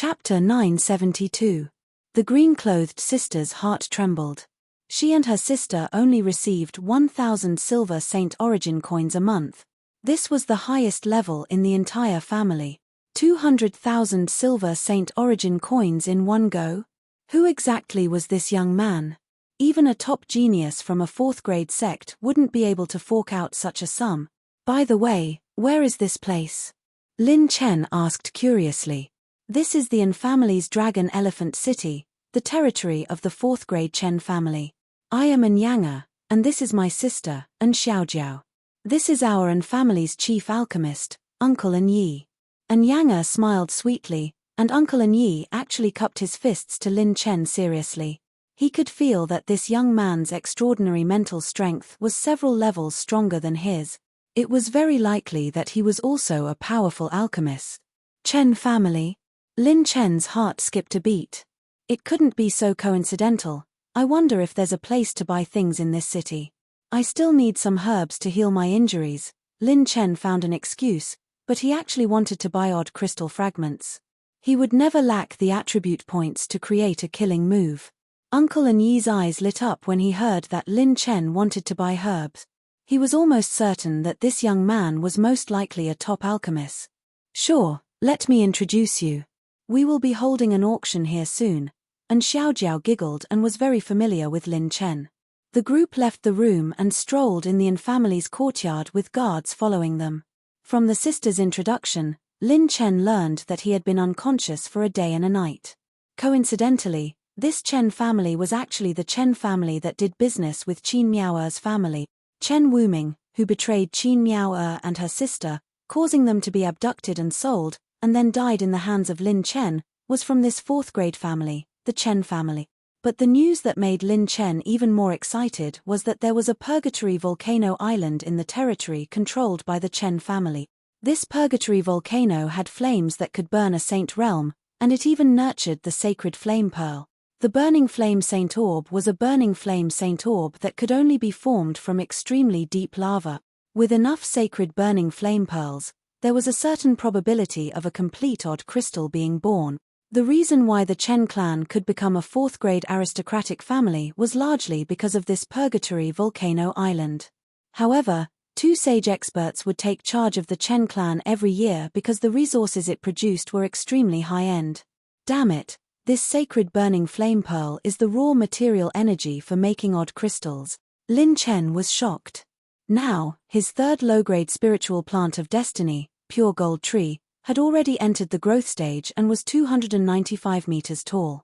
Chapter 972. The green-clothed sister's heart trembled. She and her sister only received 1,000 silver Saint Origin coins a month. This was the highest level in the entire family. 200,000 silver Saint Origin coins in one go? Who exactly was this young man? Even a top genius from a fourth-grade sect wouldn't be able to fork out such a sum. By the way, where is this place? Lin Chen asked curiously. This is the An family's Dragon Elephant City, the territory of the fourth-grade Chen family. I am An Yanga, and this is my sister, An Xiaojiao. This is our An family's chief alchemist, Uncle An Yi. An Yanga smiled sweetly, and Uncle An Yi actually cupped his fists to Lin Chen seriously. He could feel that this young man's extraordinary mental strength was several levels stronger than his. It was very likely that he was also a powerful alchemist. Chen family? Lin Chen's heart skipped a beat. It couldn't be so coincidental. I wonder if there's a place to buy things in this city. I still need some herbs to heal my injuries. Lin Chen found an excuse, but he actually wanted to buy odd crystal fragments. He would never lack the attribute points to create a killing move. Uncle An Yi's eyes lit up when he heard that Lin Chen wanted to buy herbs. He was almost certain that this young man was most likely a top alchemist. Sure, let me introduce you. We will be holding an auction here soon. And Xiaojiao giggled and was very familiar with Lin Chen. The group left the room and strolled in the An family's courtyard with guards following them. From the sister's introduction, Lin Chen learned that he had been unconscious for a day and a night. Coincidentally, this Chen family was actually the Chen family that did business with Qin Miaoer's family, Chen Wuming, who betrayed Qin Miaoer and her sister, causing them to be abducted and sold, and then died in the hands of Lin Chen, was from this fourth-grade family, the Chen family. But the news that made Lin Chen even more excited was that there was a purgatory volcano island in the territory controlled by the Chen family. This purgatory volcano had flames that could burn a saint realm, and it even nurtured the sacred flame pearl. The burning flame saint orb was a burning flame saint orb that could only be formed from extremely deep lava. With enough sacred burning flame pearls, there was a certain probability of a complete odd crystal being born. The reason why the Chen clan could become a fourth-grade aristocratic family was largely because of this purgatory volcano island. However, two sage experts would take charge of the Chen clan every year because the resources it produced were extremely high-end. Damn it, this sacred burning flame pearl is the raw material energy for making odd crystals. Lin Chen was shocked. Now, his third low-grade spiritual plant of destiny, Pure Gold Tree, had already entered the growth stage and was 295 meters tall.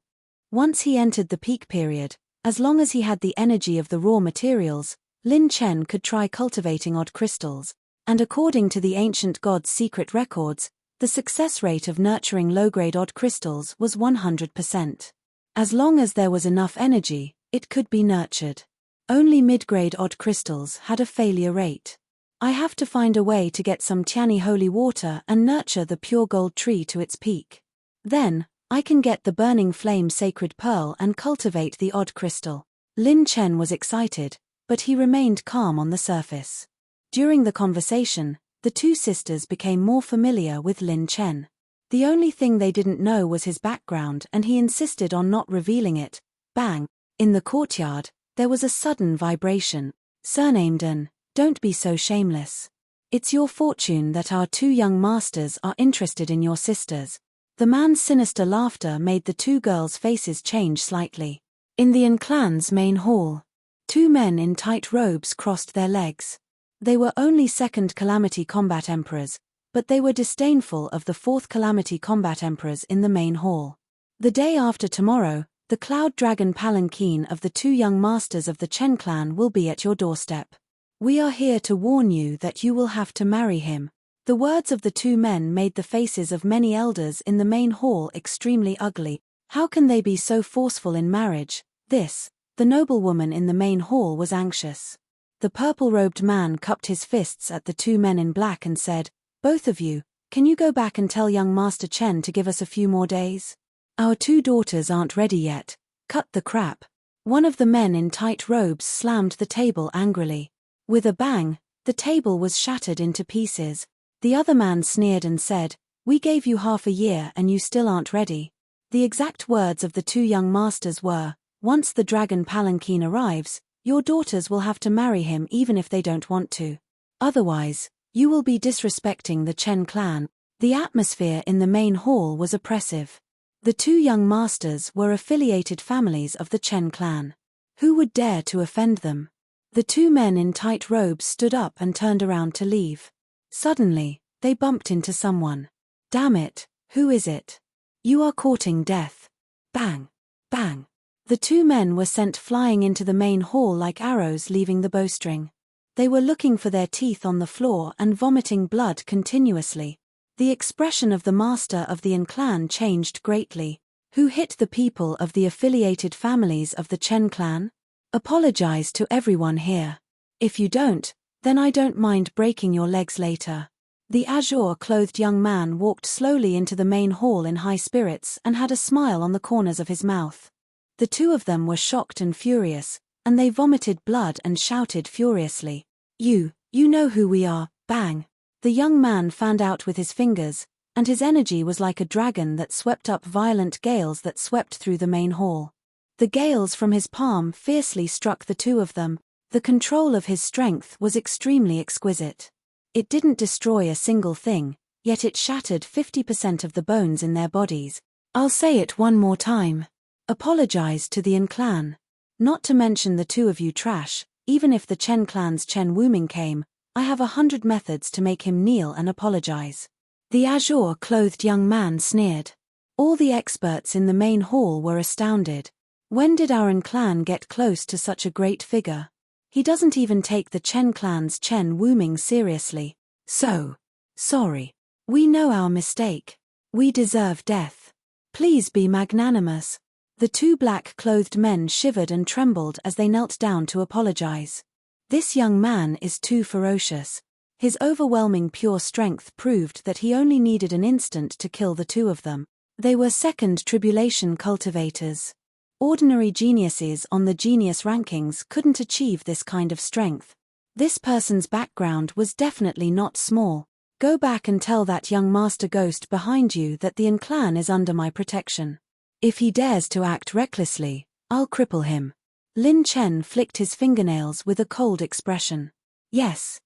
Once he entered the peak period, as long as he had the energy of the raw materials, Lin Chen could try cultivating odd crystals, and according to the ancient god's secret records, the success rate of nurturing low-grade odd crystals was 100%. As long as there was enough energy, it could be nurtured. Only mid-grade odd crystals had a failure rate. I have to find a way to get some Tiani holy water and nurture the pure gold tree to its peak. Then, I can get the burning flame sacred pearl and cultivate the odd crystal. Lin Chen was excited, but he remained calm on the surface. During the conversation, the two sisters became more familiar with Lin Chen. The only thing they didn't know was his background and he insisted on not revealing it. Bang! In the courtyard, there was a sudden vibration. Surnamed An. Don't be so shameless. It's your fortune that our two young masters are interested in your sisters. The man's sinister laughter made the two girls' faces change slightly. In the An clan's main hall, two men in tight robes crossed their legs. They were only second Calamity Combat Emperors, but they were disdainful of the fourth Calamity Combat Emperors in the main hall. The day after tomorrow, the Cloud Dragon Palanquin of the two young masters of the Chen clan will be at your doorstep. We are here to warn you that you will have to marry him. The words of the two men made the faces of many elders in the main hall extremely ugly. How can they be so forceful in marriage? The noblewoman in the main hall was anxious. The purple-robed man cupped his fists at the two men in black and said, "Both of you, can you go back and tell young Master Chen to give us a few more days? Our two daughters aren't ready yet." Cut the crap. One of the men in tight robes slammed the table angrily. With a bang, the table was shattered into pieces. The other man sneered and said, We gave you half a year and you still aren't ready. The exact words of the two young masters were, once the dragon palanquin arrives, your daughters will have to marry him even if they don't want to. Otherwise, you will be disrespecting the Chen clan. The atmosphere in the main hall was oppressive. The two young masters were affiliated families of the Chen clan. Who would dare to offend them? The two men in tight robes stood up and turned around to leave. Suddenly, they bumped into someone. Damn it, who is it? You are courting death. Bang! Bang! The two men were sent flying into the main hall like arrows leaving the bowstring. They were looking for their teeth on the floor and vomiting blood continuously. The expression of the master of the Yin clan changed greatly. Who hit the people of the affiliated families of the Chen clan? Apologize to everyone here. If you don't, then I don't mind breaking your legs later. The azure-clothed young man walked slowly into the main hall in high spirits and had a smile on the corners of his mouth. The two of them were shocked and furious, and they vomited blood and shouted furiously. You know who we are, bang! The young man fanned out with his fingers, and his energy was like a dragon that swept up violent gales that swept through the main hall. The gales from his palm fiercely struck the two of them. The control of his strength was extremely exquisite. It didn't destroy a single thing, yet it shattered 50% of the bones in their bodies. I'll say it one more time. Apologize to the Yin clan. Not to mention the two of you trash, even if the Chen clan's Chen Wuming came, I have 100 methods to make him kneel and apologize. The azure-clothed young man sneered. All the experts in the main hall were astounded. When did our Yin clan get close to such a great figure? He doesn't even take the Chen clan's Chen Wuming seriously. So sorry. We know our mistake. We deserve death. Please be magnanimous. The two black-clothed men shivered and trembled as they knelt down to apologize. This young man is too ferocious. His overwhelming pure strength proved that he only needed an instant to kill the two of them. They were second tribulation cultivators. Ordinary geniuses on the genius rankings couldn't achieve this kind of strength. This person's background was definitely not small. Go back and tell that young master ghost behind you that the Yin clan is under my protection. If he dares to act recklessly, I'll cripple him. Lin Chen flicked his fingernails with a cold expression. Yes.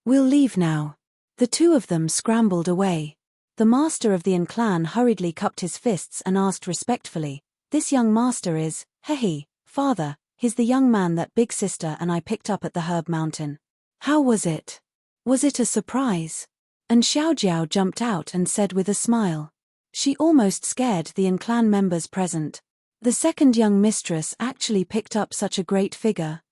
We'll leave now. The two of them scrambled away. The master of the Yin clan hurriedly cupped his fists and asked respectfully, this young master is, father, he's the young man that big sister and I picked up at the Herb Mountain. How was it? Was it a surprise? And Xiaojiao jumped out and said with a smile. She almost scared the Yin clan members present. The second young mistress actually picked up such a great figure.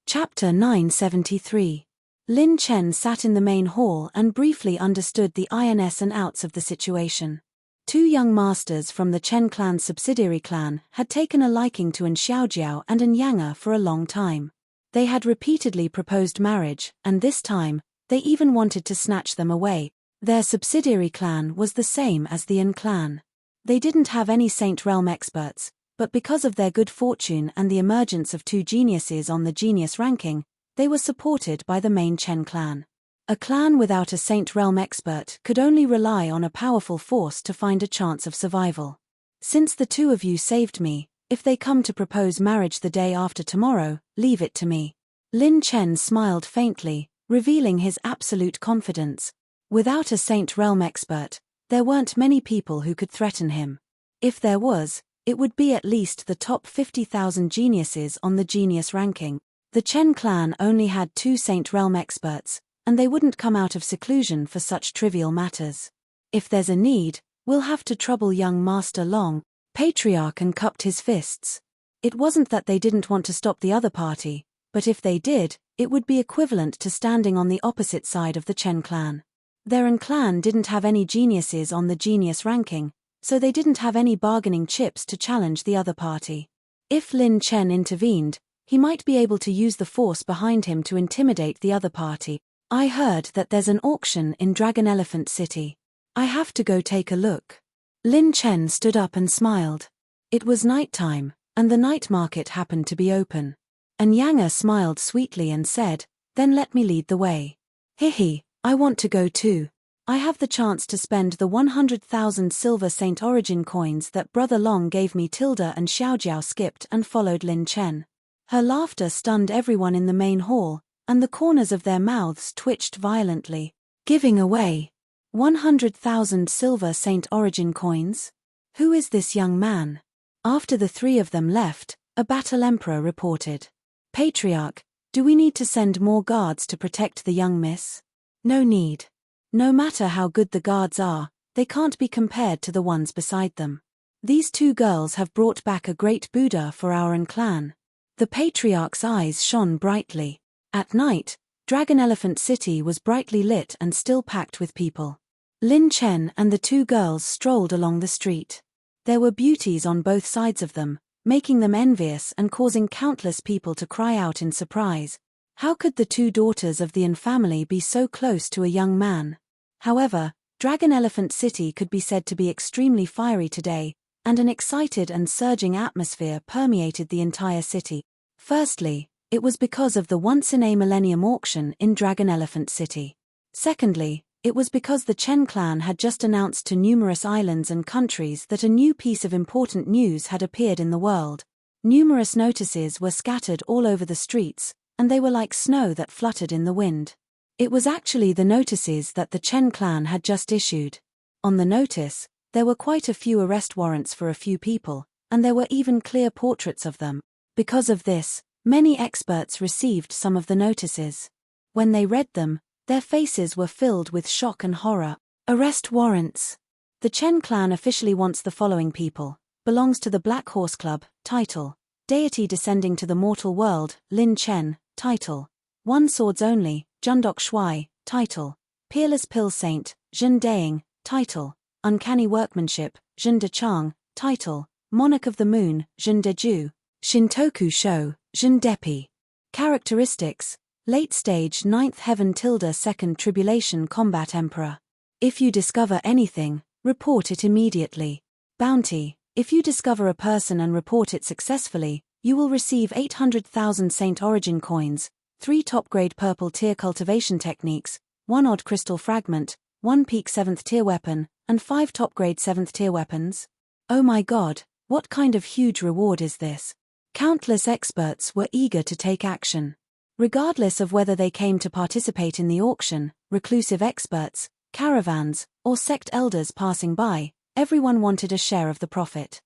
Chapter 973. Lin Chen sat in the main hall and briefly understood the ins and outs of the situation. Two young masters from the Chen clan's subsidiary clan had taken a liking to An Xiaojiao and An Yanga for a long time. They had repeatedly proposed marriage, and this time, they even wanted to snatch them away. Their subsidiary clan was the same as the Yin clan. They didn't have any Saint Realm experts, but because of their good fortune and the emergence of two geniuses on the genius ranking, they were supported by the main Chen clan. A clan without a Saint Realm expert could only rely on a powerful force to find a chance of survival. Since the two of you saved me, if they come to propose marriage the day after tomorrow, leave it to me. Lin Chen smiled faintly, revealing his absolute confidence. Without a Saint Realm expert, there weren't many people who could threaten him. If there was, it would be at least the top 50,000 geniuses on the genius ranking. The Chen clan only had 2 Saint Realm experts, and they wouldn't come out of seclusion for such trivial matters. If there's a need, we'll have to trouble young Master Long. Patriarch and cupped his fists. It wasn't that they didn't want to stop the other party, but if they did, it would be equivalent to standing on the opposite side of the Chen clan. Their Yin clan didn't have any geniuses on the genius ranking, so they didn't have any bargaining chips to challenge the other party. If Lin Chen intervened, he might be able to use the force behind him to intimidate the other party. I heard that there's an auction in Dragon Elephant City. I have to go take a look. Lin Chen stood up and smiled. It was nighttime, and the night market happened to be open. And Yanga smiled sweetly and said, then let me lead the way. Hihi, I want to go too. I have the chance to spend the 100,000 silver Saint Origin coins that Brother Long gave me. Tilda and Xiaojiao skipped and followed Lin Chen. Her laughter stunned everyone in the main hall, and the corners of their mouths twitched violently. Giving away 100,000 silver Saint Origin coins? Who is this young man? After the three of them left, a battle emperor reported. Patriarch, do we need to send more guards to protect the young miss? No need. No matter how good the guards are, they can't be compared to the ones beside them. These two girls have brought back a great Buddha for our clan. The patriarch's eyes shone brightly. At night, Dragon Elephant City was brightly lit and still packed with people. Lin Chen and the two girls strolled along the street. There were beauties on both sides of them, making them envious and causing countless people to cry out in surprise. How could the two daughters of the An family be so close to a young man? However, Dragon Elephant City could be said to be extremely fiery today, and an excited and surging atmosphere permeated the entire city. Firstly, it was because of the once-in-a-millennium auction in Dragon Elephant City. Secondly, it was because the Chen clan had just announced to numerous islands and countries that a new piece of important news had appeared in the world. Numerous notices were scattered all over the streets, and they were like snow that fluttered in the wind. It was actually the notices that the Chen clan had just issued. On the notice, there were quite a few arrest warrants for a few people, and there were even clear portraits of them. Because of this, many experts received some of the notices. When they read them, their faces were filled with shock and horror. Arrest warrants. The Chen clan officially wants the following people. Belongs to the Black Horse Club. Title: Deity descending to the mortal world. Lin Chen. Title: One Swords Only. Jundok Shui. Title: Peerless Pill Saint. Zhen Daing. Title: Uncanny Workmanship. Zhen Dechang. Title: Monarch of the Moon. Zhen Deju. Shintoku Sho. Zhen Depi. Characteristics: Late Stage 9th Heaven. 2nd Tribulation Combat Emperor. If you discover anything, report it immediately. Bounty: If you discover a person and report it successfully, you will receive 800,000 Saint Origin coins, 3 top-grade purple tier cultivation techniques, 1 odd crystal fragment, 1 peak 7th tier weapon, and 5 top-grade 7th tier weapons. Oh my god, what kind of huge reward is this? Countless experts were eager to take action. Regardless of whether they came to participate in the auction, reclusive experts, caravans, or sect elders passing by, everyone wanted a share of the profit.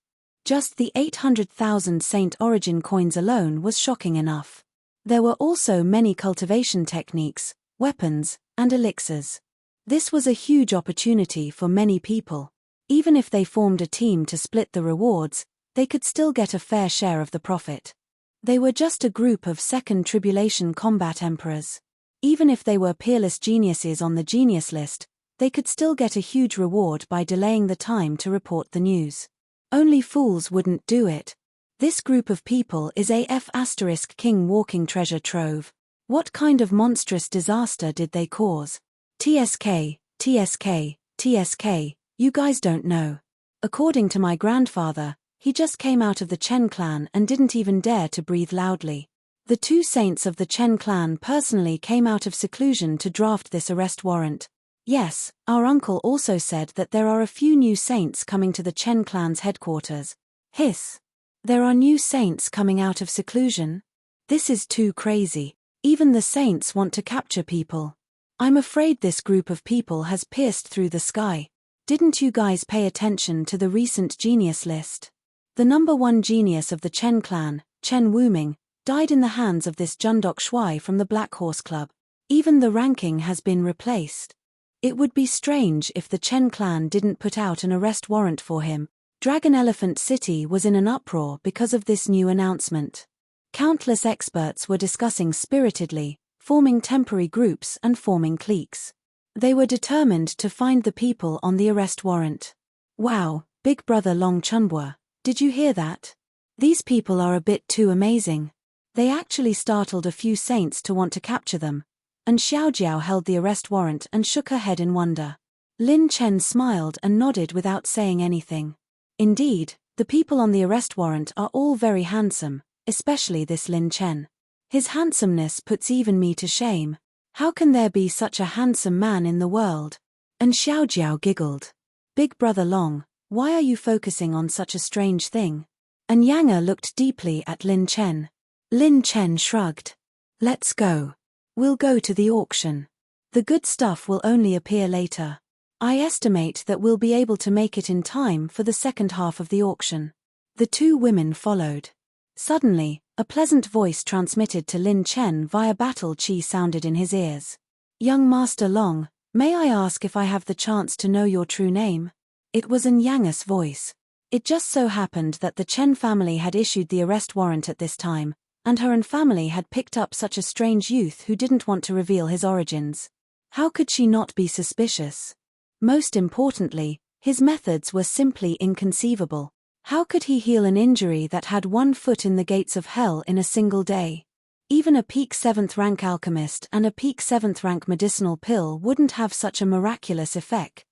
Just the 800,000 Saint Origin coins alone was shocking enough. There were also many cultivation techniques, weapons, and elixirs. This was a huge opportunity for many people. Even if they formed a team to split the rewards, they could still get a fair share of the profit. They were just a group of 2nd Tribulation Combat Emperors. Even if they were peerless geniuses on the genius list, they could still get a huge reward by delaying the time to report the news. Only fools wouldn't do it. This group of people is AF * King walking treasure trove. What kind of monstrous disaster did they cause? TSK, TSK, TSK, you guys don't know. According to my grandfather, he just came out of the Chen clan and didn't even dare to breathe loudly. The 2 saints of the Chen clan personally came out of seclusion to draft this arrest warrant. Yes, our uncle also said that there are a few new saints coming to the Chen clan's headquarters. Hiss. There are new saints coming out of seclusion? This is too crazy. Even the saints want to capture people. I'm afraid this group of people has pierced through the sky. Didn't you guys pay attention to the recent genius list? The number 1 genius of the Chen clan, Chen Wuming, died in the hands of this Jundok Shui from the Black Horse Club. Even the ranking has been replaced. It would be strange if the Chen clan didn't put out an arrest warrant for him. Dragon Elephant City was in an uproar because of this new announcement. Countless experts were discussing spiritedly, forming temporary groups and forming cliques. They were determined to find the people on the arrest warrant. Wow, Big Brother Long Chunbua, did you hear that? These people are a bit too amazing. They actually startled a few saints to want to capture them, and Xiaojiao held the arrest warrant and shook her head in wonder. Lin Chen smiled and nodded without saying anything. Indeed, the people on the arrest warrant are all very handsome, especially this Lin Chen. His handsomeness puts even me to shame. How can there be such a handsome man in the world? And Xiaojiao giggled. Big brother Long, why are you focusing on such a strange thing? And Yang looked deeply at Lin Chen. Lin Chen shrugged. Let's go. We'll go to the auction. The good stuff will only appear later. I estimate that we'll be able to make it in time for the second half of the auction. The two women followed. Suddenly, a pleasant voice transmitted to Lin Chen via battle chi sounded in his ears. Young Master Long, may I ask if I have the chance to know your true name? It was an Yang's voice. It just so happened that the Chen family had issued the arrest warrant at this time, and her and family had picked up such a strange youth who didn't want to reveal his origins. How could she not be suspicious? Most importantly, his methods were simply inconceivable. How could he heal an injury that had 1 foot in the gates of hell in a single day? Even a peak 7th rank alchemist and a peak 7th rank medicinal pill wouldn't have such a miraculous effect.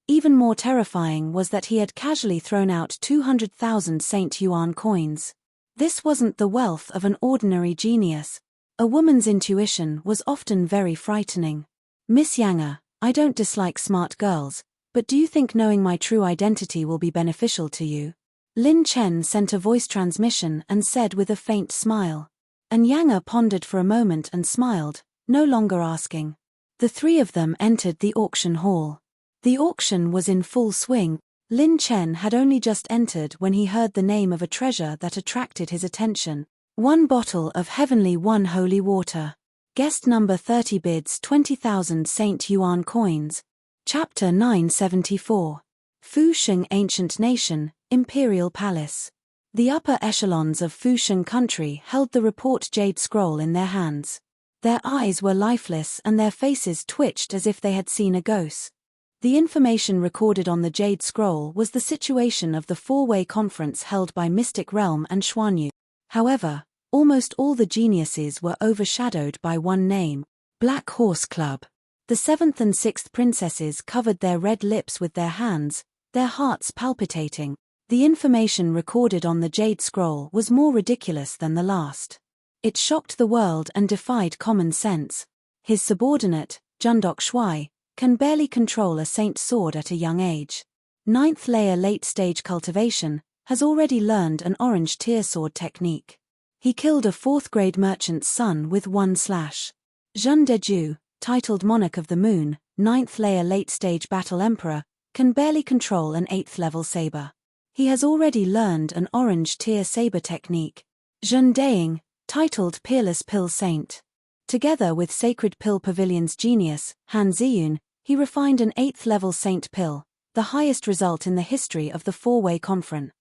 Even more terrifying was that he had casually thrown out 200,000 Saint Yuan coins. This wasn't the wealth of an ordinary genius. A woman's intuition was often very frightening. Miss Yang, I don't dislike smart girls, but do you think knowing my true identity will be beneficial to you? Lin Chen sent a voice transmission and said with a faint smile. And Yang pondered for a moment and smiled, no longer asking. The three of them entered the auction hall. The auction was in full swing. Lin Chen had only just entered when he heard the name of a treasure that attracted his attention. 1 bottle of Heavenly One holy water. Guest number 30 bids 20,000 Saint Yuan coins. Chapter 974. Fusheng Ancient Nation, Imperial Palace. The upper echelons of Fusheng country held the report jade scroll in their hands. Their eyes were lifeless and their faces twitched as if they had seen a ghost. The information recorded on the Jade Scroll was the situation of the four-way conference held by Mystic Realm and Xuanyu. However, almost all the geniuses were overshadowed by one name, Black Horse Club. The 7th and 6th princesses covered their red lips with their hands, their hearts palpitating. The information recorded on the Jade Scroll was more ridiculous than the last. It shocked the world and defied common sense. His subordinate, Jundok Shuai, can barely control a saint sword at a young age. 9th layer late-stage cultivation, has already learned an orange tear sword technique. He killed a 4th-grade merchant's son with 1 slash. Zhen Deju, titled Monarch of the Moon, 9th layer late-stage battle emperor, can barely control an 8th-level saber. He has already learned an orange tear saber technique. Zhen Daing, titled Peerless Pill Saint. Together with Sacred Pill Pavilion's genius, Han Ziyun, he refined an 8th-level Saint Pill, the highest result in the history of the four-way conference.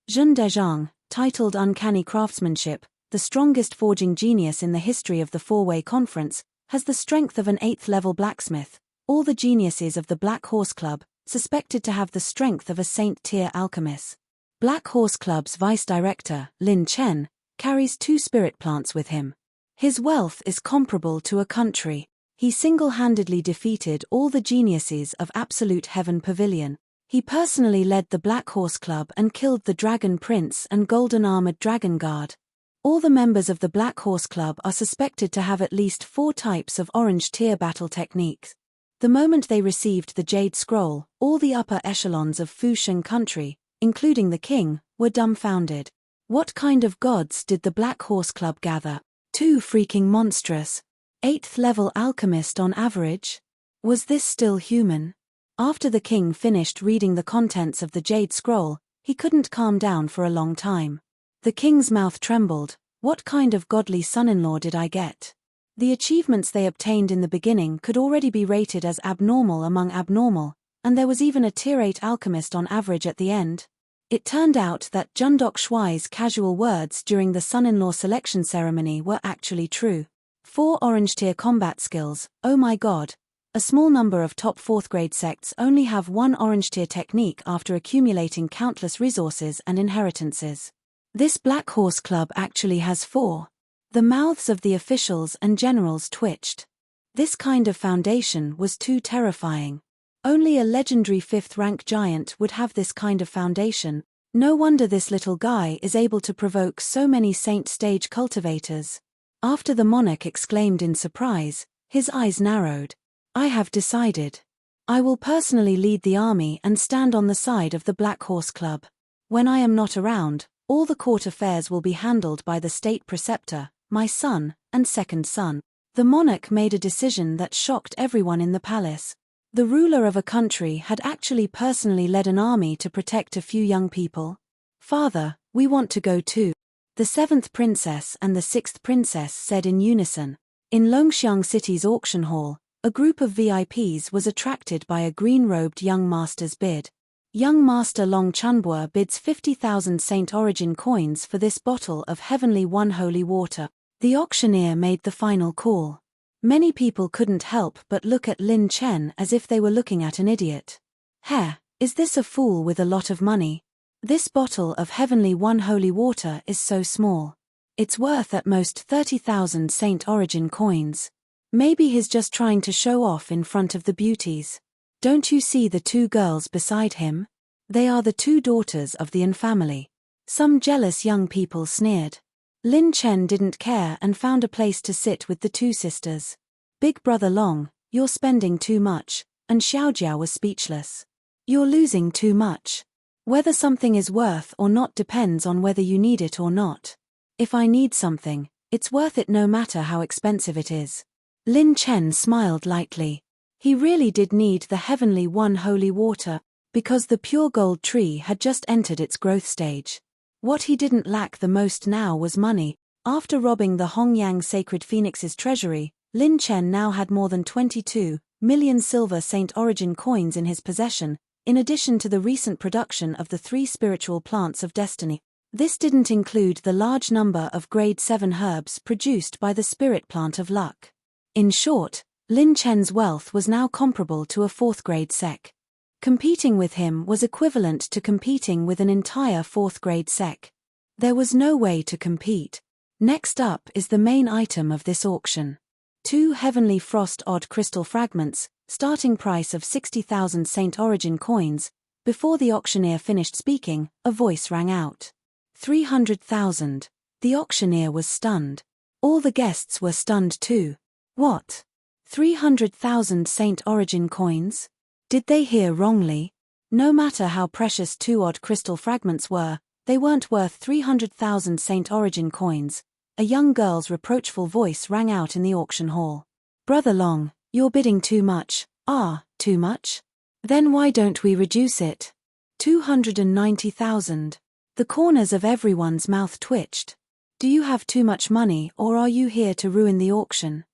Zhen Dezhang, titled Uncanny Craftsmanship, the strongest forging genius in the history of the four-way conference, has the strength of an 8th-level blacksmith. All the geniuses of the Black Horse Club, suspected to have the strength of a Saint-tier alchemist. Black Horse Club's vice-director, Lin Chen, carries 2 spirit plants with him. His wealth is comparable to a country. He single-handedly defeated all the geniuses of Absolute Heaven Pavilion. He personally led the Black Horse Club and killed the Dragon Prince and Golden-Armored Dragon Guard. All the members of the Black Horse Club are suspected to have at least 4 types of orange tier battle techniques. The moment they received the Jade Scroll, all the upper echelons of Fusheng country, including the king, were dumbfounded. What kind of gods did the Black Horse Club gather? 2 freaking monstrous. 8th-level alchemist on average? Was this still human? After the king finished reading the contents of the Jade Scroll, he couldn't calm down for a long time. The king's mouth trembled. What kind of godly son-in-law did I get? The achievements they obtained in the beginning could already be rated as abnormal among abnormal, and there was even a tier 8 alchemist on average at the end. It turned out that Jundok Shuai's casual words during the son-in-law selection ceremony were actually true. 4 orange tier combat skills, oh my god. A small number of top 4th grade sects only have 1 orange tier technique after accumulating countless resources and inheritances. This Black Horse Club actually has 4. The mouths of the officials and generals twitched. This kind of foundation was too terrifying. Only a legendary 5th rank giant would have this kind of foundation. No wonder this little guy is able to provoke so many saint stage cultivators. After the monarch exclaimed in surprise, his eyes narrowed. I have decided. I will personally lead the army and stand on the side of the Black Horse Club. When I am not around, all the court affairs will be handled by the state preceptor, my son, and second son." The monarch made a decision that shocked everyone in the palace. The ruler of a country had actually personally led an army to protect a few young people. "Father, we want to go too," the seventh princess and the sixth princess said in unison. In Longxiang City's auction hall, a group of VIPs was attracted by a green-robed young master's bid. Young Master Long Chunbua bids 50,000 Saint Origin coins for this bottle of Heavenly One holy water. The auctioneer made the final call. Many people couldn't help but look at Lin Chen as if they were looking at an idiot. "Heh, is this a fool with a lot of money? This bottle of Heavenly One holy water is so small. It's worth at most 30,000 Saint Origin coins. Maybe he's just trying to show off in front of the beauties. Don't you see the two girls beside him? They are the two daughters of the An family." Some jealous young people sneered. Lin Chen didn't care and found a place to sit with the two sisters. "Big brother Long, you're spending too much," and Xiaojiao was speechless. "You're losing too much. Whether something is worth or not depends on whether you need it or not. If I need something, it's worth it no matter how expensive it is." Lin Chen smiled lightly. He really did need the Heavenly One holy water, because the pure gold tree had just entered its growth stage. What he didn't lack the most now was money. After robbing the Hongyang Sacred Phoenix's treasury, Lin Chen now had more than 22 million silver Saint Origin coins in his possession, in addition to the recent production of the 3 spiritual plants of destiny. This didn't include the large number of grade 7 herbs produced by the spirit plant of luck. In short, Lin Chen's wealth was now comparable to a 4th grade sec. Competing with him was equivalent to competing with an entire 4th grade sec. There was no way to compete. Next up is the main item of this auction. 2 Heavenly Frost Odd Crystal Fragments, starting price of 60,000 Saint Origin coins. Before the auctioneer finished speaking, a voice rang out. 300,000. The auctioneer was stunned. All the guests were stunned too. What? 300,000 Saint Origin coins? Did they hear wrongly? No matter how precious 2 odd crystal fragments were, they weren't worth 300,000 Saint Origin coins. A young girl's reproachful voice rang out in the auction hall. "Brother Long, you're bidding too much." "Ah, too much? Then why don't we reduce it?" 290,000. The corners of everyone's mouth twitched. "Do you have too much money or are you here to ruin the auction?"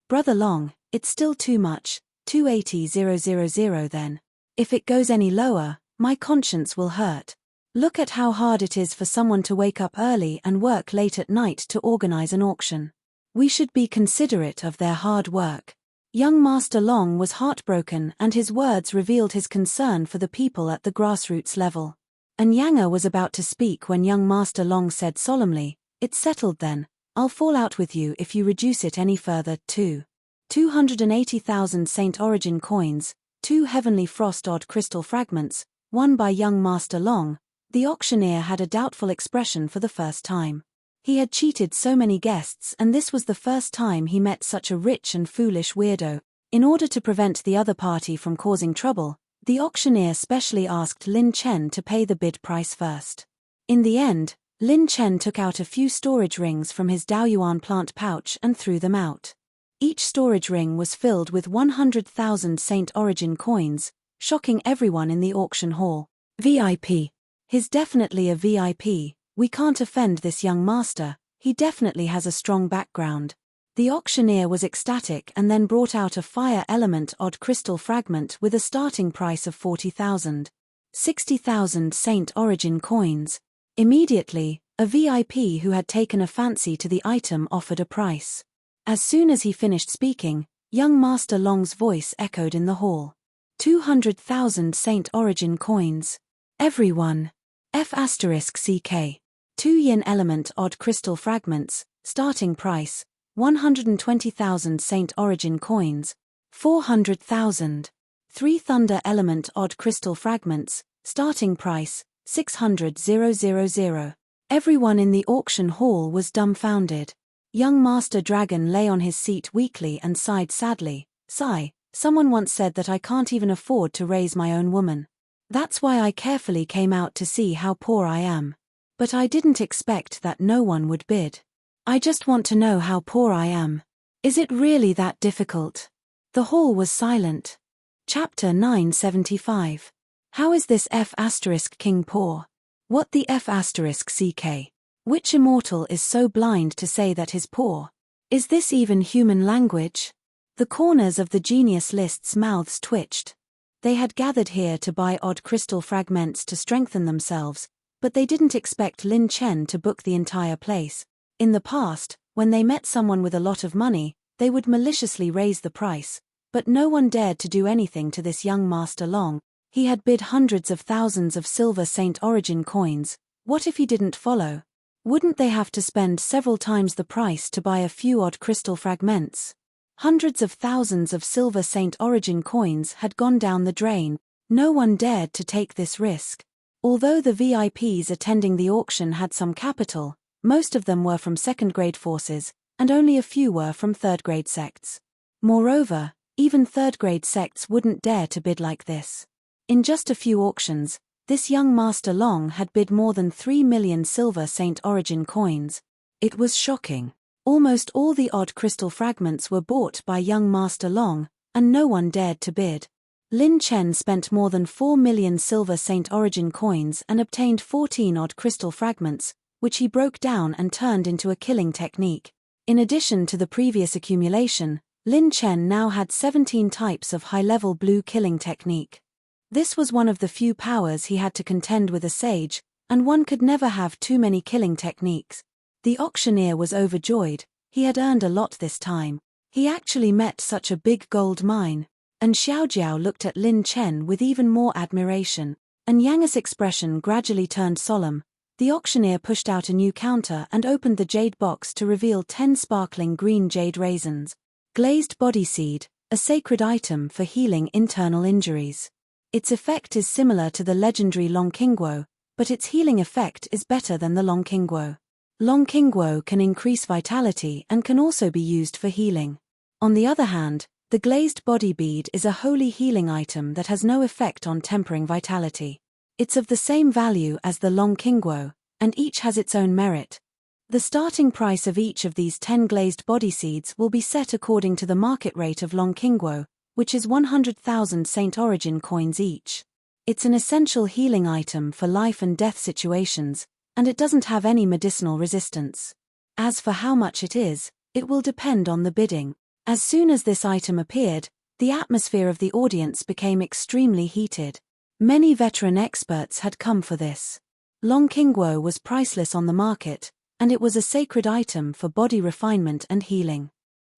"Brother Long, it's still too much. 280,000 then. If it goes any lower, my conscience will hurt. Look at how hard it is for someone to wake up early and work late at night to organize an auction. We should be considerate of their hard work." Young Master Long was heartbroken and his words revealed his concern for the people at the grassroots level. And Yanga was about to speak when young Master Long said solemnly, "It's settled then. I'll fall out with you if you reduce it any further, too. 280,000 Saint Origin coins, 2 Heavenly Frost Odd Crystal Fragments, won by young Master Long." The auctioneer had a doubtful expression for the first time. He had cheated so many guests and this was the first time he met such a rich and foolish weirdo. In order to prevent the other party from causing trouble, the auctioneer specially asked Lin Chen to pay the bid price first. In the end, Lin Chen took out a few storage rings from his Daoyuan plant pouch and threw them out. Each storage ring was filled with 100,000 Saint Origin coins, shocking everyone in the auction hall. "VIP. He's definitely a VIP, we can't offend this young master, he definitely has a strong background." The auctioneer was ecstatic and then brought out a fire element odd crystal fragment with a starting price of 40,000. 60,000 Saint Origin coins. Immediately, a VIP who had taken a fancy to the item offered a price. As soon as he finished speaking, young Master Long's voice echoed in the hall. 200,000 Saint Origin coins. Everyone. F***CK. 2 yin element odd crystal fragments, starting price, 120,000 Saint Origin coins. 400,000. 3 thunder element odd crystal fragments, starting price, 600,000. Everyone in the auction hall was dumbfounded. Young Master Dragon lay on his seat weakly and sighed sadly. "Sigh, Someone once said that I can't even afford to raise my own woman. That's why I carefully came out to see how poor I am. But I didn't expect that no one would bid. I just want to know how poor I am. Is it really that difficult? The hall was silent. Chapter 975. How is this F** king poor? What the F** ck? Which immortal is so blind to say that he's poor? Is this even human language? The corners of the genius list's mouths twitched. They had gathered here to buy odd crystal fragments to strengthen themselves, but they didn't expect Lin Chen to book the entire place. In the past, when they met someone with a lot of money, they would maliciously raise the price, but no one dared to do anything to this young Master Long. He had bid hundreds of thousands of silver Saint Origin coins. What if he didn't follow? Wouldn't they have to spend several times the price to buy a few odd crystal fragments? Hundreds of thousands of silver Saint Origin coins had gone down the drain. No one dared to take this risk. Although the VIPs attending the auction had some capital, most of them were from second-grade forces, and only a few were from third-grade sects. Moreover, even third-grade sects wouldn't dare to bid like this. In just a few auctions, this young Master Long had bid more than 3 million silver Saint Origin coins. It was shocking. Almost all the odd crystal fragments were bought by young Master Long, and no one dared to bid. Lin Chen spent more than 4 million silver Saint Origin coins and obtained 14 odd crystal fragments, which he broke down and turned into a killing technique. In addition to the previous accumulation, Lin Chen now had 17 types of high-level blue killing technique. This was one of the few powers he had to contend with a sage, and one could never have too many killing techniques. The auctioneer was overjoyed. He had earned a lot this time. He actually met such a big gold mine. And Xiaojiao looked at Lin Chen with even more admiration, and Yang's expression gradually turned solemn. The auctioneer pushed out a new counter and opened the jade box to reveal 10 sparkling green jade raisins. Glazed body seed, a sacred item for healing internal injuries. Its effect is similar to the legendary Long Qingguo, but its healing effect is better than the Long Qingguo. Long Qingguo can increase vitality and can also be used for healing. On the other hand, the glazed body bead is a holy healing item that has no effect on tempering vitality. It's of the same value as the Long Qingguo, and each has its own merit. The starting price of each of these 10 glazed body seeds will be set according to the market rate of Long Qingguo, which is 100,000 Saint Origin coins each. It's an essential healing item for life and death situations, and it doesn't have any medicinal resistance. As for how much it is, it will depend on the bidding. As soon as this item appeared, the atmosphere of the audience became extremely heated. Many veteran experts had come for this. Long Qingguo was priceless on the market, and it was a sacred item for body refinement and healing.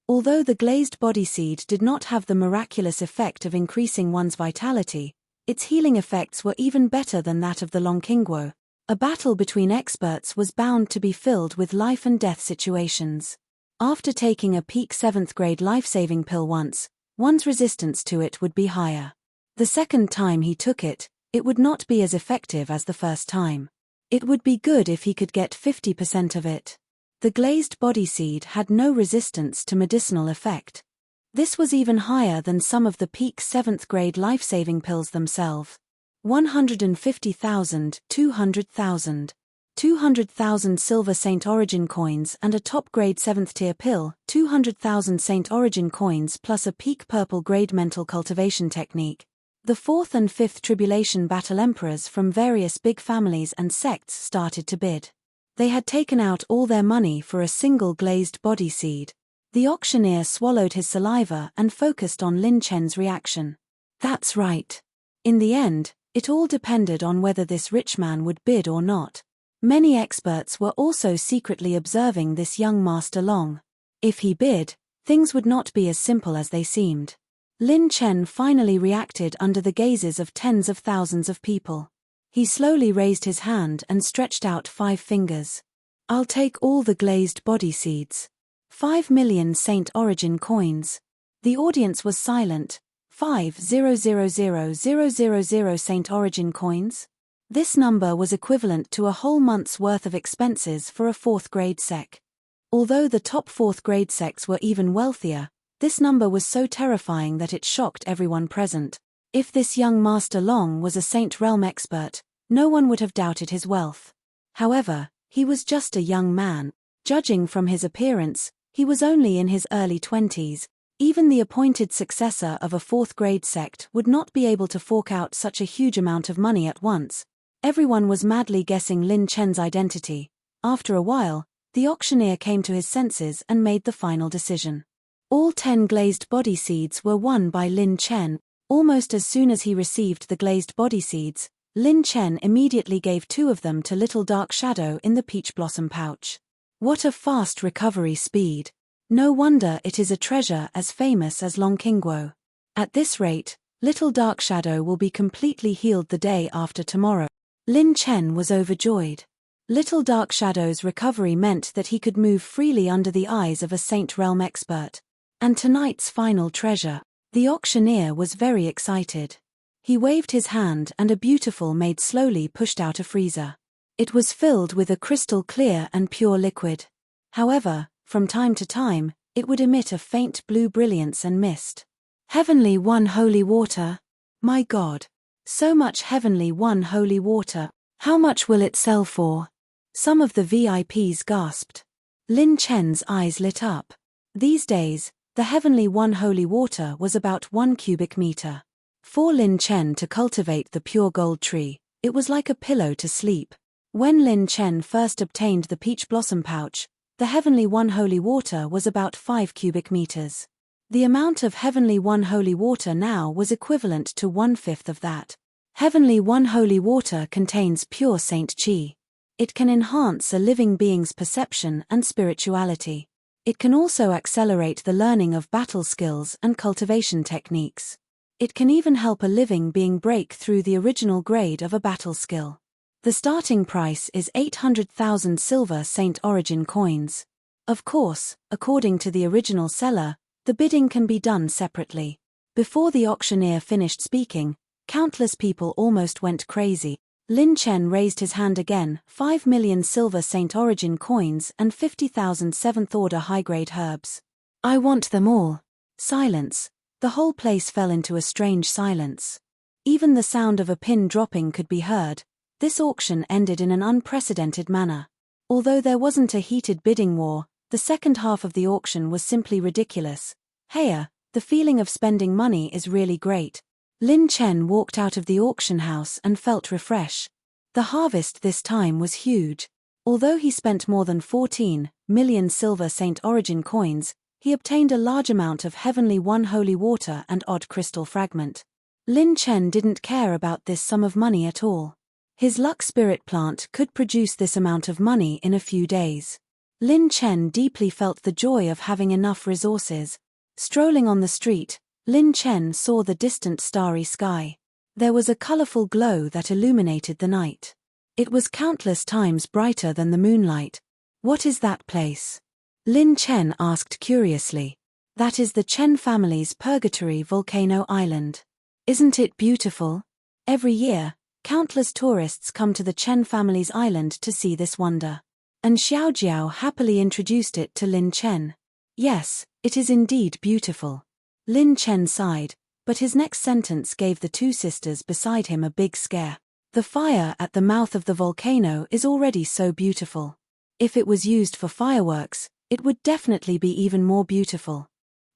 Although the glazed body seed did not have the miraculous effect of increasing one's vitality, its healing effects were even better than that of the Long Qingguo. A battle between experts was bound to be filled with life and death situations. After taking a peak 7th grade life-saving pill once, one's resistance to it would be higher. The second time he took it, it would not be as effective as the first time. It would be good if he could get 50% of it. The glazed body seed had no resistance to medicinal effect. This was even higher than some of the peak 7th grade life-saving pills themselves. 150,000, 200,000. 200,000 silver Saint Origin coins and a top-grade 7th-tier pill, 200,000 Saint Origin coins plus a peak purple-grade mental cultivation technique. The 4th and 5th Tribulation Battle Emperors from various big families and sects started to bid. They had taken out all their money for a single glazed body seed. The auctioneer swallowed his saliva and focused on Lin Chen's reaction. That's right. In the end, it all depended on whether this rich man would bid or not. Many experts were also secretly observing this young Master Long. If he bid, things would not be as simple as they seemed. Lin Chen finally reacted under the gazes of tens of thousands of people. He slowly raised his hand and stretched out 5 fingers. I'll take all the glazed body seeds. 5 million Saint Origin coins. The audience was silent. 5,000,000 Saint Origin coins? This number was equivalent to a whole month's worth of expenses for a 4th grade sec. Although the top 4th grade sects were even wealthier, This number was so terrifying that it shocked everyone present. If this young Master Long was a Saint Realm expert, no one would have doubted his wealth. However, he was just a young man. Judging from his appearance, he was only in his early 20s. Even the appointed successor of a fourth-grade sect would not be able to fork out such a huge amount of money at once. Everyone was madly guessing Lin Chen's identity. After a while, the auctioneer came to his senses and made the final decision. All 10 glazed body seeds were won by Lin Chen. Almost as soon as he received the glazed body seeds, Lin Chen immediately gave 2 of them to Little Dark Shadow in the peach blossom pouch. What a fast recovery speed! No wonder it is a treasure as famous as Long Qingguo. At this rate, Little Dark Shadow will be completely healed the day after tomorrow. Lin Chen was overjoyed. Little Dark Shadow's recovery meant that he could move freely under the eyes of a Saint Realm expert. And tonight's final treasure. The auctioneer was very excited. He waved his hand and a beautiful maid slowly pushed out a freezer. It was filled with a crystal clear and pure liquid. However, from time to time, it would emit a faint blue brilliance and mist. Heavenly One holy water. My God. So much Heavenly One holy water. How much will it sell for? Some of the VIPs gasped. Lin Chen's eyes lit up. These days, the Heavenly One holy water was about 1 cubic meter. For Lin Chen to cultivate the pure gold tree, it was like a pillow to sleep. When Lin Chen first obtained the peach blossom pouch, the Heavenly One holy water was about 5 cubic meters. The amount of Heavenly One holy water now was equivalent to 1/5 of that. Heavenly One holy water contains pure Saint Qi. It can enhance a living being's perception and spirituality. It can also accelerate the learning of battle skills and cultivation techniques. It can even help a living being break through the original grade of a battle skill. The starting price is 800,000 silver Saint Origin coins. Of course, according to the original seller, the bidding can be done separately. Before the auctioneer finished speaking, countless people almost went crazy. Lin Chen raised his hand again, 5 million silver Saint Origin coins and 50,000 7th-order high-grade herbs. I want them all. Silence. The whole place fell into a strange silence. Even the sound of a pin dropping could be heard. This auction ended in an unprecedented manner. Although there wasn't a heated bidding war, the second half of the auction was simply ridiculous. Heya, the feeling of spending money is really great. Lin Chen walked out of the auction house and felt refreshed. The harvest this time was huge. Although he spent more than 14 million silver Saint Origin coins, he obtained a large amount of Heavenly One holy water and odd crystal fragment. Lin Chen didn't care about this sum of money at all. His luck spirit plant could produce this amount of money in a few days. Lin Chen deeply felt the joy of having enough resources. Strolling on the street, Lin Chen saw the distant starry sky. There was a colorful glow that illuminated the night. It was countless times brighter than the moonlight. What is that place? Lin Chen asked curiously. That is the Chen family's Purgatory Volcano Island. Isn't it beautiful? Every year, countless tourists come to the Chen family's island to see this wonder. And Xiaojiao happily introduced it to Lin Chen. Yes, it is indeed beautiful. Lin Chen sighed, but his next sentence gave the 2 sisters beside him a big scare. The fire at the mouth of the volcano is already so beautiful. If it was used for fireworks, it would definitely be even more beautiful.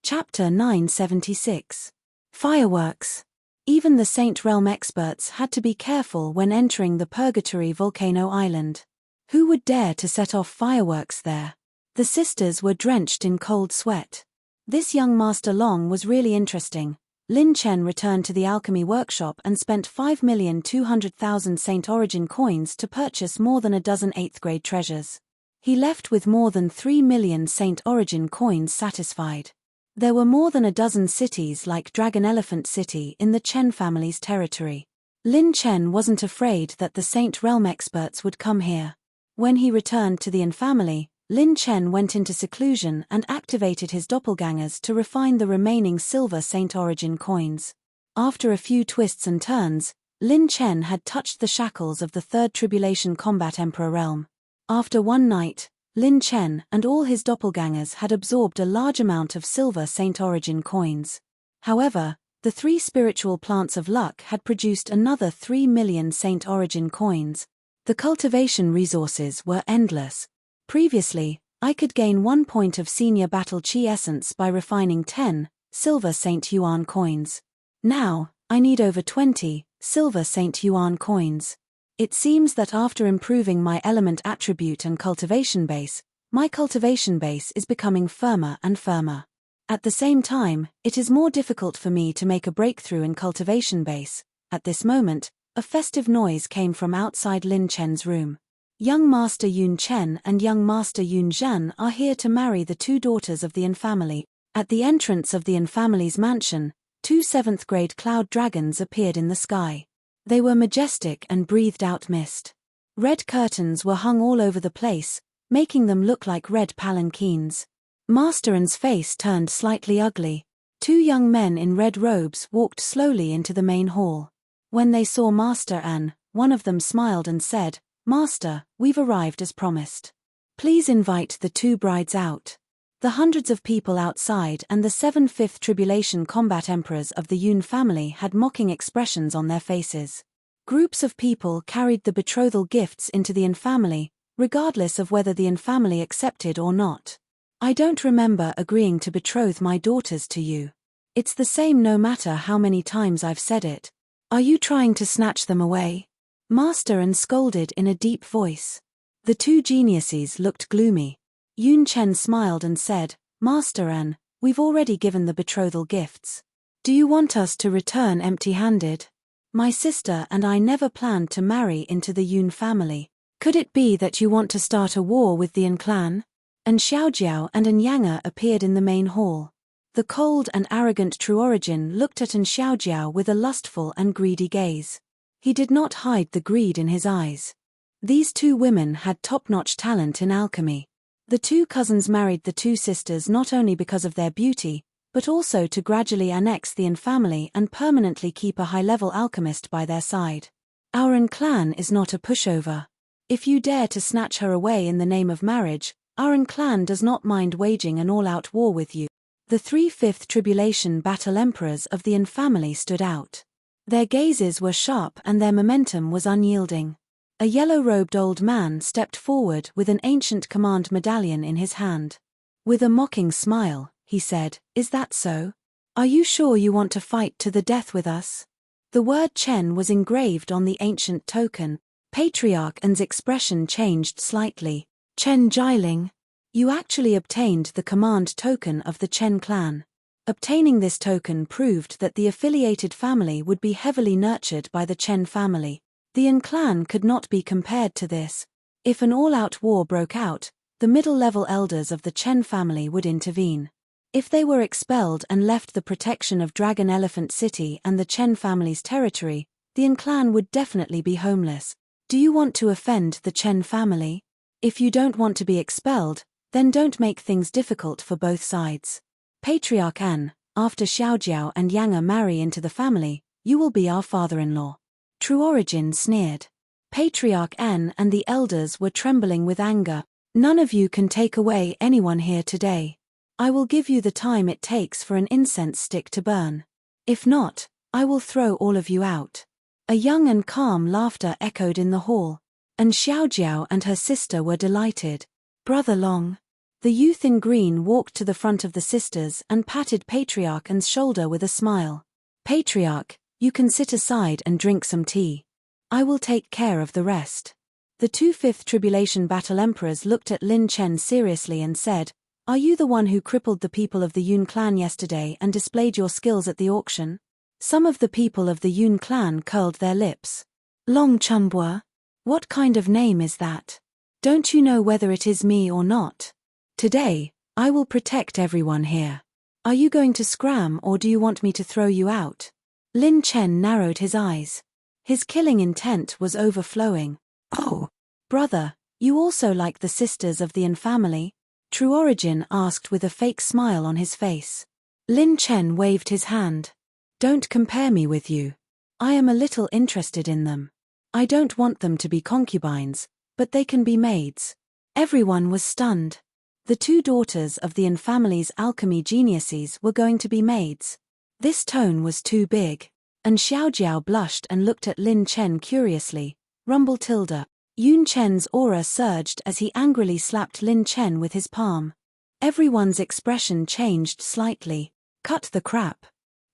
Chapter 976. Fireworks. Even the Saint Realm experts had to be careful when entering the Purgatory Volcano Island. Who would dare to set off fireworks there? The sisters were drenched in cold sweat. This young Master Long was really interesting. Lin Chen returned to the alchemy workshop and spent 5,200,000 Saint Origin coins to purchase more than a dozen 8th-grade treasures. He left with more than 3 million Saint Origin coins satisfied. There were more than a dozen cities like Dragon Elephant City in the Chen family's territory. Lin Chen wasn't afraid that the Saint Realm experts would come here. When he returned to the Yin family, Lin Chen went into seclusion and activated his doppelgangers to refine the remaining silver Saint Origin coins. After a few twists and turns, Lin Chen had touched the shackles of the Third Tribulation Combat Emperor realm. After one night, Lin Chen and all his doppelgangers had absorbed a large amount of silver Saint Origin coins. However, the 3 spiritual plants of luck had produced another 3 million Saint Origin coins. The cultivation resources were endless. Previously, I could gain 1 point of senior battle chi essence by refining 10 silver Saint Yuan coins. Now, I need over 20 silver Saint Yuan coins. It seems that after improving my element attribute and cultivation base, my cultivation base is becoming firmer and firmer. At the same time, it is more difficult for me to make a breakthrough in cultivation base. At this moment, a festive noise came from outside Lin Chen's room. Young Master Yun Chen and young Master Yun Zhan are here to marry the 2 daughters of the Yin family. At the entrance of the Yin family's mansion, 2 7th-grade cloud dragons appeared in the sky. They were majestic and breathed out mist. Red curtains were hung all over the place, making them look like red palanquins. Master An's face turned slightly ugly. 2 young men in red robes walked slowly into the main hall. When they saw Master An, one of them smiled and said, "Master, we've arrived as promised. Please invite the 2 brides out." The hundreds of people outside and the 7th tribulation combat emperors of the Yun family had mocking expressions on their faces. Groups of people carried the betrothal gifts into the Yin family, regardless of whether the Yin family accepted or not. "I don't remember agreeing to betroth my daughters to you. It's the same no matter how many times I've said it. Are you trying to snatch them away?" Master An scolded in a deep voice. The 2 geniuses looked gloomy. Yun Chen smiled and said, "Master An, we've already given the betrothal gifts. Do you want us to return empty-handed? My sister and I never planned to marry into the Yun family. Could it be that you want to start a war with the Yin clan?" An Xiaojiao and An Yanger appeared in the main hall. The cold and arrogant True Origin looked at An Xiaojiao with a lustful and greedy gaze. He did not hide the greed in his eyes. These 2 women had top-notch talent in alchemy. The 2 cousins married the 2 sisters not only because of their beauty, but also to gradually annex the Yin family and permanently keep a high-level alchemist by their side. Our Yin clan is not a pushover. If you dare to snatch her away in the name of marriage, our Yin clan does not mind waging an all-out war with you. The 3/5 tribulation battle emperors of the Yin family stood out. Their gazes were sharp and their momentum was unyielding. A yellow-robed old man stepped forward with an ancient command medallion in his hand. With a mocking smile, he said, "Is that so? Are you sure you want to fight to the death with us?" The word Chen was engraved on the ancient token. Patriarch An's expression changed slightly. "Chen Jiling, you actually obtained the command token of the Chen clan. Obtaining this token proved that the affiliated family would be heavily nurtured by the Chen family. The Yin clan could not be compared to this. If an all-out war broke out, the middle-level elders of the Chen family would intervene. If they were expelled and left the protection of Dragon Elephant City and the Chen family's territory, the Yin clan would definitely be homeless. Do you want to offend the Chen family? If you don't want to be expelled, then don't make things difficult for both sides. Patriarch An, after Xiaojiao and Yanger marry into the family, you will be our father-in-law." True Origin sneered. Patriarch An and the elders were trembling with anger. "None of you can take away anyone here today. I will give you the time it takes for an incense stick to burn. If not, I will throw all of you out." A young and calm laughter echoed in the hall. And Xiaojiao and her sister were delighted. "Brother Long." The youth in green walked to the front of the sisters and patted Patriarch An's shoulder with a smile. "Patriarch, you can sit aside and drink some tea. I will take care of the rest." The 2/5 tribulation battle emperors looked at Lin Chen seriously and said, "Are you the one who crippled the people of the Yun clan yesterday and displayed your skills at the auction?" Some of the people of the Yun clan curled their lips. "Long Chumbwa? What kind of name is that? Don't you know whether it is me or not? Today, I will protect everyone here. Are you going to scram or do you want me to throw you out?" Lin Chen narrowed his eyes. His killing intent was overflowing. "Oh, brother, you also like the sisters of the Yin family?" True Origin asked with a fake smile on his face. Lin Chen waved his hand. "Don't compare me with you. I am a little interested in them. I don't want them to be concubines, but they can be maids. Everyone was stunned. The two daughters of the Yin family's alchemy geniuses were going to be maids. This tone was too big. And Xiaojiao blushed and looked at Lin Chen curiously. Rumble tilde. Yun Chen's aura surged as he angrily slapped Lin Chen with his palm. Everyone's expression changed slightly. Cut the crap.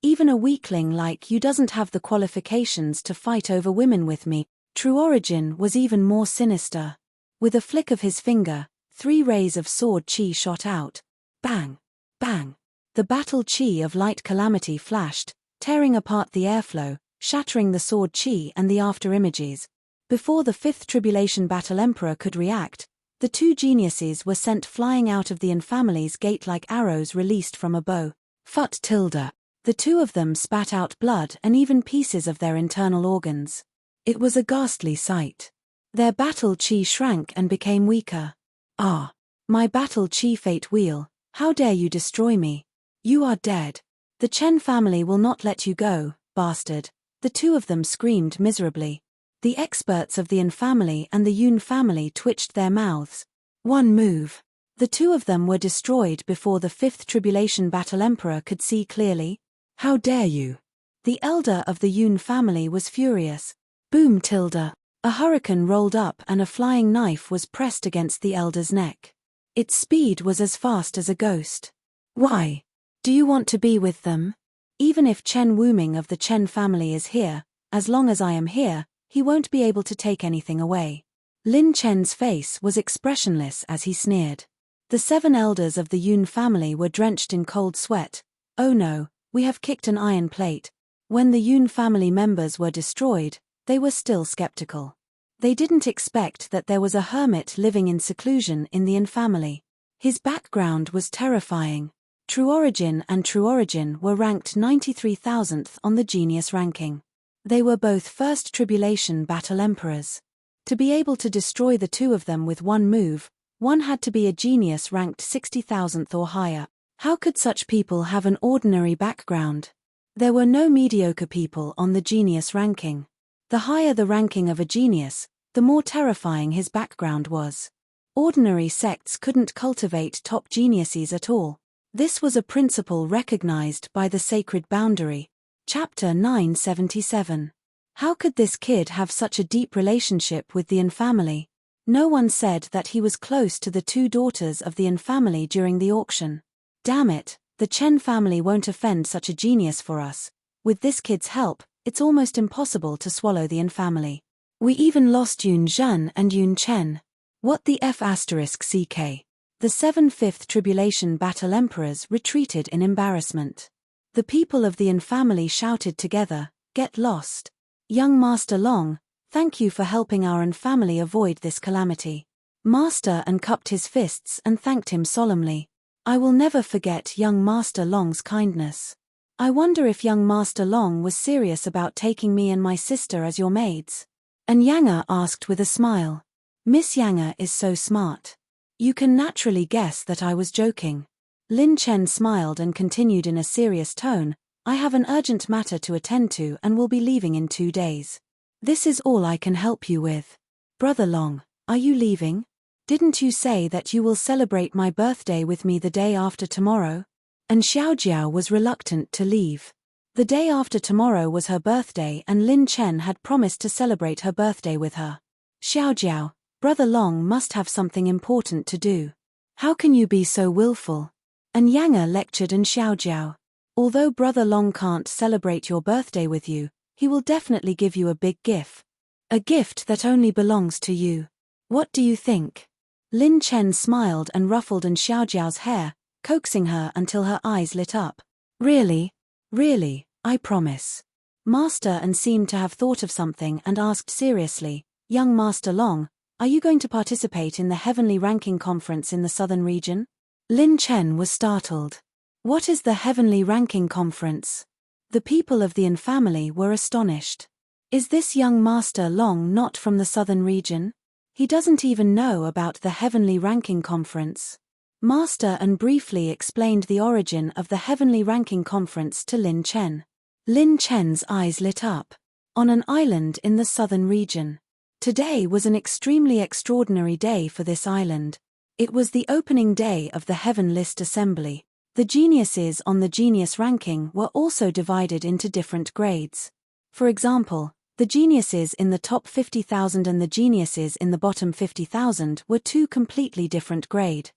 Even a weakling like you doesn't have the qualifications to fight over women with me. True Origin was even more sinister. With a flick of his finger, 3 rays of sword chi shot out. Bang! Bang! The battle chi of light calamity flashed, tearing apart the airflow, shattering the sword chi and the afterimages. Before the 5th Tribulation Battle Emperor could react, the two geniuses were sent flying out of the Yin family's gate like arrows released from a bow. Phut tilde. The two of them spat out blood and even pieces of their internal organs. It was a ghastly sight. Their battle chi shrank and became weaker. Ah! My battle chi fate wheel, how dare you destroy me? You are dead. The Chen family will not let you go, bastard. The two of them screamed miserably. The experts of the Yin family and the Yun family twitched their mouths. One move. The two of them were destroyed before the 5th Tribulation Battle Emperor could see clearly. How dare you? The elder of the Yun family was furious. Boom tilde. A hurricane rolled up and a flying knife was pressed against the elder's neck. Its speed was as fast as a ghost. Why? Do you want to be with them? Even if Chen Wuming of the Chen family is here, as long as I am here, he won't be able to take anything away. Lin Chen's face was expressionless as he sneered. The 7 elders of the Yun family were drenched in cold sweat. Oh no, we have kicked an iron plate. When the Yun family members were destroyed, they were still skeptical. They didn't expect that there was a hermit living in seclusion in the Yin family. His background was terrifying. True Origin and True Origin were ranked 93,000th on the genius ranking. They were both First Tribulation Battle Emperors. To be able to destroy the two of them with one move, one had to be a genius ranked 60,000th or higher. How could such people have an ordinary background? There were no mediocre people on the genius ranking. The higher the ranking of a genius, the more terrifying his background was. Ordinary sects couldn't cultivate top geniuses at all. This was a principle recognized by the Sacred Boundary. Chapter 977. How could this kid have such a deep relationship with the Yin family? No one said that he was close to the two daughters of the Yin family during the auction. Damn it, the Chen family won't offend such a genius for us. With this kid's help, it's almost impossible to swallow the Yin family. We even lost Yun Zhen and Yun Chen. What the F***ck? The 7 5th Tribulation Battle Emperors retreated in embarrassment. The people of the Yin family shouted together, "Get lost. Young Master Long, thank you for helping our Yin family avoid this calamity." Master An cupped his fists and thanked him solemnly. I will never forget young Master Long's kindness. I wonder if young Master Long was serious about taking me and my sister as your maids. And Yanger asked with a smile. Miss Yanger is so smart. You can naturally guess that I was joking. Lin Chen smiled and continued in a serious tone, I have an urgent matter to attend to and will be leaving in 2 days. This is all I can help you with. Brother Long, are you leaving? Didn't you say that you will celebrate my birthday with me the day after tomorrow? And Xiaojiao was reluctant to leave. The day after tomorrow was her birthday and Lin Chen had promised to celebrate her birthday with her. Xiaojiao, Brother Long must have something important to do. How can you be so willful? And Yanger lectured and Xiaojiao. Although Brother Long can't celebrate your birthday with you, he will definitely give you a big gift. A gift that only belongs to you. What do you think? Lin Chen smiled and ruffled and Xiaojiao's hair, coaxing her until her eyes lit up. Really? Really, I promise. Master An seemed to have thought of something and asked seriously, Young Master Long, are you going to participate in the Heavenly Ranking Conference in the Southern region? Lin Chen was startled. What is the Heavenly Ranking Conference? The people of the Yin family were astonished. Is this young Master Long not from the Southern region? He doesn't even know about the Heavenly Ranking Conference. Master An briefly explained the origin of the Heavenly Ranking Conference to Lin Chen. Lin Chen's eyes lit up. On an island in the Southern region. Today was an extremely extraordinary day for this island. It was the opening day of the Heaven List Assembly. The geniuses on the genius ranking were also divided into different grades. For example, the geniuses in the top 50,000 and the geniuses in the bottom 50,000 were two completely different grade.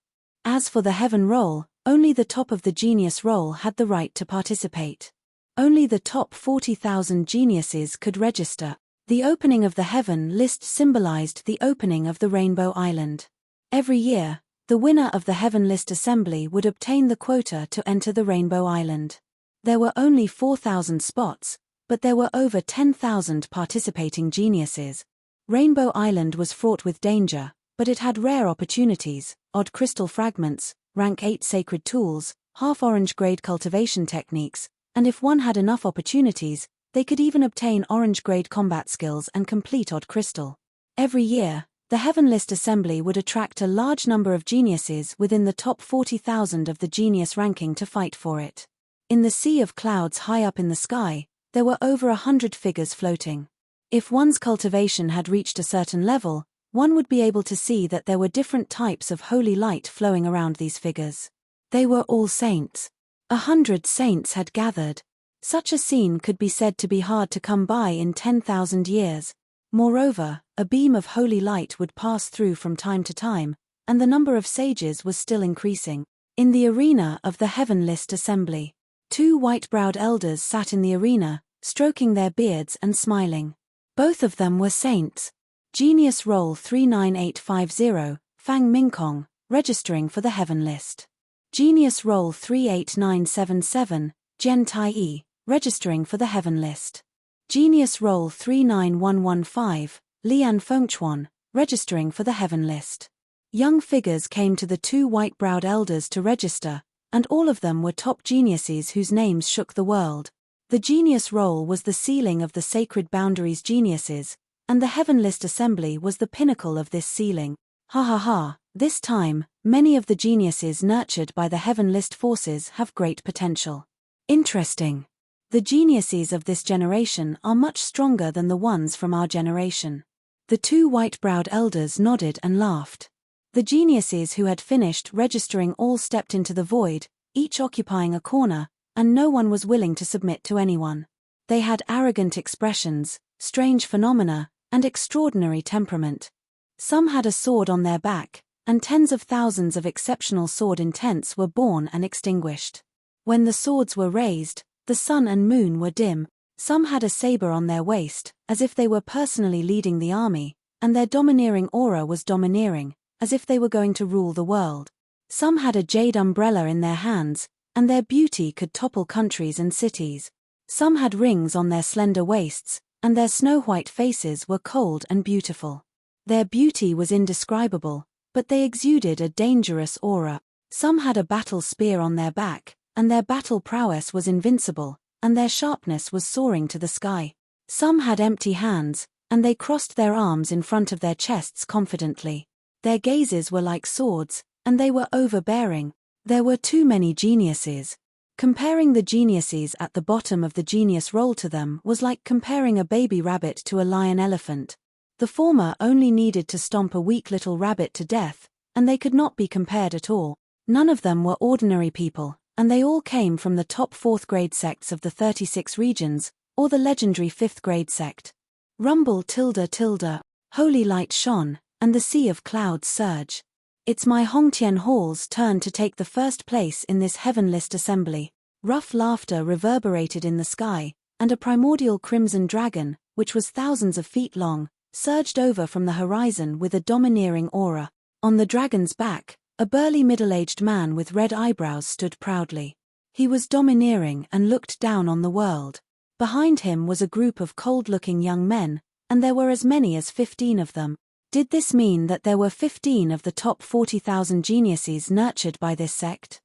As for the Heaven Roll, only the top of the genius roll had the right to participate. Only the top 40,000 geniuses could register. The opening of the Heaven List symbolized the opening of the Rainbow Island. Every year, the winner of the Heaven List Assembly would obtain the quota to enter the Rainbow Island. There were only 4,000 spots, but there were over 10,000 participating geniuses. Rainbow Island was fraught with danger, but it had rare opportunities: odd crystal fragments, rank 8 sacred tools, half-orange grade cultivation techniques, and if one had enough opportunities, they could even obtain orange grade combat skills and complete odd crystal. Every year, the Heaven List Assembly would attract a large number of geniuses within the top 40,000 of the genius ranking to fight for it. In the sea of clouds high up in the sky, there were over 100 figures floating. If one's cultivation had reached a certain level, one would be able to see that there were different types of holy light flowing around these figures. They were all saints. 100 saints had gathered. Such a scene could be said to be hard to come by in 10,000 years. Moreover, a beam of holy light would pass through from time to time, and the number of sages was still increasing. In the arena of the Heaven List Assembly, 2 white-browed elders sat in the arena, stroking their beards and smiling. Both of them were saints. Genius Roll 39850, Fang Mingkong, registering for the Heaven List. Genius Roll 38977, Jian Tai, registering for the Heaven List. Genius Roll 39115, Lian Fengchuan, registering for the Heaven List. Young figures came to the 2 white-browed elders to register, and all of them were top geniuses whose names shook the world. The Genius Roll was the ceiling of the Sacred Boundaries geniuses, and the Heaven List Assembly was the pinnacle of this ceiling. Ha ha ha, this time, many of the geniuses nurtured by the Heaven List forces have great potential. Interesting. The geniuses of this generation are much stronger than the ones from our generation. The 2 white-browed elders nodded and laughed. The geniuses who had finished registering all stepped into the void, each occupying a corner, and no one was willing to submit to anyone. They had arrogant expressions, strange phenomena, and extraordinary temperament. Some had a sword on their back, and tens of thousands of exceptional sword intents were born and extinguished. When the swords were raised, the sun and moon were dim. Some had a saber on their waist, as if they were personally leading the army, and their domineering aura was domineering, as if they were going to rule the world. Some had a jade umbrella in their hands, and their beauty could topple countries and cities. Some had rings on their slender waists, and their snow-white faces were cold and beautiful. Their beauty was indescribable, but they exuded a dangerous aura. Some had a battle spear on their back, and their battle prowess was invincible, and their sharpness was soaring to the sky. Some had empty hands, and they crossed their arms in front of their chests confidently. Their gazes were like swords, and they were overbearing. There were too many geniuses. Comparing the geniuses at the bottom of the genius roll to them was like comparing a baby rabbit to a lion elephant. The former only needed to stomp a weak little rabbit to death, and they could not be compared at all. None of them were ordinary people, and they all came from the top 4th grade sects of the 36 regions, or the legendary 5th grade sect. Rumble tilde tilde, holy light shone, and the sea of clouds surge. It's my Hongtian Hall's turn to take the first place in this Heaven List Assembly. Rough laughter reverberated in the sky, and a primordial crimson dragon, which was thousands of feet long, surged over from the horizon with a domineering aura. On the dragon's back, a burly middle-aged man with red eyebrows stood proudly. He was domineering and looked down on the world. Behind him was a group of cold-looking young men, and there were as many as 15 of them. Did this mean that there were 15 of the top 40,000 geniuses nurtured by this sect?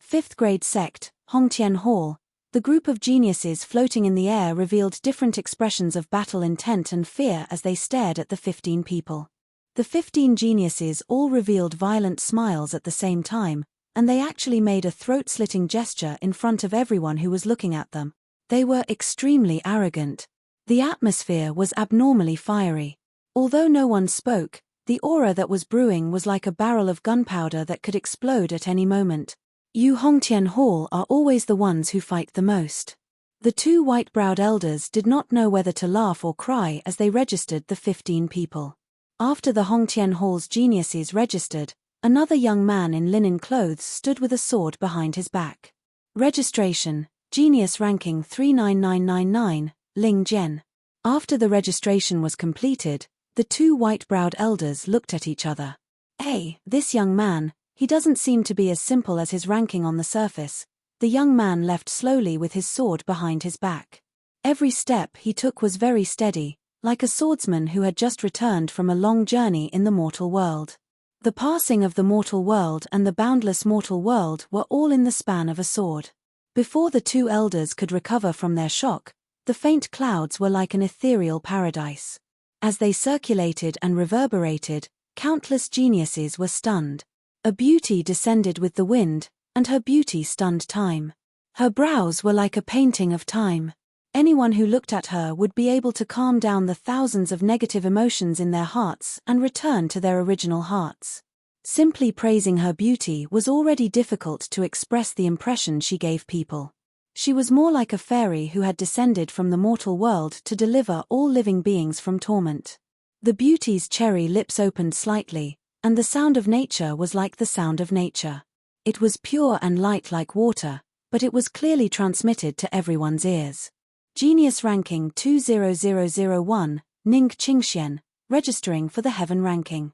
5th grade sect, Hongtian Hall. The group of geniuses floating in the air revealed different expressions of battle intent and fear as they stared at the 15 people. The 15 geniuses all revealed violent smiles at the same time, and they actually made a throat-slitting gesture in front of everyone who was looking at them. They were extremely arrogant. The atmosphere was abnormally fiery. Although no one spoke, the aura that was brewing was like a barrel of gunpowder that could explode at any moment. Yu Hongtian Hall are always the ones who fight the most. The two white-browed elders did not know whether to laugh or cry as they registered the 15 people. After the Hongtian Hall's geniuses registered, another young man in linen clothes stood with a sword behind his back. Registration, Genius Ranking 39999, Ling Jian. After the registration was completed, the two white-browed elders looked at each other. Hey, this young man, he doesn't seem to be as simple as his ranking on the surface. The young man left slowly with his sword behind his back. Every step he took was very steady, like a swordsman who had just returned from a long journey in the mortal world. The passing of the mortal world and the boundless mortal world were all in the span of a sword. Before the two elders could recover from their shock, the faint clouds were like an ethereal paradise. As they circulated and reverberated, countless geniuses were stunned. A beauty descended with the wind, and her beauty stunned time. Her brows were like a painting of time. Anyone who looked at her would be able to calm down the thousands of negative emotions in their hearts and return to their original hearts. Simply praising her beauty was already difficult to express the impression she gave people. She was more like a fairy who had descended from the mortal world to deliver all living beings from torment. The beauty's cherry lips opened slightly, and the sound of nature was like the sound of nature. It was pure and light like water, but it was clearly transmitted to everyone's ears. Genius Ranking 20001, Ning Qingxian, registering for the Heaven Ranking.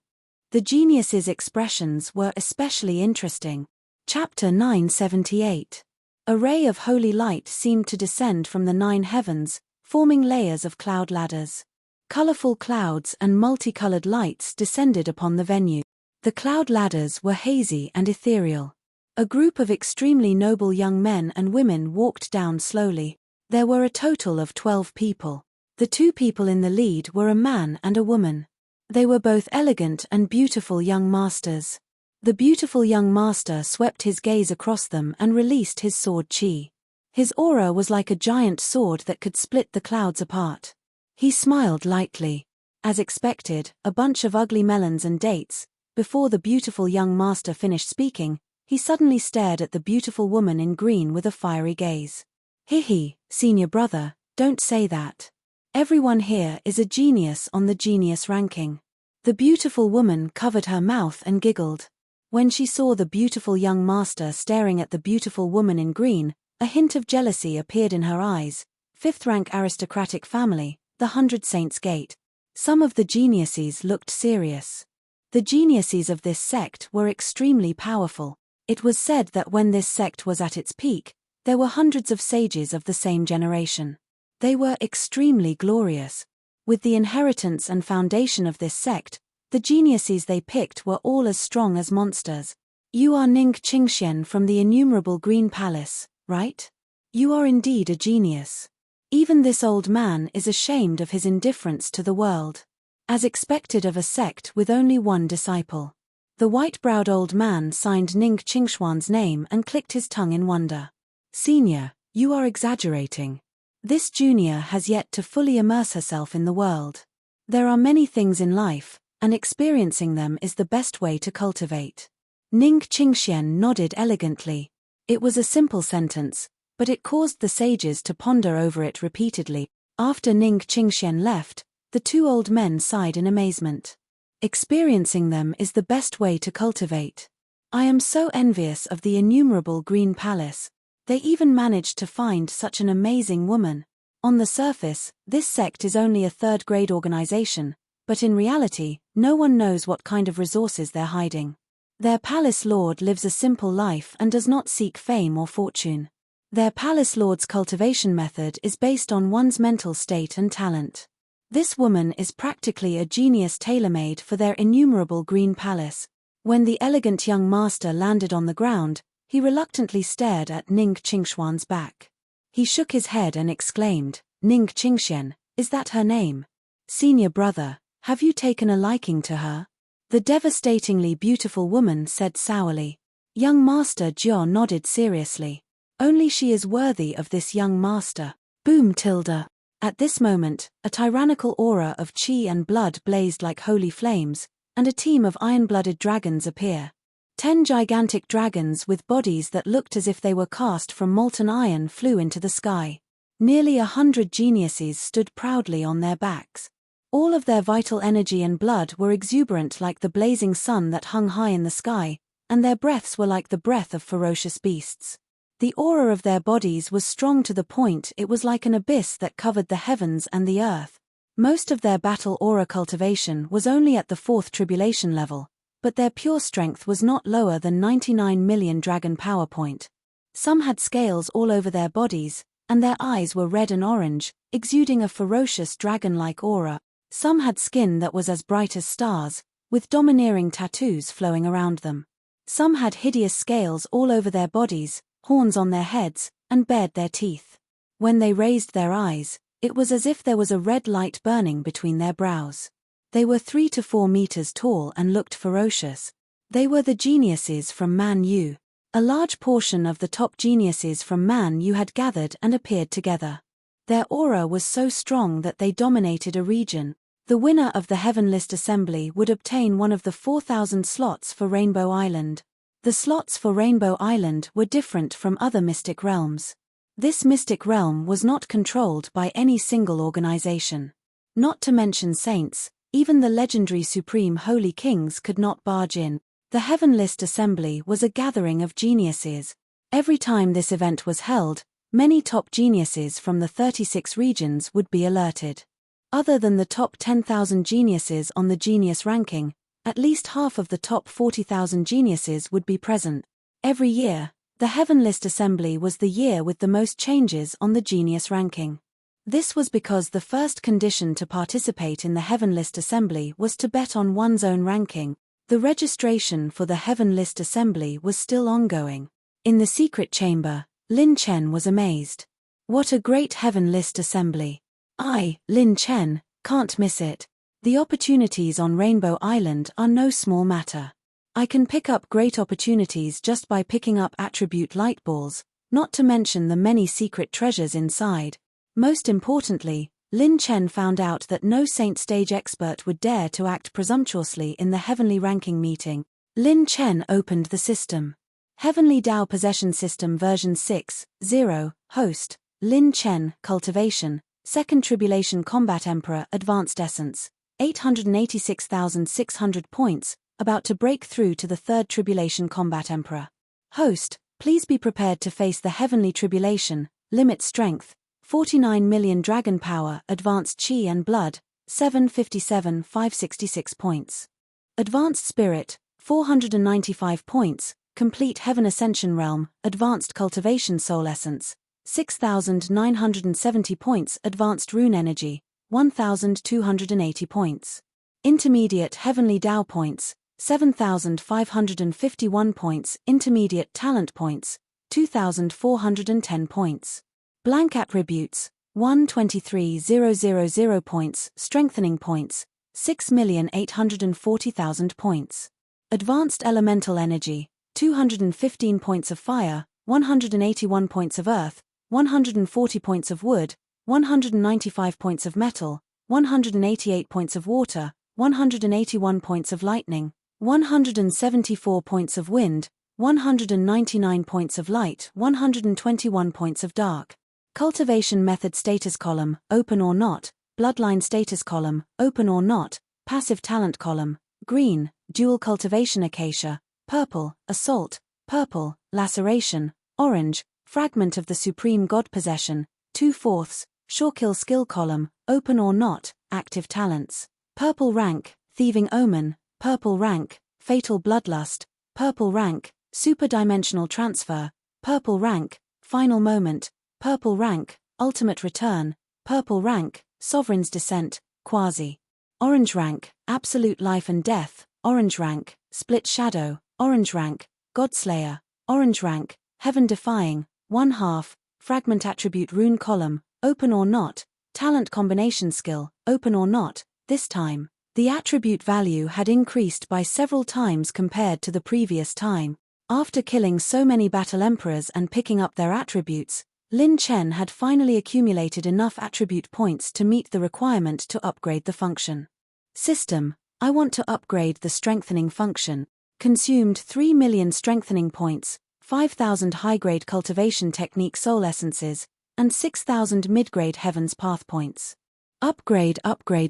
The genius's expressions were especially interesting. Chapter 978. A ray of holy light seemed to descend from the 9 heavens, forming layers of cloud ladders. Colorful clouds and multicolored lights descended upon the venue. The cloud ladders were hazy and ethereal. A group of extremely noble young men and women walked down slowly. There were a total of 12 people. The 2 people in the lead were a man and a woman. They were both elegant and beautiful young masters. The beautiful young master swept his gaze across them and released his sword chi. His aura was like a giant sword that could split the clouds apart. He smiled lightly. As expected, a bunch of ugly melons and dates. Before the beautiful young master finished speaking, he suddenly stared at the beautiful woman in green with a fiery gaze. Hihi, senior brother, don't say that. Everyone here is a genius on the genius ranking. The beautiful woman covered her mouth and giggled. When she saw the beautiful young master staring at the beautiful woman in green, a hint of jealousy appeared in her eyes. 5th-rank aristocratic family, the 100 Saints Gate. Some of the geniuses looked serious. The geniuses of this sect were extremely powerful. It was said that when this sect was at its peak, there were hundreds of sages of the same generation. They were extremely glorious. With the inheritance and foundation of this sect, the geniuses they picked were all as strong as monsters. You are Ning Qingxian from the innumerable Green Palace, right? You are indeed a genius. Even this old man is ashamed of his indifference to the world. As expected of a sect with only one disciple. The white-browed old man signed Ning Qingxuan's name and clicked his tongue in wonder. Senior, you are exaggerating. This junior has yet to fully immerse herself in the world. There are many things in life, and experiencing them is the best way to cultivate. Ning Qingxian nodded elegantly. It was a simple sentence, but it caused the sages to ponder over it repeatedly. After Ning Qingxian left, the 2 old men sighed in amazement. Experiencing them is the best way to cultivate. I am so envious of the innumerable Green Palace. They even managed to find such an amazing woman. On the surface, this sect is only a 3rd-grade organization, but in reality, no one knows what kind of resources they're hiding. Their palace lord lives a simple life and does not seek fame or fortune. Their palace lord's cultivation method is based on one's mental state and talent. This woman is practically a genius tailor-made for their innumerable Green Palace. When the elegant young master landed on the ground, he reluctantly stared at Ning Qingxuan's back. He shook his head and exclaimed, Ning Qingxian, is that her name? Senior brother, have you taken a liking to her? The devastatingly beautiful woman said sourly. Young Master Jiao nodded seriously. Only she is worthy of this young master. Boom tilde. At this moment, a tyrannical aura of chi and blood blazed like holy flames, and a team of iron-blooded dragons appear. 10 gigantic dragons with bodies that looked as if they were cast from molten iron flew into the sky. Nearly 100 geniuses stood proudly on their backs. All of their vital energy and blood were exuberant like the blazing sun that hung high in the sky, and their breaths were like the breath of ferocious beasts. The aura of their bodies was strong to the point it was like an abyss that covered the heavens and the earth. Most of their battle aura cultivation was only at the 4th tribulation level, but their pure strength was not lower than 99 million dragon power point. Some had scales all over their bodies, and their eyes were red and orange, exuding a ferocious dragon-like aura. Some had skin that was as bright as stars, with domineering tattoos flowing around them. Some had hideous scales all over their bodies, horns on their heads, and bared their teeth. When they raised their eyes, it was as if there was a red light burning between their brows. They were 3 to 4 meters tall and looked ferocious. They were the geniuses from Man Yu. A large portion of the top geniuses from Man Yu had gathered and appeared together. Their aura was so strong that they dominated a region. The winner of the Heavenlist Assembly would obtain one of the 4,000 slots for Rainbow Island. The slots for Rainbow Island were different from other mystic realms. This mystic realm was not controlled by any single organization. Not to mention saints, even the legendary Supreme Holy Kings could not barge in. The Heavenlist Assembly was a gathering of geniuses. Every time this event was held, many top geniuses from the 36 regions would be alerted. Other than the top 10,000 geniuses on the genius ranking, at least half of the top 40,000 geniuses would be present. Every year, the Heavenlist Assembly was the year with the most changes on the genius ranking. This was because the first condition to participate in the Heavenlist Assembly was to bet on one's own ranking. The registration for the Heavenlist Assembly was still ongoing. In the secret chamber, Lin Chen was amazed. What a great Heavenlist Assembly! I, Lin Chen, can't miss it. The opportunities on Rainbow Island are no small matter. I can pick up great opportunities just by picking up attribute light balls, not to mention the many secret treasures inside. Most importantly, Lin Chen found out that no Saint Stage expert would dare to act presumptuously in the Heavenly Ranking meeting. Lin Chen opened the system. Heavenly Dao Possession System version 6.0, host, Lin Chen, cultivation, 2nd Tribulation Combat Emperor Advanced Essence, 886,600 points, about to break through to the 3rd Tribulation Combat Emperor. Host, please be prepared to face the Heavenly Tribulation, limit strength, 49 million dragon power, advanced chi and blood, 757,566 points. Advanced spirit, 495 points, complete heaven ascension realm, advanced cultivation soul essence, 6,970 points, advanced rune energy, 1,280 points. Intermediate heavenly Dao points, 7,551 points, intermediate talent points, 2,410 points. Blank attributes, 123,000 points, strengthening points, 6,840,000 points. Advanced elemental energy, 215 points of fire, 181 points of earth, 140 points of wood, 195 points of metal, 188 points of water, 181 points of lightning, 174 points of wind, 199 points of light, 121 points of dark. Cultivation method status column, open or not, bloodline status column, open or not, passive talent column, green, dual cultivation acacia, purple, assault, purple, laceration, orange, fragment of the supreme god possession, 2/4, Shawkill skill column, open or not, active talents, purple rank, thieving omen, purple rank, fatal bloodlust, purple rank, superdimensional transfer, purple rank, final moment, purple rank, ultimate return, purple rank, sovereign's descent, quasi. Orange rank, absolute life and death, orange rank, split shadow, orange rank, godslayer, orange rank, heaven defying, 1/2, fragment attribute rune column, open or not, talent combination skill, open or not. This time, the attribute value had increased by several times compared to the previous time. After killing so many battle emperors and picking up their attributes, Lin Chen had finally accumulated enough attribute points to meet the requirement to upgrade the function. System, I want to upgrade the strengthening function. Consumed 3 million strengthening points, 5,000 high-grade cultivation technique soul essences, and 6,000 mid-grade heavens path points. Upgrade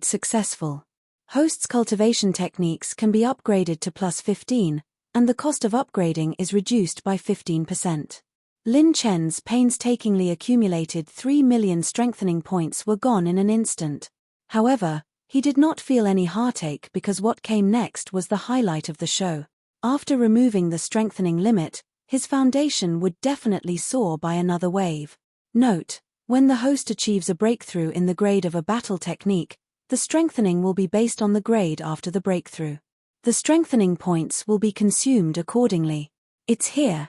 successful. Host's cultivation techniques can be upgraded to +15, and the cost of upgrading is reduced by 15%. Lin Chen's painstakingly accumulated 3 million strengthening points were gone in an instant. However, he did not feel any heartache because what came next was the highlight of the show. After removing the strengthening limit, his foundation would definitely soar by another wave. Note: when the host achieves a breakthrough in the grade of a battle technique, the strengthening will be based on the grade after the breakthrough. The strengthening points will be consumed accordingly. It's here.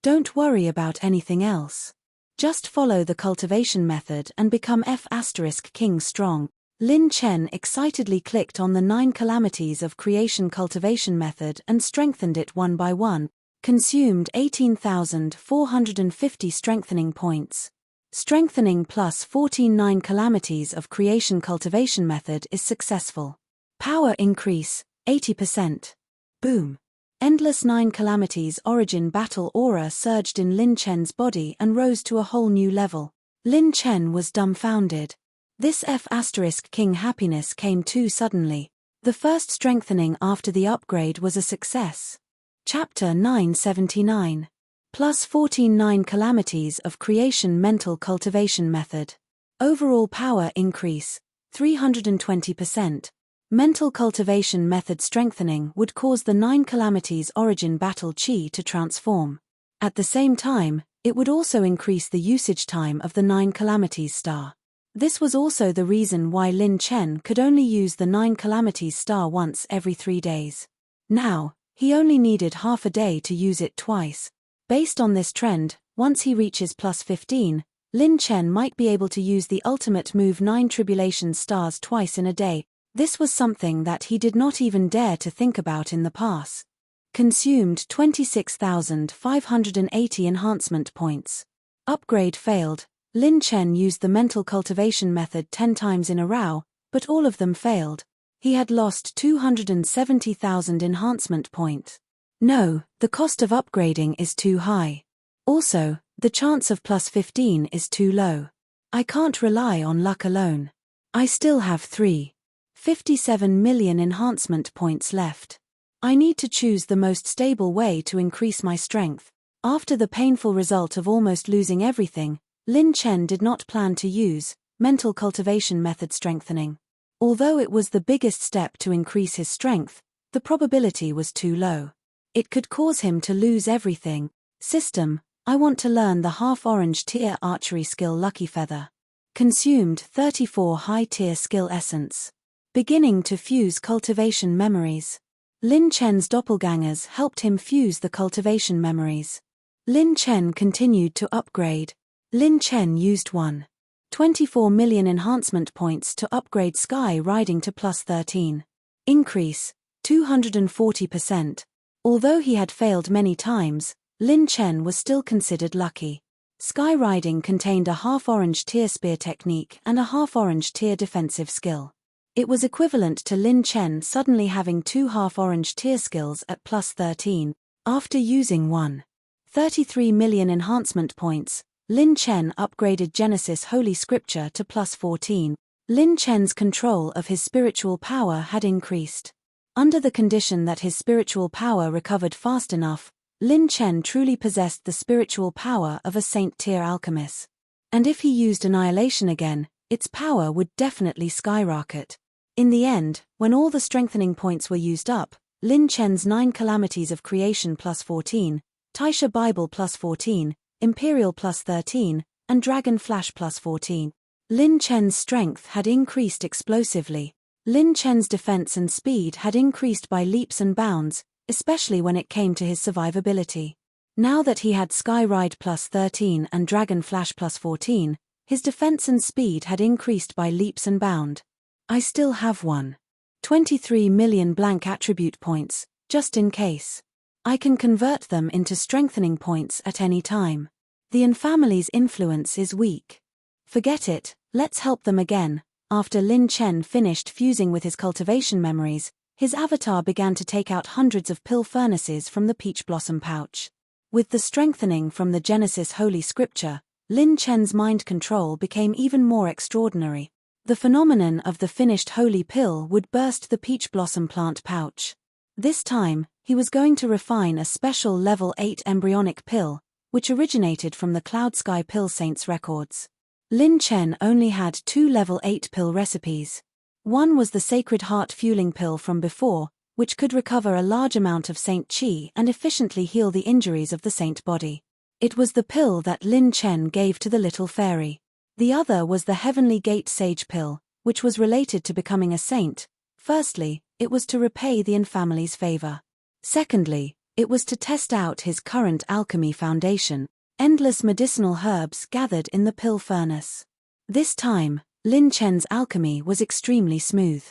Don't worry about anything else. Just follow the cultivation method and become F*King strong. Lin Chen excitedly clicked on the 9 calamities of creation cultivation method and strengthened it one by one. Consumed 18,450 strengthening points. Strengthening plus 14 9 calamities of creation cultivation method is successful. Power increase, 80%. Boom. Endless 9 calamities origin battle aura surged in Lin Chen's body and rose to a whole new level. Lin Chen was dumbfounded. This F*King happiness came too suddenly. The first strengthening after the upgrade was a success. Chapter 979. Plus 14 9 calamities of creation mental cultivation method. Overall power increase, 320%. Mental cultivation method strengthening would cause the 9 calamities origin battle chi to transform. At the same time, it would also increase the usage time of the 9 calamities star. This was also the reason why Lin Chen could only use the 9 calamities star once every 3 days. Now, he only needed half a day to use it twice. Based on this trend, once he reaches +15, Lin Chen might be able to use the ultimate move 9 tribulation stars twice in a day. This was something that he did not even dare to think about in the past. Consumed 26,580 enhancement points. Upgrade failed. Lin Chen used the mental cultivation method 10 times in a row, but all of them failed. He had lost 270,000 enhancement points. No, the cost of upgrading is too high. Also, the chance of +15 is too low. I can't rely on luck alone. I still have 357 million enhancement points left. I need to choose the most stable way to increase my strength. After the painful result of almost losing everything, Lin Chen did not plan to use mental cultivation method strengthening. Although it was the biggest step to increase his strength, the probability was too low. It could cause him to lose everything. System, I want to learn the half-orange tier archery skill Lucky Feather. Consumed 34 high-tier skill essence. Beginning to fuse cultivation memories. Lin Chen's doppelgangers helped him fuse the cultivation memories. Lin Chen continued to upgrade. Lin Chen used 1.24 million enhancement points to upgrade Sky Riding to +13. Increase, 240%. Although he had failed many times, Lin Chen was still considered lucky. Sky Riding contained a half-orange tier spear technique and a half-orange tier defensive skill. It was equivalent to Lin Chen suddenly having 2 half-orange tier skills at +13. After using 1.33 million enhancement points, Lin Chen upgraded Genesis Holy Scripture to +14. Lin Chen's control of his spiritual power had increased. Under the condition that his spiritual power recovered fast enough, Lin Chen truly possessed the spiritual power of a saint-tier alchemist. And if he used Annihilation again, its power would definitely skyrocket. In the end, when all the strengthening points were used up, Lin Chen's 9 calamities of creation +14, Taisha Bible +14, Imperial +13, and Dragon Flash +14. Lin Chen's strength had increased explosively. Lin Chen's defense and speed had increased by leaps and bounds, especially when it came to his survivability. Now that he had Sky Ride +13 and Dragon Flash +14, his defense and speed had increased by leaps and bounds. I still have 1.23 million blank attribute points, just in case. I can convert them into strengthening points at any time. The Yin family's influence is weak. Forget it, let's help them again. After Lin Chen finished fusing with his cultivation memories, his avatar began to take out hundreds of pill furnaces from the peach blossom pouch. With the strengthening from the Genesis Holy Scripture, Lin Chen's mind control became even more extraordinary. The phenomenon of the finished holy pill would burst the peach blossom plant pouch. This time, he was going to refine a special level 8 embryonic pill, which originated from the Cloud Sky Pill Saints records. Lin Chen only had 2 level 8 pill recipes. One was the Sacred Heart Fueling Pill from before, which could recover a large amount of Saint Qi and efficiently heal the injuries of the saint body. It was the pill that Lin Chen gave to the little fairy. The other was the Heavenly Gate Sage Pill, which was related to becoming a saint. Firstly, it was to repay the Yin family's favor. Secondly, it was to test out his current alchemy foundation, endless medicinal herbs gathered in the pill furnace. This time, Lin Chen's alchemy was extremely smooth.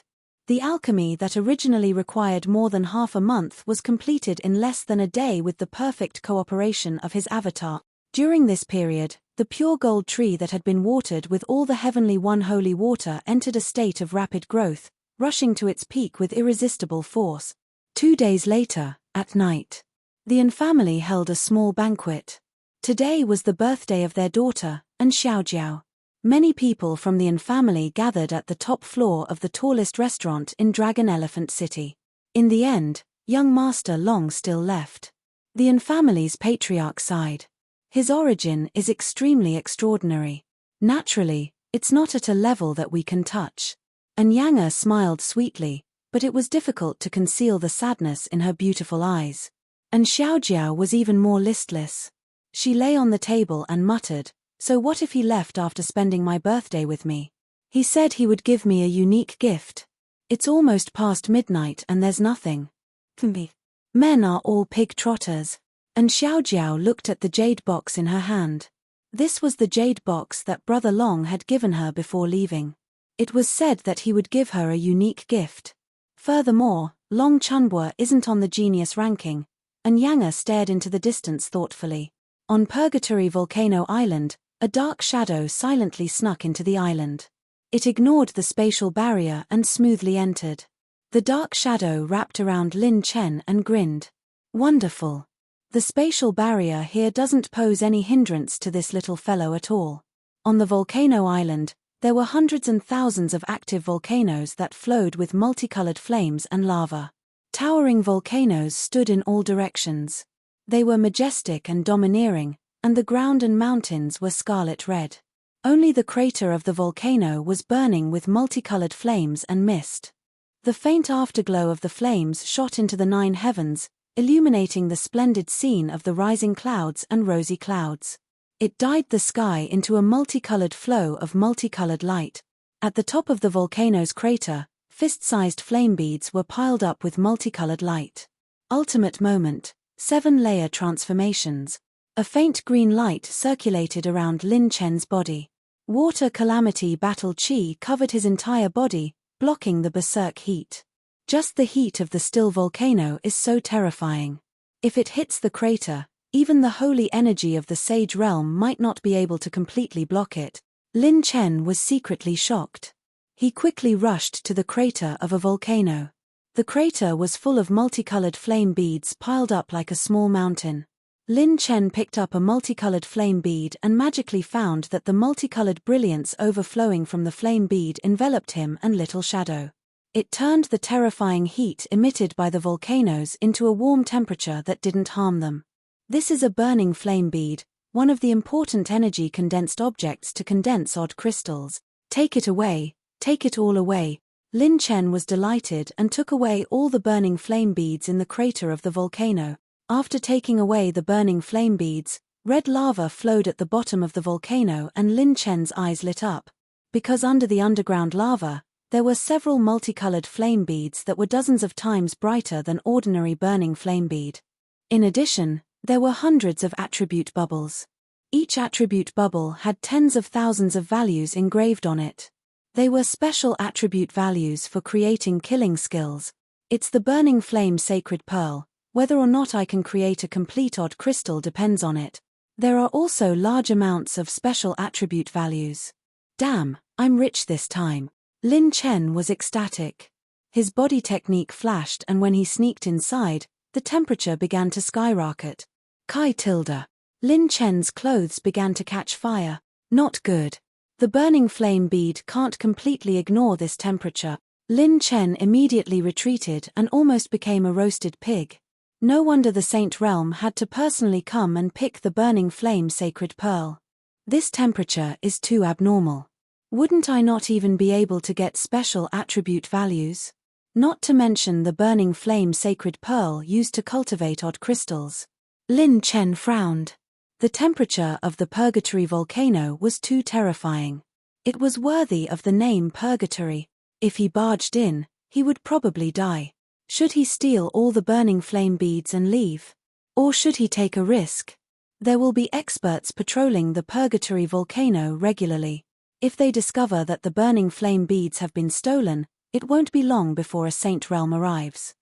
The alchemy that originally required more than half a month was completed in less than a day with the perfect cooperation of his avatar. During this period, the pure gold tree that had been watered with all the Heavenly One holy water entered a state of rapid growth, rushing to its peak with irresistible force. 2 days later, at night, the Yin family held a small banquet. Today was the birthday of their daughter, and Xiaojiao. Many people from the Yin family gathered at the top floor of the tallest restaurant in Dragon Elephant City. In the end, young Master Long still left. The Yin family's patriarch sighed. His origin is extremely extraordinary. Naturally, it's not at a level that we can touch. And Yang smiled sweetly, but it was difficult to conceal the sadness in her beautiful eyes. And Xiaojiao was even more listless. She lay on the table and muttered, "So what if he left after spending my birthday with me? He said he would give me a unique gift. It's almost past midnight and there's nothing. Men are all pig trotters." And Xiaojiao looked at the jade box in her hand. This was the jade box that Brother Long had given her before leaving. It was said that he would give her a unique gift. Furthermore, Long Chunbua isn't on the genius ranking, and Yang stared into the distance thoughtfully. On Purgatory Volcano Island, a dark shadow silently snuck into the island. It ignored the spatial barrier and smoothly entered. The dark shadow wrapped around Lin Chen and grinned. "Wonderful. The spatial barrier here doesn't pose any hindrance to this little fellow at all." On the volcano island, there were hundreds and thousands of active volcanoes that flowed with multicolored flames and lava. Towering volcanoes stood in all directions. They were majestic and domineering, and the ground and mountains were scarlet red. Only the crater of the volcano was burning with multicolored flames and mist. The faint afterglow of the flames shot into the 9 heavens, illuminating the splendid scene of the rising clouds and rosy clouds. It dyed the sky into a multicolored flow of multicolored light. At the top of the volcano's crater, fist-sized flame beads were piled up with multicolored light. Ultimate moment, 7-layer transformations. A faint green light circulated around Lin Chen's body. Water calamity battle chi covered his entire body, blocking the berserk heat. Just the heat of the still volcano is so terrifying. If it hits the crater, even the holy energy of the sage realm might not be able to completely block it. Lin Chen was secretly shocked. He quickly rushed to the crater of a volcano. The crater was full of multicolored flame beads piled up like a small mountain. Lin Chen picked up a multicolored flame bead and magically found that the multicolored brilliance overflowing from the flame bead enveloped him and Little Shadow. It turned the terrifying heat emitted by the volcanoes into a warm temperature that didn't harm them. This is a burning flame bead, one of the important energy condensed objects to condense odd crystals. Take it away, take it all away. Lin Chen was delighted and took away all the burning flame beads in the crater of the volcano. After taking away the burning flame beads, red lava flowed at the bottom of the volcano and Lin Chen's eyes lit up. Because under the underground lava, there were several multicolored flame beads that were dozens of times brighter than ordinary burning flame bead. In addition, there were hundreds of attribute bubbles. Each attribute bubble had tens of thousands of values engraved on it. They were special attribute values for creating killing skills. It's the burning flame sacred pearl. Whether or not I can create a complete odd crystal depends on it. There are also large amounts of special attribute values. Damn, I'm rich this time. Lin Chen was ecstatic. His body technique flashed, and when he sneaked inside, the temperature began to skyrocket. Lin Chen's clothes began to catch fire. Not good. The burning flame bead can't completely ignore this temperature. Lin Chen immediately retreated and almost became a roasted pig. No wonder the Saint Realm had to personally come and pick the burning flame sacred pearl. This temperature is too abnormal. Wouldn't I not even be able to get special attribute values? Not to mention the burning flame sacred pearl used to cultivate odd crystals. Lin Chen frowned. The temperature of the Purgatory volcano was too terrifying. It was worthy of the name Purgatory. If he barged in, he would probably die. Should he steal all the burning flame beads and leave? Or should he take a risk? There will be experts patrolling the Purgatory volcano regularly. If they discover that the burning flame beads have been stolen, it won't be long before a Saint Realm arrives.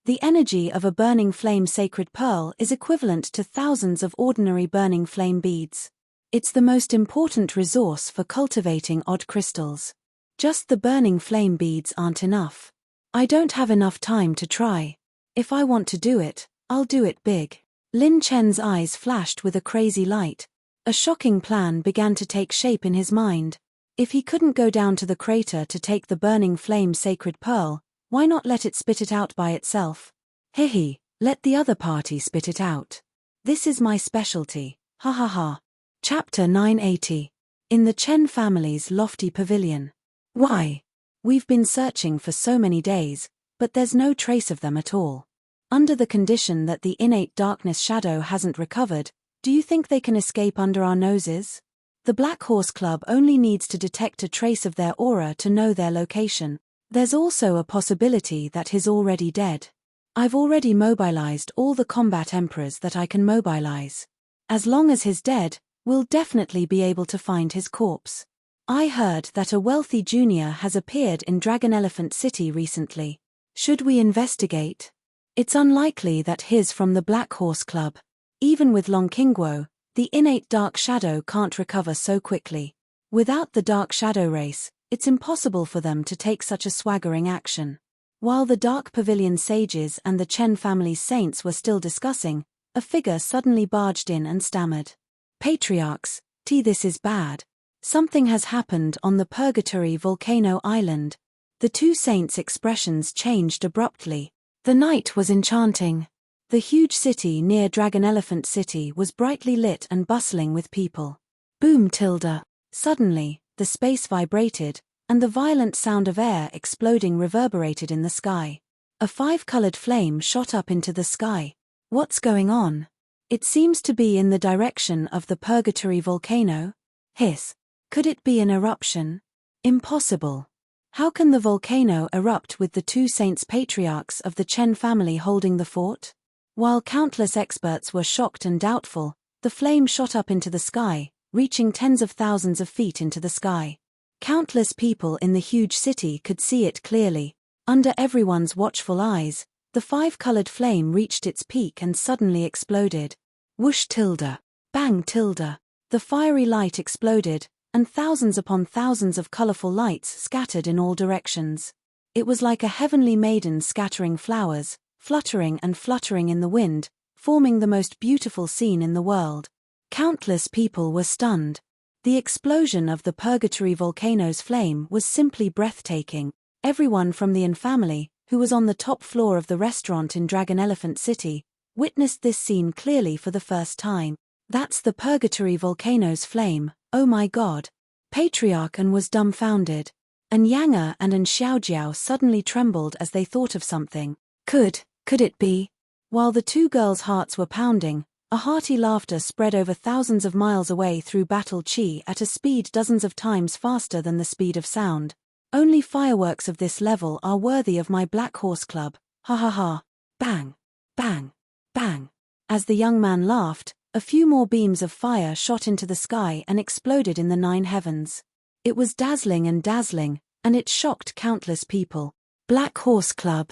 The energy of a burning flame sacred pearl is equivalent to thousands of ordinary burning flame beads. It's the most important resource for cultivating odd crystals. Just the burning flame beads aren't enough. I don't have enough time to try. If I want to do it, I'll do it big. Lin Chen's eyes flashed with a crazy light. A shocking plan began to take shape in his mind. If he couldn't go down to the crater to take the burning flame sacred pearl, why not let it spit it out by itself? Hehe, let the other party spit it out. This is my specialty, ha ha ha. Chapter 980. In the Chen family's lofty pavilion. Why? We've been searching for so many days, but there's no trace of them at all. Under the condition that the innate darkness shadow hasn't recovered, do you think they can escape under our noses? The Black Horse Club only needs to detect a trace of their aura to know their location. There's also a possibility that he's already dead. I've already mobilized all the combat emperors that I can mobilize. As long as he's dead, we'll definitely be able to find his corpse. I heard that a wealthy junior has appeared in Dragon Elephant City recently. Should we investigate? It's unlikely that he's from the Black Horse Club. Even with Long Qingguo, the innate dark shadow can't recover so quickly. Without the dark shadow race, it's impossible for them to take such a swaggering action. While the Dark Pavilion sages and the Chen family's saints were still discussing, a figure suddenly barged in and stammered. Patriarchs, this is bad. Something has happened on the Purgatory volcano island. The two saints' expressions changed abruptly. The night was enchanting. The huge city near Dragon Elephant City was brightly lit and bustling with people. Boom tilde. Suddenly, the space vibrated, and the violent sound of air exploding reverberated in the sky. A five-colored flame shot up into the sky. What's going on? It seems to be in the direction of the Purgatory volcano. Hiss. Could it be an eruption? Impossible. How can the volcano erupt with the two saints patriarchs of the Chen family holding the fort? While countless experts were shocked and doubtful, the flame shot up into the sky, reaching tens of thousands of feet into the sky. Countless people in the huge city could see it clearly. Under everyone's watchful eyes, the five-colored flame reached its peak and suddenly exploded. Whoosh tilde. Bang tilde. The fiery light exploded, and thousands upon thousands of colorful lights scattered in all directions. It was like a heavenly maiden scattering flowers, fluttering and fluttering in the wind, forming the most beautiful scene in the world. Countless people were stunned. The explosion of the Purgatory volcano's flame was simply breathtaking. Everyone from the Yin family, who was on the top floor of the restaurant in Dragon Elephant City, witnessed this scene clearly for the first time. That's the Purgatory volcano's flame, oh my god. Patriarch An was dumbfounded. An Yanger and An Xiaojiao suddenly trembled as they thought of something. Could it be? While the two girls' hearts were pounding, a hearty laughter spread over thousands of miles away through battle chi at a speed dozens of times faster than the speed of sound. Only fireworks of this level are worthy of my Black Horse Club, ha ha ha. Bang, bang, bang. As the young man laughed, a few more beams of fire shot into the sky and exploded in the 9 heavens. It was dazzling, and it shocked countless people. Black Horse Club.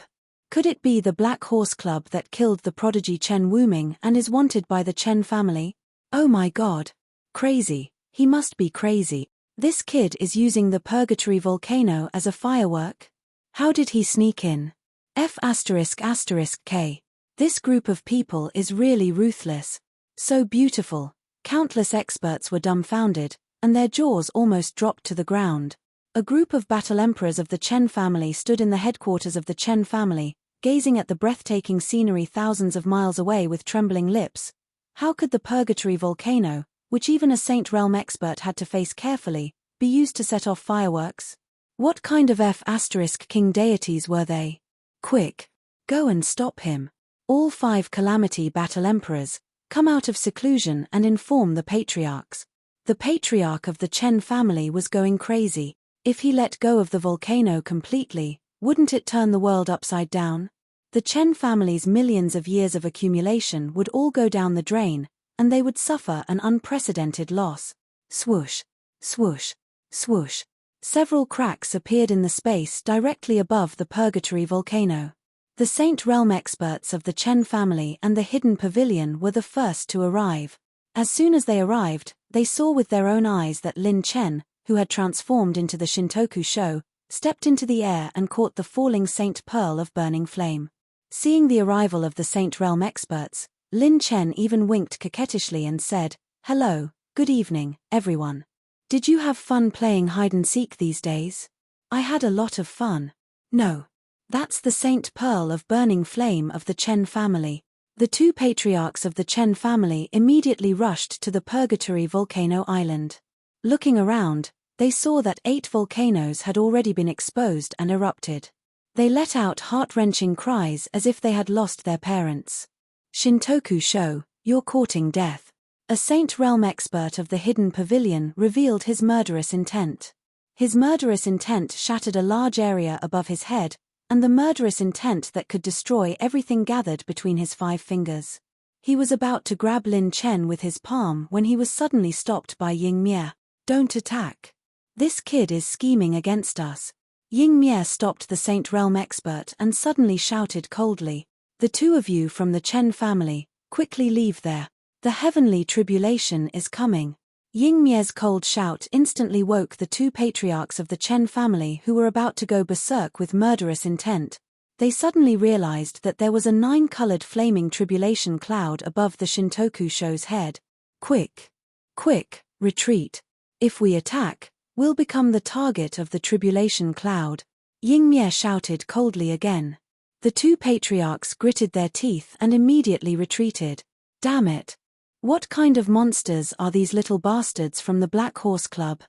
Could it be the Black Horse Club that killed the prodigy Chen Wuming and is wanted by the Chen family? Oh my God. Crazy. He must be crazy. This kid is using the Purgatory volcano as a firework? How did he sneak in? F***K. This group of people is really ruthless. So beautiful. Countless experts were dumbfounded, and their jaws almost dropped to the ground. A group of battle emperors of the Chen family stood in the headquarters of the Chen family, gazing at the breathtaking scenery thousands of miles away with trembling lips. How could the Purgatory volcano, which even a Saint Realm expert had to face carefully, be used to set off fireworks? What kind of F***king deities were they? Quick! Go and stop him. All 5 Calamity Battle Emperors, come out of seclusion and inform the patriarchs. The patriarch of the Chen family was going crazy. If he let go of the volcano completely, wouldn't it turn the world upside down? The Chen family's millions of years of accumulation would all go down the drain, and they would suffer an unprecedented loss. Swoosh, swoosh, swoosh. Several cracks appeared in the space directly above the Purgatory volcano. The Saint Realm experts of the Chen family and the Hidden Pavilion were the first to arrive. As soon as they arrived, they saw with their own eyes that Lin Chen, who had transformed into the Shintoku Sho, stepped into the air and caught the falling Saint Pearl of burning flame. Seeing the arrival of the Saint Realm experts, Lin Chen even winked coquettishly and said, "Hello, good evening, everyone. Did you have fun playing hide-and-seek these days? I had a lot of fun." No. That's the Saint Pearl of burning flame of the Chen family. The 2 patriarchs of the Chen family immediately rushed to the Purgatory volcano island. Looking around, they saw that 8 volcanoes had already been exposed and erupted. They let out heart-wrenching cries as if they had lost their parents. Shintoku Sho, you're courting death. A Saint Realm expert of the Hidden Pavilion revealed his murderous intent. His murderous intent shattered a large area above his head, and the murderous intent that could destroy everything gathered between his 5 fingers. He was about to grab Lin Chen with his palm when he was suddenly stopped by Ying Mie. Don't attack. This kid is scheming against us. Ying Mie stopped the Saint Realm expert and suddenly shouted coldly, "The 2 of you from the Chen family, quickly leave there. The heavenly tribulation is coming." Ying Mie's cold shout instantly woke the 2 patriarchs of the Chen family who were about to go berserk with murderous intent. They suddenly realized that there was a 9-colored flaming tribulation cloud above the Shintoku Sho's head. Quick! Quick, retreat. If we attack, we'll become the target of the tribulation cloud. Ying Mie shouted coldly again. The 2 patriarchs gritted their teeth and immediately retreated. Damn it! What kind of monsters are these little bastards from the Black Horse Club?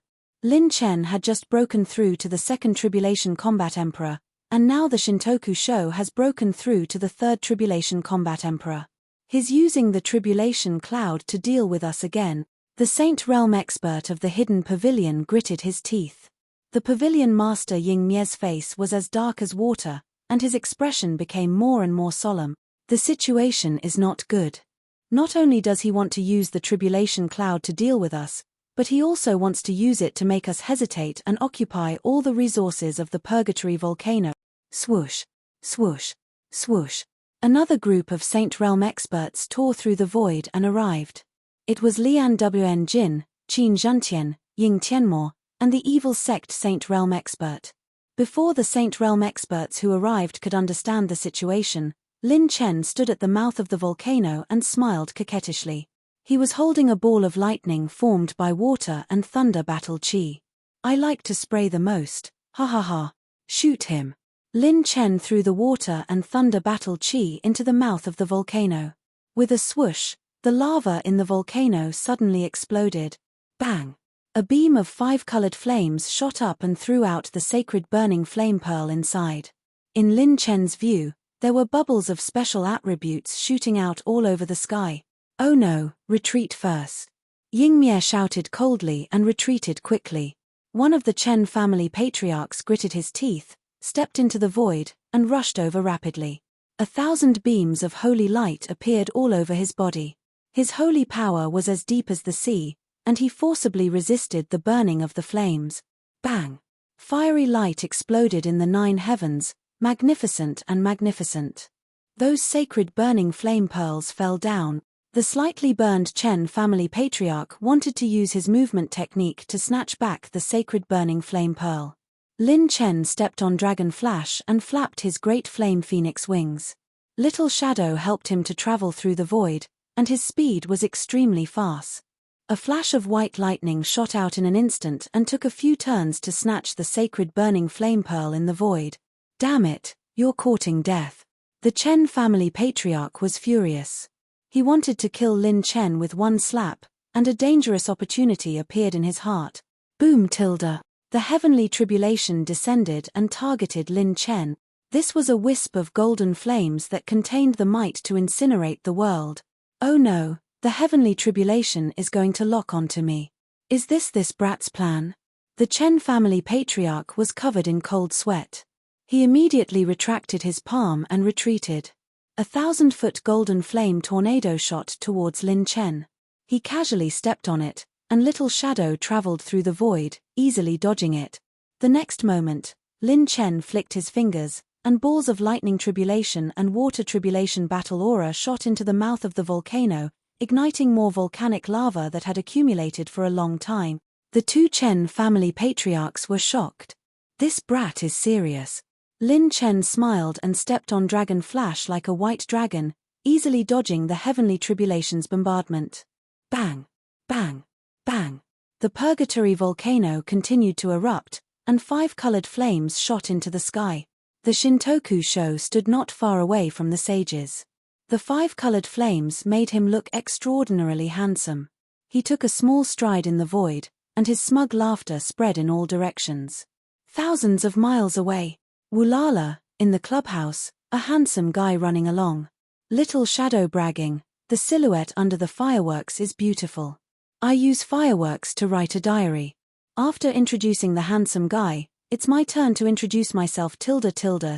Lin Chen had just broken through to the 2nd Tribulation Combat Emperor, and now the Shintoku Sho has broken through to the 3rd Tribulation Combat Emperor. He's using the Tribulation Cloud to deal with us again. The Saint Realm expert of the Hidden Pavilion gritted his teeth. The Pavilion Master Ying Mie's face was as dark as water, and his expression became more and more solemn. The situation is not good. Not only does he want to use the Tribulation Cloud to deal with us, but he also wants to use it to make us hesitate and occupy all the resources of the Purgatory volcano. Swoosh, swoosh, swoosh. Another group of Saint Realm experts tore through the void and arrived. It was Lian Wn Jin, Qin Zhentian, Ying Tianmo, and the evil sect Saint Realm expert. Before the Saint Realm experts who arrived could understand the situation, Lin Chen stood at the mouth of the volcano and smiled coquettishly. He was holding a ball of lightning formed by water and thunder battle chi. I like to spray the most, ha ha ha. Shoot him. Lin Chen threw the water and thunder battle chi into the mouth of the volcano. With a swoosh, the lava in the volcano suddenly exploded. Bang! A beam of 5-colored flames shot up and threw out the sacred burning flame pearl inside. In Lin Chen's view, there were bubbles of special attributes shooting out all over the sky. Oh no, retreat first. Ying Mie shouted coldly and retreated quickly. One of the Chen family patriarchs gritted his teeth, stepped into the void, and rushed over rapidly. 1,000 beams of holy light appeared all over his body. His holy power was as deep as the sea, and he forcibly resisted the burning of the flames. Bang! Fiery light exploded in the 9 heavens, magnificent and magnificent. Those sacred burning flame pearls fell down, The slightly burned Chen family patriarch wanted to use his movement technique to snatch back the sacred burning flame pearl. Lin Chen stepped on Dragon Flash and flapped his great flame phoenix wings. Little Shadow helped him to travel through the void, and his speed was extremely fast. A flash of white lightning shot out in an instant and took a few turns to snatch the sacred burning flame pearl in the void. Damn it, you're courting death. The Chen family patriarch was furious. He wanted to kill Lin Chen with one slap, and a dangerous opportunity appeared in his heart. Boom tilde. The heavenly tribulation descended and targeted Lin Chen. This was a wisp of golden flames that contained the might to incinerate the world. Oh no, the heavenly tribulation is going to lock onto me. Is this brat's plan? The Chen family patriarch was covered in cold sweat. He immediately retracted his palm and retreated. 1,000-foot golden flame tornado shot towards Lin Chen. He casually stepped on it, and Little Shadow traveled through the void, easily dodging it. The next moment, Lin Chen flicked his fingers, and balls of lightning tribulation and water tribulation battle aura shot into the mouth of the volcano, igniting more volcanic lava that had accumulated for a long time. The two Chen family patriarchs were shocked. This brat is serious. Lin Chen smiled and stepped on Dragon Flash like a white dragon, easily dodging the heavenly tribulation's bombardment. Bang! Bang! Bang! The purgatory volcano continued to erupt, and 5 colored flames shot into the sky. The Shintoku Sho stood not far away from the sages. The 5 colored flames made him look extraordinarily handsome. He took a small stride in the void, and his smug laughter spread in all directions. Thousands of miles away. Woolala, in the clubhouse, a handsome guy running along. Little Shadow bragging, the silhouette under the fireworks is beautiful. I use fireworks to write a diary. After introducing the handsome guy, it's my turn to introduce myself tilde.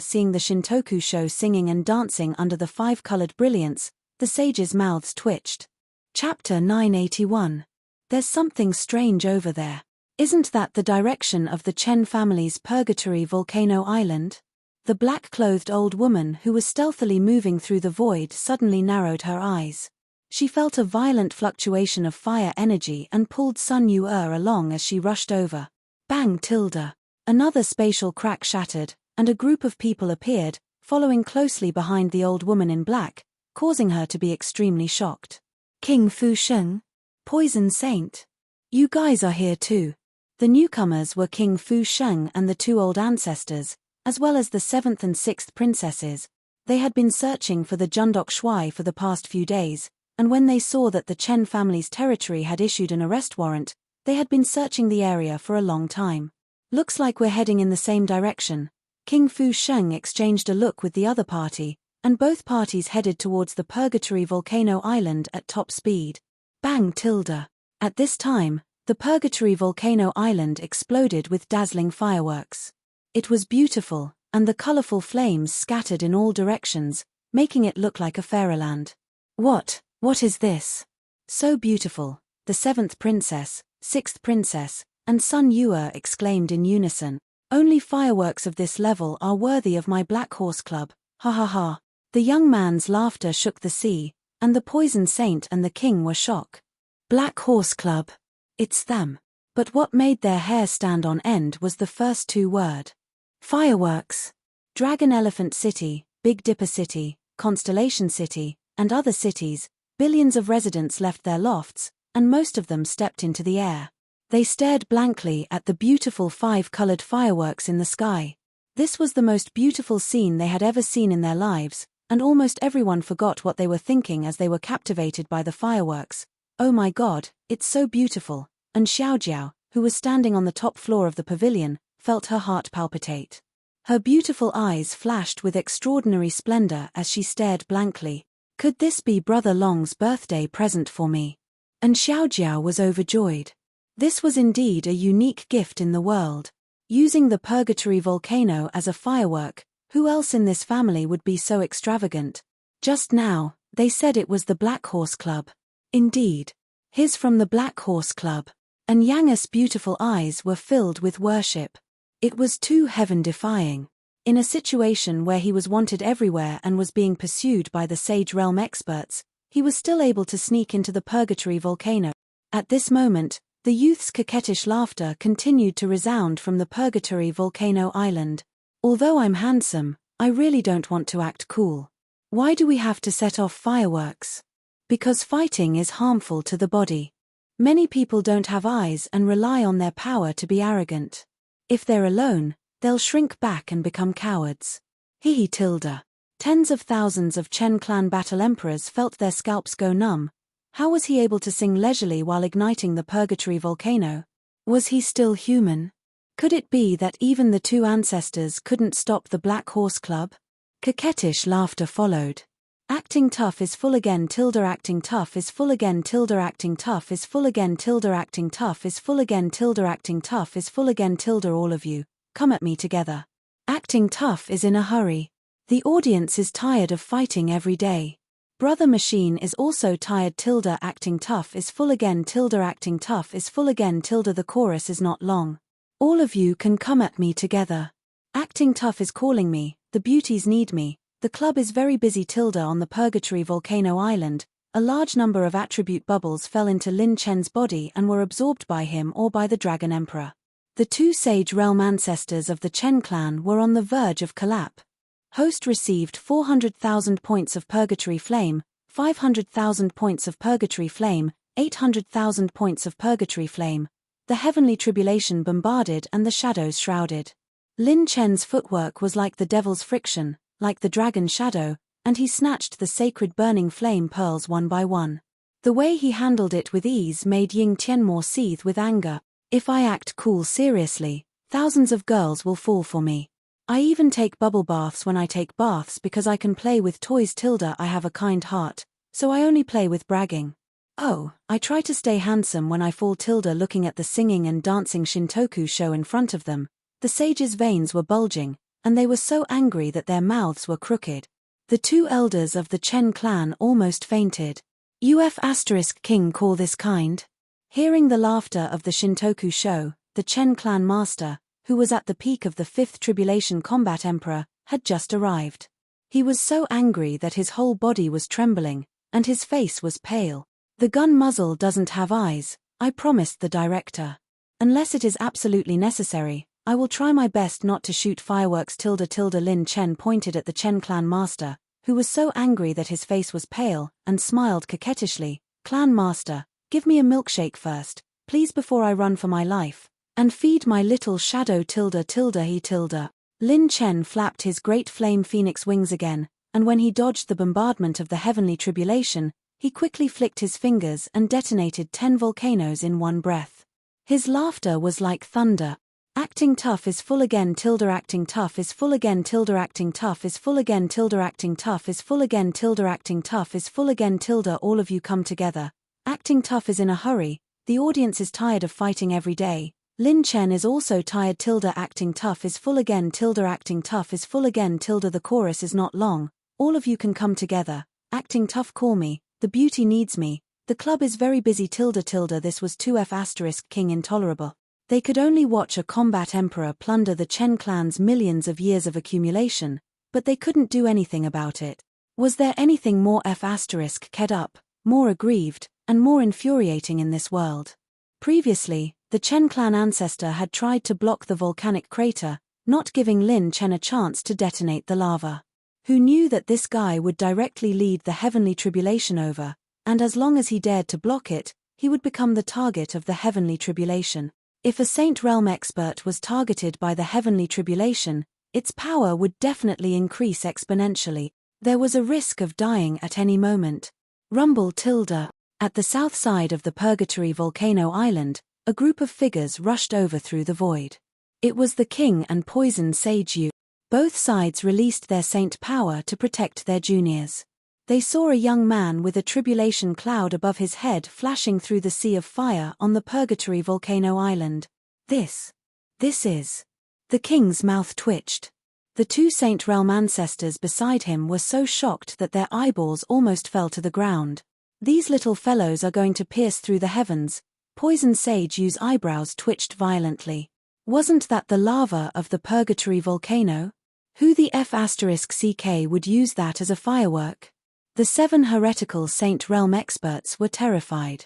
Seeing the Shintoku Sho singing and dancing under the 5-colored brilliance, the sages' mouths twitched. Chapter 981. There's something strange over there. Isn't that the direction of the Chen family's purgatory volcano island? The black-clothed old woman who was stealthily moving through the void suddenly narrowed her eyes. She felt a violent fluctuation of fire energy and pulled Sun Yu along as she rushed over. Bang tilde. Another spatial crack shattered, and a group of people appeared, following closely behind the old woman in black, causing her to be extremely shocked. King Fu Sheng? Poison Saint? You guys are here too. The newcomers were King Fu Sheng and the 2 old ancestors, as well as the 7th and 6th princesses. They had been searching for the Jundok Shui for the past few days, and when they saw that the Chen family's territory had issued an arrest warrant, they had been searching the area for a long time. Looks like we're heading in the same direction. King Fu Sheng exchanged a look with the other party, and both parties headed towards the Purgatory Volcano Island at top speed. Bang tilde. At this time, the Purgatory Volcano Island exploded with dazzling fireworks. It was beautiful, and the colorful flames scattered in all directions, making it look like a fairyland. What is this? So beautiful, the 7th princess, 6th princess, and Sun Yu exclaimed in unison. Only fireworks of this level are worthy of my Black Horse Club, ha ha ha. The young man's laughter shook the sea, and the Poison Saint and the king were shocked. Black Horse Club. It's them. But what made their hair stand on end was the first 2 words. Fireworks. Dragon Elephant City, Big Dipper City, Constellation City, and other cities, billions of residents left their lofts, and most of them stepped into the air. They stared blankly at the beautiful 5-colored fireworks in the sky. This was the most beautiful scene they had ever seen in their lives, and almost everyone forgot what they were thinking as they were captivated by the fireworks. Oh my god, it's so beautiful, and Xiaojiao, who was standing on the top floor of the pavilion, felt her heart palpitate. Her beautiful eyes flashed with extraordinary splendor as she stared blankly. Could this be Brother Long's birthday present for me? And Xiaojiao was overjoyed. This was indeed a unique gift in the world. Using the Purgatory Volcano as a firework, who else in this family would be so extravagant? Just now, they said it was the Black Horse Club. Indeed. His from the Black Horse Club. And Yang's beautiful eyes were filled with worship. It was too heaven-defying. In a situation where he was wanted everywhere and was being pursued by the Sage Realm experts, he was still able to sneak into the purgatory volcano. At this moment, the youth's coquettish laughter continued to resound from the purgatory volcano island. Although I'm handsome, I really don't want to act cool. Why do we have to set off fireworks? Because fighting is harmful to the body. Many people don't have eyes and rely on their power to be arrogant. If they're alone, they'll shrink back and become cowards. Hehe tilde. Tens of thousands of Chen clan battle emperors felt their scalps go numb. How was he able to sing leisurely while igniting the purgatory volcano? Was he still human? Could it be that even the two ancestors couldn't stop the Black Horse Club? Coquettish laughter followed. Acting tough is full again tilde acting tough is full again tilde acting tough is full again tilde acting tough is full again tilde acting tough is full again tilde all of you, come at me together. Acting tough is in a hurry. The audience is tired of fighting every day. Brother Machine is also tired tilde acting tough is full again tilde acting tough is full again tilde the chorus is not long. All of you can come at me together. Acting tough is calling me, the beauties need me. The club is very busy tilde on the purgatory volcano island. A large number of attribute bubbles fell into Lin Chen's body and were absorbed by him or by the Dragon Emperor. The two sage realm ancestors of the Chen clan were on the verge of collapse. Host received 400,000 points of purgatory flame, 500,000 points of purgatory flame, 800,000 points of purgatory flame. The heavenly tribulation bombarded and the shadows shrouded. Lin Chen's footwork was like the devil's friction, like the dragon's shadow, and he snatched the sacred burning flame pearls one by one. The way he handled it with ease made Ying Tianmo seethe with anger. If I act cool seriously, thousands of girls will fall for me. I even take bubble baths when I take baths because I can play with toys tilde I have a kind heart, so I only play with bragging. Oh, I try to stay handsome when I fall tilde looking at the singing and dancing Shintoku show in front of them. The sages' veins were bulging, and they were so angry that their mouths were crooked. The two elders of the Chen clan almost fainted. King call this kind? Hearing the laughter of the Shintoku show, the Chen clan master, who was at the peak of the fifth tribulation combat emperor, had just arrived. He was so angry that his whole body was trembling, and his face was pale. The gun muzzle doesn't have eyes, I promised the director. Unless it is absolutely necessary, I will try my best not to shoot fireworks tilde Lin Chen pointed at the Chen clan master, who was so angry that his face was pale, and smiled coquettishly. Clan master, give me a milkshake first, please before I run for my life. And feed my little shadow tilde he tilde. Lin Chen flapped his great flame phoenix wings again, and when he dodged the bombardment of the heavenly tribulation, he quickly flicked his fingers and detonated 10 volcanoes in one breath. His laughter was like thunder. Acting tough is full again tilde acting tough is full again tilde acting tough is full again tilde acting tough is full again tilde acting tough is full again tilde all of you come together. Acting tough is in a hurry, the audience is tired of fighting every day. Lin Chen is also tired tilde acting tough is full again tilde acting tough is full again tilde the chorus is not long, all of you can come together, acting tough call me, the beauty needs me, the club is very busy tilde this was 2F** king intolerable. They could only watch a combat emperor plunder the Chen clan's millions of years of accumulation, but they couldn't do anything about it. Was there anything more F***ked up, more aggrieved, and more infuriating in this world? Previously, the Chen clan ancestor had tried to block the volcanic crater, not giving Lin Chen a chance to detonate the lava. Who knew that this guy would directly lead the heavenly tribulation over, and as long as he dared to block it, he would become the target of the heavenly tribulation. If a Saint Realm expert was targeted by the heavenly tribulation, its power would definitely increase exponentially. There was a risk of dying at any moment. Rumble tilde. At the south side of the Purgatory Volcano Island, a group of figures rushed over through the void. It was the king and Poison Sage Yu. Both sides released their saint power to protect their juniors. They saw a young man with a tribulation cloud above his head flashing through the sea of fire on the Purgatory Volcano Island. This is. The king's mouth twitched. The two Saint Realm ancestors beside him were so shocked that their eyeballs almost fell to the ground. These little fellows are going to pierce through the heavens. Poison Sage Yu's eyebrows twitched violently. Wasn't that the lava of the Purgatory Volcano? Who the F***ck would use that as a firework? The 7 heretical Saint Realm experts were terrified.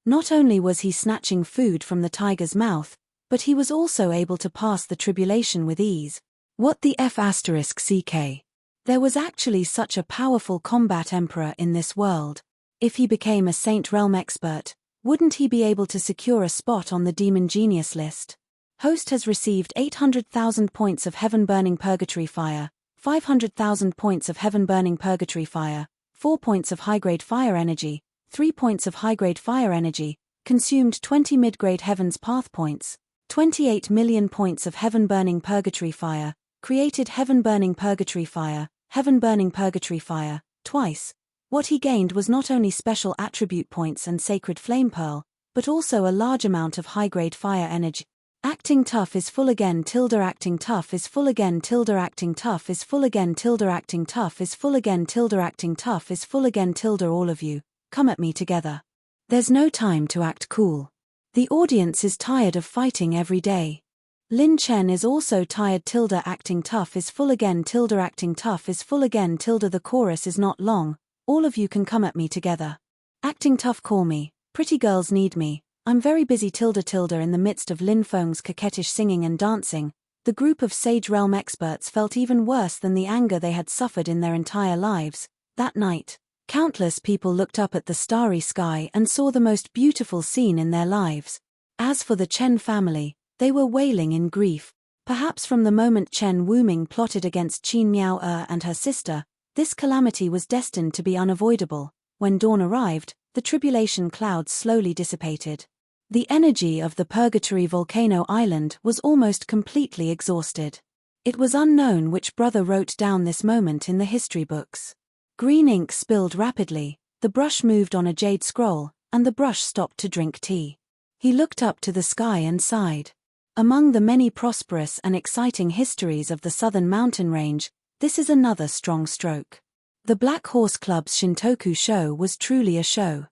Not only was he snatching food from the tiger's mouth, but he was also able to pass the tribulation with ease. What the f***ck? There was actually such a powerful combat emperor in this world. If he became a Saint Realm expert, wouldn't he be able to secure a spot on the Demon Genius list? Host has received 800,000 points of Heaven-Burning Purgatory Fire, 500,000 points of Heaven-Burning Purgatory Fire, 4 points of high-grade fire energy, 3 points of high-grade fire energy, consumed 20 mid-grade Heaven's Path points, 28 million points of Heaven-Burning Purgatory Fire, created Heaven-Burning Purgatory Fire, Heaven-Burning Purgatory Fire, twice. What he gained was not only special attribute points and Sacred Flame Pearl, but also a large amount of high-grade fire energy. Acting tough is full again tilde acting tough is full again tilde acting tough is full again tilde acting tough is full again tilde acting tough is full again tilde all of you, come at me together. There's no time to act cool. The audience is tired of fighting every day. Lin Chen is also tired tilde acting tough is full again tilde acting tough is full again tilde the chorus is not long, all of you can come at me together. Acting tough call me, pretty girls need me, I'm very busy tilde in the midst of Lin Feng's coquettish singing and dancing. The group of Sage Realm experts felt even worse than the anger they had suffered in their entire lives. That night, countless people looked up at the starry sky and saw the most beautiful scene in their lives. As for the Chen family, they were wailing in grief. Perhaps from the moment Chen Wuming plotted against Qin Miao and her sister, this calamity was destined to be unavoidable. When dawn arrived, the tribulation clouds slowly dissipated. The energy of the Purgatory Volcano Island was almost completely exhausted. It was unknown which brother wrote down this moment in the history books. Green ink spilled rapidly, the brush moved on a jade scroll, and the brush stopped to drink tea. He looked up to the sky and sighed. Among the many prosperous and exciting histories of the southern mountain range, this is another strong stroke. The Black Horse Club's Shintoku show was truly a show.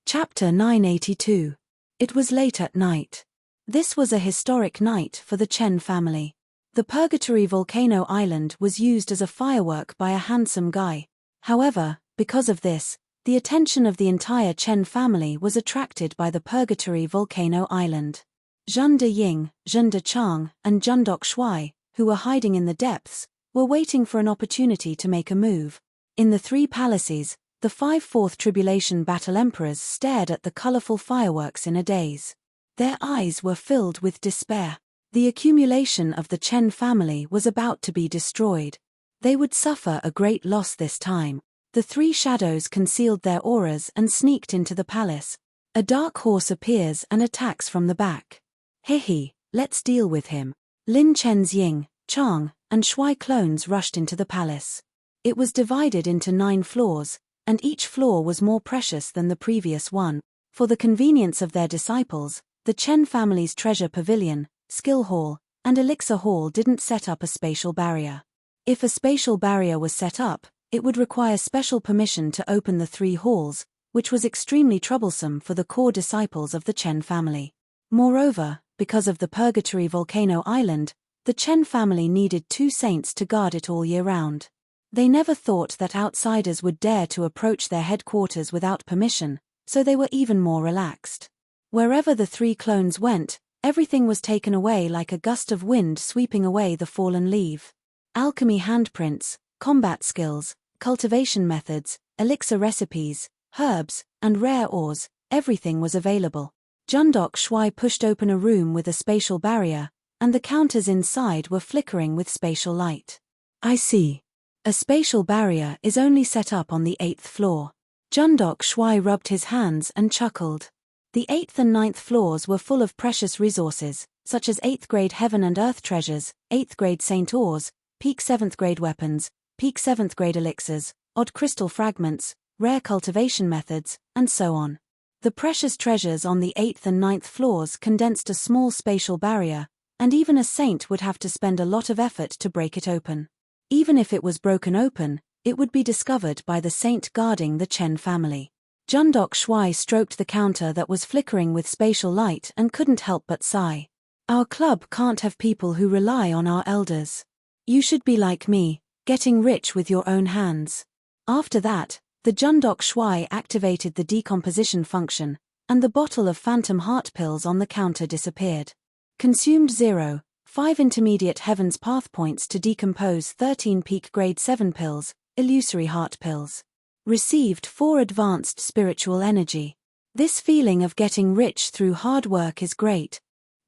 Chapter 982. It was late at night. This was a historic night for the Chen family. The Purgatory Volcano Island was used as a firework by a handsome guy. However, because of this, the attention of the entire Chen family was attracted by the Purgatory Volcano Island. Zhen De Ying, Zhen De Chang, and Zhendok Shuai, who were hiding in the depths, were waiting for an opportunity to make a move. In the 3 palaces, the 5 Fourth Tribulation Battle Emperors stared at the colorful fireworks in a daze. Their eyes were filled with despair. The accumulation of the Chen family was about to be destroyed. They would suffer a great loss this time. The 3 shadows concealed their auras and sneaked into the palace. A dark horse appears and attacks from the back. Hehe, let's deal with him. Lin Chen's Ying, Chang, and Shuai clones rushed into the palace. It was divided into 9 floors, and each floor was more precious than the previous one. For the convenience of their disciples, the Chen family's treasure pavilion, skill hall, and elixir hall didn't set up a spatial barrier. If a spatial barrier was set up, it would require special permission to open the 3 halls, which was extremely troublesome for the core disciples of the Chen family. Moreover, because of the Purgatory Volcano Island, the Chen family needed 2 saints to guard it all year round. They never thought that outsiders would dare to approach their headquarters without permission, so they were even more relaxed. Wherever the 3 clones went, everything was taken away like a gust of wind sweeping away the fallen leaf. Alchemy handprints, combat skills, cultivation methods, elixir recipes, herbs, and rare ores, everything was available. Zhendok Shuai pushed open a room with a spatial barrier, and the counters inside were flickering with spatial light. I see. A spatial barrier is only set up on the 8th floor. Zhendok Shuai rubbed his hands and chuckled. The 8th and 9th floors were full of precious resources, such as 8th grade heaven and earth treasures, 8th grade saint ores, peak 7th grade weapons, peak 7th grade elixirs, odd crystal fragments, rare cultivation methods, and so on. The precious treasures on the 8th and 9th floors condensed a small spatial barrier, and even a saint would have to spend a lot of effort to break it open. Even if it was broken open, it would be discovered by the saint guarding the Chen family. Zhendok Shuai stroked the counter that was flickering with spatial light and couldn't help but sigh. Our club can't have people who rely on our elders. You should be like me, getting rich with your own hands. After that, The Jundok Shui activated the decomposition function, and the bottle of phantom heart pills on the counter disappeared. Consumed 0.5 intermediate heavens path points to decompose 13 peak grade 7 pills, illusory heart pills. Received 4 advanced spiritual energy. This feeling of getting rich through hard work is great.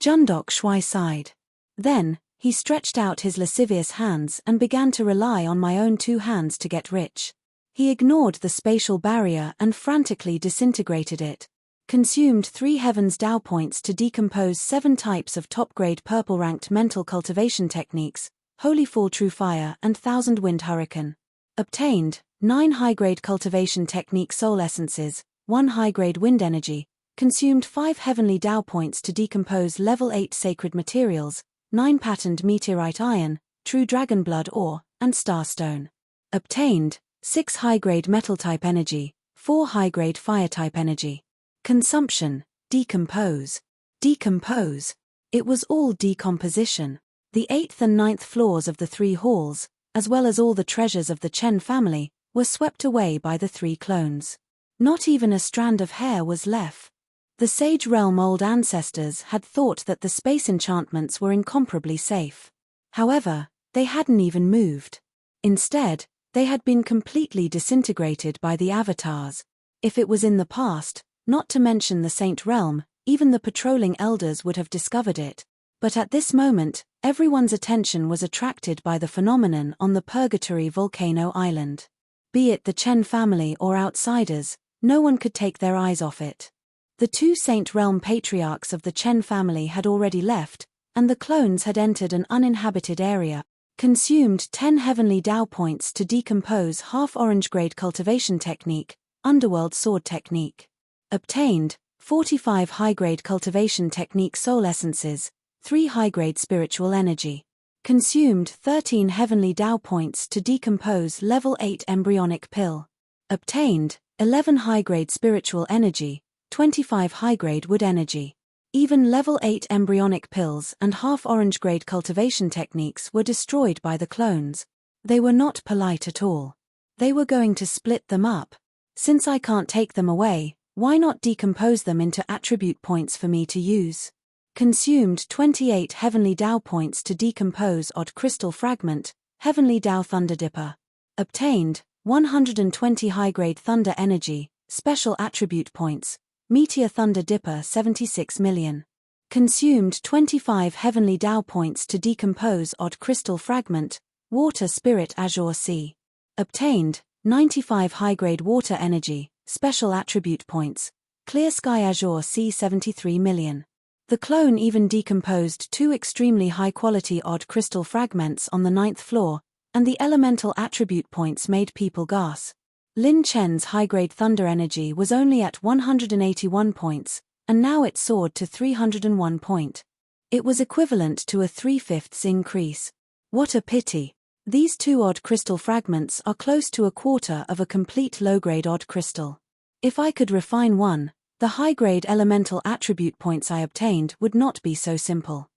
Jundok Shui sighed. Then, he stretched out his lascivious hands and began to rely on my own 2 hands to get rich. He ignored the spatial barrier and frantically disintegrated it. Consumed 3 heavens Tao points to decompose 7 types of top-grade purple-ranked mental cultivation techniques, Holy Fall True Fire and Thousand Wind Hurricane. Obtained 9 high-grade cultivation technique soul essences, 1 high-grade wind energy. Consumed 5 heavenly Tao points to decompose level 8 sacred materials, 9 patterned meteorite iron, true dragon blood ore, and starstone. Obtained 6 high-grade metal type energy, 4 high-grade fire type energy. Consumption, decompose. Decompose. It was all decomposition. The 8th and 9th floors of the 3 halls, as well as all the treasures of the Chen family, were swept away by the 3 clones. Not even a strand of hair was left. The Sage Realm old ancestors had thought that the space enchantments were incomparably safe. However, they hadn't even moved. Instead, they had been completely disintegrated by the avatars. If it was in the past, not to mention the Saint Realm, even the patrolling elders would have discovered it. But at this moment, everyone's attention was attracted by the phenomenon on the Purgatory Volcano Island. Be it the Chen family or outsiders, no one could take their eyes off it. The 2 Saint Realm patriarchs of the Chen family had already left, and the clones had entered an uninhabited area. Consumed 10 heavenly Tao points to decompose half orange grade cultivation technique, underworld sword technique. Obtained 45 high-grade cultivation technique soul essences, 3 high-grade spiritual energy. Consumed 13 heavenly Tao points to decompose level 8 embryonic pill. Obtained 11 high-grade spiritual energy, 25 high-grade wood energy. Even level 8 embryonic pills and half orange grade cultivation techniques were destroyed by the clones. They were not polite at all. They were going to split them up. Since I can't take them away, why not decompose them into attribute points for me to use? Consumed 28 heavenly Tao points to decompose odd crystal fragment, heavenly Tao thunder dipper. Obtained 120 high-grade thunder energy, special attribute points, meteor thunder dipper 76 million. Consumed 25 heavenly Tao points to decompose odd crystal fragment, water spirit azure sea. Obtained 95 high-grade water energy, special attribute points, clear sky azure sea 73 million. The clone even decomposed 2 extremely high-quality odd crystal fragments on the 9th floor, and the elemental attribute points made people gasp. Lin Chen's high-grade thunder energy was only at 181 points, and now it soared to 301 point. It was equivalent to a 3/5 increase. What a pity. These 2 odd crystal fragments are close to a quarter of a complete low-grade odd crystal. If I could refine one, the high-grade elemental attribute points I obtained would not be so simple.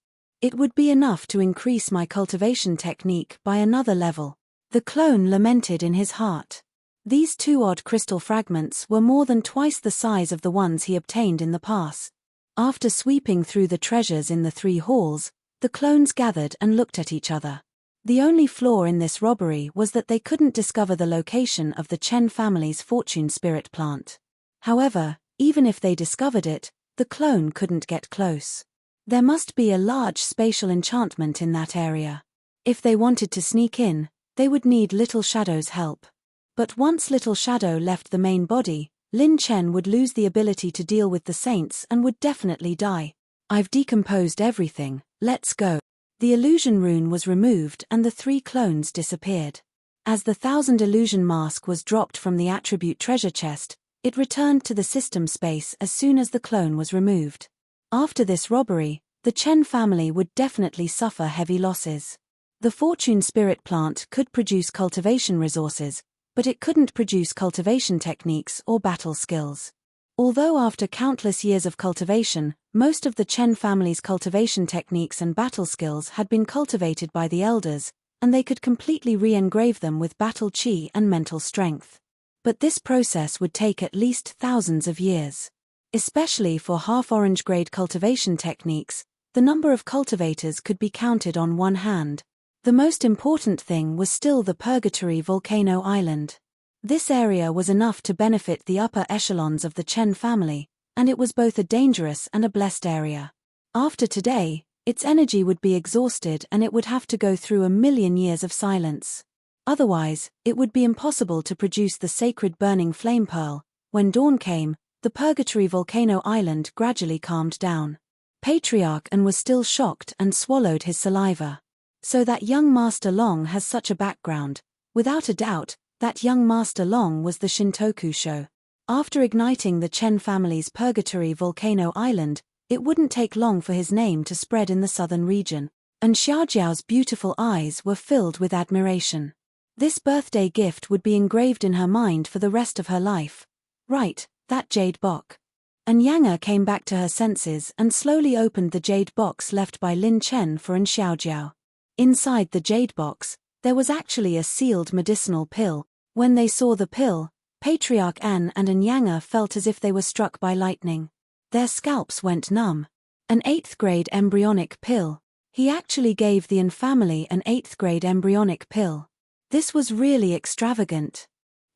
It would be enough to increase my cultivation technique by another level. The clone lamented in his heart. These 2 odd crystal fragments were more than twice the size of the ones he obtained in the past. After sweeping through the treasures in the 3 halls, the clones gathered and looked at each other. The only flaw in this robbery was that they couldn't discover the location of the Chen family's fortune spirit plant. However, even if they discovered it, the clone couldn't get close. There must be a large spatial enchantment in that area. If they wanted to sneak in, they would need Little Shadow's help. But once Little Shadow left the main body, Lin Chen would lose the ability to deal with the saints and would definitely die. I've decomposed everything, let's go. The illusion rune was removed and the 3 clones disappeared. As the 1000 illusion mask was dropped from the attribute treasure chest, it returned to the system space as soon as the clone was removed. After this robbery, the Chen family would definitely suffer heavy losses. The fortune spirit plant could produce cultivation resources, but it couldn't produce cultivation techniques or battle skills. Although after countless years of cultivation, most of the Chen family's cultivation techniques and battle skills had been cultivated by the elders, and they could completely re-engrave them with battle chi and mental strength. But this process would take at least thousands of years. Especially for half-orange grade cultivation techniques, the number of cultivators could be counted on one hand. The most important thing was still the Purgatory Volcano Island. This area was enough to benefit the upper echelons of the Chen family, and it was both a dangerous and a blessed area. After today, its energy would be exhausted and it would have to go through 1,000,000 years of silence. Otherwise, it would be impossible to produce the sacred burning flame pearl. When dawn came, the Purgatory Volcano Island gradually calmed down. Patriarch An was still shocked and swallowed his saliva. So that young Master Long has such a background. Without a doubt, that young Master Long was the Shintoku Sho. After igniting the Chen family's Purgatory Volcano Island, it wouldn't take long for his name to spread in the southern region, and Xiaojiao's beautiful eyes were filled with admiration. This birthday gift would be engraved in her mind for the rest of her life. Right, that jade box. And Yang came back to her senses and slowly opened the jade box left by Lin Chen for An Xiaojiao. Inside the jade box, there was actually a sealed medicinal pill. When they saw the pill, Patriarch An and Yang felt as if they were struck by lightning. Their scalps went numb. An 8th grade embryonic pill. He actually gave the An family an 8th grade embryonic pill. This was really extravagant.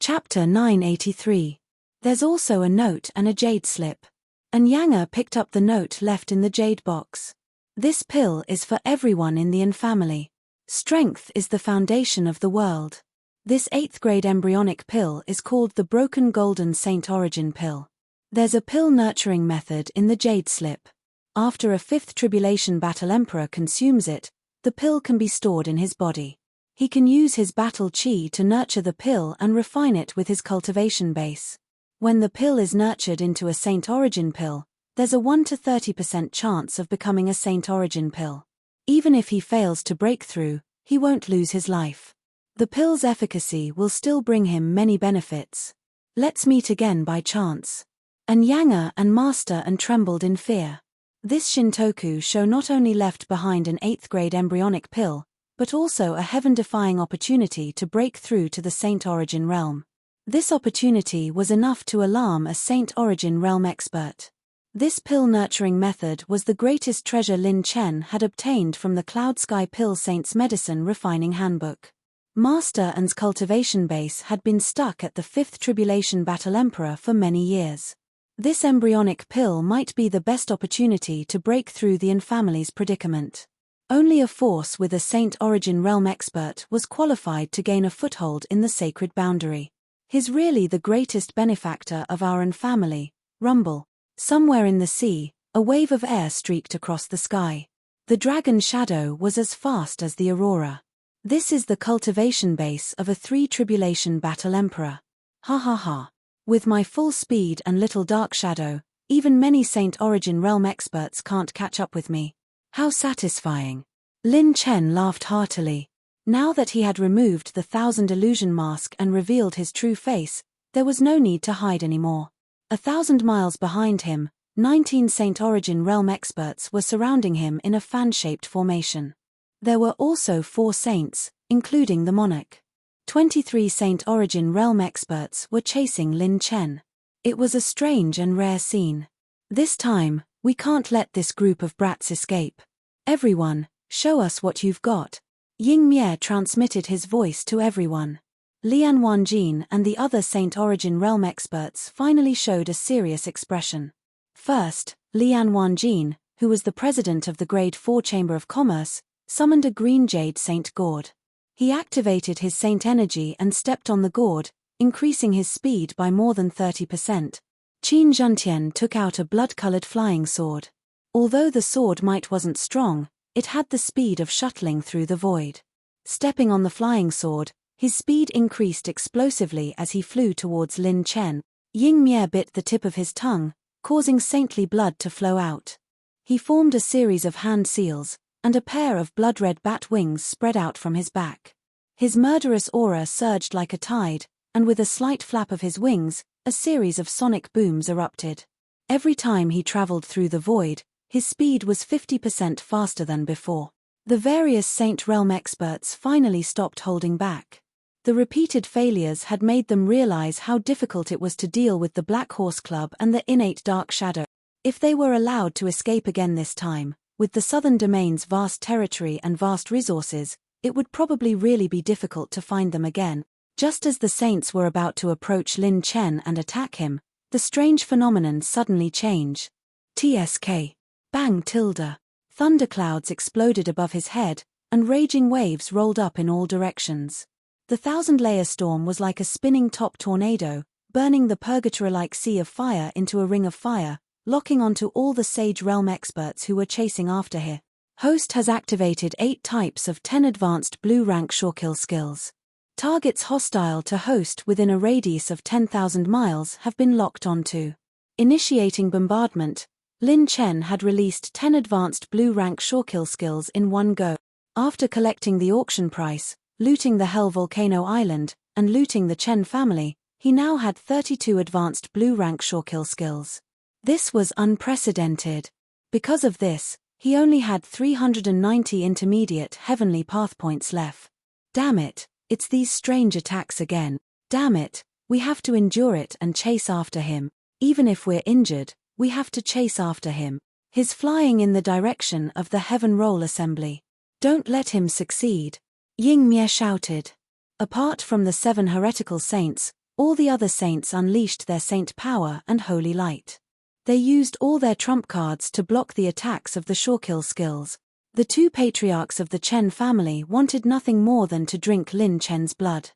Chapter 983. There's also a note and a jade slip. And Yang picked up the note left in the jade box. This pill is for everyone in the An family. Strength is the foundation of the world. This 8th grade embryonic pill is called the Broken Golden Saint Origin Pill. There's a pill nurturing method in the jade slip. After a 5th tribulation battle emperor consumes it, the pill can be stored in his body. He can use his battle chi to nurture the pill and refine it with his cultivation base. When the pill is nurtured into a Saint Origin pill, there's a 1 to 30% chance of becoming a Saint Origin pill. Even if he fails to break through, he won't lose his life. The pill's efficacy will still bring him many benefits. Let's meet again by chance. And Yang and Master An trembled in fear. This Shintoku Sho not only left behind an 8th grade embryonic pill, but also a heaven-defying opportunity to break through to the Saint Origin realm. This opportunity was enough to alarm a Saint Origin realm expert. This pill-nurturing method was the greatest treasure Lin Chen had obtained from the Cloud Sky Pill Saint's Medicine Refining Handbook. Master An's cultivation base had been stuck at the 5th Tribulation Battle Emperor for many years. This embryonic pill might be the best opportunity to break through the An family's predicament. Only a force with a Saint Origin realm expert was qualified to gain a foothold in the sacred boundary. He's really the greatest benefactor of our An family. Rumble. Somewhere in the sea, a wave of air streaked across the sky. The dragon shadow was as fast as the aurora. This is the cultivation base of a 3 tribulation battle emperor. Ha ha ha. With my full speed and little dark shadow, even many Saint Origin realm experts can't catch up with me. How satisfying. Lin Chen laughed heartily. Now that he had removed the 1000 illusion mask and revealed his true face, there was no need to hide anymore. 1,000 miles behind him, 19 Saint Origin realm experts were surrounding him in a fan-shaped formation. There were also 4 saints, including the monarch. 23 Saint Origin realm experts were chasing Lin Chen. It was a strange and rare scene. This time, we can't let this group of brats escape. Everyone, show us what you've got. Ying Mie transmitted his voice to everyone. Lian Wanjin and the other Saint Origin realm experts finally showed a serious expression. First, Lian Wanjin, who was the president of the Grade 4 Chamber of Commerce, summoned a green jade saint gourd. He activated his saint energy and stepped on the gourd, increasing his speed by more than 30%. Qin Zhentian took out a blood-colored flying sword. Although the sword might wasn't strong, it had the speed of shuttling through the void. Stepping on the flying sword, his speed increased explosively as he flew towards Lin Chen. Ying Mie bit the tip of his tongue, causing saintly blood to flow out. He formed a series of hand seals, and a pair of blood-red bat wings spread out from his back. His murderous aura surged like a tide, and with a slight flap of his wings, a series of sonic booms erupted. Every time he traveled through the void, his speed was 50% faster than before. The various Saint Realm experts finally stopped holding back. The repeated failures had made them realize how difficult it was to deal with the Black Horse Club and the innate dark shadow. If they were allowed to escape again this time, with the southern domain's vast territory and vast resources, it would probably really be difficult to find them again. Just as the Saints were about to approach Lin Chen and attack him, the strange phenomenon suddenly changed. TSK. Bang tilde. Thunderclouds exploded above his head, and raging waves rolled up in all directions. The thousand-layer storm was like a spinning-top tornado, burning the purgatory-like sea of fire into a ring of fire, locking onto all the Sage Realm experts who were chasing after him. Host has activated 8 types of 10 advanced blue-rank shorekill skills. Targets hostile to Host within a radius of 10,000 miles have been locked onto. Initiating bombardment, Lin Chen had released 10 advanced blue-rank shorekill skills in one go. After collecting the auction price, looting the Hell Volcano Island, and looting the Chen family, he now had 32 advanced blue-rank shorekill skills. This was unprecedented. Because of this, he only had 390 intermediate heavenly path points left. Damn it, it's these strange attacks again. Damn it, we have to endure it and chase after him. Even if we're injured, we have to chase after him. He's flying in the direction of the Heaven Roll Assembly. Don't let him succeed. Ying Mie shouted. Apart from the 7 heretical saints, all the other saints unleashed their saint power and holy light. They used all their trump cards to block the attacks of the shorekill skills. The 2 patriarchs of the Chen family wanted nothing more than to drink Lin Chen's blood.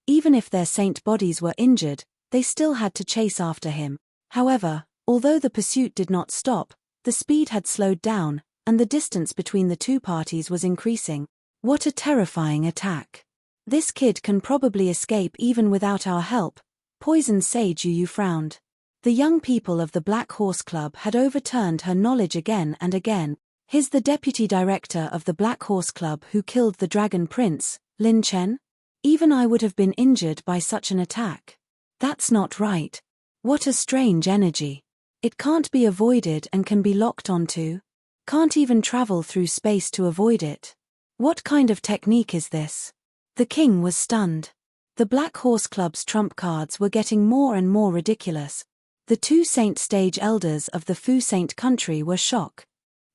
Even if their saint bodies were injured, they still had to chase after him. However, although the pursuit did not stop, the speed had slowed down, and the distance between the 2 parties was increasing. What a terrifying attack. This kid can probably escape even without our help. Poison Sage Yu frowned. The young people of the Black Horse Club had overturned her knowledge again and again. He's the deputy director of the Black Horse Club who killed the Dragon Prince, Lin Chen? Even I would have been injured by such an attack. That's not right. What a strange energy. It can't be avoided and can be locked onto. Can't even travel through space to avoid it. What kind of technique is this? The king was stunned. The Black Horse Club's trump cards were getting more and more ridiculous. The 2 saint stage elders of the Fu Saint country were shocked.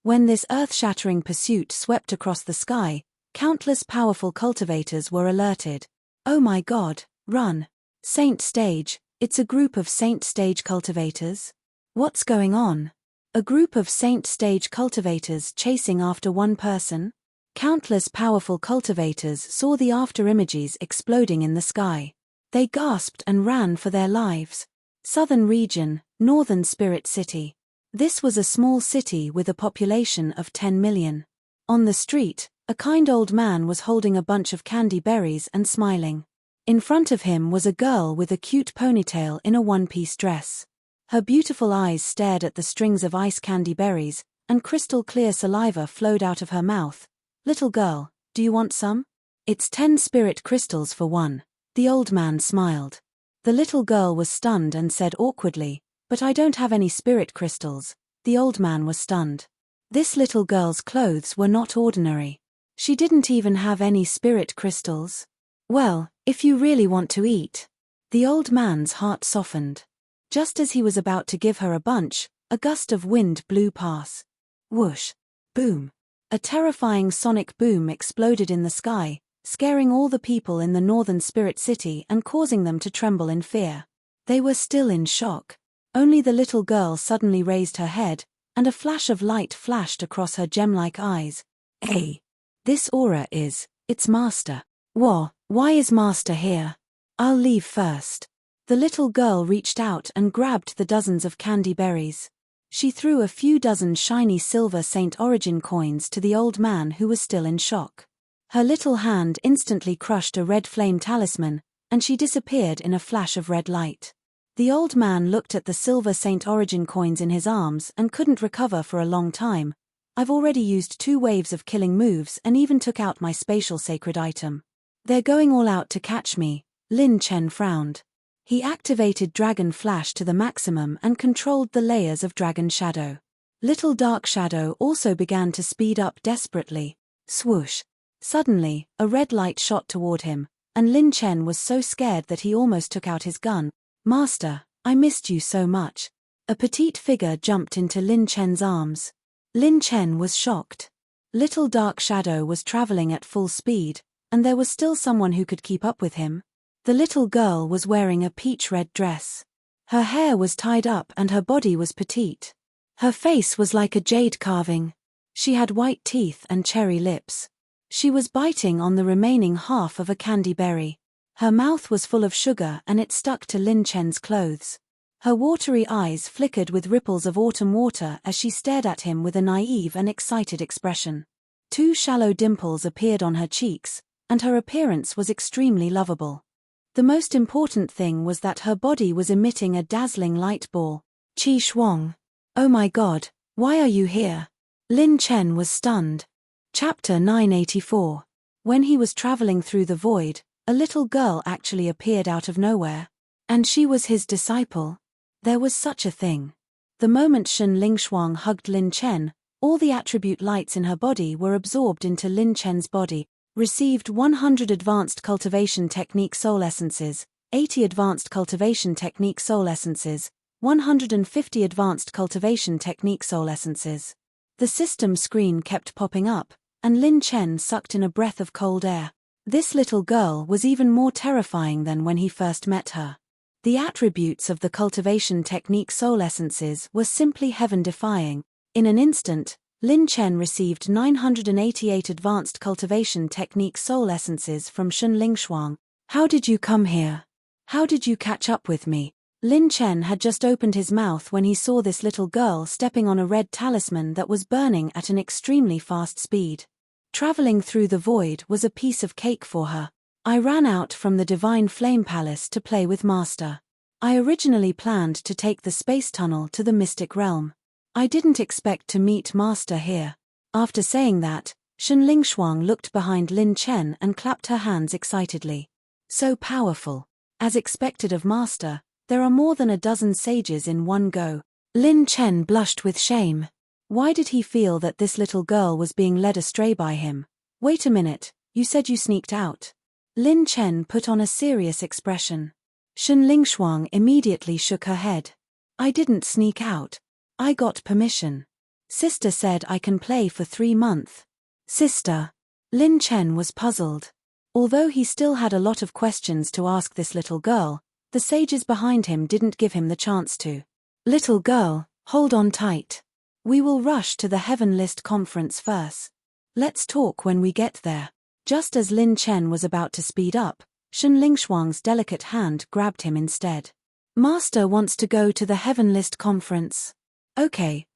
When this earth-shattering pursuit swept across the sky, countless powerful cultivators were alerted. Oh my god, run. Saint Stage, it's a group of Saint Stage cultivators? What's going on? A group of Saint Stage cultivators chasing after one person? Countless powerful cultivators saw the afterimages exploding in the sky. They gasped and ran for their lives. Southern region, Northern Spirit City. This was a small city with a population of 10 million. On the street, a kind old man was holding a bunch of candy berries and smiling. In front of him was a girl with a cute ponytail in a one-piece dress. Her beautiful eyes stared at the strings of ice candy berries, and crystal-clear saliva flowed out of her mouth. Little girl, do you want some? It's 10 spirit crystals for one. The old man smiled. The little girl was stunned and said awkwardly, but I don't have any spirit crystals. The old man was stunned. This little girl's clothes were not ordinary. She didn't even have any spirit crystals. Well, if you really want to eat. The old man's heart softened. Just as he was about to give her a bunch, a gust of wind blew past. Whoosh. Boom. A terrifying sonic boom exploded in the sky, scaring all the people in the Northern Spirit City and causing them to tremble in fear. They were still in shock. Only the little girl suddenly raised her head, and a flash of light flashed across her gem-like eyes. Hey! This aura it's Master. Why is Master here? I'll leave first. The little girl reached out and grabbed the dozens of candy berries. She threw a few dozen shiny silver Saint Origin coins to the old man who was still in shock. Her little hand instantly crushed a red flame talisman, and she disappeared in a flash of red light. The old man looked at the silver Saint Origin coins in his arms and couldn't recover for a long time. I've already used 2 waves of killing moves and even took out my spatial sacred item. They're going all out to catch me. Lin Chen frowned. He activated Dragon Flash to the maximum and controlled the layers of Dragon Shadow. Little Dark Shadow also began to speed up desperately. Swoosh. Suddenly, a red light shot toward him, and Lin Chen was so scared that he almost took out his gun. "Master, I missed you so much." A petite figure jumped into Lin Chen's arms. Lin Chen was shocked. Little Dark Shadow was traveling at full speed, and there was still someone who could keep up with him. The little girl was wearing a peach-red dress. Her hair was tied up and her body was petite. Her face was like a jade carving. She had white teeth and cherry lips. She was biting on the remaining half of a candy berry. Her mouth was full of sugar and it stuck to Lin Chen's clothes. Her watery eyes flickered with ripples of autumn water as she stared at him with a naive and excited expression. 2 shallow dimples appeared on her cheeks, and her appearance was extremely lovable. The most important thing was that her body was emitting a dazzling light ball. "Qi Shuang. Oh my God, why are you here?" Lin Chen was stunned. Chapter 984. When he was traveling through the void, a little girl actually appeared out of nowhere. And she was his disciple. There was such a thing. The moment Shen Lingshuang hugged Lin Chen, all the attribute lights in her body were absorbed into Lin Chen's body. Received 100 Advanced Cultivation Technique Soul Essences, 80 Advanced Cultivation Technique Soul Essences, 150 Advanced Cultivation Technique Soul Essences. The system screen kept popping up, and Lin Chen sucked in a breath of cold air. This little girl was even more terrifying than when he first met her. The attributes of the Cultivation Technique Soul Essences were simply heaven-defying. In an instant, Lin Chen received 988 Advanced Cultivation Technique Soul Essences from Shen Lingshuang. "How did you come here? How did you catch up with me?" Lin Chen had just opened his mouth when he saw this little girl stepping on a red talisman that was burning at an extremely fast speed. Traveling through the void was a piece of cake for her. "I ran out from the Divine Flame Palace to play with Master. I originally planned to take the space tunnel to the Mystic Realm. I didn't expect to meet Master here." After saying that, Shen Lingshuang looked behind Lin Chen and clapped her hands excitedly. "So powerful. As expected of Master, there are more than a dozen sages in one go." Lin Chen blushed with shame. Why did he feel that this little girl was being led astray by him? "Wait a minute, you said you sneaked out." Lin Chen put on a serious expression. Shen Lingshuang immediately shook her head. "I didn't sneak out. I got permission. Sister said I can play for 3 months. "Sister?" Lin Chen was puzzled. Although he still had a lot of questions to ask this little girl, the sages behind him didn't give him the chance to. "Little girl, hold on tight. We will rush to the Heaven List conference first. Let's talk when we get there." Just as Lin Chen was about to speed up, Shen Lingshuang's delicate hand grabbed him instead. "Master wants to go to the Heaven List conference." Okay,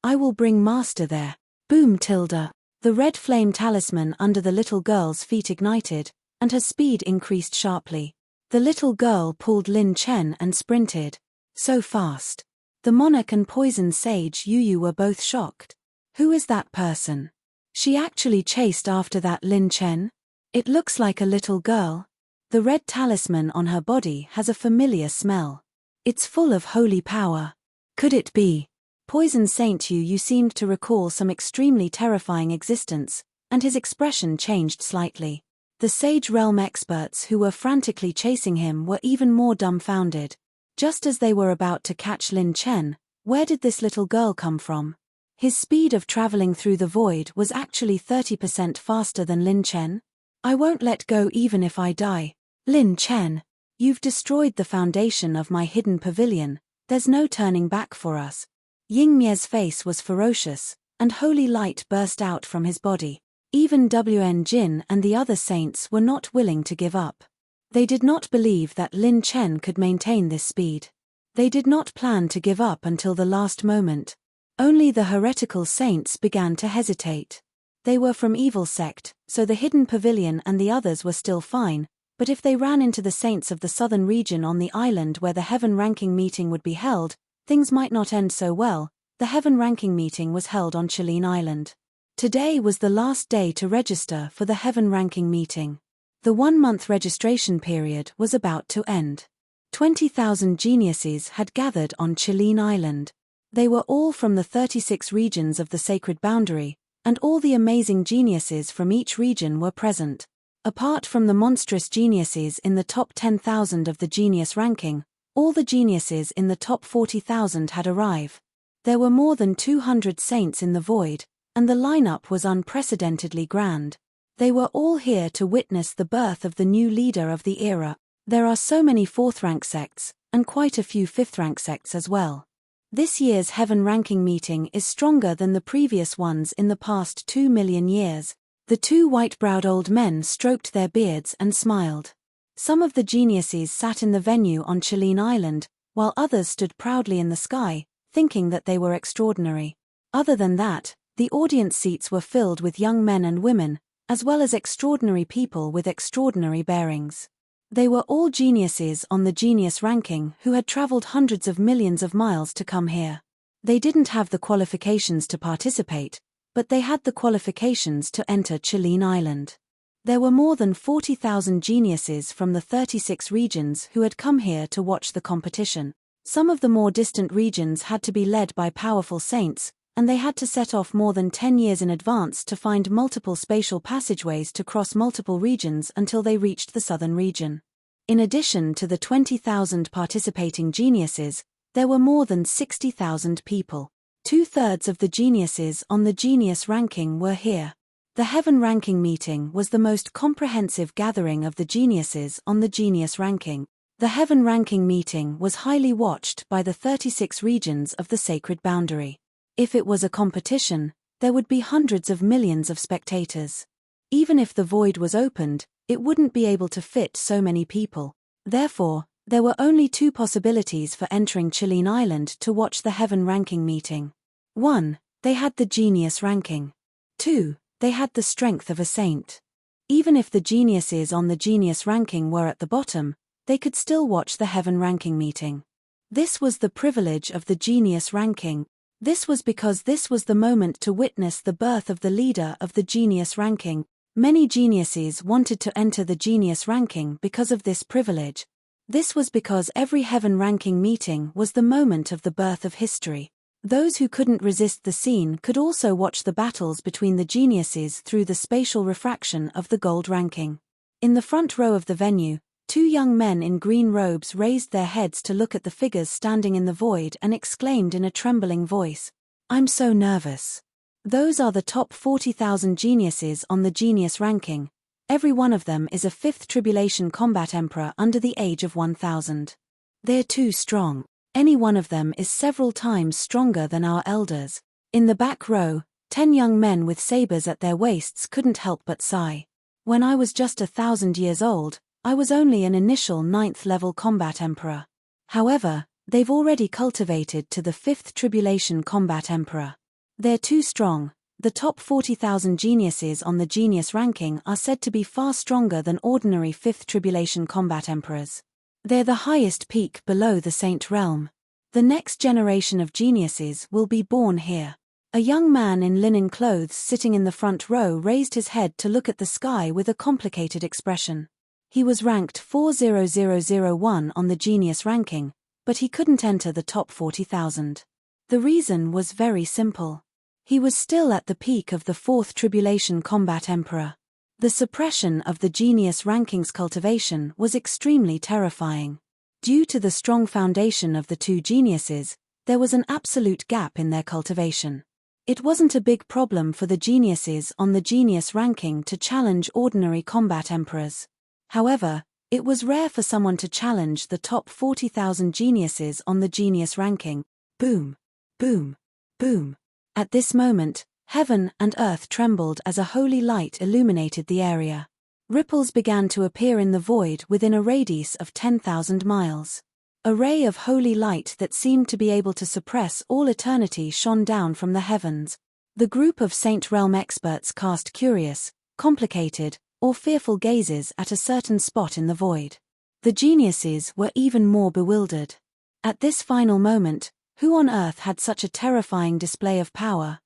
I will bring Master there." Boom tilde. The red flame talisman under the little girl's feet ignited, and her speed increased sharply. The little girl pulled Lin Chen and sprinted. So fast. The monarch and poison sage Yu were both shocked. Who is that person? She actually chased after that Lin Chen? It looks like a little girl. The red talisman on her body has a familiar smell. It's full of holy power. Could it be? Poison Saint Yu seemed to recall some extremely terrifying existence, and his expression changed slightly. The Sage Realm experts who were frantically chasing him were even more dumbfounded. Just as they were about to catch Lin Chen, where did this little girl come from? His speed of traveling through the void was actually 30% faster than Lin Chen. "I won't let go even if I die. Lin Chen, you've destroyed the foundation of my hidden pavilion. There's no turning back for us." Ying Mie's face was ferocious, and holy light burst out from his body. Even Wn Jin and the other saints were not willing to give up. They did not believe that Lin Chen could maintain this speed. They did not plan to give up until the last moment. Only the heretical saints began to hesitate. They were from evil sect, so the hidden pavilion and the others were still fine, but if they ran into the saints of the southern region on the island where the heaven ranking meeting would be held, things might not end so well. The heaven ranking meeting was held on Chilean Island. Today was the last day to register for the heaven ranking meeting. The 1-month registration period was about to end. 20,000 geniuses had gathered on Chilean Island. They were all from the 36 regions of the sacred boundary, and all the amazing geniuses from each region were present. Apart from the monstrous geniuses in the top 10,000 of the genius ranking, all the geniuses in the top 40,000 had arrived. There were more than 200 saints in the void, and the lineup was unprecedentedly grand. They were all here to witness the birth of the new leader of the era. There are so many fourth-rank sects, and quite a few fifth-rank sects as well. This year's heaven ranking meeting is stronger than the previous ones in the past 2 million years. The two white-browed old men stroked their beards and smiled. Some of the geniuses sat in the venue on Chilean Island, while others stood proudly in the sky, thinking that they were extraordinary. Other than that, the audience seats were filled with young men and women, as well as extraordinary people with extraordinary bearings. They were all geniuses on the genius ranking who had traveled hundreds of millions of miles to come here. They didn't have the qualifications to participate, but they had the qualifications to enter Chilean Island. There were more than 40,000 geniuses from the 36 regions who had come here to watch the competition. Some of the more distant regions had to be led by powerful saints, and they had to set off more than 10 years in advance to find multiple spatial passageways to cross multiple regions until they reached the southern region. In addition to the 20,000 participating geniuses, there were more than 60,000 people. 2/3 of the geniuses on the genius ranking were here. The heaven ranking meeting was the most comprehensive gathering of the geniuses on the genius ranking. The heaven ranking meeting was highly watched by the 36 regions of the sacred boundary. If it was a competition, there would be hundreds of millions of spectators. Even if the void was opened, it wouldn't be able to fit so many people. Therefore, there were only two possibilities for entering Chilean Island to watch the heaven ranking meeting. 1. They had the genius ranking. 2. They had the strength of a saint. Even if the geniuses on the genius ranking were at the bottom, they could still watch the heaven ranking meeting. This was the privilege of the genius ranking. This was because this was the moment to witness the birth of the leader of the genius ranking. Many geniuses wanted to enter the genius ranking because of this privilege. This was because every heaven ranking meeting was the moment of the birth of history. Those who couldn't resist the scene could also watch the battles between the geniuses through the spatial refraction of the gold ranking. In the front row of the venue, two young men in green robes raised their heads to look at the figures standing in the void and exclaimed in a trembling voice, "I'm so nervous." Those are the top 40,000 geniuses on the genius ranking. Every one of them is a fifth tribulation combat emperor under the age of 1,000. They're too strong. Any one of them is several times stronger than our elders. In the back row, 10 young men with sabers at their waists couldn't help but sigh. When I was just 1,000 years old, I was only an initial 9th level combat emperor. However, they've already cultivated to the 5th tribulation combat emperor. They're too strong. The top 40,000 geniuses on the genius ranking are said to be far stronger than ordinary 5th tribulation combat emperors. They're the highest peak below the saint realm. The next generation of geniuses will be born here. A young man in linen clothes sitting in the front row raised his head to look at the sky with a complicated expression. He was ranked 40001 on the genius ranking, but he couldn't enter the top 40,000. The reason was very simple. He was still at the peak of the 4th tribulation combat emperor. The suppression of the genius rankings cultivation was extremely terrifying. Due to the strong foundation of the two geniuses, there was an absolute gap in their cultivation. It wasn't a big problem for the geniuses on the genius ranking to challenge ordinary combat emperors. However, it was rare for someone to challenge the top 40,000 geniuses on the genius ranking. Boom, boom, boom. At this moment, heaven and earth trembled as a holy light illuminated the area. Ripples began to appear in the void within a radius of 10,000 miles. A ray of holy light that seemed to be able to suppress all eternity shone down from the heavens. The group of Saint Realm experts cast curious, complicated, or fearful gazes at a certain spot in the void. The geniuses were even more bewildered. At this final moment, who on earth had such a terrifying display of power?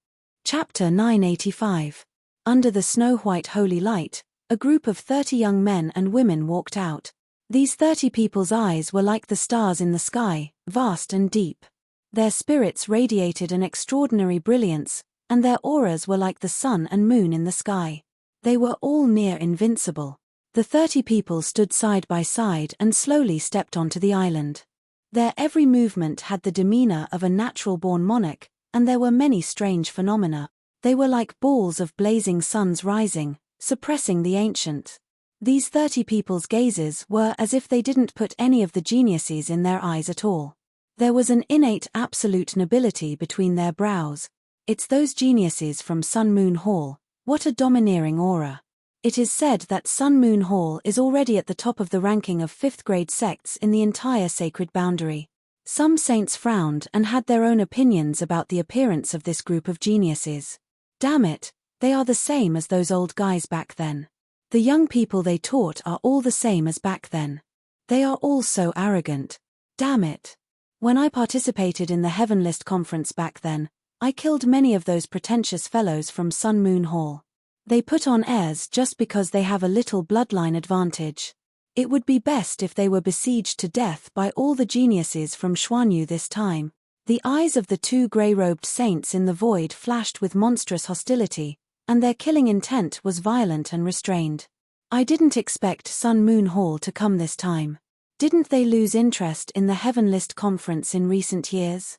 Chapter 985. Under the snow-white holy light, a group of 30 young men and women walked out. These 30 people's eyes were like the stars in the sky, vast and deep. Their spirits radiated an extraordinary brilliance, and their auras were like the sun and moon in the sky. They were all near invincible. The 30 people stood side by side and slowly stepped onto the island. Their every movement had the demeanor of a natural-born monarch, and there were many strange phenomena. They were like balls of blazing suns rising, suppressing the ancient. These 30 people's gazes were as if they didn't put any of the geniuses in their eyes at all. There was an innate absolute nobility between their brows. It's those geniuses from Sun Moon Hall. What a domineering aura. It is said that Sun Moon Hall is already at the top of the ranking of 5th-grade sects in the entire sacred boundary. Some saints frowned and had their own opinions about the appearance of this group of geniuses. Damn it, they are the same as those old guys back then. The young people they taught are all the same as back then. They are all so arrogant. Damn it. When I participated in the Heavenlist conference back then, I killed many of those pretentious fellows from Sun Moon Hall. They put on airs just because they have a little bloodline advantage. It would be best if they were besieged to death by all the geniuses from Xuanyu this time. The eyes of the 2 grey-robed saints in the void flashed with monstrous hostility, and their killing intent was violent and restrained. I didn't expect Sun Moon Hall to come this time. Didn't they lose interest in the Heavenlist conference in recent years?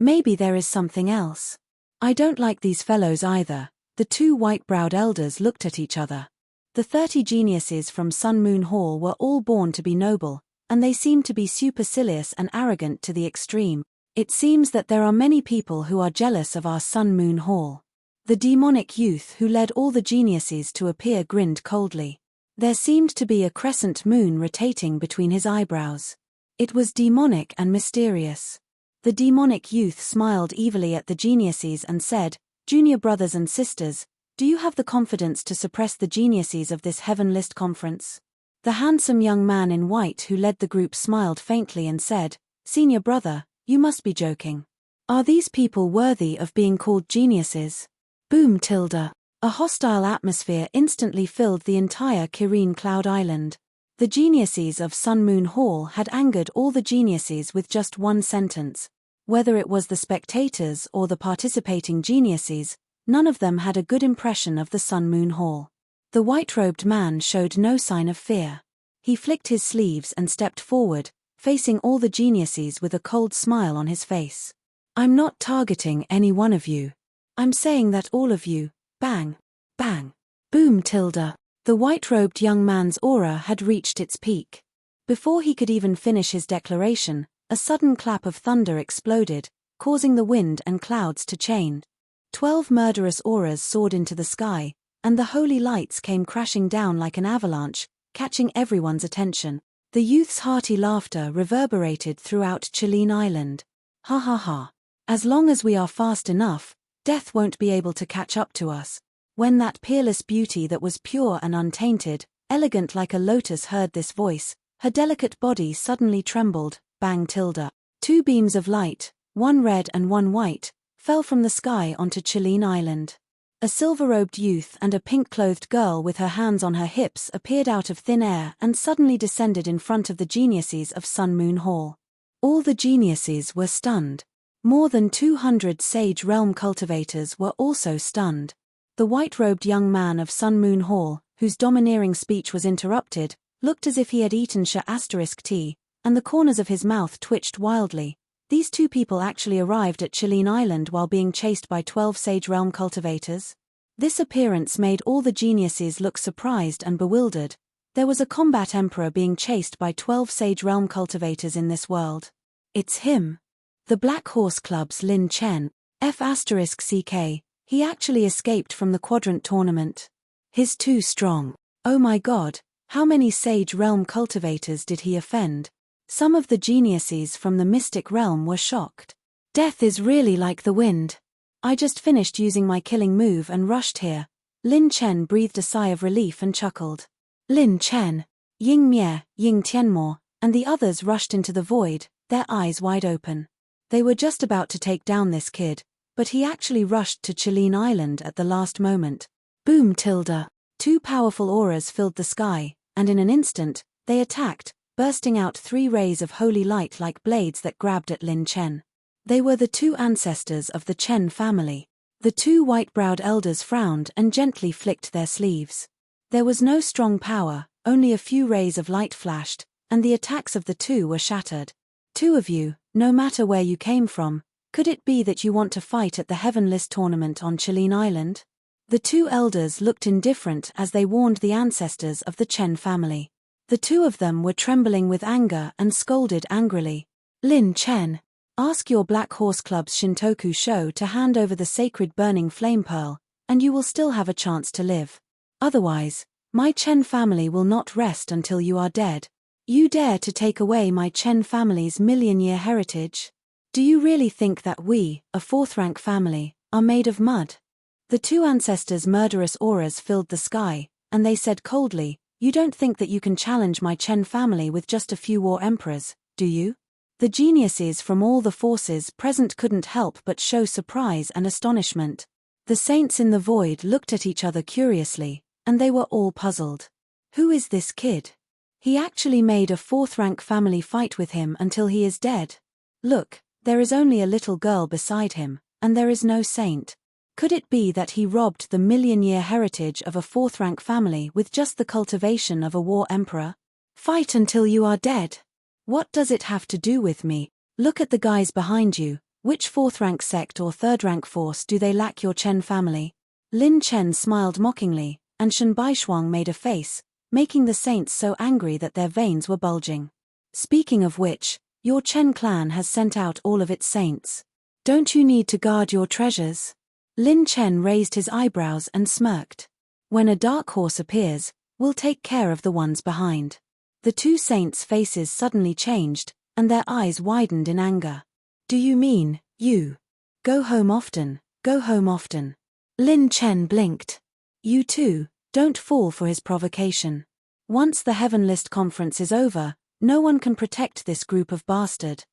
Maybe there is something else. I don't like these fellows either. The 2 white-browed elders looked at each other. The 30 geniuses from Sun Moon Hall were all born to be noble, and they seemed to be supercilious and arrogant to the extreme. It seems that there are many people who are jealous of our Sun Moon Hall. The demonic youth who led all the geniuses to appear grinned coldly. There seemed to be a crescent moon rotating between his eyebrows. It was demonic and mysterious. The demonic youth smiled evilly at the geniuses and said, "Junior brothers and sisters, do you have the confidence to suppress the geniuses of this Heavenlist conference?" The handsome young man in white who led the group smiled faintly and said, "Senior brother, you must be joking. Are these people worthy of being called geniuses?" Boom tilde. A hostile atmosphere instantly filled the entire Kirin Cloud Island. The geniuses of Sun Moon Hall had angered all the geniuses with just one sentence. Whether it was the spectators or the participating geniuses, none of them had a good impression of the Sun Moon Hall. The white-robed man showed no sign of fear. He flicked his sleeves and stepped forward, facing all the geniuses with a cold smile on his face. "I'm not targeting any one of you. I'm saying that all of you, bang, bang, boom tilde." The white-robed young man's aura had reached its peak. Before he could even finish his declaration, a sudden clap of thunder exploded, causing the wind and clouds to change. 12 murderous auras soared into the sky, and the holy lights came crashing down like an avalanche, catching everyone's attention. The youth's hearty laughter reverberated throughout Chilean Island. "Ha ha ha. As long as we are fast enough, death won't be able to catch up to us." When that peerless beauty that was pure and untainted, elegant like a lotus heard this voice, her delicate body suddenly trembled, bang tilde. 2 beams of light, one red and one white, fell from the sky onto Chilean Island. A silver-robed youth and a pink-clothed girl with her hands on her hips appeared out of thin air and suddenly descended in front of the geniuses of Sun Moon Hall. All the geniuses were stunned. More than 200 Sage Realm cultivators were also stunned. The white-robed young man of Sun Moon Hall, whose domineering speech was interrupted, looked as if he had eaten tea, and the corners of his mouth twitched wildly. These 2 people actually arrived at Chilean Island while being chased by 12 Sage Realm cultivators. This appearance made all the geniuses look surprised and bewildered. There was a combat emperor being chased by 12 Sage Realm cultivators in this world. It's him. The Black Horse Club's Lin Chen, F***CK. He actually escaped from the quadrant tournament. He's too strong. Oh my god, how many Sage Realm cultivators did he offend? Some of the geniuses from the Mystic Realm were shocked. Death is really like the wind. I just finished using my killing move and rushed here. Lin Chen breathed a sigh of relief and chuckled. Lin Chen, Ying Mie, Ying Tianmo, and the others rushed into the void, their eyes wide open. They were just about to take down this kid, but he actually rushed to Chilean Island at the last moment. Boom tilde. 2 powerful auras filled the sky, and in an instant, they attacked, bursting out 3 rays of holy light like blades that grabbed at Lin Chen. They were the 2 ancestors of the Chen family. The 2 white-browed elders frowned and gently flicked their sleeves. There was no strong power, only a few rays of light flashed, and the attacks of the two were shattered. Two of you, no matter where you came from, could it be that you want to fight at the Heavenless tournament on Chilean Island? The two elders looked indifferent as they warned the ancestors of the Chen family. The two of them were trembling with anger and scolded angrily. Lin Chen, ask your Black Horse Club's Shintoku show to hand over the sacred burning flame pearl, and you will still have a chance to live. Otherwise, my Chen family will not rest until you are dead. You dare to take away my Chen family's million-year heritage? Do you really think that we, a fourth-rank family, are made of mud? The two ancestors' murderous auras filled the sky, and they said coldly, you don't think that you can challenge my Chen family with just a few war emperors, do you? The geniuses from all the forces present couldn't help but show surprise and astonishment. The saints in the void looked at each other curiously, and they were all puzzled. Who is this kid? He actually made a fourth-rank family fight with him until he is dead. Look, there is only a little girl beside him, and there is no saint. Could it be that he robbed the million-year heritage of a fourth-rank family with just the cultivation of a war emperor? Fight until you are dead. What does it have to do with me? Look at the guys behind you. Which fourth-rank sect or third-rank force do they lack your Chen family? Lin Chen smiled mockingly, and Shen Baishuang made a face, making the saints so angry that their veins were bulging. Speaking of which, your Chen clan has sent out all of its saints. Don't you need to guard your treasures? Lin Chen raised his eyebrows and smirked. When a dark horse appears, we'll take care of the ones behind. The two saints' faces suddenly changed, and their eyes widened in anger. Do you mean, you? Go home often, go home often. Lin Chen blinked. You too, don't fall for his provocation. Once the Heavenlist conference is over, no one can protect this group of bastard.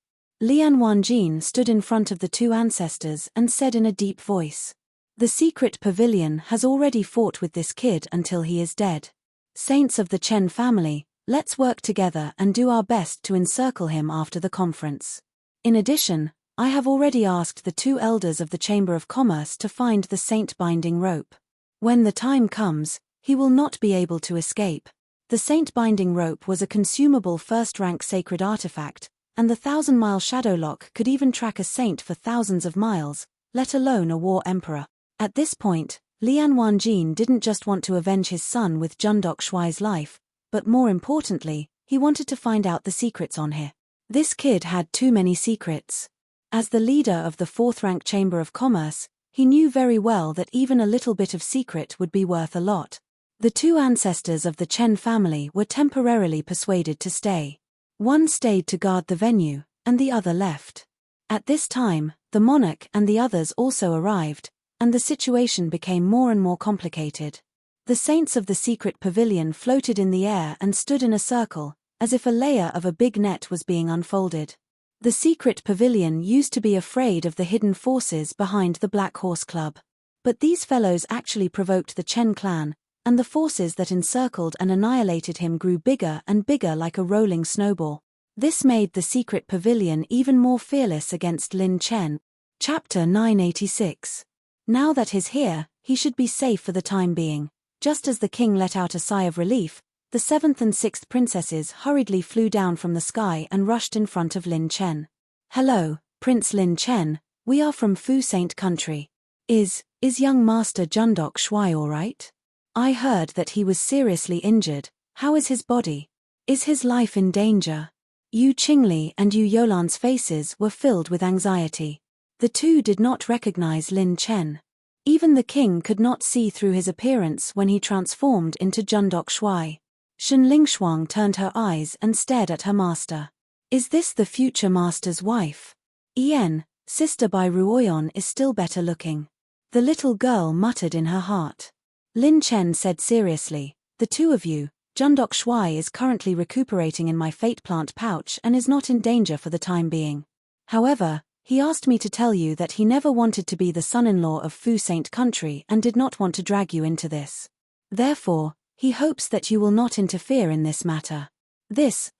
Lian Wanjin stood in front of the two ancestors and said in a deep voice. The secret pavilion has already fought with this kid until he is dead. Saints of the Chen family, let's work together and do our best to encircle him after the conference. In addition, I have already asked the two elders of the Chamber of Commerce to find the saint-binding rope. When the time comes, he will not be able to escape. The saint-binding rope was a consumable first-rank sacred artifact, and the 1,000-mile shadow lock could even track a saint for thousands of miles, let alone a war emperor. At this point, Lian Wanjin didn't just want to avenge his son with Jundok Shuai's life, but more importantly, he wanted to find out the secrets on here. This kid had too many secrets. As the leader of the fourth-rank Chamber of Commerce, he knew very well that even a little bit of secret would be worth a lot. The two ancestors of the Chen family were temporarily persuaded to stay. One stayed to guard the venue, and the other left. At this time, the monarch and the others also arrived, and the situation became more and more complicated. The saints of the secret pavilion floated in the air and stood in a circle, as if a layer of a big net was being unfolded. The secret pavilion used to be afraid of the hidden forces behind the Black Horse Club. But these fellows actually provoked the Chen clan, and the forces that encircled and annihilated him grew bigger and bigger like a rolling snowball. This made the secret pavilion even more fearless against Lin Chen. Chapter 986. Now that he's here, he should be safe for the time being. Just as the king let out a sigh of relief, the 7th and 6th princesses hurriedly flew down from the sky and rushed in front of Lin Chen. Hello, Prince Lin Chen, we are from Fu Saint Country. Is young Master Jundok Shuai all right? I heard that he was seriously injured. How is his body? Is his life in danger? Yu Qingli and Yu Yolan's faces were filled with anxiety. The two did not recognize Lin Chen. Even the king could not see through his appearance when he transformed into Jundok Shuai. Shen Lingshuang turned her eyes and stared at her master. Is this the future master's wife? Ian, sister by Ruoyon, is still better looking. The little girl muttered in her heart. Lin Chen said seriously, the two of you, Jundok Shuai is currently recuperating in my fate plant pouch and is not in danger for the time being. However, he asked me to tell you that he never wanted to be the son-in-law of Fu Saint Country and did not want to drag you into this. Therefore, he hopes that you will not interfere in this matter.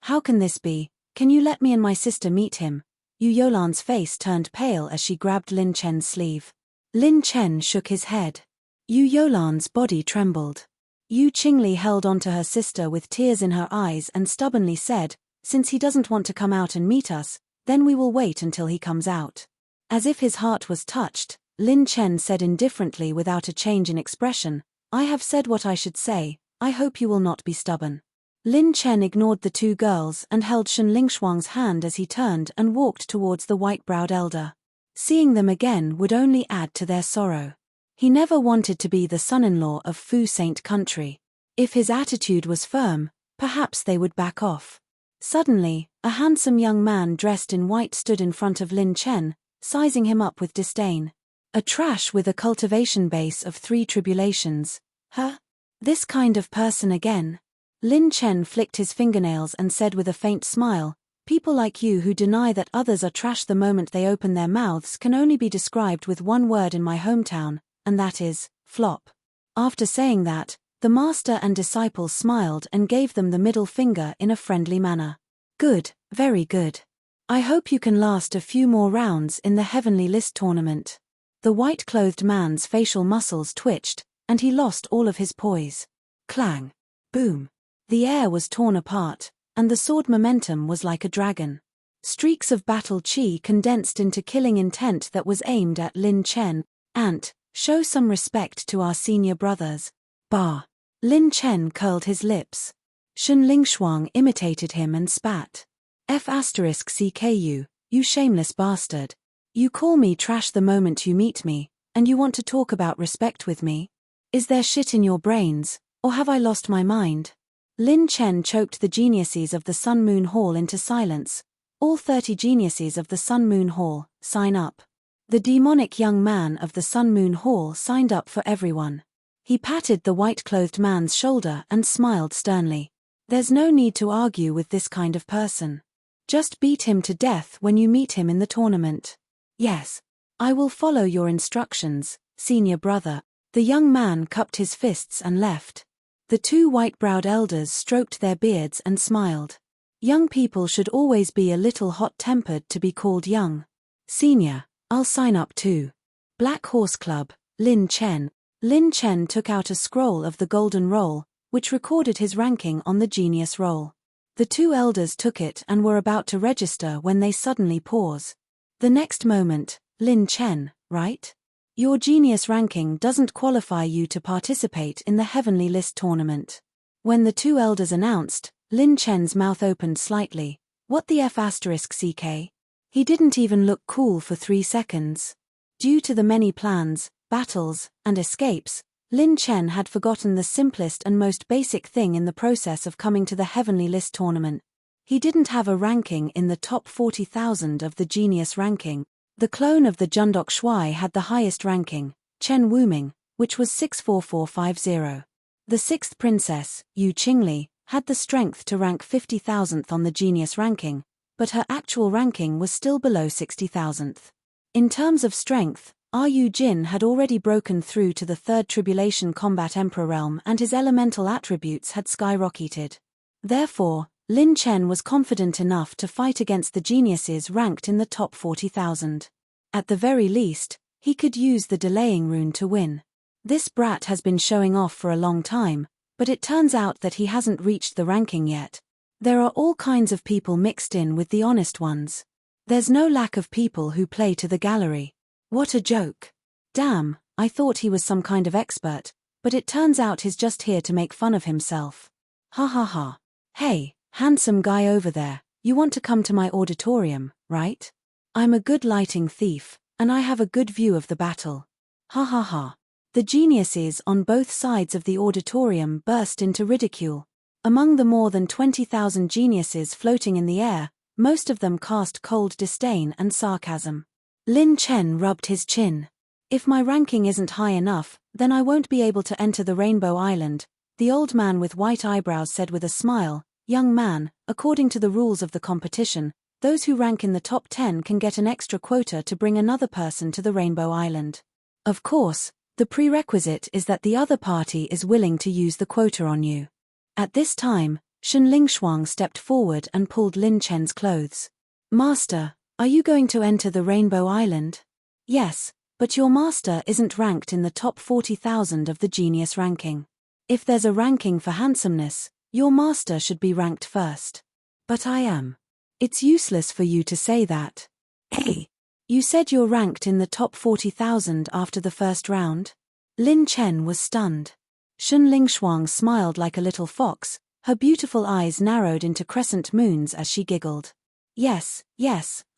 How can this be? Can you let me and my sister meet him? Yu Yolan's face turned pale as she grabbed Lin Chen's sleeve. Lin Chen shook his head. Yu Yolan's body trembled. Yu Qingli held onto her sister with tears in her eyes and stubbornly said, "Since he doesn't want to come out and meet us, then we will wait until he comes out." As if his heart was touched, Lin Chen said indifferently without a change in expression, "I have said what I should say, I hope you will not be stubborn." Lin Chen ignored the two girls and held Shen Lingshuang's hand as he turned and walked towards the white-browed elder. Seeing them again would only add to their sorrow. He never wanted to be the son-in-law of Fu Saint Country. If his attitude was firm, perhaps they would back off. Suddenly, a handsome young man dressed in white stood in front of Lin Chen, sizing him up with disdain. A trash with a cultivation base of 3 tribulations. Huh? This kind of person again? Lin Chen flicked his fingernails and said with a faint smile, "People like you who deny that others are trash the moment they open their mouths can only be described with one word in my hometown, and that is, flop." After saying that, the master and disciple smiled and gave them the middle finger in a friendly manner. "Good, very good. I hope you can last a few more rounds in the Heavenly List tournament." The white-clothed man's facial muscles twitched, and he lost all of his poise. Clang! Boom! The air was torn apart, and the sword momentum was like a dragon. Streaks of battle chi condensed into killing intent that was aimed at Lin Chen. "Ant, show some respect to our senior brothers." Bah! Lin Chen curled his lips. Shen Lingshuang imitated him and spat. "F*CKU, you shameless bastard. You call me trash the moment you meet me, and you want to talk about respect with me? Is there shit in your brains, or have I lost my mind?" Lin Chen choked the geniuses of the Sun Moon Hall into silence. "All 30 geniuses of the Sun Moon Hall, sign up." The demonic young man of the Sun Moon Hall signed up for everyone. He patted the white-clothed man's shoulder and smiled sternly. "There's no need to argue with this kind of person. Just beat him to death when you meet him in the tournament." "Yes. I will follow your instructions, senior brother." The young man cupped his fists and left. The 2 white-browed elders stroked their beards and smiled. Young people should always be a little hot-tempered to be called young. "Senior, I'll sign up too." Black Horse Club, Lin Chen. Lin Chen took out a scroll of the golden roll, which recorded his ranking on the genius roll. The 2 elders took it and were about to register when they suddenly pause. The next moment, "Lin Chen, right? Your genius ranking doesn't qualify you to participate in the Heavenly List tournament." When the 2 elders announced, Lin Chen's mouth opened slightly. What the F*CK? He didn't even look cool for 3 seconds. Due to the many plans, battles, and escapes, Lin Chen had forgotten the simplest and most basic thing in the process of coming to the Heavenly List tournament. He didn't have a ranking in the top 40,000 of the genius ranking. The clone of the Jundok Shui had the highest ranking, Chen Wuming, which was 64450. The 6th princess, Yu Qingli, had the strength to rank 50,000th on the genius ranking, but her actual ranking was still below 60,000th. In terms of strength, Yu Jin had already broken through to the 3rd Tribulation Combat Emperor realm and his elemental attributes had skyrocketed. Therefore, Lin Chen was confident enough to fight against the geniuses ranked in the top 40,000. At the very least, he could use the delaying rune to win. This brat has been showing off for a long time, but it turns out that he hasn't reached the ranking yet. There are all kinds of people mixed in with the honest ones. There's no lack of people who play to the gallery. What a joke. Damn, I thought he was some kind of expert, but it turns out he's just here to make fun of himself. Ha ha ha. Hey, handsome guy over there, you want to come to my auditorium, right? I'm a good lighting thief, and I have a good view of the battle. Ha ha ha. The geniuses on both sides of the auditorium burst into ridicule. Among the more than 20,000 geniuses floating in the air, most of them cast cold disdain and sarcasm. Lin Chen rubbed his chin. "If my ranking isn't high enough, then I won't be able to enter the Rainbow Island," the old man with white eyebrows said with a smile. "Young man, according to the rules of the competition, those who rank in the top 10 can get an extra quota to bring another person to the Rainbow Island. Of course, the prerequisite is that the other party is willing to use the quota on you." At this time, Shen Lingshuang stepped forward and pulled Lin Chen's clothes. "Master, are you going to enter the Rainbow Island?" "Yes, but your master isn't ranked in the top 40,000 of the genius ranking." If there's a ranking for handsomeness, your master should be ranked first. But I am. It's useless for you to say that. Hey, you said you're ranked in the top 40,000 after the first round? Lin Chen was stunned. Shunling Shuang smiled like a little fox, her beautiful eyes narrowed into crescent moons as she giggled. Yes,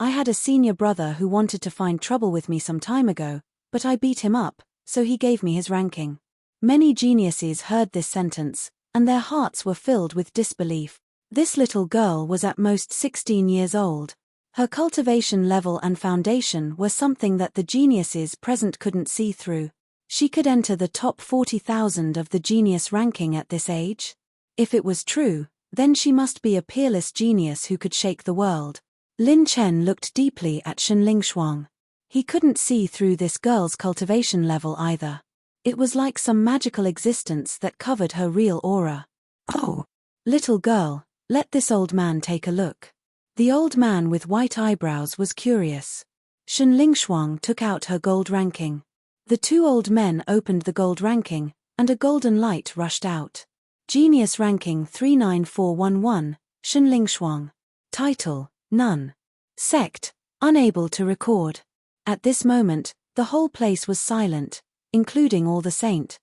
I had a senior brother who wanted to find trouble with me some time ago, but I beat him up, so he gave me his ranking. Many geniuses heard this sentence, and their hearts were filled with disbelief. This little girl was at most 16 years old. Her cultivation level and foundation were something that the geniuses present couldn't see through. She could enter the top 40,000 of the genius ranking at this age? If it was true, then she must be a peerless genius who could shake the world. Lin Chen looked deeply at Shunling Shuang. He couldn't see through this girl's cultivation level either. It was like some magical existence that covered her real aura. Oh, little girl, let this old man take a look. The old man with white eyebrows was curious. Shunling Shuang took out her gold ranking. The two old men opened the gold ranking, and a golden light rushed out. Genius ranking 39411, Shunling Shuang. Title, None. Sect, unable to record. At this moment, the whole place was silent, including all the saint.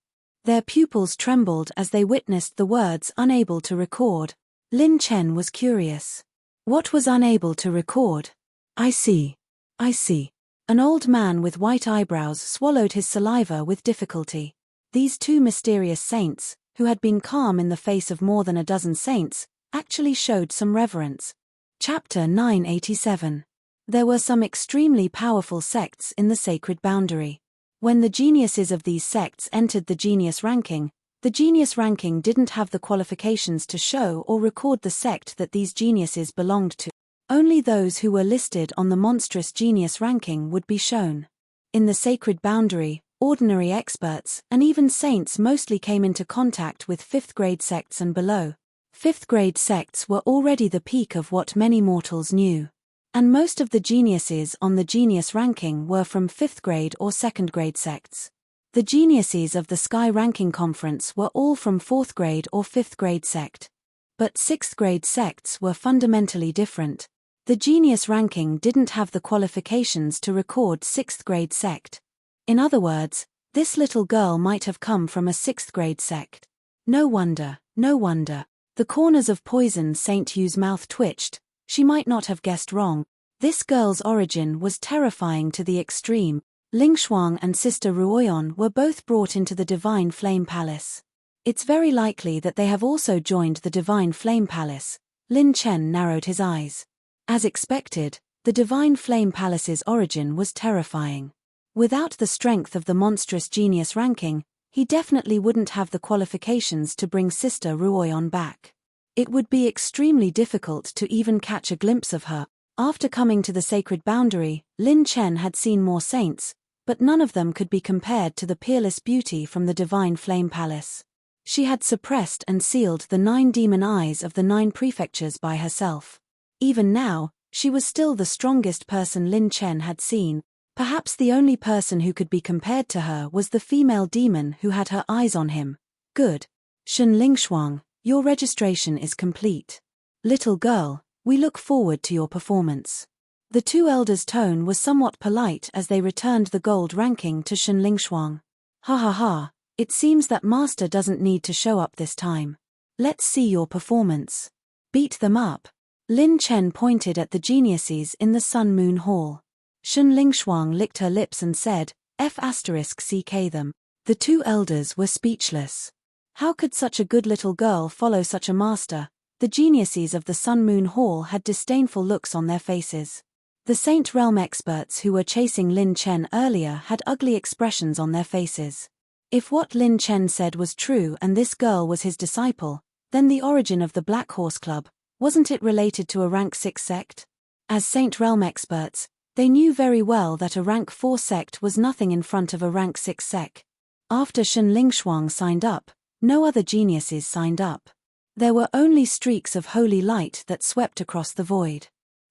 Their pupils trembled as they witnessed the words unable to record. Lin Chen was curious. What was unable to record? I see. An old man with white eyebrows swallowed his saliva with difficulty. These two mysterious saints, who had been calm in the face of more than a dozen saints, actually showed some reverence. Chapter 987. There were some extremely powerful sects in the sacred boundary. When the geniuses of these sects entered the genius ranking didn't have the qualifications to show or record the sect that these geniuses belonged to. Only those who were listed on the monstrous genius ranking would be shown. In the sacred boundary, ordinary experts and even saints mostly came into contact with 5th grade sects and below. 5th grade sects were already the peak of what many mortals knew. And most of the geniuses on the genius ranking were from 5th grade or 2nd grade sects. The geniuses of the Sky Ranking Conference were all from 4th grade or 5th grade sect. But 6th grade sects were fundamentally different. The genius ranking didn't have the qualifications to record 6th grade sect. In other words, this little girl might have come from a 6th grade sect. No wonder. The corners of Poison Saint Yu's mouth twitched. She might not have guessed wrong. This girl's origin was terrifying to the extreme. Ling Shuang and Sister Ruoyan were both brought into the Divine Flame Palace. It's very likely that they have also joined the Divine Flame Palace. Lin Chen narrowed his eyes. As expected, the Divine Flame Palace's origin was terrifying. Without the strength of the monstrous genius ranking, he definitely wouldn't have the qualifications to bring Sister Ruoyan back. It would be extremely difficult to even catch a glimpse of her. After coming to the sacred boundary, Lin Chen had seen more saints, but none of them could be compared to the peerless beauty from the Divine Flame Palace. She had suppressed and sealed the 9 demon eyes of the 9 prefectures by herself. Even now, she was still the strongest person Lin Chen had seen. Perhaps the only person who could be compared to her was the female demon who had her eyes on him. Good. Shunling Shuang, your registration is complete. Little girl, we look forward to your performance. The two elders' tone was somewhat polite as they returned the gold ranking to Shunling Shuang. Ha, it seems that master doesn't need to show up this time. Let's see your performance. Beat them up. Lin Chen pointed at the geniuses in the Sun Moon Hall. Shunling Shuang licked her lips and said, F***ck them. The two elders were speechless. How could such a good little girl follow such a master? The geniuses of the Sun Moon Hall had disdainful looks on their faces. The Saint Realm experts who were chasing Lin Chen earlier had ugly expressions on their faces. If what Lin Chen said was true and this girl was his disciple, then the origin of the Black Horse Club, wasn't it related to a rank 6 sect? As Saint Realm experts, they knew very well that a rank 4 sect was nothing in front of a rank 6 sect. After Shunling Shuang signed up, no other geniuses signed up. There were only streaks of holy light that swept across the void.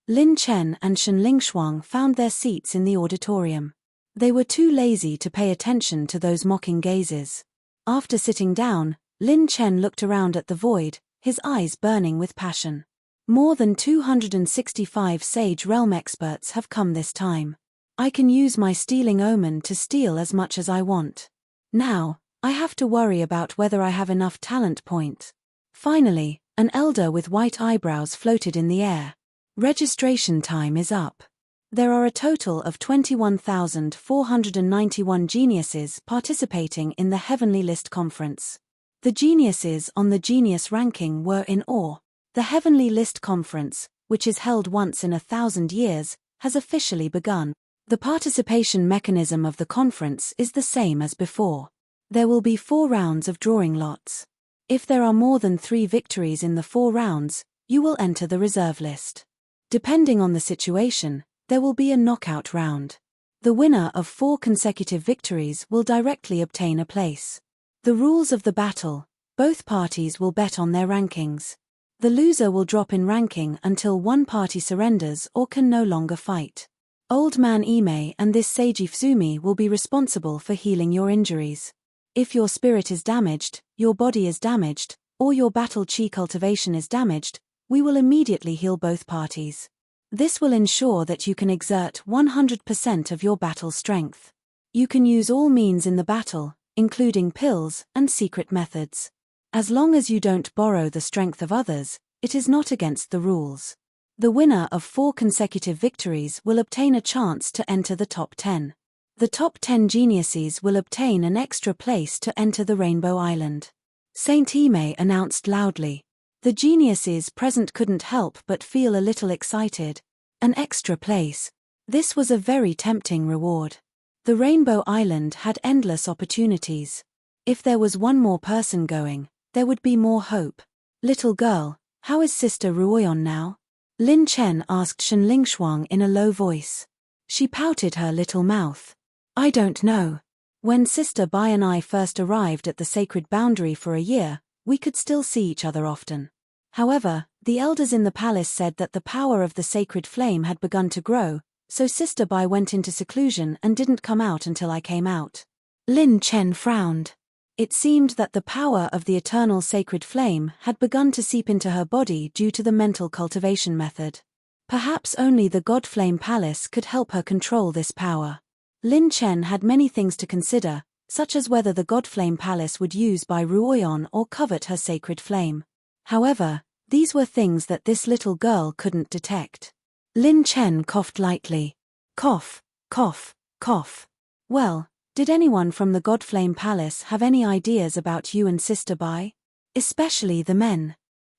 Lin Chen and Shunling Shuang found their seats in the auditorium. They were too lazy to pay attention to those mocking gazes. After sitting down, Lin Chen looked around at the void, his eyes burning with passion. More than 265 Sage Realm experts have come this time. I can use my stealing omen to steal as much as I want. Now, I have to worry about whether I have enough talent point. Finally, an elder with white eyebrows floated in the air. Registration time is up. There are a total of 21,491 geniuses participating in the Heavenly List Conference. The geniuses on the Genius ranking were in awe. The Heavenly List Conference, which is held once in 1,000 years, has officially begun. The participation mechanism of the conference is the same as before. There will be 4 rounds of drawing lots. If there are more than 3 victories in the 4 rounds, you will enter the reserve list. Depending on the situation, there will be a knockout round. The winner of 4 consecutive victories will directly obtain a place. The rules of the battle: both parties will bet on their rankings. The loser will drop in ranking until one party surrenders or can no longer fight. Old Man Ime and this Seiji Fuzumi will be responsible for healing your injuries. If your spirit is damaged, your body is damaged, or your battle chi cultivation is damaged, we will immediately heal both parties. This will ensure that you can exert 100% of your battle strength. You can use all means in the battle, including pills and secret methods. As long as you don't borrow the strength of others, it is not against the rules. The winner of 4 consecutive victories will obtain a chance to enter the top 10. The top 10 geniuses will obtain an extra place to enter the Rainbow Island. Saint Ime announced loudly. The geniuses present couldn't help but feel a little excited. An extra place. This was a very tempting reward. The Rainbow Island had endless opportunities. If there was one more person going, there would be more hope. Little girl, how is Sister Ruoyon now? Lin Chen asked Shenling Shuang in a low voice. She pouted her little mouth. I don't know. When Sister Bai and I first arrived at the sacred boundary for a year, we could still see each other often. However, the elders in the palace said that the power of the sacred flame had begun to grow, so Sister Bai went into seclusion and didn't come out until I came out. Lin Chen frowned. It seemed that the power of the eternal sacred flame had begun to seep into her body due to the mental cultivation method. Perhaps only the God Flame Palace could help her control this power. Lin Chen had many things to consider, such as whether the God Flame Palace would use Bai Ruoyon or covet her sacred flame. However, these were things that this little girl couldn't detect. Lin Chen coughed lightly. Cough, cough, cough. Well, did anyone from the God Flame Palace have any ideas about you and Sister Bai? Especially the men.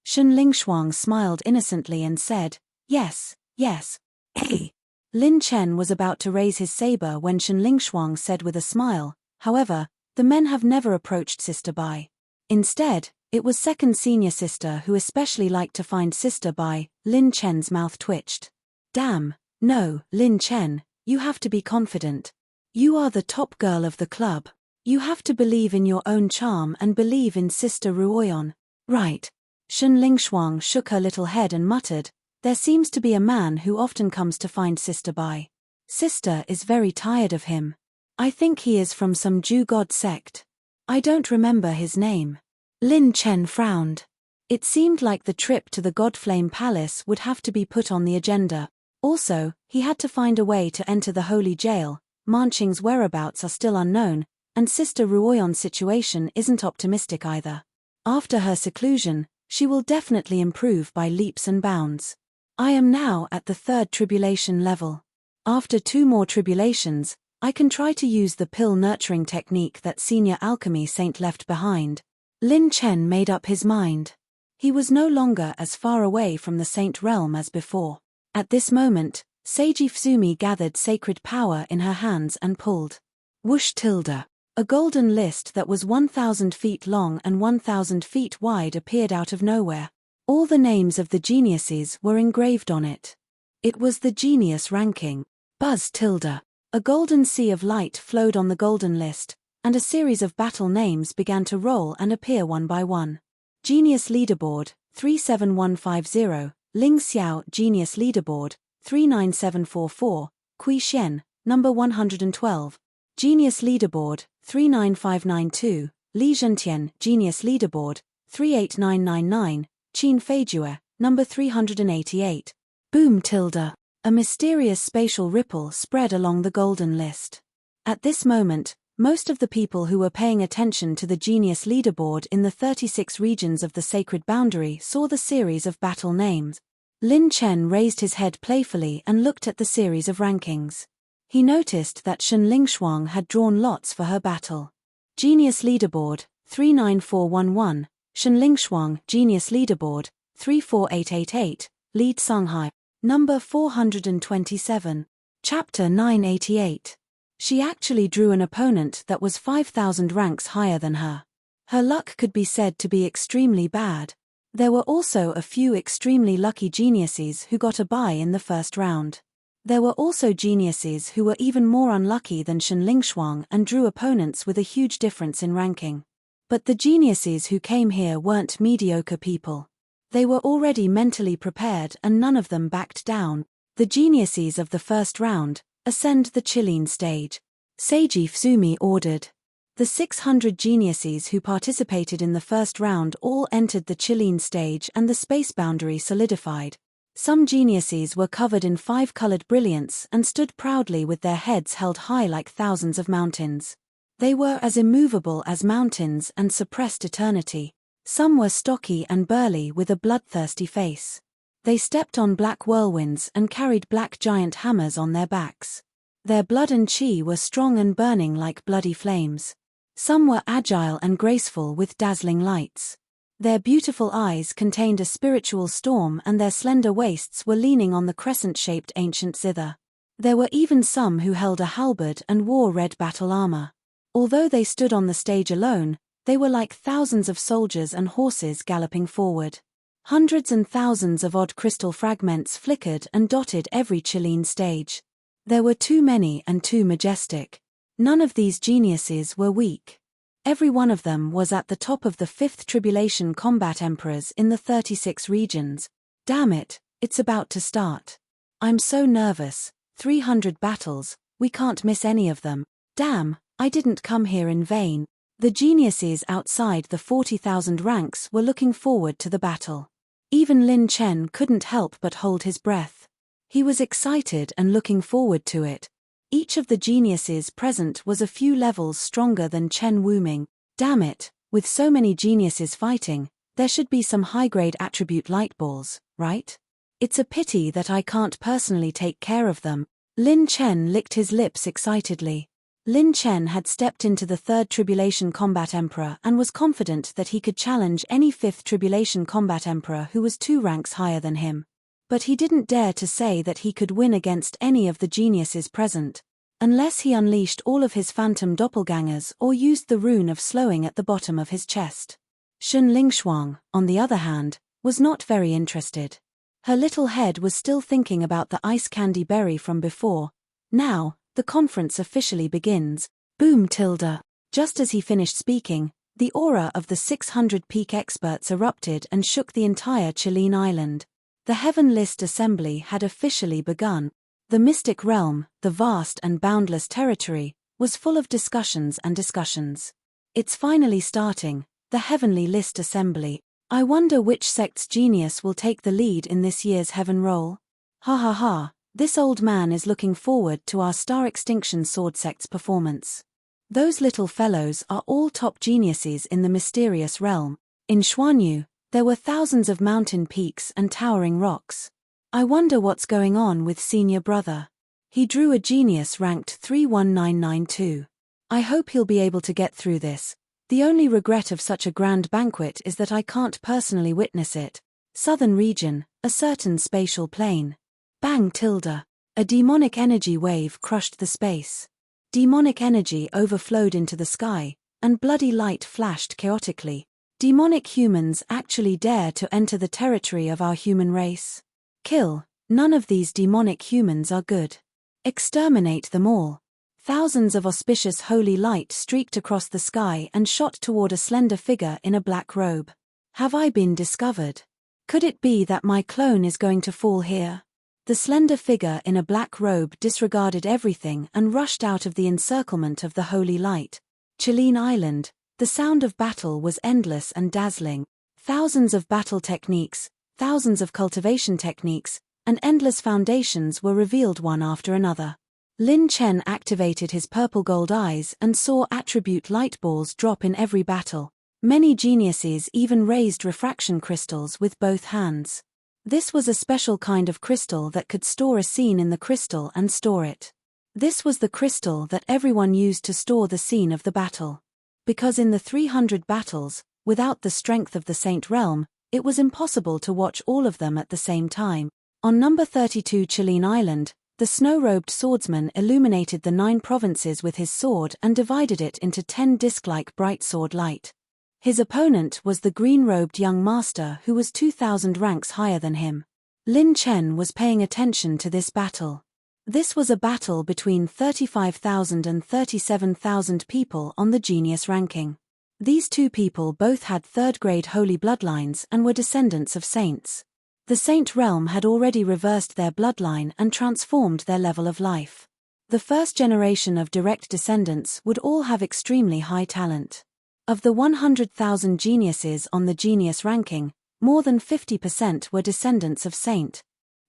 Shenling Shuang smiled innocently and said, yes, yes. Hey. Lin Chen was about to raise his saber when Shenling Shuang said with a smile, however, the men have never approached Sister Bai. Instead, it was second senior sister who especially liked to find Sister Bai. Lin Chen's mouth twitched. Damn, no, Lin Chen, you have to be confident. You are the top girl of the club. You have to believe in your own charm and believe in Sister Ruoyon. Right. Shenling Shuang shook her little head and muttered, there seems to be a man who often comes to find Sister Bai. Sister is very tired of him. I think he is from some Jew god sect. I don't remember his name. Lin Chen frowned. It seemed like the trip to the God Flame Palace would have to be put on the agenda. Also, he had to find a way to enter the holy jail. Manqing's whereabouts are still unknown, and Sister Ruoyon's situation isn't optimistic either. After her seclusion, she will definitely improve by leaps and bounds. I am now at the 3rd tribulation level. After 2 more tribulations, I can try to use the pill nurturing technique that Senior Alchemy Saint left behind. Lin Chen made up his mind. He was no longer as far away from the Saint realm as before. At this moment, Seiji Fuzumi gathered sacred power in her hands and pulled. Whoosh tilde. A golden list that was 1,000 feet long and 1,000 feet wide appeared out of nowhere. All the names of the geniuses were engraved on it. It was the genius ranking. Buzz tilde. A golden sea of light flowed on the golden list, and a series of battle names began to roll and appear one by one. Genius Leaderboard, 37150, Ling Xiao Genius Leaderboard, 39744, Kui Xian, number 112. Genius Leaderboard, 39592, Li Zhentian, Genius Leaderboard, 38999, Qin Feijue, number 388. Boom tilde. A mysterious spatial ripple spread along the golden list. At this moment, most of the people who were paying attention to the Genius Leaderboard in the 36 regions of the Sacred Boundary saw the series of battle names. Lin Chen raised his head playfully and looked at the series of rankings. He noticed that Shen Lingshuang had drawn lots for her battle. Genius Leaderboard, 39411, Shen Lingshuang, Genius Leaderboard, 34888, Lead Songhai, number 427. Chapter 988. She actually drew an opponent that was 5,000 ranks higher than her. Her luck could be said to be extremely bad. There were also a few extremely lucky geniuses who got a bye in the first round. There were also geniuses who were even more unlucky than Shen Lingshuang and drew opponents with a huge difference in ranking. But the geniuses who came here weren't mediocre people. They were already mentally prepared and none of them backed down. The geniuses of the first round ascend the Chilean stage. Seiji Fusumi ordered. The 600 geniuses who participated in the first round all entered the Chilean stage and the space boundary solidified. Some geniuses were covered in 5-colored brilliance and stood proudly with their heads held high like thousands of mountains. They were as immovable as mountains and suppressed eternity. Some were stocky and burly with a bloodthirsty face. They stepped on black whirlwinds and carried black giant hammers on their backs. Their blood and chi were strong and burning like bloody flames. Some were agile and graceful with dazzling lights. Their beautiful eyes contained a spiritual storm and their slender waists were leaning on the crescent-shaped ancient zither. There were even some who held a halberd and wore red battle armor. Although they stood on the stage alone, they were like thousands of soldiers and horses galloping forward. Hundreds and thousands of odd crystal fragments flickered and dotted every Chilean stage. There were too many and too majestic. None of these geniuses were weak. Every one of them was at the top of the 5th Tribulation Combat Emperors in the 36 regions. Damn it, it's about to start. I'm so nervous. 300 battles, we can't miss any of them. Damn, I didn't come here in vain. The geniuses outside the 40,000 ranks were looking forward to the battle. Even Lin Chen couldn't help but hold his breath. He was excited and looking forward to it. Each of the geniuses present was a few levels stronger than Chen Wuming. Damn it, with so many geniuses fighting, there should be some high-grade attribute light balls, right? It's a pity that I can't personally take care of them. Lin Chen licked his lips excitedly. Lin Chen had stepped into the 3rd Tribulation Combat Emperor and was confident that he could challenge any 5th Tribulation Combat Emperor who was 2 ranks higher than him. But he didn't dare to say that he could win against any of the geniuses present, unless he unleashed all of his phantom doppelgangers or used the rune of slowing at the bottom of his chest. Shen Lingshuang, on the other hand, was not very interested. Her little head was still thinking about the ice candy berry from before. Now, the conference officially begins. Boom tilde. Just as he finished speaking, the aura of the 600 peak experts erupted and shook the entire Chilean island. The Heaven List Assembly had officially begun. The mystic realm, the vast and boundless territory, was full of discussions and discussions. It's finally starting, the Heavenly List Assembly. I wonder which sect's genius will take the lead in this year's Heaven Roll. Ha ha ha, this old man is looking forward to our Star Extinction Sword sect's performance. Those little fellows are all top geniuses in the mysterious realm. In Xuanyu, there were thousands of mountain peaks and towering rocks. I wonder what's going on with senior brother. He drew a genius ranked 31992. I hope he'll be able to get through this. The only regret of such a grand banquet is that I can't personally witness it. Southern region, a certain spatial plane. Bang tilde. A demonic energy wave crushed the space. Demonic energy overflowed into the sky, and bloody light flashed chaotically. Demonic humans actually dare to enter the territory of our human race. Kill, none of these demonic humans are good. Exterminate them all. Thousands of auspicious holy light streaked across the sky and shot toward a slender figure in a black robe. Have I been discovered? Could it be that my clone is going to fall here? The slender figure in a black robe disregarded everything and rushed out of the encirclement of the holy light. Chilean Island, The sound of battle was endless and dazzling. Thousands of battle techniques, thousands of cultivation techniques, and endless foundations were revealed one after another. Lin Chen activated his purple-gold eyes and saw attribute light balls drop in every battle. Many geniuses even raised refraction crystals with both hands. This was a special kind of crystal that could store a scene in the crystal and store it. This was the crystal that everyone used to store the scene of the battle. Because in the 300 battles, without the strength of the Saint Realm, it was impossible to watch all of them at the same time. On number 32 Chilean Island, the snow-robed swordsman illuminated the 9 provinces with his sword and divided it into 10 disc-like bright sword light. His opponent was the green-robed young master who was 2,000 ranks higher than him. Lin Chen was paying attention to this battle. This was a battle between 35,000 and 37,000 people on the genius ranking. These two people both had third-grade holy bloodlines and were descendants of saints. The Saint Realm had already reversed their bloodline and transformed their level of life. The first generation of direct descendants would all have extremely high talent. Of the 100,000 geniuses on the genius ranking, more than 50% were descendants of Saint.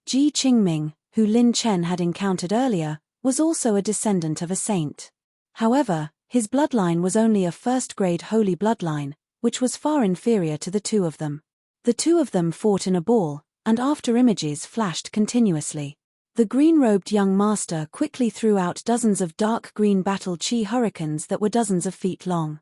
Ji Qingming, who Lin Chen had encountered earlier, was also a descendant of a saint. However, his bloodline was only a first-grade holy bloodline, which was far inferior to the two of them. The two of them fought in a ball, and after images flashed continuously. The green-robed young master quickly threw out dozens of dark green battle chi hurricanes that were dozens of feet long.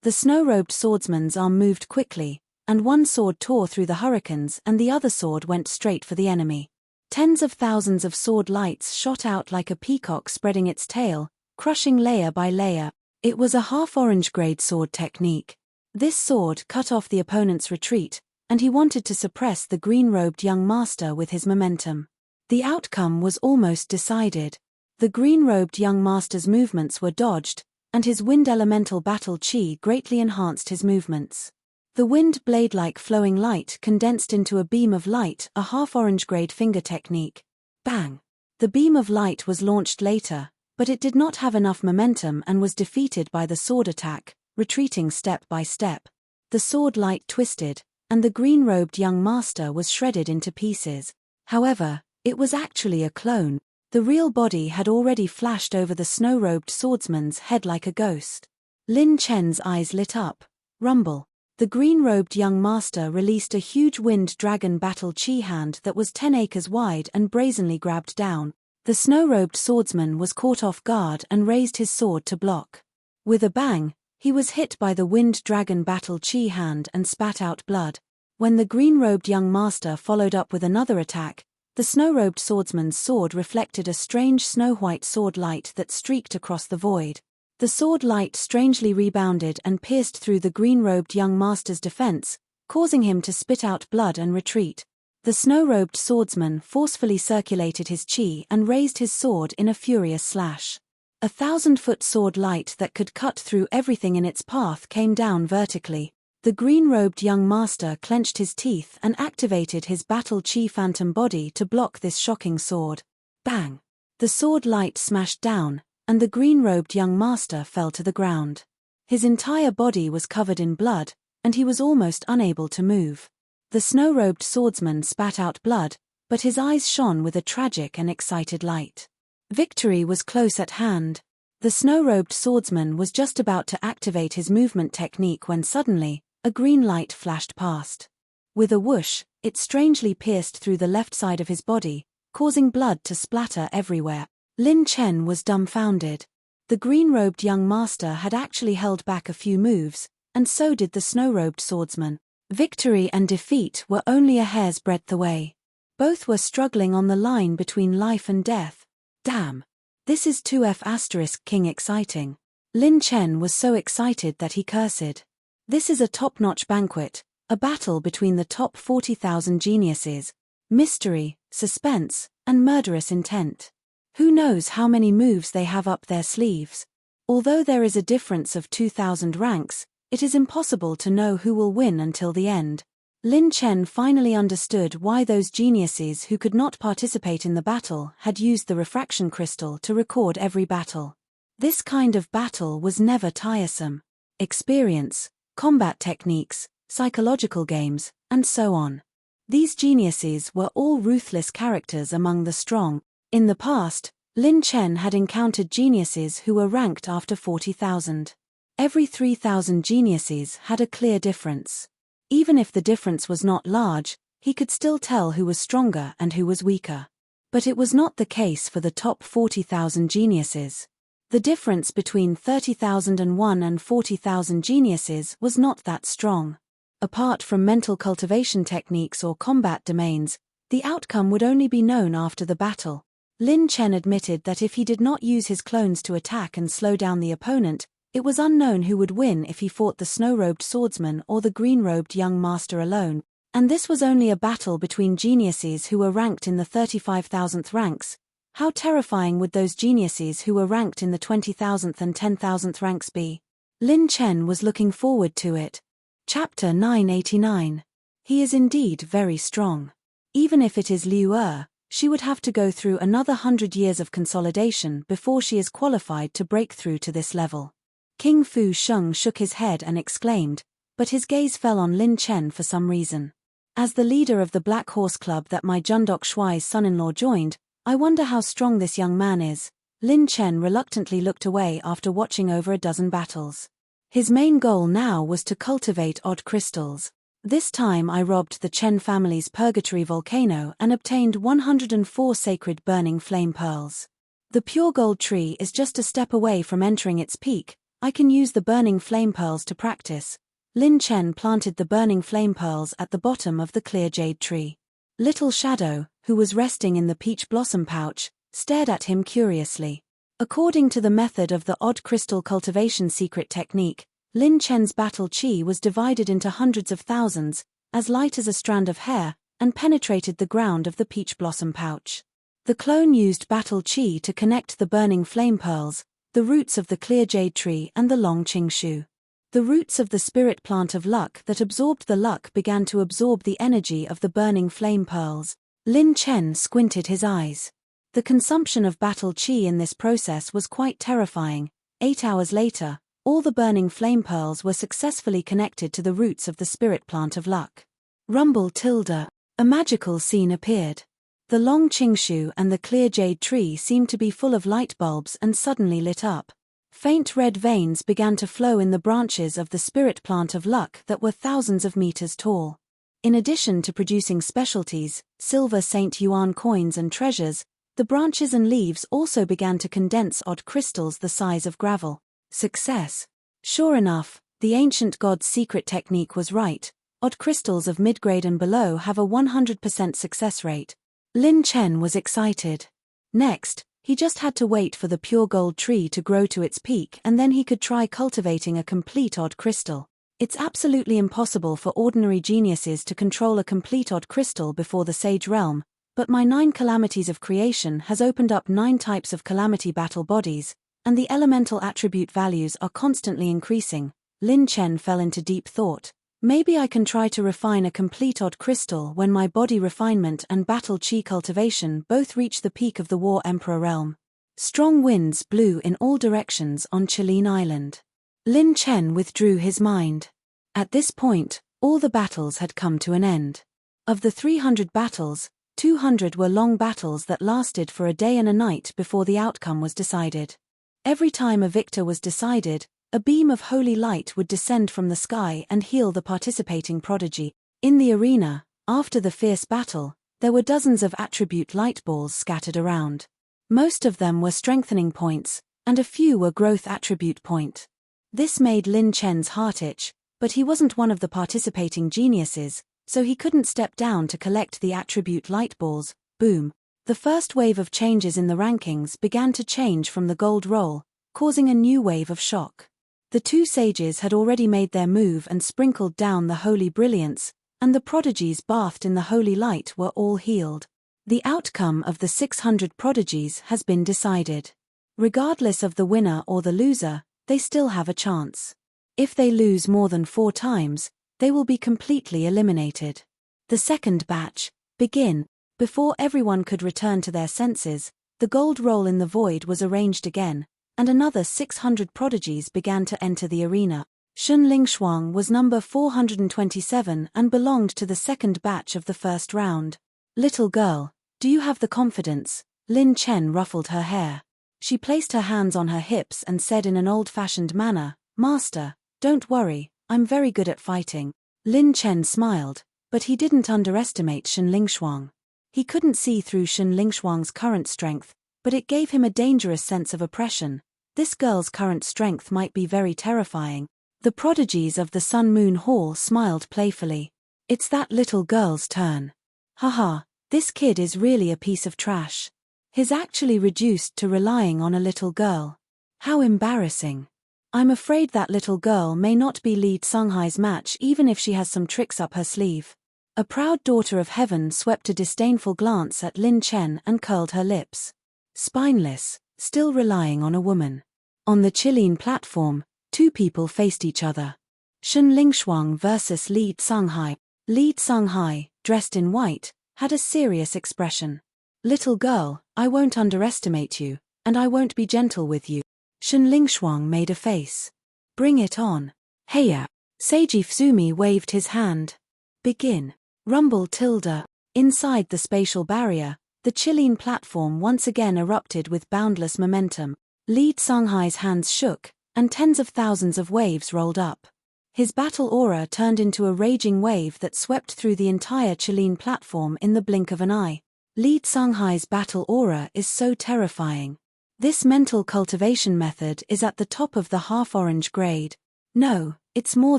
The snow-robed swordsman's arm moved quickly, and one sword tore through the hurricanes and the other sword went straight for the enemy. Tens of thousands of sword lights shot out like a peacock spreading its tail, crushing layer by layer. It was a half-orange grade sword technique. This sword cut off the opponent's retreat, and he wanted to suppress the green-robed young master with his momentum. The outcome was almost decided. The green-robed young master's movements were dodged, and his wind elemental battle chi greatly enhanced his movements. The wind blade-like flowing light condensed into a beam of light, a half-orange grade finger technique. Bang! The beam of light was launched later, but it did not have enough momentum and was defeated by the sword attack, retreating step by step. The sword light twisted, and the green-robed young master was shredded into pieces. However, it was actually a clone. The real body had already flashed over the snow-robed swordsman's head like a ghost. Lin Chen's eyes lit up. Rumble. The green-robed young master released a huge wind dragon battle chi hand that was 10 acres wide and brazenly grabbed down. The snow-robed swordsman was caught off guard and raised his sword to block. With a bang, he was hit by the wind dragon battle chi hand and spat out blood. When the green-robed young master followed up with another attack, the snow-robed swordsman's sword reflected a strange snow-white sword light that streaked across the void. The sword light strangely rebounded and pierced through the green-robed young master's defense, causing him to spit out blood and retreat. The snow-robed swordsman forcefully circulated his chi and raised his sword in a furious slash. A 1,000-foot sword light that could cut through everything in its path came down vertically. The green-robed young master clenched his teeth and activated his battle chi phantom body to block this shocking sword. Bang! The sword light smashed down, and the green-robed young master fell to the ground. His entire body was covered in blood, and he was almost unable to move. The snow-robed swordsman spat out blood, but his eyes shone with a tragic and excited light. Victory was close at hand. The snow-robed swordsman was just about to activate his movement technique when suddenly, a green light flashed past. With a whoosh, it strangely pierced through the left side of his body, causing blood to splatter everywhere. Lin Chen was dumbfounded. The green-robed young master had actually held back a few moves, and so did the snow-robed swordsman. Victory and defeat were only a hair's breadth away. Both were struggling on the line between life and death. Damn! This is 2F** king exciting. Lin Chen was so excited that he cursed. This is a top-notch banquet, a battle between the top 40,000 geniuses. Mystery, suspense, and murderous intent. Who knows how many moves they have up their sleeves? Although there is a difference of 2,000 ranks, it is impossible to know who will win until the end. Lin Chen finally understood why those geniuses who could not participate in the battle had used the refraction crystal to record every battle. This kind of battle was never tiresome. experience, combat techniques, psychological games, and so on. These geniuses were all ruthless characters among the strong. In the past, Lin Chen had encountered geniuses who were ranked after 40,000. Every 3,000 geniuses had a clear difference. Even if the difference was not large, he could still tell who was stronger and who was weaker. But it was not the case for the top 40,000 geniuses. The difference between 30,001 and 40,000 geniuses was not that strong. Apart from mental cultivation techniques or combat domains, the outcome would only be known after the battle. Lin Chen admitted that if he did not use his clones to attack and slow down the opponent, it was unknown who would win if he fought the snow-robed swordsman or the green-robed young master alone, and this was only a battle between geniuses who were ranked in the 35,000th ranks. How terrifying would those geniuses who were ranked in the 20,000th and 10,000th ranks be? Lin Chen was looking forward to it. Chapter 989. He is indeed very strong. Even if it is Liu Er, she would have to go through another 100 years of consolidation before she is qualified to break through to this level. King Fu Sheng shook his head and exclaimed, but his gaze fell on Lin Chen for some reason. As the leader of the Black Horse Club that my Jundok Shuai's son-in-law joined, I wonder how strong this young man is. Lin Chen reluctantly looked away after watching over a dozen battles. His main goal now was to cultivate odd crystals. This time I robbed the Chen family's purgatory volcano and obtained 104 sacred burning flame pearls. The pure gold tree is just a step away from entering its peak. I can use the burning flame pearls to practice. Lin Chen planted the burning flame pearls at the bottom of the clear jade tree. Little Shadow, who was resting in the peach blossom pouch, stared at him curiously. According to the method of the odd crystal cultivation secret technique, Lin Chen's battle chi was divided into hundreds of thousands, as light as a strand of hair, and penetrated the ground of the peach blossom pouch. The clone used battle chi to connect the burning flame pearls, the roots of the clear jade tree and the long Qingshu. The roots of the spirit plant of luck that absorbed the luck began to absorb the energy of the burning flame pearls. Lin Chen squinted his eyes. The consumption of battle chi in this process was quite terrifying. 8 hours later, all the burning flame pearls were successfully connected to the roots of the spirit plant of luck. Rumble tilde. A magical scene appeared. The long Qingshu and the clear jade tree seemed to be full of light bulbs and suddenly lit up. Faint red veins began to flow in the branches of the spirit plant of luck that were thousands of meters tall. In addition to producing specialties, silver Saint Yuan coins and treasures, the branches and leaves also began to condense odd crystals the size of gravel. Success. Sure enough, the ancient god's secret technique was right. Odd crystals of mid-grade and below have a 100% success rate. Lin Chen was excited. Next, he just had to wait for the pure gold tree to grow to its peak and then he could try cultivating a complete odd crystal. It's absolutely impossible for ordinary geniuses to control a complete odd crystal before the Sage Realm, but my 9 calamities of creation has opened up 9 types of calamity battle bodies, and the elemental attribute values are constantly increasing. Lin Chen fell into deep thought. Maybe I can try to refine a complete odd crystal when my body refinement and battle chi cultivation both reach the peak of the War Emperor realm. Strong winds blew in all directions on Chilean Island. Lin Chen withdrew his mind. At this point, all the battles had come to an end. Of the 300 battles, 200 were long battles that lasted for a day and a night before the outcome was decided. Every time a victor was decided, a beam of holy light would descend from the sky and heal the participating prodigy. In the arena, after the fierce battle, there were dozens of attribute light balls scattered around. Most of them were strengthening points, and a few were growth attribute point. This made Lin Chen's heart itch, but he wasn't one of the participating geniuses, so he couldn't step down to collect the attribute light balls. Boom. The first wave of changes in the rankings began to change from the gold roll, causing a new wave of shock. The 2 sages had already made their move and sprinkled down the holy brilliance, and the prodigies bathed in the holy light were all healed. The outcome of the 600 prodigies has been decided. Regardless of the winner or the loser, they still have a chance. If they lose more than 4 times, they will be completely eliminated. The second batch, begin. Before everyone could return to their senses, the gold roll in the void was arranged again, and another 600 prodigies began to enter the arena. Shun Lingshuang was number 427 and belonged to the second batch of the first round. Little girl, do you have the confidence? Lin Chen ruffled her hair. She placed her hands on her hips and said in an old-fashioned manner, Master, don't worry, I'm very good at fighting. Lin Chen smiled, but he didn't underestimate Shun Lingshuang. He couldn't see through Shun Lingshuang's current strength, but it gave him a dangerous sense of oppression. This girl's current strength might be very terrifying. The prodigies of the Sun Moon Hall smiled playfully. It's that little girl's turn. Haha, this kid is really a piece of trash. He's actually reduced to relying on a little girl. How embarrassing. I'm afraid that little girl may not be Li Songhai's match even if she has some tricks up her sleeve. A proud daughter of heaven swept a disdainful glance at Lin Chen and curled her lips. Spineless, still relying on a woman. On the Chilean platform, two people faced each other. Shun Lingshuang versus Li Songhai. Li Songhai, dressed in white, had a serious expression. Little girl, I won't underestimate you, and I won't be gentle with you. Shun Lingshuang made a face. Bring it on. Heya. Seiji Fusumi waved his hand. Begin. Rumble tilde. Inside the spatial barrier, the Chilean platform once again erupted with boundless momentum. Li Songhai's hands shook, and tens of thousands of waves rolled up. His battle aura turned into a raging wave that swept through the entire Chilean platform in the blink of an eye. Li Songhai's battle aura is so terrifying. This mental cultivation method is at the top of the half-orange grade. No, it's more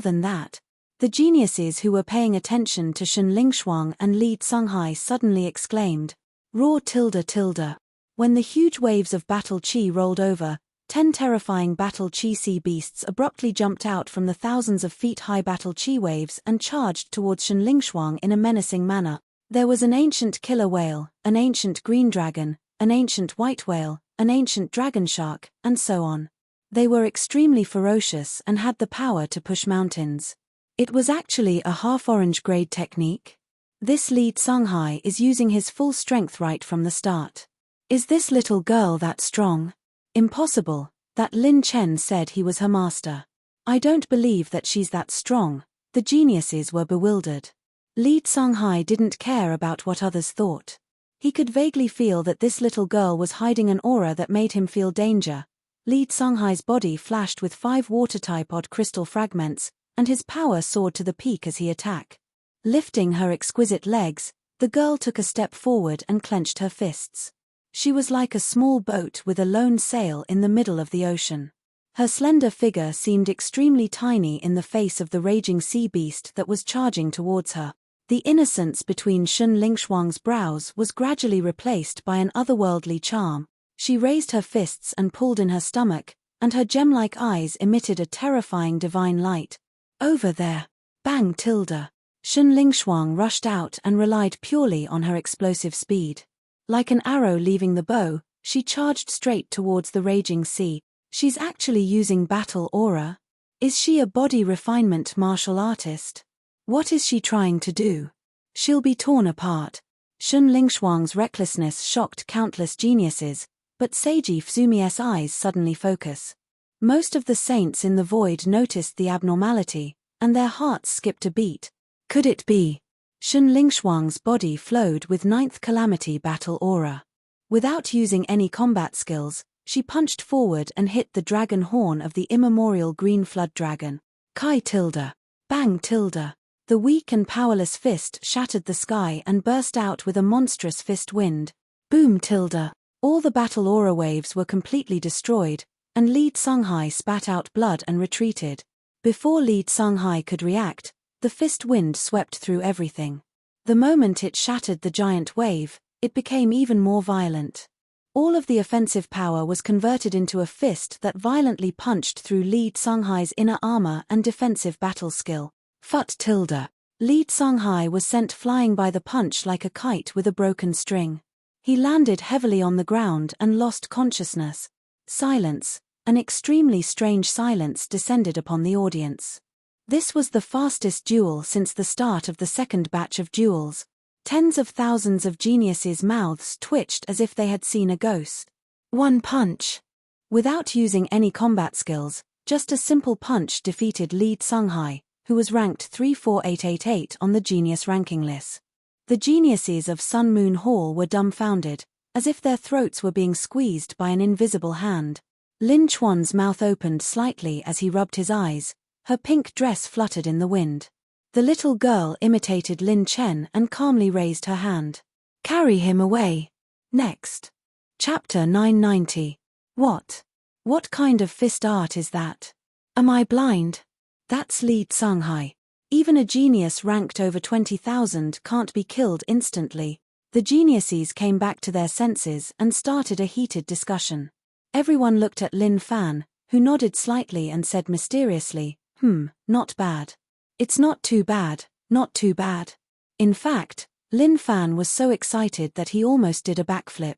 than that. The geniuses who were paying attention to Shun Lingshuang and Li Songhai suddenly exclaimed, Roar tilde tilde. When the huge waves of battle chi rolled over, 10 terrifying battle chi sea beasts abruptly jumped out from the thousands of feet-high battle chi waves and charged towards Shun Lingshuang in a menacing manner. There was an ancient killer whale, an ancient green dragon, an ancient white whale, an ancient dragon shark, and so on. They were extremely ferocious and had the power to push mountains. It was actually a half-orange grade technique. This Li Songhai is using his full strength right from the start. Is this little girl that strong? Impossible, that Lin Chen said he was her master. I don't believe that she's that strong. The geniuses were bewildered. Li Songhai didn't care about what others thought. He could vaguely feel that this little girl was hiding an aura that made him feel danger. Li Songhai's body flashed with 5 water-type odd crystal fragments, and his power soared to the peak as he attacked. Lifting her exquisite legs, the girl took a step forward and clenched her fists. She was like a small boat with a lone sail in the middle of the ocean. Her slender figure seemed extremely tiny in the face of the raging sea beast that was charging towards her. The innocence between Shun Lingshuang's brows was gradually replaced by an otherworldly charm. She raised her fists and pulled in her stomach, and her gem-like eyes emitted a terrifying divine light. Over there. Bang tilde. Shun Lingshuang rushed out and relied purely on her explosive speed. Like an arrow leaving the bow, she charged straight towards the raging sea. She's actually using battle aura? Is she a body refinement martial artist? What is she trying to do? She'll be torn apart. Shun Lingshuang's recklessness shocked countless geniuses, but Seiji Fusumi's eyes suddenly focus. Most of the saints in the void noticed the abnormality, and their hearts skipped a beat. Could it be? Shun Lingshuang's body flowed with 9th calamity battle aura. Without using any combat skills, she punched forward and hit the dragon horn of the immemorial green flood dragon. Kai tilde. Bang tilde. The weak and powerless fist shattered the sky and burst out with a monstrous fist wind. Boom tilde. All the battle aura waves were completely destroyed, and Li Songhai spat out blood and retreated. Before Li Songhai could react, the fist wind swept through everything. The moment it shattered the giant wave, it became even more violent. All of the offensive power was converted into a fist that violently punched through Li Songhai's inner armor and defensive battle skill. Phut tilde. Li Songhai was sent flying by the punch like a kite with a broken string. He landed heavily on the ground and lost consciousness. Silence, an extremely strange silence descended upon the audience. This was the fastest duel since the start of the second batch of duels. Tens of thousands of geniuses' mouths twitched as if they had seen a ghost. One punch. Without using any combat skills, Just a simple punch defeated Li Tsunghai, who was ranked 34888 on the genius ranking list. The geniuses of Sun Moon Hall were dumbfounded, as if their throats were being squeezed by an invisible hand. Lin Chuan's mouth opened slightly as he rubbed his eyes, her pink dress fluttered in the wind. The little girl imitated Lin Chen and calmly raised her hand. Carry him away. Next. Chapter 990. What? What kind of fist art is that? Am I blind? That's Li Tsunghai. Even a genius ranked over 20,000 can't be killed instantly. The geniuses came back to their senses and started a heated discussion. Everyone looked at Lin Fan, who nodded slightly and said mysteriously, not bad. It's not too bad, not too bad. In fact, Lin Fan was so excited that he almost did a backflip.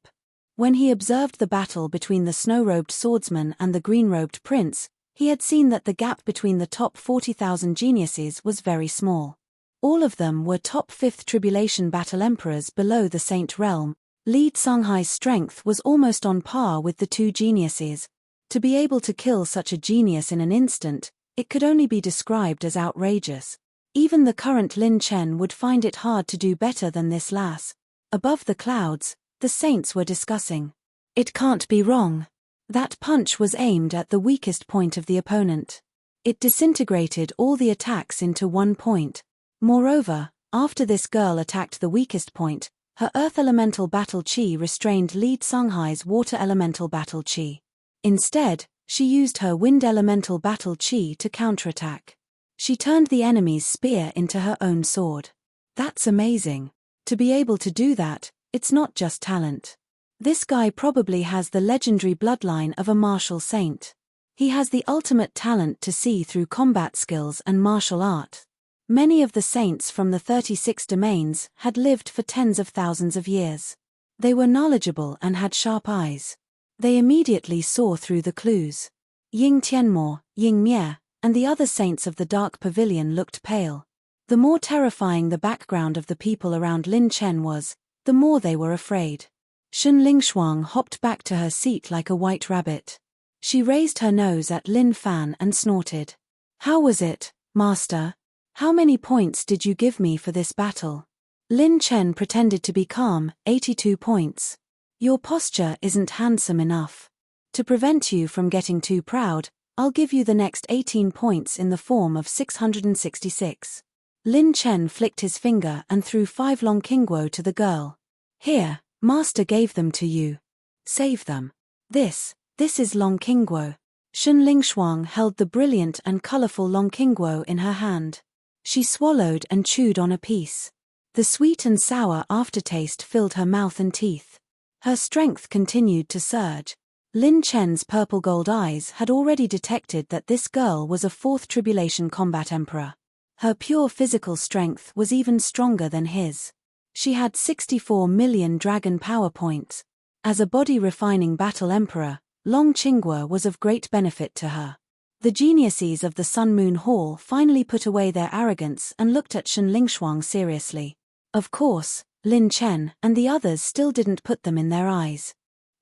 When he observed the battle between the snow-robed swordsman and the green-robed prince, he had seen that the gap between the top 40,000 geniuses was very small. All of them were top 5th Tribulation Battle Emperors below the Saint Realm. Li Tsunghai's strength was almost on par with the two geniuses. To be able to kill such a genius in an instant, it could only be described as outrageous. Even the current Lin Chen would find it hard to do better than this lass. Above the clouds, the saints were discussing. It can't be wrong. That punch was aimed at the weakest point of the opponent. It disintegrated all the attacks into one point. Moreover, after this girl attacked the weakest point, her earth elemental battle chi restrained Li Tsunghai's water elemental battle chi. Instead, she used her wind elemental battle chi to counterattack. She turned the enemy's spear into her own sword. That's amazing. To be able to do that, it's not just talent. This guy probably has the legendary bloodline of a martial saint. He has the ultimate talent to see through combat skills and martial art. Many of the saints from the 36 domains had lived for tens of thousands of years. They were knowledgeable and had sharp eyes. They immediately saw through the clues. Ying Tianmo, Ying Mie, and the other saints of the Dark Pavilion looked pale. The more terrifying the background of the people around Lin Chen was, the more they were afraid. Shun Lingshuang hopped back to her seat like a white rabbit. She raised her nose at Lin Fan and snorted. How was it, master? How many points did you give me for this battle? Lin Chen pretended to be calm, 82 points. Your posture isn't handsome enough. To prevent you from getting too proud, I'll give you the next 18 points in the form of 666. Lin Chen flicked his finger and threw 5 long Qingguo to the girl. Here, master gave them to you. Save them. This is long Qingguo. Shun Lingshuang held the brilliant and colorful long Qingguo in her hand. She swallowed and chewed on a piece. The sweet and sour aftertaste filled her mouth and teeth. Her strength continued to surge. Lin Chen's purple-gold eyes had already detected that this girl was a 4th Tribulation Combat Emperor. Her pure physical strength was even stronger than his. She had 64 million dragon power points. As a body-refining battle emperor, Long Qingguo was of great benefit to her. The geniuses of the Sun Moon Hall finally put away their arrogance and looked at Shun Lingshuang seriously. Of course, Lin Chen and the others still didn't put them in their eyes.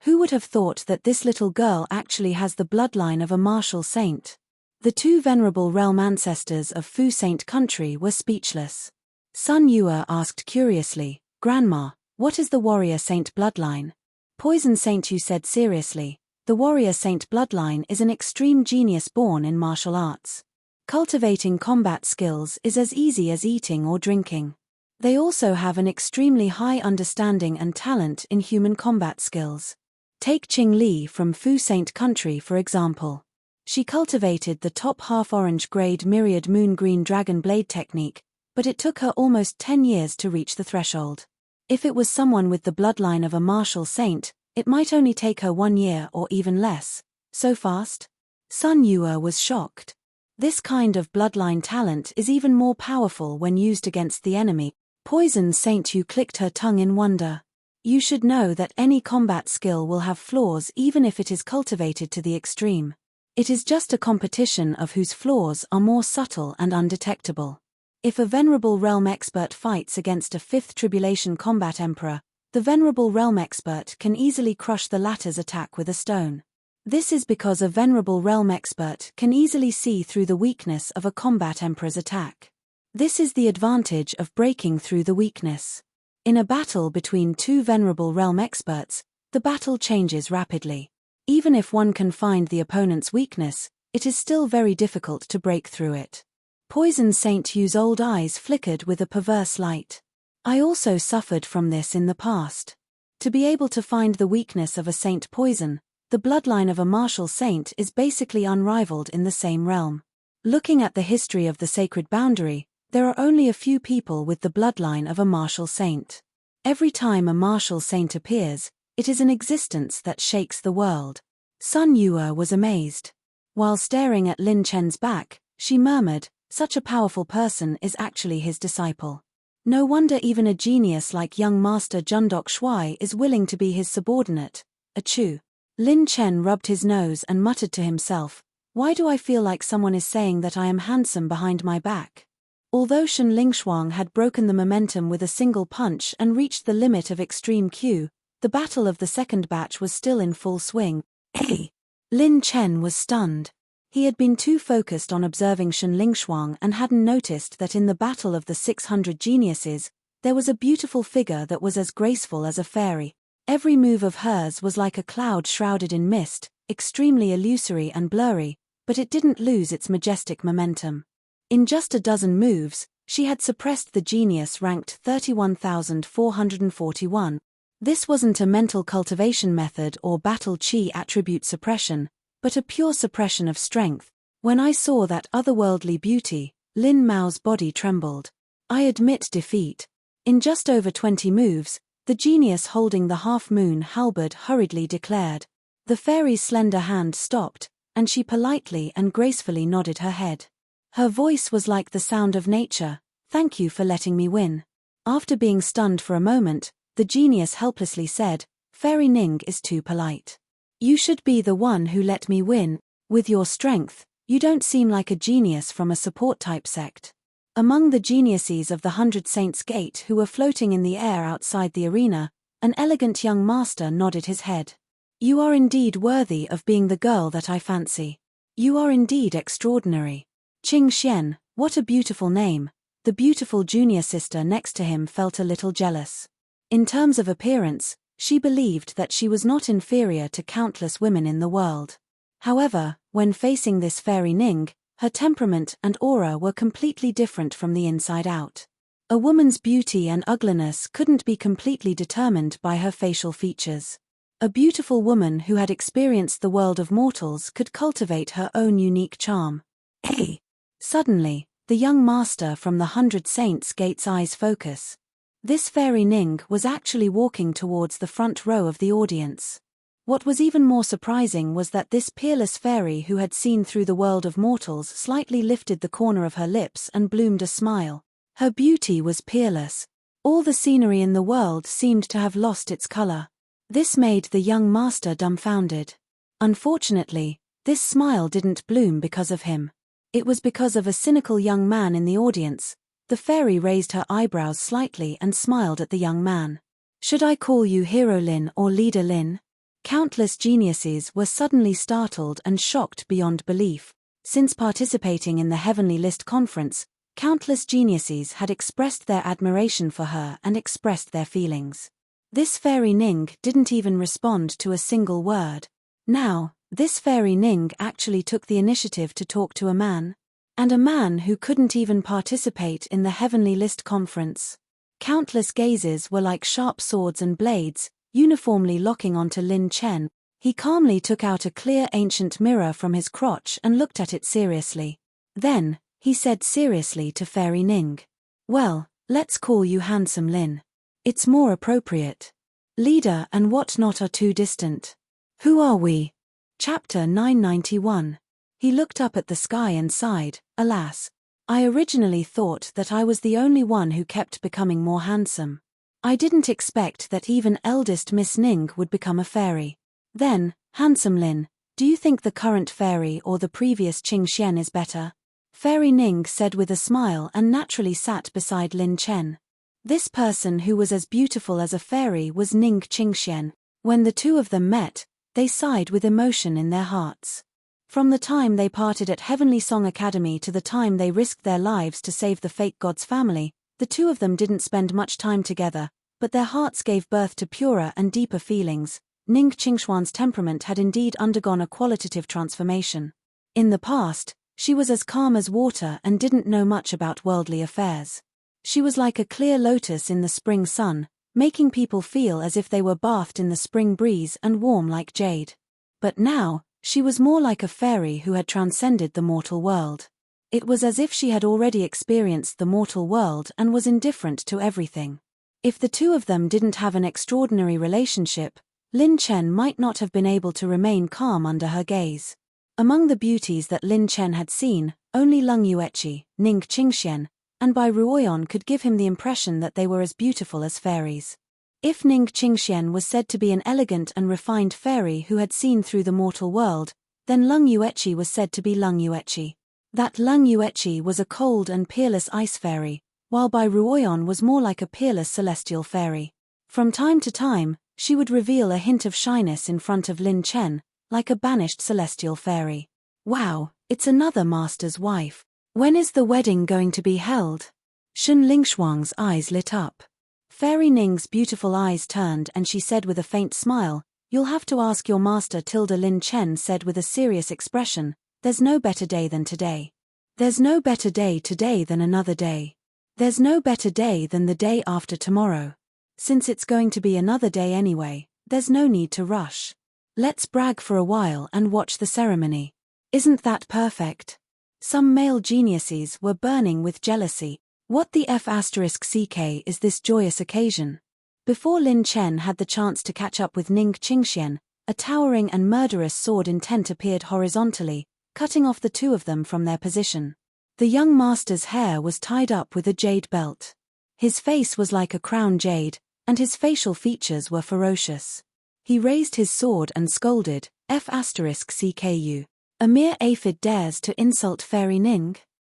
Who would have thought that this little girl actually has the bloodline of a martial saint? The two venerable realm ancestors of Fu Saint Country were speechless. Sun Yue asked curiously, Grandma, what is the warrior saint bloodline? Poison Saint Yu said seriously, the warrior saint bloodline is an extreme genius born in martial arts. Cultivating combat skills is as easy as eating or drinking. They also have an extremely high understanding and talent in human combat skills. Take Qing Li from Fu Saint Country for example. She cultivated the top half-orange grade myriad moon green dragon blade technique, but it took her almost 10 years to reach the threshold. If it was someone with the bloodline of a martial saint, it might only take her 1 year or even less. So fast? Sun Yue was shocked. This kind of bloodline talent is even more powerful when used against the enemy. Poison Saint Yu clicked her tongue in wonder. You should know that any combat skill will have flaws even if it is cultivated to the extreme. It is just a competition of whose flaws are more subtle and undetectable. If a venerable realm expert fights against a 5th Tribulation Combat Emperor, the venerable realm expert can easily crush the latter's attack with a stone. This is because a venerable realm expert can easily see through the weakness of a combat emperor's attack. This is the advantage of breaking through the weakness. In a battle between two venerable realm experts, the battle changes rapidly. Even if one can find the opponent's weakness, it is still very difficult to break through it. Poison Saint Yu's old eyes flickered with a perverse light. I also suffered from this in the past. To be able to find the weakness of a saint poison, the bloodline of a martial saint is basically unrivaled in the same realm. Looking at the history of the sacred boundary, there are only a few people with the bloodline of a martial saint. Every time a martial saint appears, it is an existence that shakes the world. Sun Yue was amazed. While staring at Lin Chen's back, she murmured, "Such a powerful person is actually his disciple. No wonder even a genius like young Master Jundok Shui is willing to be his subordinate." Achoo. Lin Chen rubbed his nose and muttered to himself, "Why do I feel like someone is saying that I am handsome behind my back?" Although Shen Lingshuang had broken the momentum with a single punch and reached the limit of extreme Q, the battle of the second batch was still in full swing. Hey! Lin Chen was stunned. He had been too focused on observing Shen Lingshuang and hadn't noticed that in the battle of the 600 geniuses, there was a beautiful figure that was as graceful as a fairy. Every move of hers was like a cloud shrouded in mist, extremely illusory and blurry, but it didn't lose its majestic momentum. In just a dozen moves, she had suppressed the genius ranked 31,441. This wasn't a mental cultivation method or battle chi attribute suppression, but a pure suppression of strength. When I saw that otherworldly beauty, Lin Mao's body trembled. I admit defeat. In just over 20 moves, the genius holding the half-moon halberd hurriedly declared. The fairy's slender hand stopped, and she politely and gracefully nodded her head. Her voice was like the sound of nature. "Thank you for letting me win." After being stunned for a moment, the genius helplessly said, "Fairy Ning is too polite. You should be the one who let me win. With your strength, you don't seem like a genius from a support-type sect." Among the geniuses of the 100 Saints' Gate who were floating in the air outside the arena, an elegant young master nodded his head. "You are indeed worthy of being the girl that I fancy. You are indeed extraordinary." Qing Xian, what a beautiful name. The beautiful junior sister next to him felt a little jealous. In terms of appearance, she believed that she was not inferior to countless women in the world. However, when facing this fairy Ning, her temperament and aura were completely different from the inside out. A woman's beauty and ugliness couldn't be completely determined by her facial features. A beautiful woman who had experienced the world of mortals could cultivate her own unique charm. Hey! Suddenly, the young master from the 100 Saints' Gate's eyes focus. This fairy Ning was actually walking towards the front row of the audience. What was even more surprising was that this peerless fairy who had seen through the world of mortals slightly lifted the corner of her lips and bloomed a smile. Her beauty was peerless. All the scenery in the world seemed to have lost its color. This made the young master dumbfounded. Unfortunately, this smile didn't bloom because of him. It was because of a cynical young man in the audience. The fairy raised her eyebrows slightly and smiled at the young man. "Should I call you Hero Lin or Leader Lin?" Countless geniuses were suddenly startled and shocked beyond belief. Since participating in the Heavenly List conference, countless geniuses had expressed their admiration for her and expressed their feelings. This fairy Ning didn't even respond to a single word. Now, this fairy Ning actually took the initiative to talk to a man. And a man who couldn't even participate in the Heavenly List conference. Countless gazes were like sharp swords and blades, uniformly locking onto Lin Chen. He calmly took out a clear ancient mirror from his crotch and looked at it seriously. Then, he said seriously to Fairy Ning, "Well, let's call you Handsome Lin. It's more appropriate. Leader and whatnot are too distant. Who are we?" Chapter 991. He looked up at the sky and sighed, "Alas. I originally thought that I was the only one who kept becoming more handsome. I didn't expect that even eldest Miss Ning would become a fairy. Then, Handsome Lin, do you think the current fairy or the previous Qing Xian is better?" Fairy Ning said with a smile and naturally sat beside Lin Chen. This person who was as beautiful as a fairy was Ning Qingxian. When the two of them met, They sighed with emotion in their hearts. From the time they parted at Heavenly Song Academy to the time they risked their lives to save the fake god's family, the two of them didn't spend much time together, but their hearts gave birth to purer and deeper feelings. Ning Qingshuan's temperament had indeed undergone a qualitative transformation. In the past, she was as calm as water and didn't know much about worldly affairs. She was like a clear lotus in the spring sun, making people feel as if they were bathed in the spring breeze and warm like jade. But now, she was more like a fairy who had transcended the mortal world. It was as if she had already experienced the mortal world and was indifferent to everything. If the two of them didn't have an extraordinary relationship, Lin Chen might not have been able to remain calm under her gaze. Among the beauties that Lin Chen had seen, only Leng Yueqi, Ning Qingxian, and Bai Ruoyan could give him the impression that they were as beautiful as fairies. If Ning Qingxian was said to be an elegant and refined fairy who had seen through the mortal world, then Leng Yueqi was said to be Leng Yueqi. That Leng Yueqi was a cold and peerless ice fairy, while Bai Ruoyan was more like a peerless celestial fairy. From time to time, she would reveal a hint of shyness in front of Lin Chen, like a banished celestial fairy. Wow, it's another master's wife. When is the wedding going to be held? Shun Lingshuang's eyes lit up. Fairy Ning's beautiful eyes turned and she said with a faint smile, "You'll have to ask your master." Lin Chen said with a serious expression, "There's no better day than today. There's no better day today than another day. There's no better day than the day after tomorrow. Since it's going to be another day anyway, there's no need to rush. Let's brag for a while and watch the ceremony. Isn't that perfect?" Some male geniuses were burning with jealousy. What the f*ck is this joyous occasion? Before Lin Chen had the chance to catch up with Ning Qingxian, a towering and murderous sword intent appeared horizontally, cutting off the two of them from their position. The young master's hair was tied up with a jade belt. His face was like a crown jade, and his facial features were ferocious. He raised his sword and scolded, "F***CKU. A mere aphid dares to insult Fairy Ning?"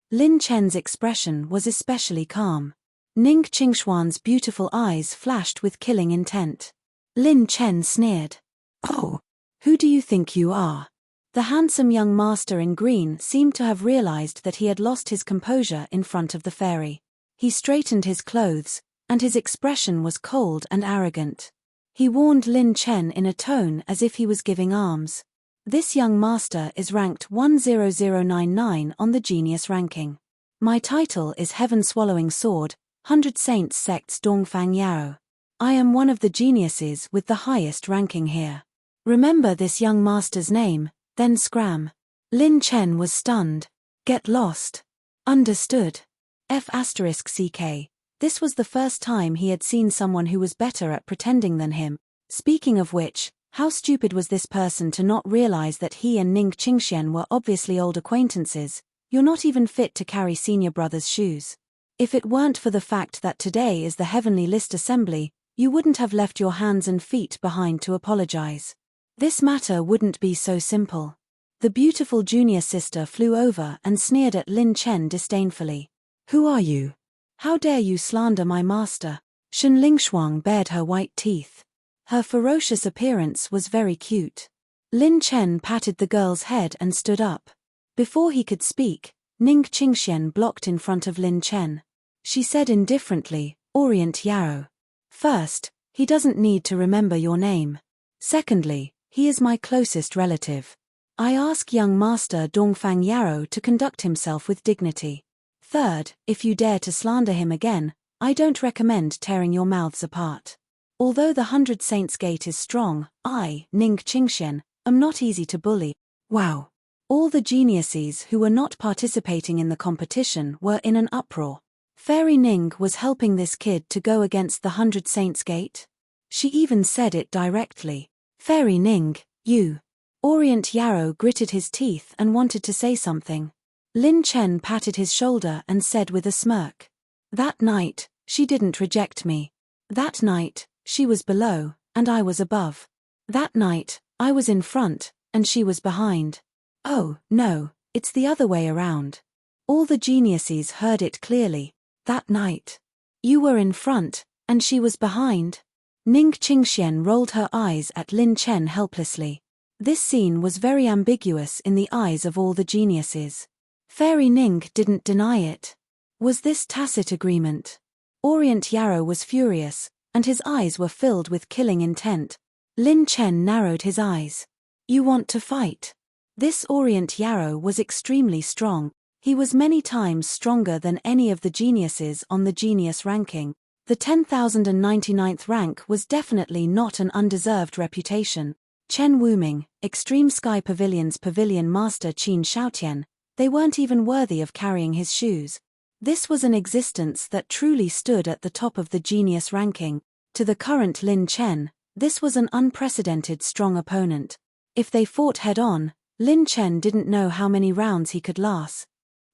Lin Chen's expression was especially calm. Ning Qingshuan's beautiful eyes flashed with killing intent. Lin Chen sneered. "Oh, who do you think you are?" The handsome young master in green seemed to have realized that he had lost his composure in front of the fairy. He straightened his clothes, and his expression was cold and arrogant. He warned Lin Chen in a tone as if he was giving alms. "This young master is ranked 10099 on the genius ranking. My title is Heaven Swallowing Sword, 100 Saints Sect's Dongfang Yao. I am one of the geniuses with the highest ranking here. Remember this young master's name, then scram." Lin Chen was stunned. "Get lost." "Understood." F***CK. This was the first time he had seen someone who was better at pretending than him. Speaking of which, how stupid was this person to not realize that he and Ning Qingxian were obviously old acquaintances? You're not even fit to carry senior brother's shoes. If it weren't for the fact that today is the Heavenly List Assembly, you wouldn't have left your hands and feet behind to apologize. This matter wouldn't be so simple. The beautiful junior sister flew over and sneered at Lin Chen disdainfully. "Who are you? How dare you slander my master?" Shun Lingshuang bared her white teeth. Her ferocious appearance was very cute. Lin Chen patted the girl's head and stood up. Before he could speak, Ning Qingxian blocked in front of Lin Chen. She said indifferently, "Orient Yao. First, he doesn't need to remember your name. Secondly, he is my closest relative. I ask young master Dongfang Yao to conduct himself with dignity. Third, if you dare to slander him again, I don't recommend tearing your mouths apart. Although the 100 Saints Gate is strong, I, Ning Qingxian, am not easy to bully." Wow. All the geniuses who were not participating in the competition were in an uproar. Fairy Ning was helping this kid to go against the 100 Saints Gate? She even said it directly. "Fairy Ning, you." Orient Yao gritted his teeth and wanted to say something. Lin Chen patted his shoulder and said with a smirk. "That night, she didn't reject me. That night, she was below, and I was above. That night, I was in front, and she was behind. Oh, no, it's the other way around." All the geniuses heard it clearly. "That night, you were in front, and she was behind?" Ning Qingxian rolled her eyes at Lin Chen helplessly. This scene was very ambiguous in the eyes of all the geniuses. Fairy Ning didn't deny it. Was this tacit agreement? Orient Yarrow was furious, and his eyes were filled with killing intent. Lin Chen narrowed his eyes. You want to fight? This Orient Yarrow was extremely strong. He was many times stronger than any of the geniuses on the genius ranking. The 10,099th rank was definitely not an undeserved reputation. Chen Wuming, Extreme Sky Pavilion's pavilion master Qin Shaotian, they weren't even worthy of carrying his shoes. This was an existence that truly stood at the top of the genius ranking. To the current Lin Chen, this was an unprecedented strong opponent. If they fought head-on, Lin Chen didn't know how many rounds he could last.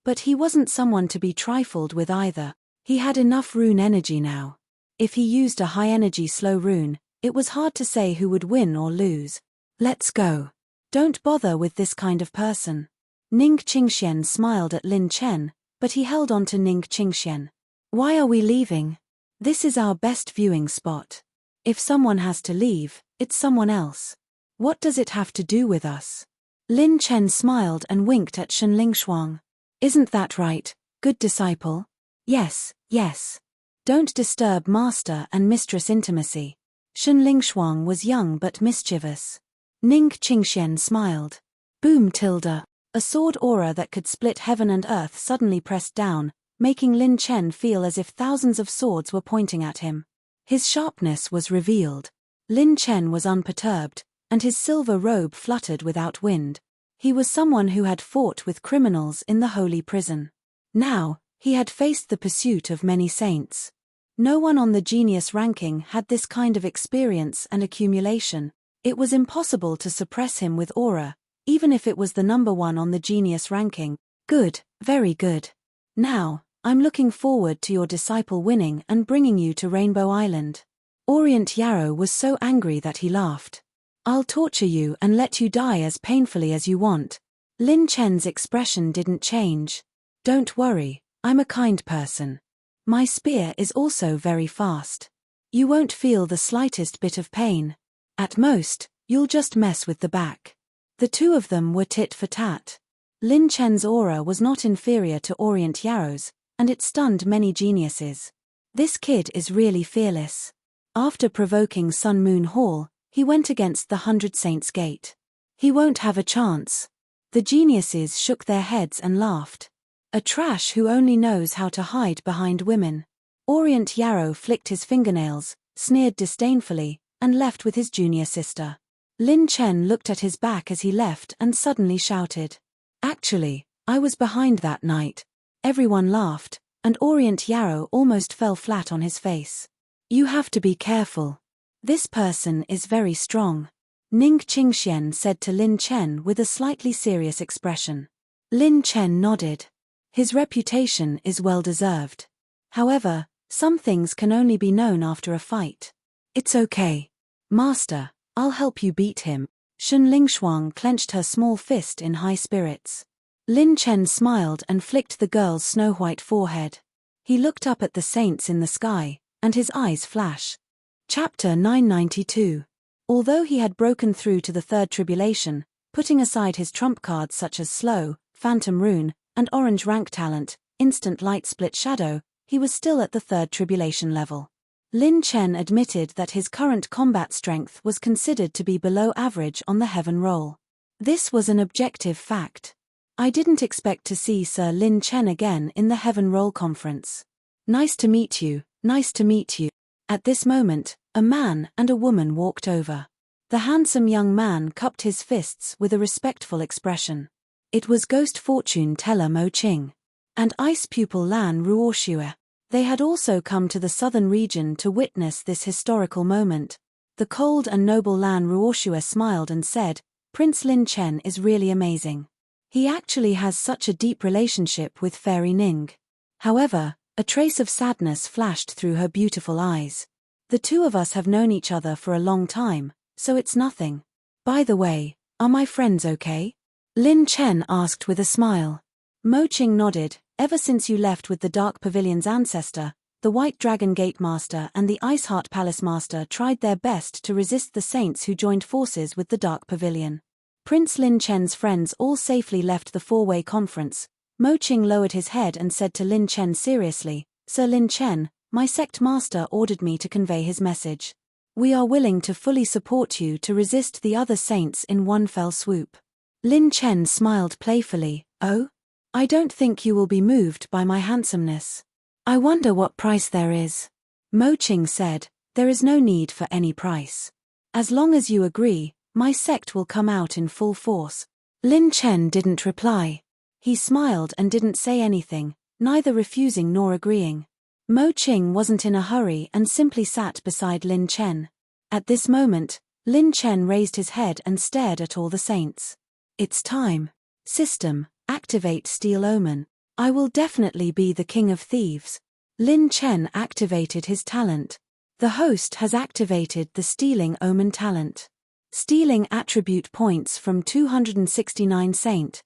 But he wasn't someone to be trifled with either. He had enough rune energy now. If he used a high-energy slow rune, it was hard to say who would win or lose. Let's go. Don't bother with this kind of person. Ning Qingxian smiled at Lin Chen, but he held on to Ning Qingxian. Why are we leaving? This is our best viewing spot. If someone has to leave, it's someone else. What does it have to do with us? Lin Chen smiled and winked at Shen Lingshuang. Isn't that right, good disciple? Yes, yes. Don't disturb master and mistress intimacy. Shen Lingshuang was young but mischievous. Ning Qingxian smiled. Boom tilde. A sword aura that could split heaven and earth suddenly pressed down, making Lin Chen feel as if thousands of swords were pointing at him. His sharpness was revealed. Lin Chen was unperturbed, and his silver robe fluttered without wind. He was someone who had fought with criminals in the holy prison. Now, he had faced the pursuit of many saints. No one on the genius ranking had this kind of experience and accumulation. It was impossible to suppress him with aura, even if it was the number one on the genius ranking. Good, very good. Now, I'm looking forward to your disciple winning and bringing you to Rainbow Island. Orient Yarrow was so angry that he laughed. I'll torture you and let you die as painfully as you want. Lin Chen's expression didn't change. Don't worry, I'm a kind person. My spear is also very fast. You won't feel the slightest bit of pain. At most, you'll just mess with the back. The two of them were tit for tat. Lin Chen's aura was not inferior to Orient Yarrow's, and it stunned many geniuses. This kid is really fearless. After provoking Sun Moon Hall, he went against the 100 Saints Gate. He won't have a chance. The geniuses shook their heads and laughed. A trash who only knows how to hide behind women. Orient Yarrow flicked his fingernails, sneered disdainfully, and left with his junior sister. Lin Chen looked at his back as he left and suddenly shouted. Actually, I was behind that night. Everyone laughed, and Orient Yarrow almost fell flat on his face. You have to be careful. This person is very strong. Ning Qingxian said to Lin Chen with a slightly serious expression. Lin Chen nodded. His reputation is well deserved. However, some things can only be known after a fight. It's okay. Master, I'll help you beat him. Shen Lingshuang clenched her small fist in high spirits. Lin Chen smiled and flicked the girl's snow-white forehead. He looked up at the saints in the sky, and his eyes flashed. Chapter 992. Although he had broken through to the third tribulation, putting aside his trump cards such as Slow, Phantom Rune, and Orange Rank Talent, Instant Light Split Shadow, he was still at the third tribulation level. Lin Chen admitted that his current combat strength was considered to be below average on the Heaven roll. This was an objective fact. I didn't expect to see Sir Lin Chen again in the Heaven roll conference. Nice to meet you, nice to meet you. At this moment, a man and a woman walked over. The handsome young man cupped his fists with a respectful expression. It was Ghost Fortune Teller Mo Qing and Ice Pupil Lan Ruoxue. They had also come to the southern region to witness this historical moment. The cold and noble Lan Ruoxue smiled and said, Prince Lin Chen is really amazing. He actually has such a deep relationship with Fairy Ning. However, a trace of sadness flashed through her beautiful eyes. The two of us have known each other for a long time, so it's nothing. By the way, are my friends okay? Lin Chen asked with a smile. Mo Qing nodded. Ever since you left with the Dark Pavilion's ancestor, the White Dragon Gate Master and the Ice Heart Palace Master tried their best to resist the saints who joined forces with the Dark Pavilion. Prince Lin Chen's friends all safely left the four-way conference. Mo Qing lowered his head and said to Lin Chen seriously, "Sir Lin Chen, my sect master ordered me to convey his message. We are willing to fully support you to resist the other saints in one fell swoop." Lin Chen smiled playfully. "Oh? I don't think you will be moved by my handsomeness. I wonder what price there is." Mo Qing said, "There is no need for any price. As long as you agree, my sect will come out in full force." Lin Chen didn't reply. He smiled and didn't say anything, neither refusing nor agreeing. Mo Qing wasn't in a hurry and simply sat beside Lin Chen. At this moment, Lin Chen raised his head and stared at all the saints. "It's time. System, activate Steel Omen. I will definitely be the king of thieves." Lin Chen activated his talent. The host has activated the Stealing Omen talent. Stealing attribute points from 269 saint.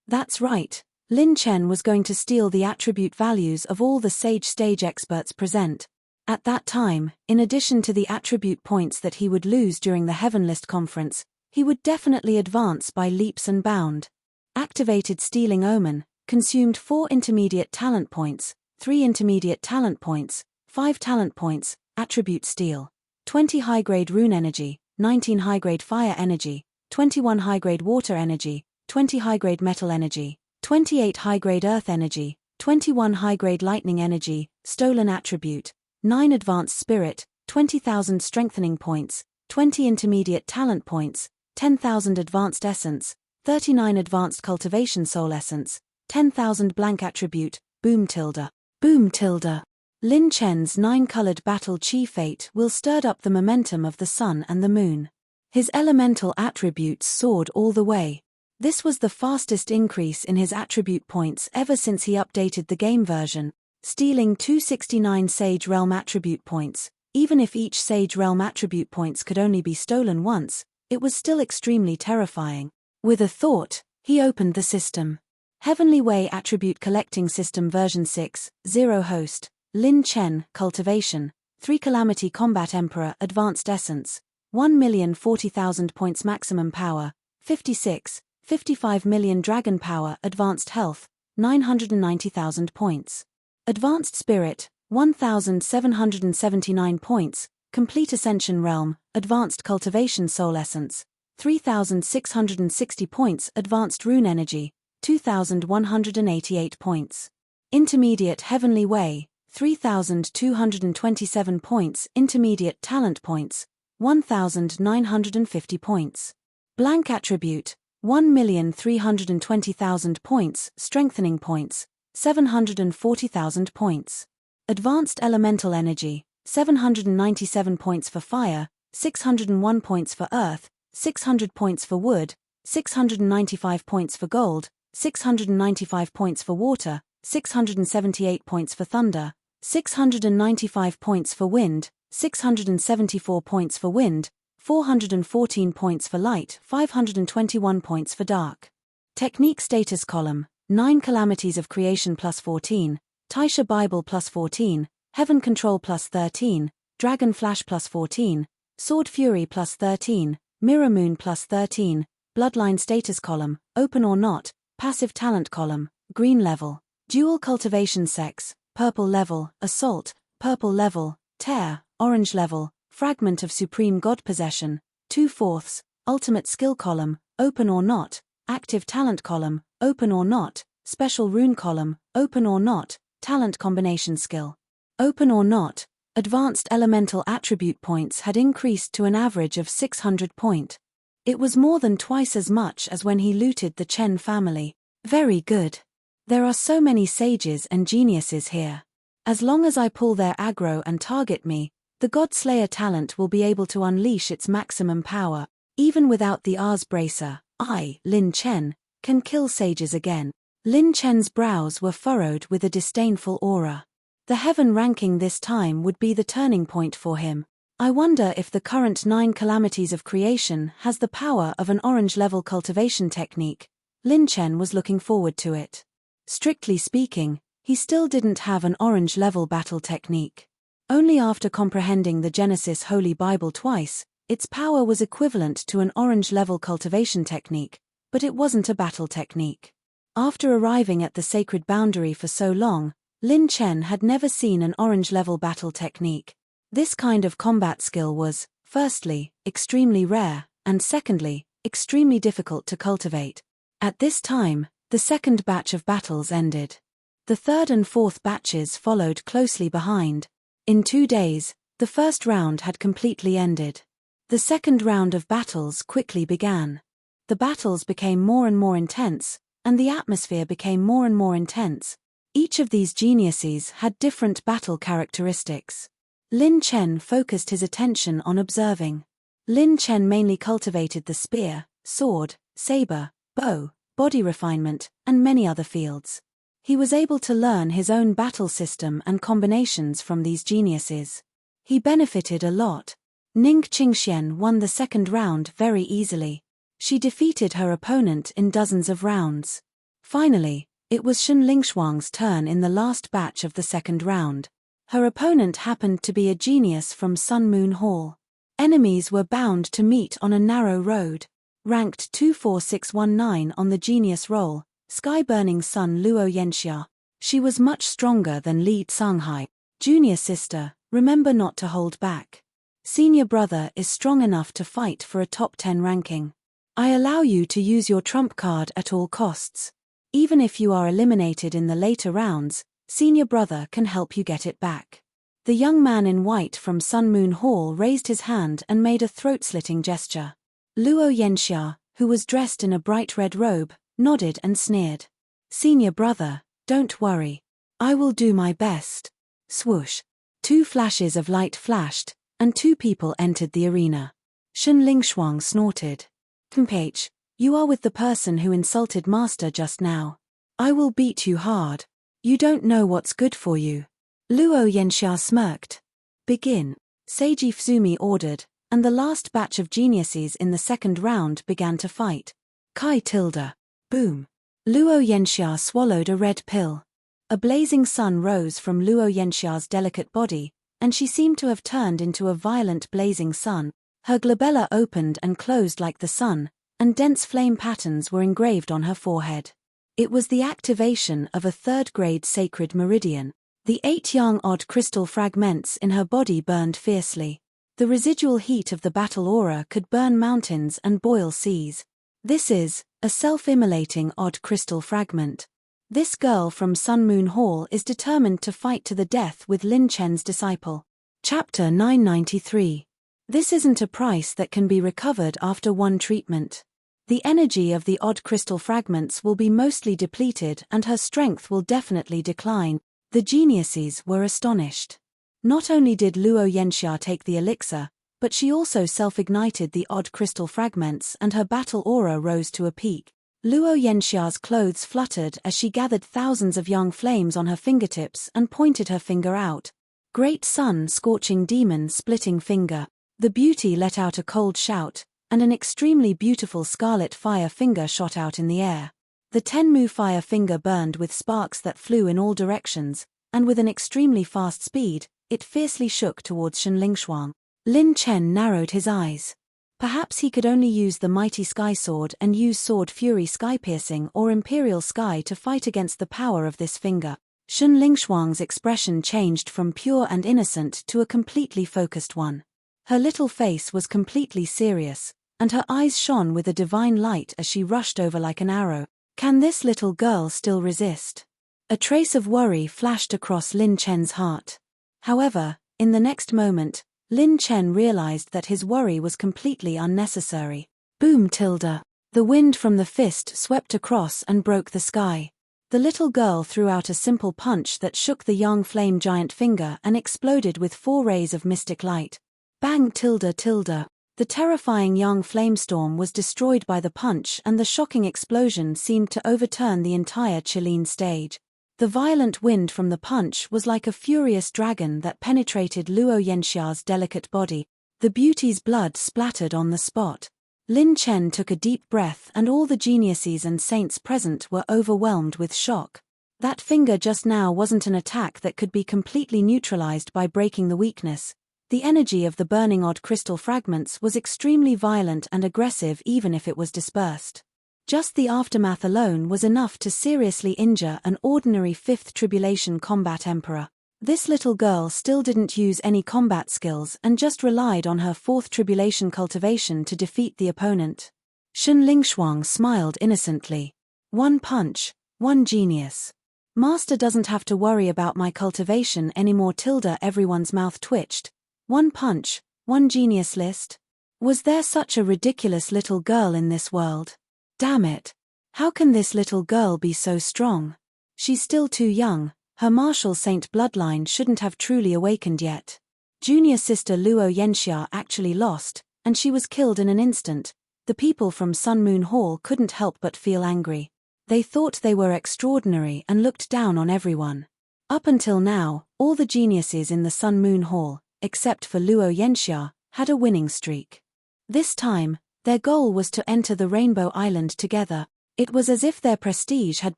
That's right, Lin Chen was going to steal the attribute values of all the Sage stage experts present. At that time, in addition to the attribute points that he would lose during the Heavenlist conference, he would definitely advance by leaps and bounds. Activated Stealing Omen consumed 4 intermediate talent points, 3 intermediate talent points, 5 talent points, attribute steal, 20 high-grade rune energy, 19 high-grade fire energy, 21 high-grade water energy, 20 high-grade metal energy, 28 high-grade earth energy, 21 high-grade lightning energy, stolen attribute, 9 advanced spirit, 20,000 strengthening points, 20 intermediate talent points, 10,000 advanced essence, 39 advanced cultivation soul essence, 10,000 blank attribute, boom tilde. Boom tilde. Lin Chen's 9-colored battle chi fate will stirred up the momentum of the sun and the moon. His elemental attributes soared all the way. This was the fastest increase in his attribute points ever since he updated the game version, stealing 269 Sage Realm attribute points. Even if each Sage Realm attribute points could only be stolen once, it was still extremely terrifying. With a thought, he opened the system. Heavenly Way Attribute Collecting System version 6.0 Host, Lin Chen, Cultivation, 3 Calamity Combat Emperor Advanced Essence, 1,040,000 points Maximum Power, 55 million Dragon Power Advanced Health, 990,000 points. Advanced Spirit, 1,779 points, Complete Ascension Realm, Advanced Cultivation Soul Essence, 3,660 points Advanced Rune Energy, 2,188 points. Intermediate Heavenly Way, 3,227 points Intermediate Talent Points, 1,950 points. Blank Attribute, 1,320,000 points Strengthening Points, 740,000 points. Advanced Elemental Energy, 797 points for Fire, 601 points for Earth, 600 points for Wood, 695 points for Gold, 695 points for Water, 678 points for Thunder, 695 points for Wind, 674 points for Wind, 414 points for Light, 521 points for Dark. Technique Status Column, 9 Calamities of Creation plus 14, Taisha Bible plus 14, Heaven Control plus 13, Dragon Flash plus 14, Sword Fury plus 13, Mirror Moon plus 13, Bloodline Status Column, Open or Not, Passive Talent Column, Green Level, Dual Cultivation Sex, Purple Level, Assault, Purple Level, Tear, Orange Level, Fragment of Supreme God Possession, 2/4, Ultimate Skill Column, Open or Not, Active Talent Column, Open or Not, Special Rune Column, Open or Not, Talent Combination Skill. Open or Not, Advanced Elemental Attribute points had increased to an average of 600 point. It was more than twice as much as when he looted the Chen family. Very good. There are so many sages and geniuses here. As long as I pull their aggro and target me, the God Slayer talent will be able to unleash its maximum power. Even without the Ars Bracer, I, Lin Chen, can kill sages again. Lin Chen's brows were furrowed with a disdainful aura. The heaven ranking this time would be the turning point for him. I wonder if the current 9 Calamities of Creation has the power of an orange-level cultivation technique. Lin Chen was looking forward to it. Strictly speaking, he still didn't have an orange-level battle technique. Only after comprehending the Genesis Holy Bible twice, Its power was equivalent to an orange-level cultivation technique, but it wasn't a battle technique. After arriving at the sacred boundary for so long, Lin Chen had never seen an orange-level battle technique. This kind of combat skill was, firstly, extremely rare, and secondly, extremely difficult to cultivate. At this time, the second batch of battles ended. The third and fourth batches followed closely behind. In 2 days, the first round had completely ended. The second round of battles quickly began. The battles became more and more intense, and the atmosphere became more and more intense. Each of these geniuses had different battle characteristics. Lin Chen focused his attention on observing. Lin Chen mainly cultivated the spear, sword, saber, bow, body refinement, and many other fields. He was able to learn his own battle system and combinations from these geniuses. He benefited a lot. Ning Qingxian won the second round very easily. She defeated her opponent in dozens of rounds. Finally, it was Shen Lingshuang's turn in the last batch of the second round. Her opponent happened to be a genius from Sun Moon Hall. Enemies were bound to meet on a narrow road. Ranked 24619 on the genius roll, Sky-Burning Sun Luo Yanxia. She was much stronger than Li Canghai. Junior sister, remember not to hold back. Senior brother is strong enough to fight for a top 10 ranking. I allow you to use your trump card at all costs. Even if you are eliminated in the later rounds, senior brother can help you get it back. The young man in white from Sun Moon Hall raised his hand and made a throat-slitting gesture. Luo Yanxia, who was dressed in a bright red robe, nodded and sneered. Senior brother, don't worry. I will do my best. Swoosh. 2 flashes of light flashed, and 2 people entered the arena. Shen Lingshuang snorted. Ph, you are with the person who insulted Master just now. I will beat you hard. You don't know what's good for you. Luo Yanxia smirked. Begin. Seiji Fusumi ordered, and the last batch of geniuses in the second round began to fight. Kai tilde. Boom. Luo Yanxia swallowed a red pill. A blazing sun rose from Luo Yanxia's delicate body, and she seemed to have turned into a violent blazing sun. Her glabella opened and closed like the sun, and dense flame patterns were engraved on her forehead. It was the activation of a third-grade sacred meridian. The 8 young odd crystal fragments in her body burned fiercely. The residual heat of the battle aura could burn mountains and boil seas. This is a self-immolating odd crystal fragment. This girl from Sun Moon Hall is determined to fight to the death with Lin Chen's disciple. Chapter 993. This isn't a price that can be recovered after one treatment. The energy of the odd crystal fragments will be mostly depleted and her strength will definitely decline. The geniuses were astonished. Not only did Luo Yanxia take the elixir, but she also self-ignited the odd crystal fragments and her battle aura rose to a peak. Luo Yanxia's clothes fluttered as she gathered thousands of young flames on her fingertips and pointed her finger out. Great sun scorching demon splitting finger. The beauty let out a cold shout, and an extremely beautiful scarlet fire finger shot out in the air. The Tenmu fire finger burned with sparks that flew in all directions, and with an extremely fast speed, it fiercely shook towards Shen Lingshuang. Lin Chen narrowed his eyes. Perhaps he could only use the mighty sky sword and use sword fury sky piercing or imperial sky to fight against the power of this finger. Shen Lingshuang's expression changed from pure and innocent to a completely focused one. Her little face was completely serious, and her eyes shone with a divine light as she rushed over like an arrow. Can this little girl still resist? A trace of worry flashed across Lin Chen's heart. However, in the next moment, Lin Chen realized that his worry was completely unnecessary. Boom tilde. The wind from the fist swept across and broke the sky. The little girl threw out a simple punch that shook the young flame giant finger and exploded with 4 rays of mystic light. Bang tilde tilde. The terrifying young flamestorm was destroyed by the punch and the shocking explosion seemed to overturn the entire Qilin stage. The violent wind from the punch was like a furious dragon that penetrated Luo Yanxia's delicate body. The beauty's blood splattered on the spot. Lin Chen took a deep breath and all the geniuses and saints present were overwhelmed with shock. That finger just now wasn't an attack that could be completely neutralized by breaking the weakness. The energy of the burning odd crystal fragments was extremely violent and aggressive even if it was dispersed. Just the aftermath alone was enough to seriously injure an ordinary 5th Tribulation combat emperor. This little girl still didn't use any combat skills and just relied on her 4th Tribulation cultivation to defeat the opponent. Shen Lingshuang smiled innocently. One punch, one genius. Master doesn't have to worry about my cultivation anymore. Everyone's mouth twitched. One punch, one genius list? Was there such a ridiculous little girl in this world? Damn it. How can this little girl be so strong? She's still too young, her martial saint bloodline shouldn't have truly awakened yet. Junior sister Luo Yenxia actually lost, and she was killed in an instant. The people from Sun Moon Hall couldn't help but feel angry. They thought they were extraordinary and looked down on everyone. Up until now, all the geniuses in the Sun Moon Hall, except for Luo Yenxia, had a winning streak. This time, their goal was to enter the Rainbow Island together. It was as if their prestige had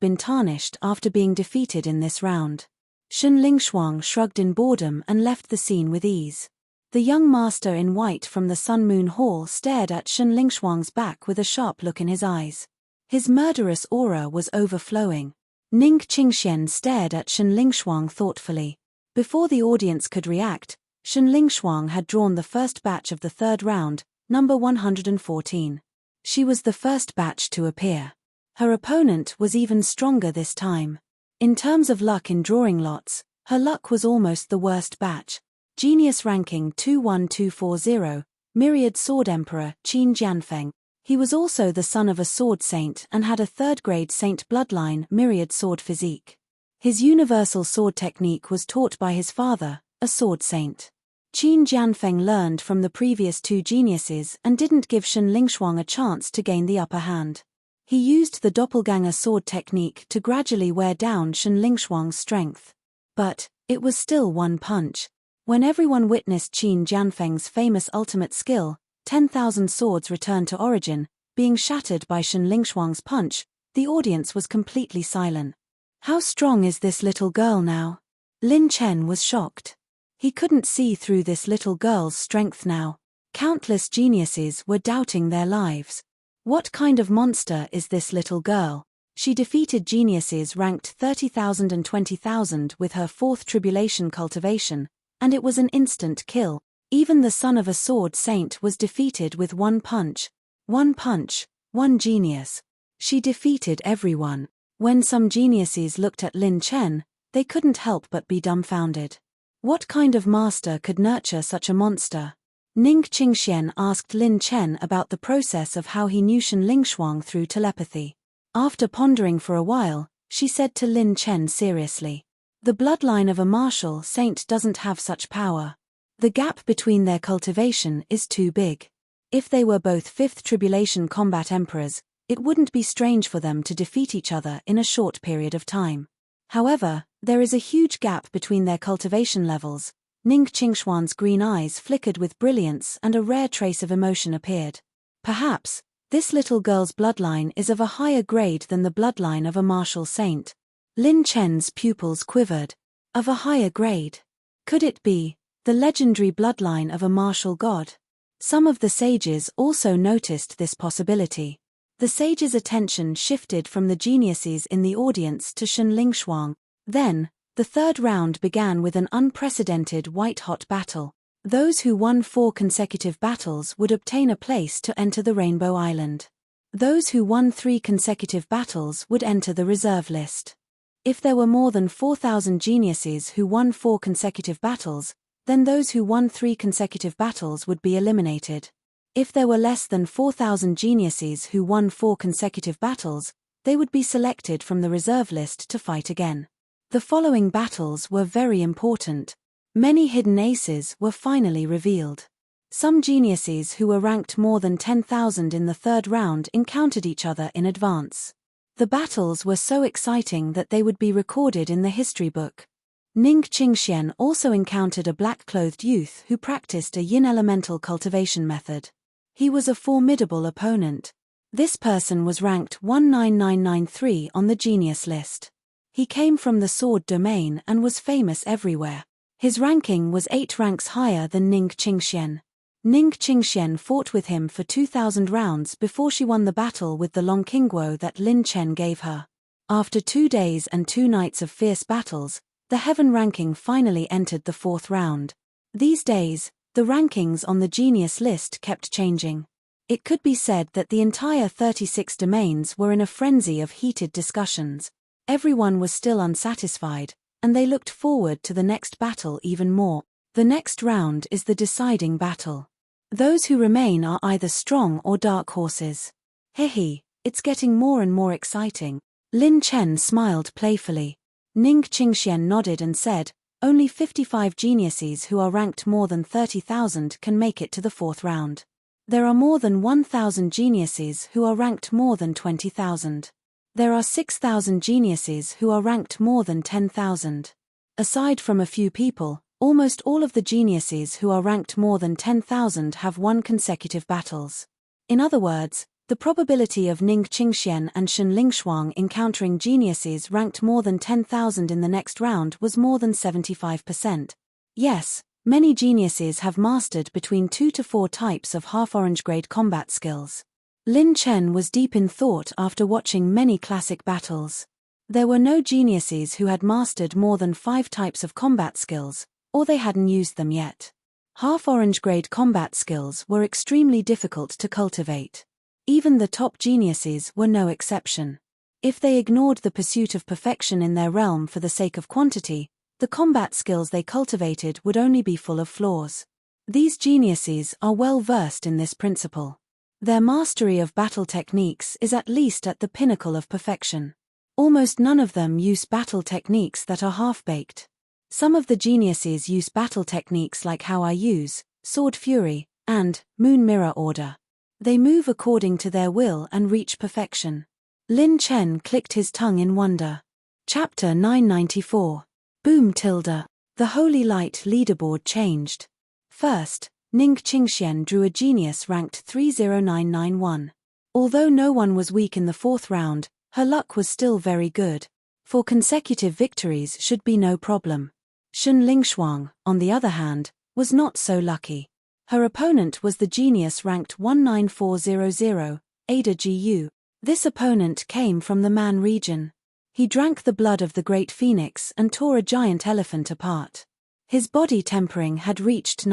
been tarnished after being defeated in this round. Shen Lingshuang shrugged in boredom and left the scene with ease. The young master in white from the Sun Moon Hall stared at Shen Lingshuang's back with a sharp look in his eyes. His murderous aura was overflowing. Ning Qingxian stared at Shen Lingshuang thoughtfully. Before the audience could react, Shen Lingshuang had drawn the first batch of the third round, number 114. She was the first batch to appear. Her opponent was even stronger this time. In terms of luck in drawing lots, her luck was almost the worst batch. Genius ranking 21240, Myriad Sword Emperor Qin Jianfeng. He was also the son of a sword saint and had a third-grade saint bloodline, Myriad Sword Physique. His universal sword technique was taught by his father, a sword saint. Qin Jianfeng learned from the previous two geniuses and didn't give Shen Lingshuang a chance to gain the upper hand. He used the doppelganger sword technique to gradually wear down Shen Lingshuang's strength. But it was still one punch. When everyone witnessed Qin Jianfeng's famous ultimate skill, 10,000 swords returned to origin, being shattered by Shen Lingshuang's punch, the audience was completely silent. How strong is this little girl now? Lin Chen was shocked. He couldn't see through this little girl's strength now. Countless geniuses were doubting their lives. What kind of monster is this little girl? She defeated geniuses ranked 30,000 and 20,000 with her 4th Tribulation cultivation, and it was an instant kill. Even the son of a sword saint was defeated with one punch. One punch, one genius. She defeated everyone. When some geniuses looked at Lin Chen, they couldn't help but be dumbfounded. What kind of master could nurture such a monster? Ning Qingxian asked Lin Chen about the process of how he knew Shen Lingshuang through telepathy. After pondering for a while, she said to Lin Chen seriously, "The bloodline of a martial saint doesn't have such power. The gap between their cultivation is too big. If they were both 5th Tribulation combat emperors, it wouldn't be strange for them to defeat each other in a short period of time. However, there is a huge gap between their cultivation levels." Ning Qingshuan's green eyes flickered with brilliance and a rare trace of emotion appeared. Perhaps, this little girl's bloodline is of a higher grade than the bloodline of a martial saint. Lin Chen's pupils quivered. Of a higher grade? Could it be the legendary bloodline of a martial god? Some of the sages also noticed this possibility. The sages' attention shifted from the geniuses in the audience to Shen Lingshuang. Then, the third round began with an unprecedented white-hot battle. Those who won 4 consecutive battles would obtain a place to enter the Rainbow Island. Those who won 3 consecutive battles would enter the reserve list. If there were more than 4,000 geniuses who won 4 consecutive battles, then those who won 3 consecutive battles would be eliminated. If there were less than 4,000 geniuses who won 4 consecutive battles, they would be selected from the reserve list to fight again. The following battles were very important. Many hidden aces were finally revealed. Some geniuses who were ranked more than 10,000 in the third round encountered each other in advance. The battles were so exciting that they would be recorded in the history book. Ning Qingxian also encountered a black-clothed youth who practiced a yin elemental cultivation method. He was a formidable opponent. This person was ranked 19993 on the genius list. He came from the sword domain and was famous everywhere. His ranking was 8 ranks higher than Ning Qingxian. Ning Qingxian fought with him for 2,000 rounds before she won the battle with the Longqingguo that Lin Chen gave her. After 2 days and 2 nights of fierce battles, the heaven ranking finally entered the 4th round. These days, the rankings on the genius list kept changing. It could be said that the entire 36 domains were in a frenzy of heated discussions. Everyone was still unsatisfied, and they looked forward to the next battle even more. The next round is the deciding battle. Those who remain are either strong or dark horses. Hehe, it's getting more and more exciting. Lin Chen smiled playfully. Ning Qingxian nodded and said, only 55 geniuses who are ranked more than 30,000 can make it to the 4th round. There are more than 1,000 geniuses who are ranked more than 20,000. There are 6,000 geniuses who are ranked more than 10,000. Aside from a few people, almost all of the geniuses who are ranked more than 10,000 have won consecutive battles. In other words, the probability of Ning Qingxian and Shen Lingshuang encountering geniuses ranked more than 10,000 in the next round was more than 75%. Yes, many geniuses have mastered between 2 to 4 types of half-orange grade combat skills. Lin Chen was deep in thought after watching many classic battles. There were no geniuses who had mastered more than 5 types of combat skills, or they hadn't used them yet. Half-orange grade combat skills were extremely difficult to cultivate. Even the top geniuses were no exception. If they ignored the pursuit of perfection in their realm for the sake of quantity, the combat skills they cultivated would only be full of flaws. These geniuses are well versed in this principle. Their mastery of battle techniques is at least at the pinnacle of perfection. Almost none of them use battle techniques that are half-baked. Some of the geniuses use battle techniques like how I use, Sword Fury, and Moon Mirror Order. They move according to their will and reach perfection. Lin Chen clicked his tongue in wonder. Chapter 994. Boom tilde. The Holy Light leaderboard changed. First, Ning Qingxian drew a genius ranked 30991. Although no one was weak in the 4th round, her luck was still very good. For consecutive victories should be no problem. Shen Lingshuang, on the other hand, was not so lucky. Her opponent was the genius ranked 19400, Ada Gu. This opponent came from the Man region. He drank the blood of the great phoenix and tore a giant elephant apart. His body tempering had reached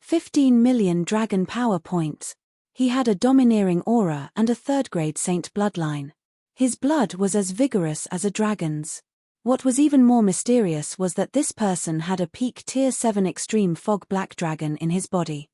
15 million dragon power points. He had a domineering aura and a 3rd-grade saint bloodline. His blood was as vigorous as a dragon's. What was even more mysterious was that this person had a peak Tier 7 extreme fog black dragon in his body.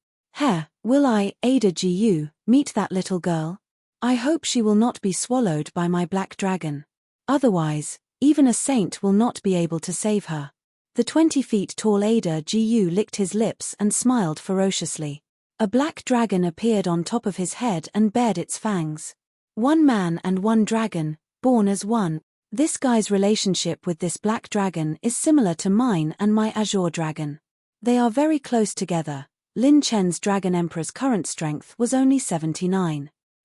Will I, Ada Gu, meet that little girl? I hope she will not be swallowed by my black dragon. Otherwise, even a saint will not be able to save her. The 20 feet tall Ada Gu licked his lips and smiled ferociously. A black dragon appeared on top of his head and bared its fangs. One man and one dragon, born as one. This guy's relationship with this black dragon is similar to mine and my azure dragon. They are very close together. Lin Chen's Dragon Emperor's current strength was only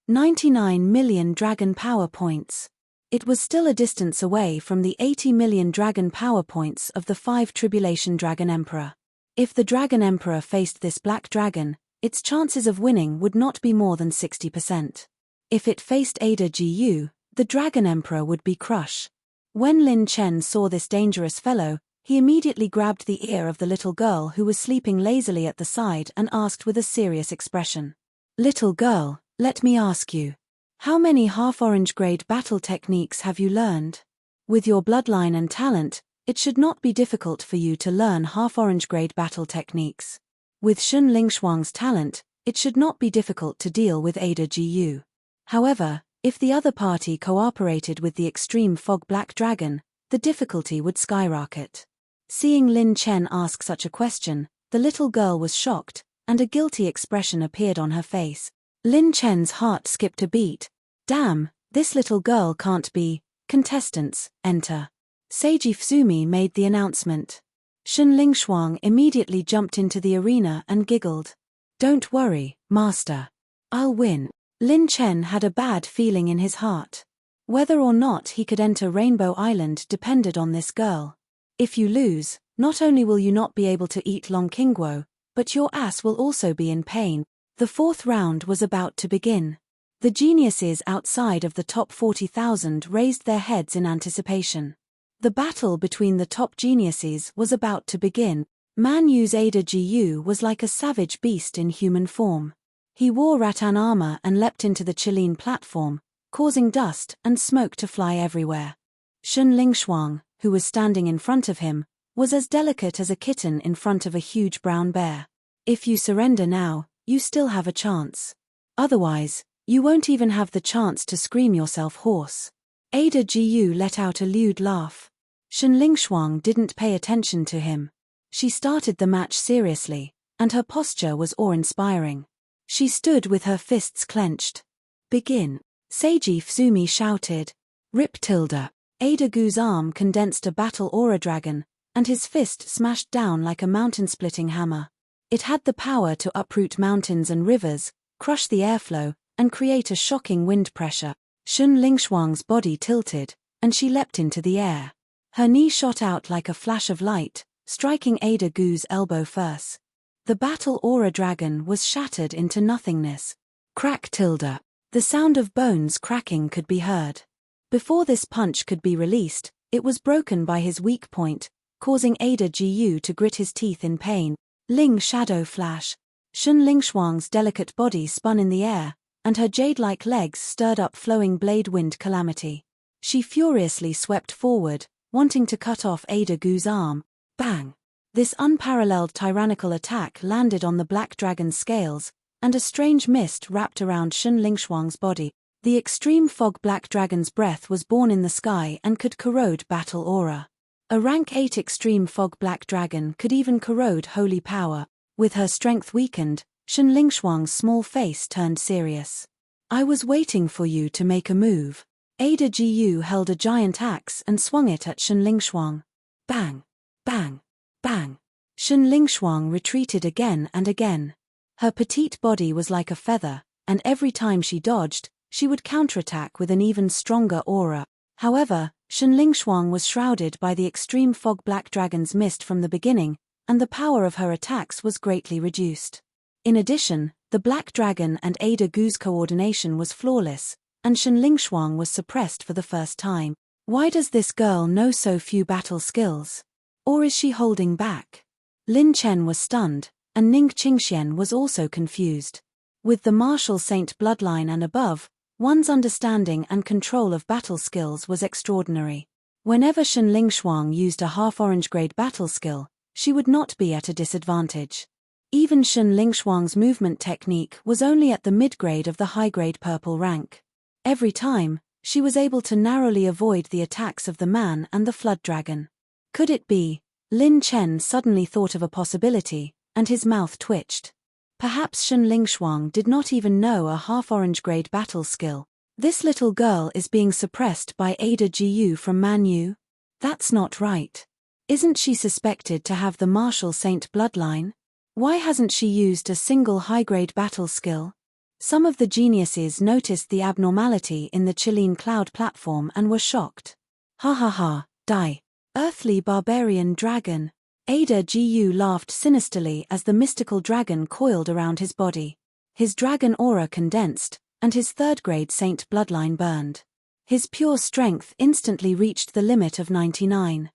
99 million dragon power points. It was still a distance away from the 80 million dragon power points of the 5 Tribulation Dragon Emperor. If the Dragon Emperor faced this black dragon, its chances of winning would not be more than 60%. If it faced Ada Gu, the Dragon Emperor would be crushed. When Lin Chen saw this dangerous fellow, he immediately grabbed the ear of the little girl who was sleeping lazily at the side and asked with a serious expression. Little girl, let me ask you. How many half-orange grade battle techniques have you learned? With your bloodline and talent, it should not be difficult for you to learn half-orange grade battle techniques. With Shen Lingshuang's talent, it should not be difficult to deal with Ada Gu. However, if the other party cooperated with the extreme fog black dragon, the difficulty would skyrocket. Seeing Lin Chen ask such a question, the little girl was shocked, and a guilty expression appeared on her face. Lin Chen's heart skipped a beat. Damn, this little girl can't be. Contestants, enter. Seiji Fusumi made the announcement. Shen Lingshuang immediately jumped into the arena and giggled. Don't worry, master. I'll win. Lin Chen had a bad feeling in his heart. Whether or not he could enter Rainbow Island depended on this girl. If you lose, not only will you not be able to eat long kingwo, but your ass will also be in pain. The fourth round was about to begin. The geniuses outside of the top 40,000 raised their heads in anticipation. The battle between the top geniuses was about to begin. Man Yu's Ada Gu was like a savage beast in human form. He wore rattan armor and leapt into the Chilean platform, causing dust and smoke to fly everywhere. Shun Lingshuang, who was standing in front of him, was as delicate as a kitten in front of a huge brown bear. If you surrender now, you still have a chance. Otherwise, you won't even have the chance to scream yourself hoarse. Ada Gu let out a lewd laugh. Shun Lingshuang didn't pay attention to him. She started the match seriously, and her posture was awe-inspiring. She stood with her fists clenched. Begin. Seiji Fuzumi shouted. Rip tilde. Ada Gu's arm condensed a battle aura dragon, and his fist smashed down like a mountain-splitting hammer. It had the power to uproot mountains and rivers, crush the airflow, and create a shocking wind pressure. Shun Lingshuang's body tilted, and she leapt into the air. Her knee shot out like a flash of light, striking Ada Gu's elbow first. The battle aura dragon was shattered into nothingness. Crack tilde. The sound of bones cracking could be heard. Before this punch could be released, it was broken by his weak point, causing Ada Gu to grit his teeth in pain. Ling shadow flash. Shun Lingshuang's delicate body spun in the air, and her jade-like legs stirred up flowing blade wind calamity. She furiously swept forward, wanting to cut off Ada Gu's arm. Bang! This unparalleled tyrannical attack landed on the black dragon's scales, and a strange mist wrapped around Shun Lingshuang's body. The extreme fog black dragon's breath was born in the sky and could corrode battle aura. A rank 8 extreme fog black dragon could even corrode holy power. With her strength weakened, Shun Lingshuang's small face turned serious. I was waiting for you to make a move. Ada Gu held a giant axe and swung it at Shun Lingshuang. Bang! Bang! Bang! Shun Lingshuang retreated again and again. Her petite body was like a feather, and every time she dodged, she would counterattack with an even stronger aura. However, Shun Lingshuang was shrouded by the extreme fog black dragon's mist from the beginning, and the power of her attacks was greatly reduced. In addition, the black dragon and Ada Gu's coordination was flawless, and Shun Lingshuang was suppressed for the first time. Why does this girl know so few battle skills? Or is she holding back? Lin Chen was stunned, and Ning Qingxian was also confused. With the martial saint bloodline and above, one's understanding and control of battle skills was extraordinary. Whenever Shun Lingshuang used a half-orange grade battle skill, she would not be at a disadvantage. Even Shun Lingshuang's movement technique was only at the mid-grade of the high-grade purple rank. Every time, she was able to narrowly avoid the attacks of the man and the flood dragon. Could it be? Lin Chen suddenly thought of a possibility, and his mouth twitched. Perhaps Shun Lingshuang did not even know a half-orange grade battle skill. This little girl is being suppressed by Ada Gu from Man Yu? That's not right. Isn't she suspected to have the martial saint bloodline? Why hasn't she used a single high-grade battle skill? Some of the geniuses noticed the abnormality in the Chilean cloud platform and were shocked. Ha ha ha, die. Earthly barbarian dragon. Ada Gu laughed sinisterly as the mystical dragon coiled around his body. His dragon aura condensed, and his third-grade saint bloodline burned. His pure strength instantly reached the limit of 99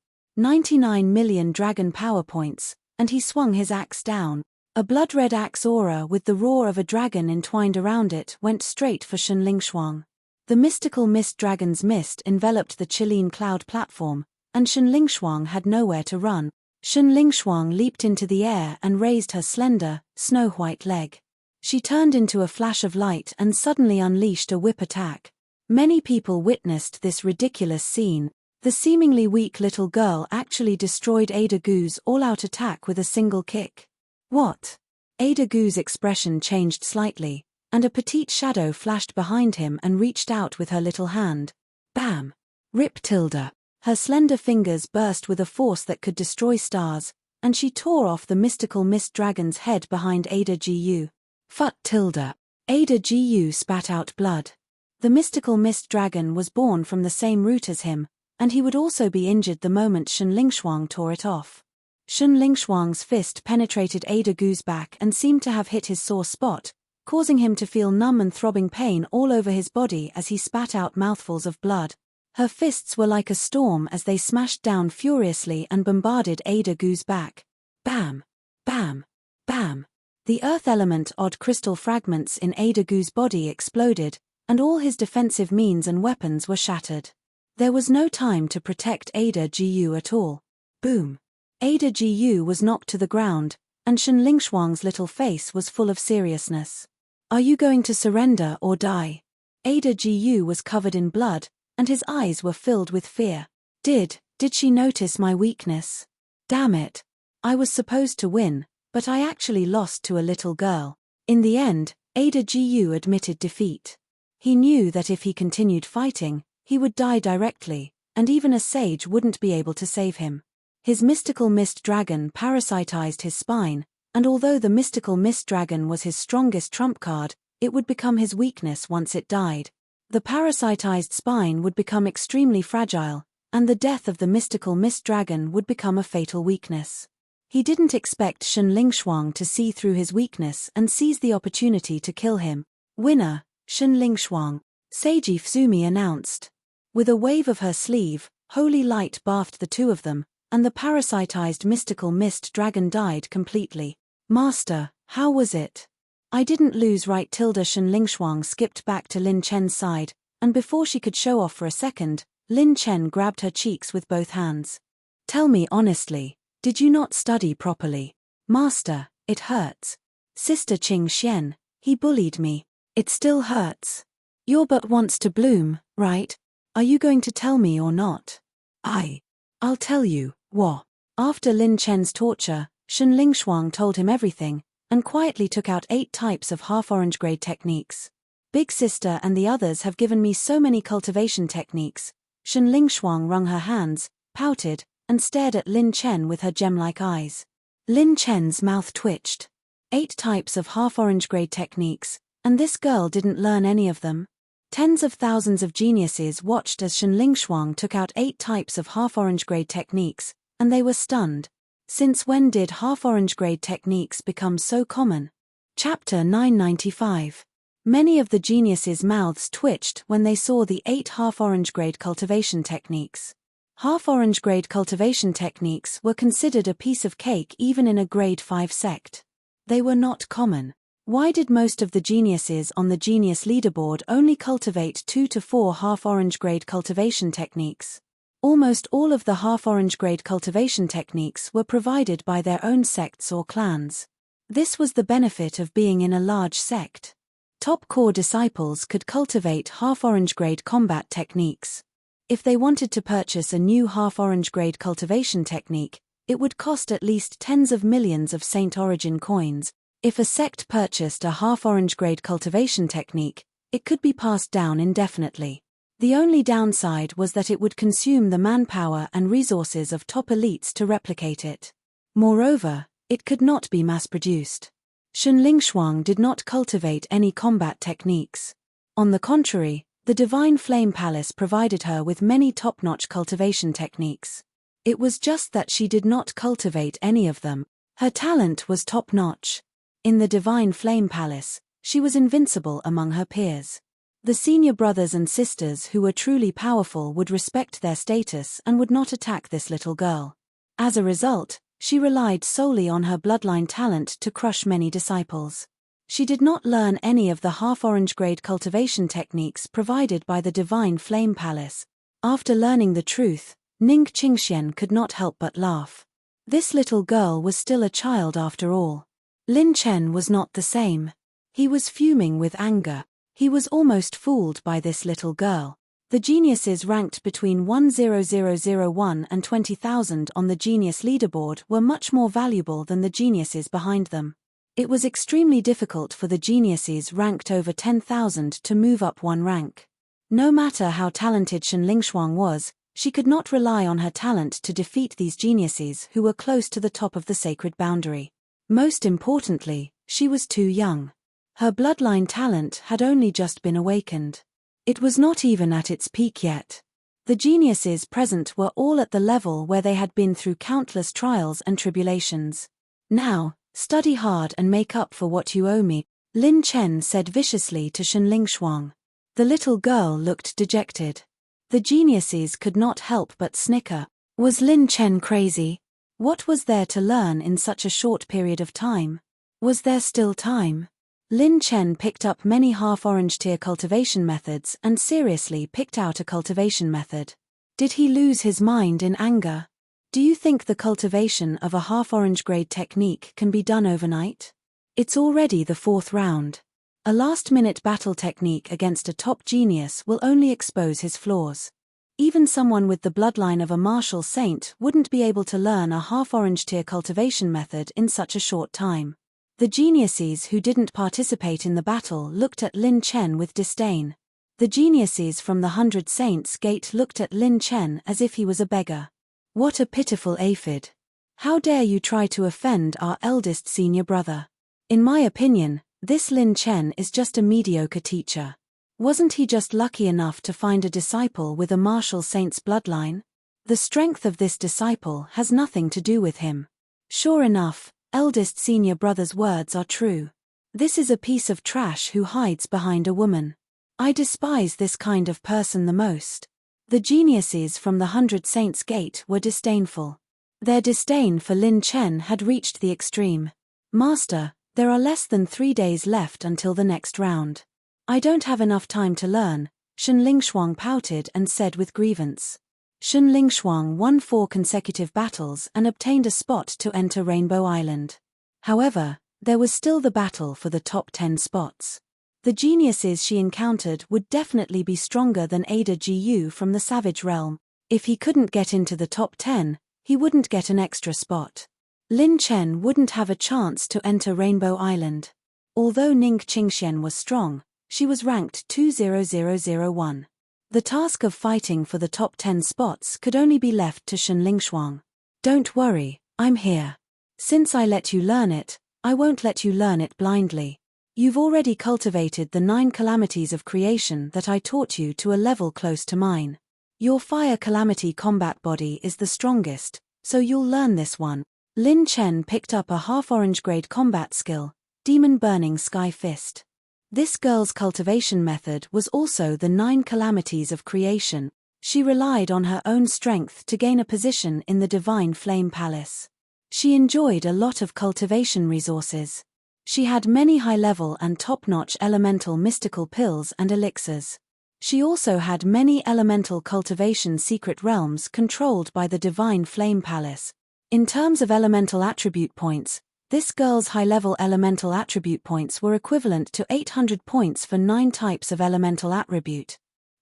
million dragon power points, and he swung his axe down. A blood-red axe aura with the roar of a dragon entwined around it went straight for Shun Lingshuang. The mystical mist dragon's mist enveloped the Chilean cloud platform, and Shun Lingshuang had nowhere to run. Shun Lingshuang leaped into the air and raised her slender, snow-white leg. She turned into a flash of light and suddenly unleashed a whip attack. Many people witnessed this ridiculous scene. The seemingly weak little girl actually destroyed Ada Gu's all-out attack with a single kick. What? Ada Gu's expression changed slightly, and a petite shadow flashed behind him and reached out with her little hand. Bam! Rip tilde. Her slender fingers burst with a force that could destroy stars, and she tore off the mystical mist dragon's head behind Ada Gu. Phut tilde. Ada Gu spat out blood. The mystical mist dragon was born from the same root as him, and he would also be injured the moment Shen Lingshuang tore it off. Shen Lingshuang's fist penetrated Ada Gu's back and seemed to have hit his sore spot, causing him to feel numb and throbbing pain all over his body as he spat out mouthfuls of blood. Her fists were like a storm as they smashed down furiously and bombarded Ada Gu's back. Bam! Bam! Bam! The earth element odd crystal fragments in Ada Gu's body exploded, and all his defensive means and weapons were shattered. There was no time to protect Ada Gu at all. Boom! Ada Gu was knocked to the ground, and Shen Lingshuang's little face was full of seriousness. Are you going to surrender or die? Ada Gu was covered in blood, and his eyes were filled with fear. Did she notice my weakness? Damn it. I was supposed to win, but I actually lost to a little girl. In the end, Ada Gu admitted defeat. He knew that if he continued fighting, he would die directly, and even a sage wouldn't be able to save him. His mystical mist dragon parasitized his spine, and although the mystical mist dragon was his strongest trump card, it would become his weakness once it died. The parasitized spine would become extremely fragile, and the death of the mystical mist dragon would become a fatal weakness. He didn't expect Shen Lingshuang to see through his weakness and seize the opportunity to kill him. Winner, Shen Lingshuang, Seiji Fusumi announced. With a wave of her sleeve, holy light bathed the two of them, and the parasitized mystical mist dragon died completely. Master, how was it? I didn't lose, right? Shen Lingshuang skipped back to Lin Chen's side, and before she could show off for a second, Lin Chen grabbed her cheeks with both hands. Tell me honestly, did you not study properly? Master, it hurts. Sister Qing Xian, he bullied me. It still hurts. Your butt wants to bloom, right? Are you going to tell me or not? I'll tell you, what? After Lin Chen's torture, Shen Lingshuang told him everything, and quietly took out 8 types of half-orange grade techniques. Big sister and the others have given me so many cultivation techniques. Shen Lingshuang wrung her hands, pouted, and stared at Lin Chen with her gem-like eyes. Lin Chen's mouth twitched. 8 types of half-orange grade techniques, and this girl didn't learn any of them. Tens of thousands of geniuses watched as Shen Lingshuang took out 8 types of half-orange grade techniques, and they were stunned. Since when did half-orange grade techniques become so common? Chapter 995. Many of the geniuses' mouths twitched when they saw the 8 half-orange grade cultivation techniques. Half-orange grade cultivation techniques were considered a piece of cake even in a grade 5 sect. They were not common. Why did most of the geniuses on the genius leaderboard only cultivate 2 to 4 half-orange grade cultivation techniques? Almost all of the half-orange grade cultivation techniques were provided by their own sects or clans. This was the benefit of being in a large sect. Top core disciples could cultivate half-orange grade combat techniques. If they wanted to purchase a new half-orange grade cultivation technique, it would cost at least tens of millions of Saint Origin coins. If a sect purchased a half-orange grade cultivation technique, it could be passed down indefinitely. The only downside was that it would consume the manpower and resources of top elites to replicate it. Moreover, it could not be mass-produced. Shen Lingshuang did not cultivate any combat techniques. On the contrary, the Divine Flame Palace provided her with many top-notch cultivation techniques. It was just that she did not cultivate any of them. Her talent was top-notch. In the Divine Flame Palace, she was invincible among her peers. The senior brothers and sisters who were truly powerful would respect their status and would not attack this little girl. As a result, she relied solely on her bloodline talent to crush many disciples. She did not learn any of the half-orange grade cultivation techniques provided by the Divine Flame Palace. After learning the truth, Ning Qingxian could not help but laugh. This little girl was still a child after all. Lin Chen was not the same. He was fuming with anger. He was almost fooled by this little girl. The geniuses ranked between 10001 and 20,000 on the genius leaderboard were much more valuable than the geniuses behind them. It was extremely difficult for the geniuses ranked over 10,000 to move up one rank. No matter how talented Shen Lingshuang was, she could not rely on her talent to defeat these geniuses who were close to the top of the sacred boundary. Most importantly, she was too young. Her bloodline talent had only just been awakened. It was not even at its peak yet. The geniuses present were all at the level where they had been through countless trials and tribulations. "Now, study hard and make up for what you owe me," Lin Chen said viciously to Shenling Shuang. The little girl looked dejected. The geniuses could not help but snicker. Was Lin Chen crazy? What was there to learn in such a short period of time? Was there still time? Lin Chen picked up many half-orange tier cultivation methods and seriously picked out a cultivation method. Did he lose his mind in anger? Do you think the cultivation of a half-orange grade technique can be done overnight? It's already the 4th round. A last-minute battle technique against a top genius will only expose his flaws. Even someone with the bloodline of a martial saint wouldn't be able to learn a half-orange tier cultivation method in such a short time. The geniuses who didn't participate in the battle looked at Lin Chen with disdain. The geniuses from the 100 Saints Gate looked at Lin Chen as if he was a beggar. What a pitiful aphid. How dare you try to offend our eldest senior brother? In my opinion, this Lin Chen is just a mediocre teacher. Wasn't he just lucky enough to find a disciple with a martial saint's bloodline? The strength of this disciple has nothing to do with him. Sure enough, eldest senior brother's words are true. This is a piece of trash who hides behind a woman. I despise this kind of person the most. The geniuses from the 100 Saints Gate were disdainful. Their disdain for Lin Chen had reached the extreme. "Master, there are less than 3 days left until the next round. I don't have enough time to learn," Shenling Shuang pouted and said with grievance. Shenling Shuang won 4 consecutive battles and obtained a spot to enter Rainbow Island. However, there was still the battle for the top 10 spots. The geniuses she encountered would definitely be stronger than Ada Jiu from the Savage Realm. If he couldn't get into the top 10, he wouldn't get an extra spot. Lin Chen wouldn't have a chance to enter Rainbow Island. Although Ning Qingxian was strong, she was ranked 20001. The task of fighting for the top 10 spots could only be left to Shenling Shuang. "Don't worry, I'm here. Since I let you learn it, I won't let you learn it blindly. You've already cultivated the 9 calamities of creation that I taught you to a level close to mine. Your fire calamity combat body is the strongest, so you'll learn this one." Lin Chen picked up a half-orange grade combat skill, Demon Burning Sky Fist. This girl's cultivation method was also the 9 calamities of creation. She relied on her own strength to gain a position in the Divine Flame Palace. She enjoyed a lot of cultivation resources. She had many high-level and top-notch elemental mystical pills and elixirs. She also had many elemental cultivation secret realms controlled by the Divine Flame Palace. In terms of elemental attribute points, this girl's high-level elemental attribute points were equivalent to 800 points for 9 types of elemental attribute.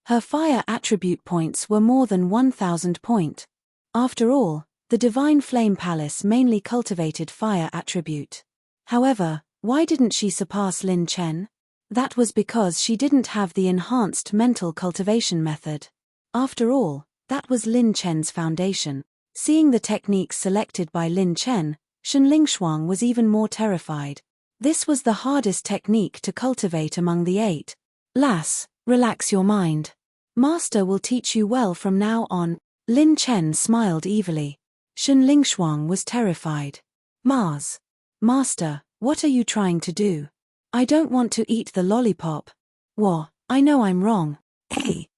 Her fire attribute points were more than 1000 point. After all, the Divine Flame Palace mainly cultivated fire attribute. However, why didn't she surpass Lin Chen? That was because she didn't have the enhanced mental cultivation method. After all, that was Lin Chen's foundation. Seeing the techniques selected by Lin Chen, Shenling Shuang was even more terrified. This was the hardest technique to cultivate among the 8. "Lass, relax your mind. Master will teach you well from now on." Lin Chen smiled evilly. Shenling Shuang was terrified. Master, what are you trying to do? I don't want to eat the lollipop." "Wah, I know I'm wrong." "Hey,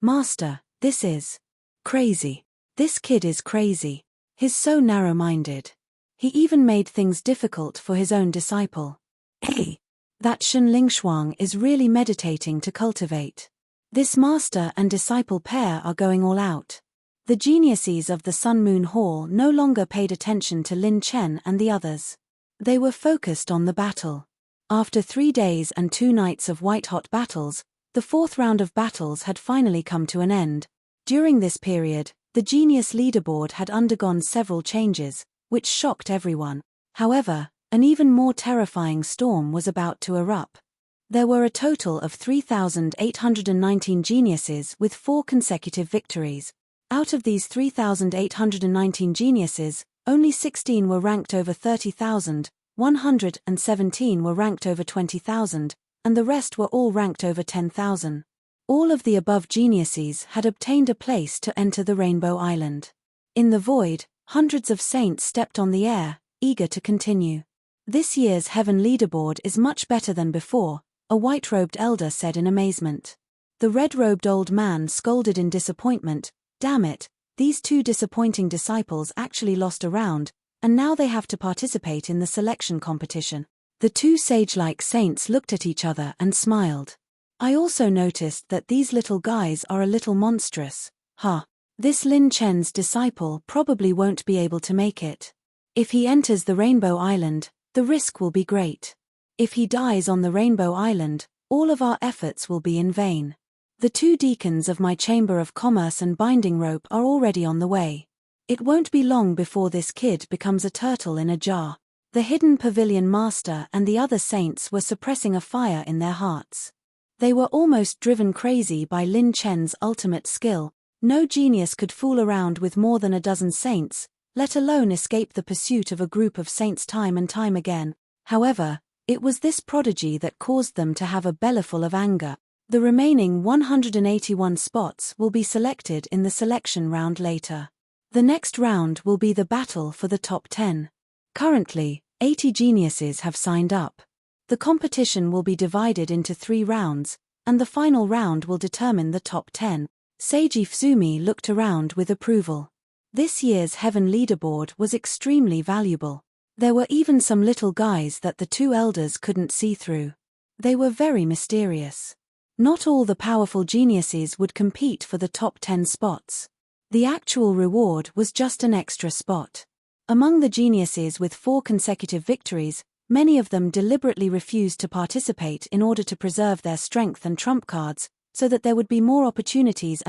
Master, this is crazy. This kid is crazy. He's so narrow-minded. He even made things difficult for his own disciple." "Hey, that Shenling Shuang is really meditating to cultivate. This master and disciple pair are going all out." The geniuses of the Sun Moon Hall no longer paid attention to Lin Chen and the others. They were focused on the battle. After 3 days and 2 nights of white-hot battles, the 4th round of battles had finally come to an end. During this period, the Genius Leaderboard had undergone several changes, which shocked everyone. However, an even more terrifying storm was about to erupt. There were a total of 3,819 geniuses with 4 consecutive victories. Out of these 3,819 geniuses, only 16 were ranked over 30,000, 117 were ranked over 20,000, and the rest were all ranked over 10,000. All of the above geniuses had obtained a place to enter the Rainbow Island. In the void, hundreds of saints stepped on the air, eager to continue. This year's heaven leaderboard is much better than before, a white-robed elder said in amazement. The red-robed old man scolded in disappointment, "Damn it, these two disappointing disciples actually lost a round, and now they have to participate in the selection competition." The two sage-like saints looked at each other and smiled. "I also noticed that these little guys are a little monstrous. Huh. This Lin Chen's disciple probably won't be able to make it. If he enters the Rainbow Island, the risk will be great. If he dies on the Rainbow Island, all of our efforts will be in vain. The two deacons of my Chamber of Commerce and Binding Rope are already on the way. It won't be long before this kid becomes a turtle in a jar." The hidden pavilion master and the other saints were suppressing a fire in their hearts. They were almost driven crazy by Lin Chen's ultimate skill. No genius could fool around with more than a dozen saints, let alone escape the pursuit of a group of saints time and time again. However, it was this prodigy that caused them to have a bellyful of anger. The remaining 181 spots will be selected in the selection round later. The next round will be the battle for the top 10. Currently, 80 geniuses have signed up. The competition will be divided into 3 rounds, and the final round will determine the top 10. Seiji Fuzumi looked around with approval. This year's heaven leaderboard was extremely valuable. There were even some little guys that the two elders couldn't see through. They were very mysterious. Not all the powerful geniuses would compete for the top 10 spots. The actual reward was just an extra spot. Among the geniuses with 4 consecutive victories, many of them deliberately refused to participate in order to preserve their strength and trump cards, so that there would be more opportunities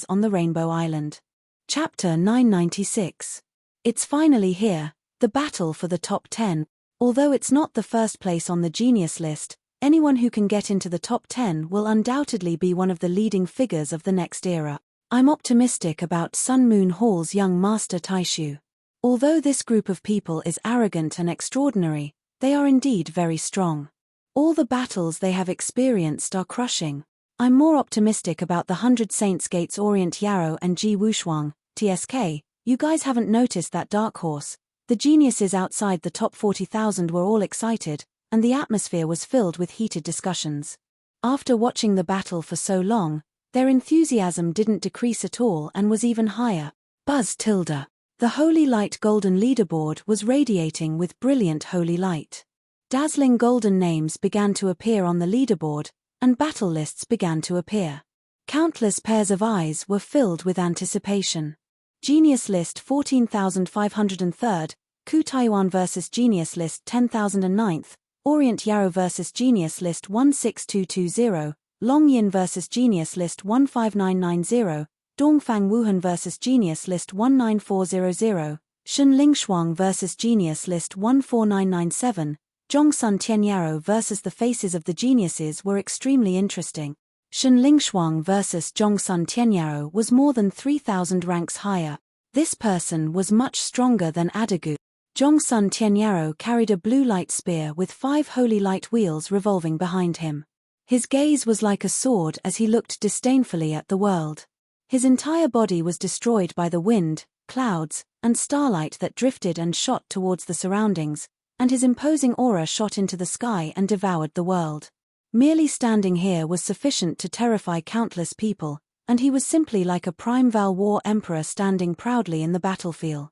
on the Rainbow Island. Chapter 996. It's finally here, the battle for the top 10. Although it's not the first place on the genius list, anyone who can get into the top 10 will undoubtedly be one of the leading figures of the next era. I'm optimistic about Sun Moon Hall's young master Taishu. Although this group of people is arrogant and extraordinary, they are indeed very strong. All the battles they have experienced are crushing. I'm more optimistic about the 100 Saints Gates Orient Yarrow and Ji Wushuang, TSK. You guys haven't noticed that dark horse. The geniuses outside the top 40,000 were all excited, and the atmosphere was filled with heated discussions. After watching the battle for so long, their enthusiasm didn't decrease at all and was even higher. Buzz tilde. The holy light golden leaderboard was radiating with brilliant holy light. Dazzling golden names began to appear on the leaderboard, and battle lists began to appear. Countless pairs of eyes were filled with anticipation. Genius List 14,503, Ku Taiwan vs Genius List 10,009th, Orient Yarrow vs Genius List 16220, Long Yin vs Genius List 15990, Dongfang Wuhan vs Genius List 19400, Shun Lingshuang vs Genius List 14997, Zhongsun Tianyarrow vs The Faces of the Geniuses were extremely interesting. Shun Lingshuang vs Zhongsun Tianyarrow was more than 3,000 ranks higher. This person was much stronger than Adagu. Zhongsun Tianyarrow carried a blue light spear with 5 holy light wheels revolving behind him. His gaze was like a sword as he looked disdainfully at the world. His entire body was destroyed by the wind, clouds, and starlight that drifted and shot towards the surroundings, and his imposing aura shot into the sky and devoured the world. Merely standing here was sufficient to terrify countless people, and he was simply like a prime Val War emperor standing proudly in the battlefield.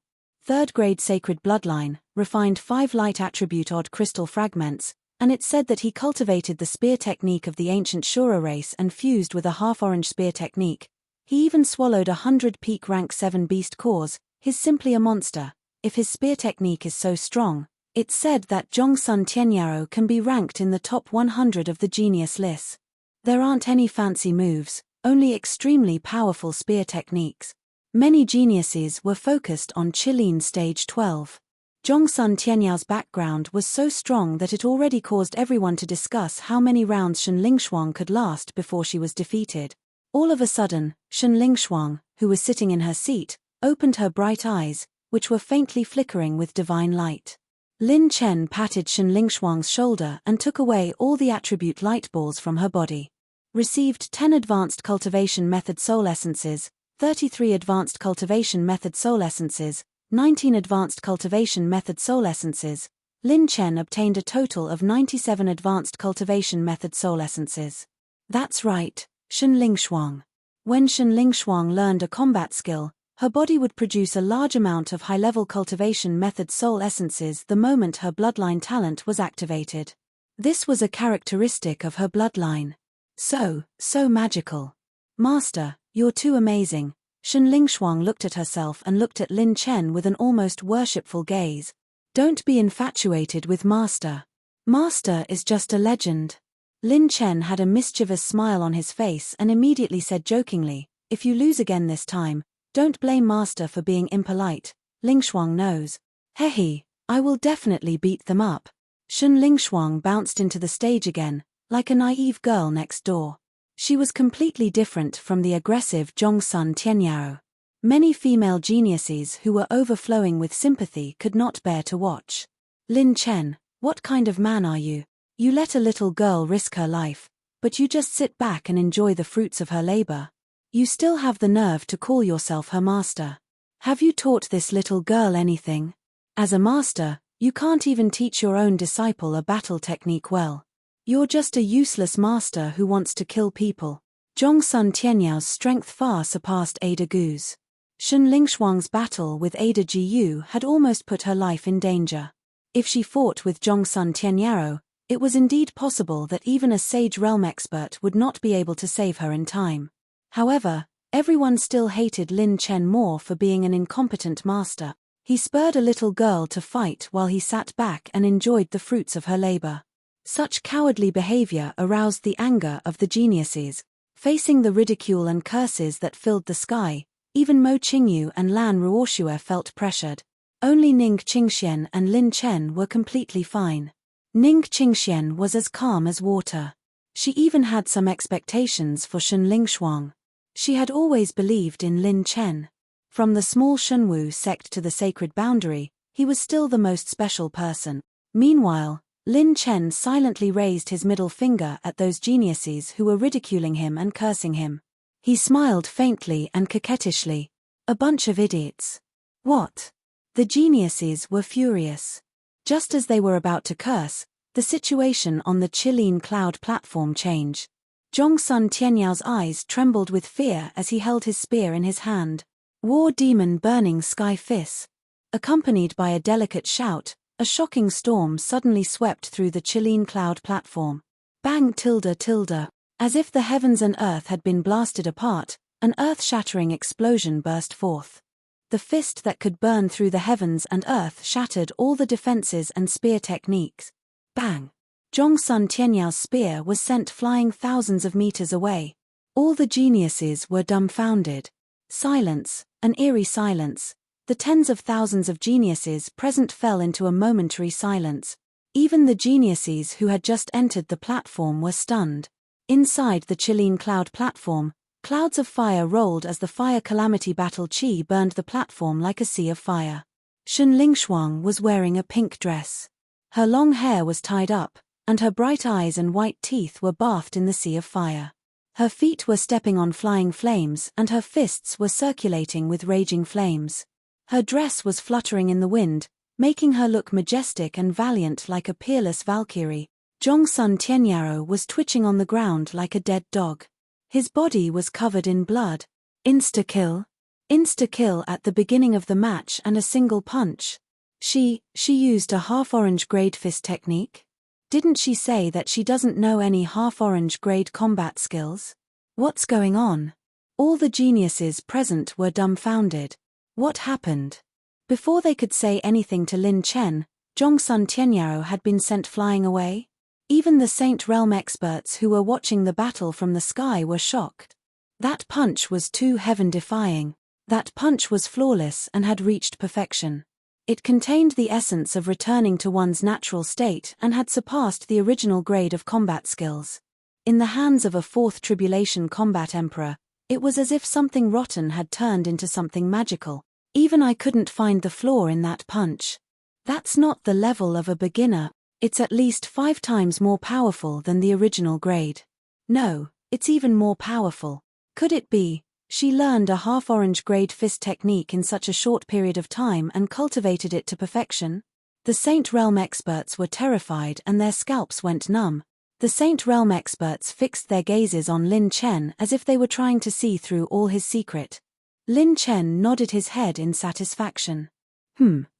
3rd grade sacred bloodline, refined 5 light attribute odd crystal fragments, and it said that he cultivated the spear technique of the ancient Shura race and fused with a half-orange spear technique. He even swallowed 100 peak rank 7 beast cores. He's simply a monster. If his spear technique is so strong, it's said that Zhongsun Tianyarrow can be ranked in the top 100 of the genius list. There aren't any fancy moves, only extremely powerful spear techniques. Many geniuses were focused on Qilin stage 12. Zhongsun Tianyarrow's background was so strong that it already caused everyone to discuss how many rounds Shun Lingshuang could last before she was defeated. All of a sudden, Shun Lingshuang, who was sitting in her seat, opened her bright eyes, which were faintly flickering with divine light. Lin Chen patted Shun Lingshuang's shoulder and took away all the attribute light balls from her body. Received 10 Advanced Cultivation Method Soul Essences, 33 Advanced Cultivation Method Soul Essences, 19 Advanced Cultivation Method Soul Essences. Lin Chen obtained a total of 97 Advanced Cultivation Method Soul Essences. That's right, Shenling Shuang. When Shenling Shuang learned a combat skill, her body would produce a large amount of high-level cultivation method soul essences the moment her bloodline talent was activated. This was a characteristic of her bloodline. So magical. Master, you're too amazing. Shenling Shuang looked at herself and looked at Lin Chen with an almost worshipful gaze. Don't be infatuated with Master. Master is just a legend. Lin Chen had a mischievous smile on his face and immediately said jokingly, if you lose again this time, don't blame Master for being impolite. Ling Shuang knows. Hehe, I will definitely beat them up. Shenling Shuang bounced into the stage again, like a naive girl next door. She was completely different from the aggressive Zhongsun Tianyao. Many female geniuses who were overflowing with sympathy could not bear to watch. Lin Chen, what kind of man are you? You let a little girl risk her life, but you just sit back and enjoy the fruits of her labor. You still have the nerve to call yourself her master. Have you taught this little girl anything? As a master, you can't even teach your own disciple a battle technique well. You're just a useless master who wants to kill people. Zhongsun Tianyao's strength far surpassed Ada Gu's. Shenling Shuang's battle with Ada Jiyu had almost put her life in danger. If she fought with Zhongsun Tianyao, it was indeed possible that even a Sage Realm expert would not be able to save her in time. However, everyone still hated Lin Chen more for being an incompetent master. He spurred a little girl to fight while he sat back and enjoyed the fruits of her labor. Such cowardly behavior aroused the anger of the geniuses. Facing the ridicule and curses that filled the sky, even Mo Qingyu and Lan Ruoxue felt pressured. Only Ning Qingxian and Lin Chen were completely fine. Ning Qingxian was as calm as water. She even had some expectations for Shenling Shuang. She had always believed in Lin Chen. From the small Shenwu sect to the sacred boundary, he was still the most special person. Meanwhile, Lin Chen silently raised his middle finger at those geniuses who were ridiculing him and cursing him. He smiled faintly and coquettishly. A bunch of idiots. What? The geniuses were furious. Just as they were about to curse, the situation on the Qilin cloud platform changed. Zhongsun Tianyao's eyes trembled with fear as he held his spear in his hand. War Demon Burning Sky Fist. Accompanied by a delicate shout, a shocking storm suddenly swept through the Qilin cloud platform. Bang tilde tilde. As if the heavens and earth had been blasted apart, an earth-shattering explosion burst forth. The fist that could burn through the heavens and earth shattered all the defenses and spear techniques. Bang! Zhongsun Tianyao's spear was sent flying thousands of meters away. All the geniuses were dumbfounded. Silence, an eerie silence. The tens of thousands of geniuses present fell into a momentary silence. Even the geniuses who had just entered the platform were stunned. Inside the Qilin cloud platform, clouds of fire rolled as the fire calamity battle chi burned the platform like a sea of fire. Shenling Shuang was wearing a pink dress. Her long hair was tied up, and her bright eyes and white teeth were bathed in the sea of fire. Her feet were stepping on flying flames and her fists were circulating with raging flames. Her dress was fluttering in the wind, making her look majestic and valiant like a peerless Valkyrie. Zhongsun Tianyao was twitching on the ground like a dead dog. His body was covered in blood. Insta-kill? Insta-kill at the beginning of the match and a single punch. She used a half-orange grade fist technique? Didn't she say that she doesn't know any half-orange grade combat skills? What's going on? All the geniuses present were dumbfounded. What happened? Before they could say anything to Lin Chen, Zhongsun Tianyao had been sent flying away. Even the Saint Realm experts who were watching the battle from the sky were shocked. That punch was too heaven-defying. That punch was flawless and had reached perfection. It contained the essence of returning to one's natural state and had surpassed the original grade of combat skills. In the hands of a fourth tribulation combat emperor, it was as if something rotten had turned into something magical. Even I couldn't find the flaw in that punch. That's not the level of a beginner. It's at least 5 times more powerful than the original grade. No, It's even more powerful. Could it be she learned a half-orange grade fist technique in such a short period of time and cultivated it to perfection? The Saint Realm experts were terrified and their scalps went numb. The Saint Realm experts fixed their gazes on Lin Chen as if they were trying to see through all his secret. Lin Chen nodded his head in satisfaction.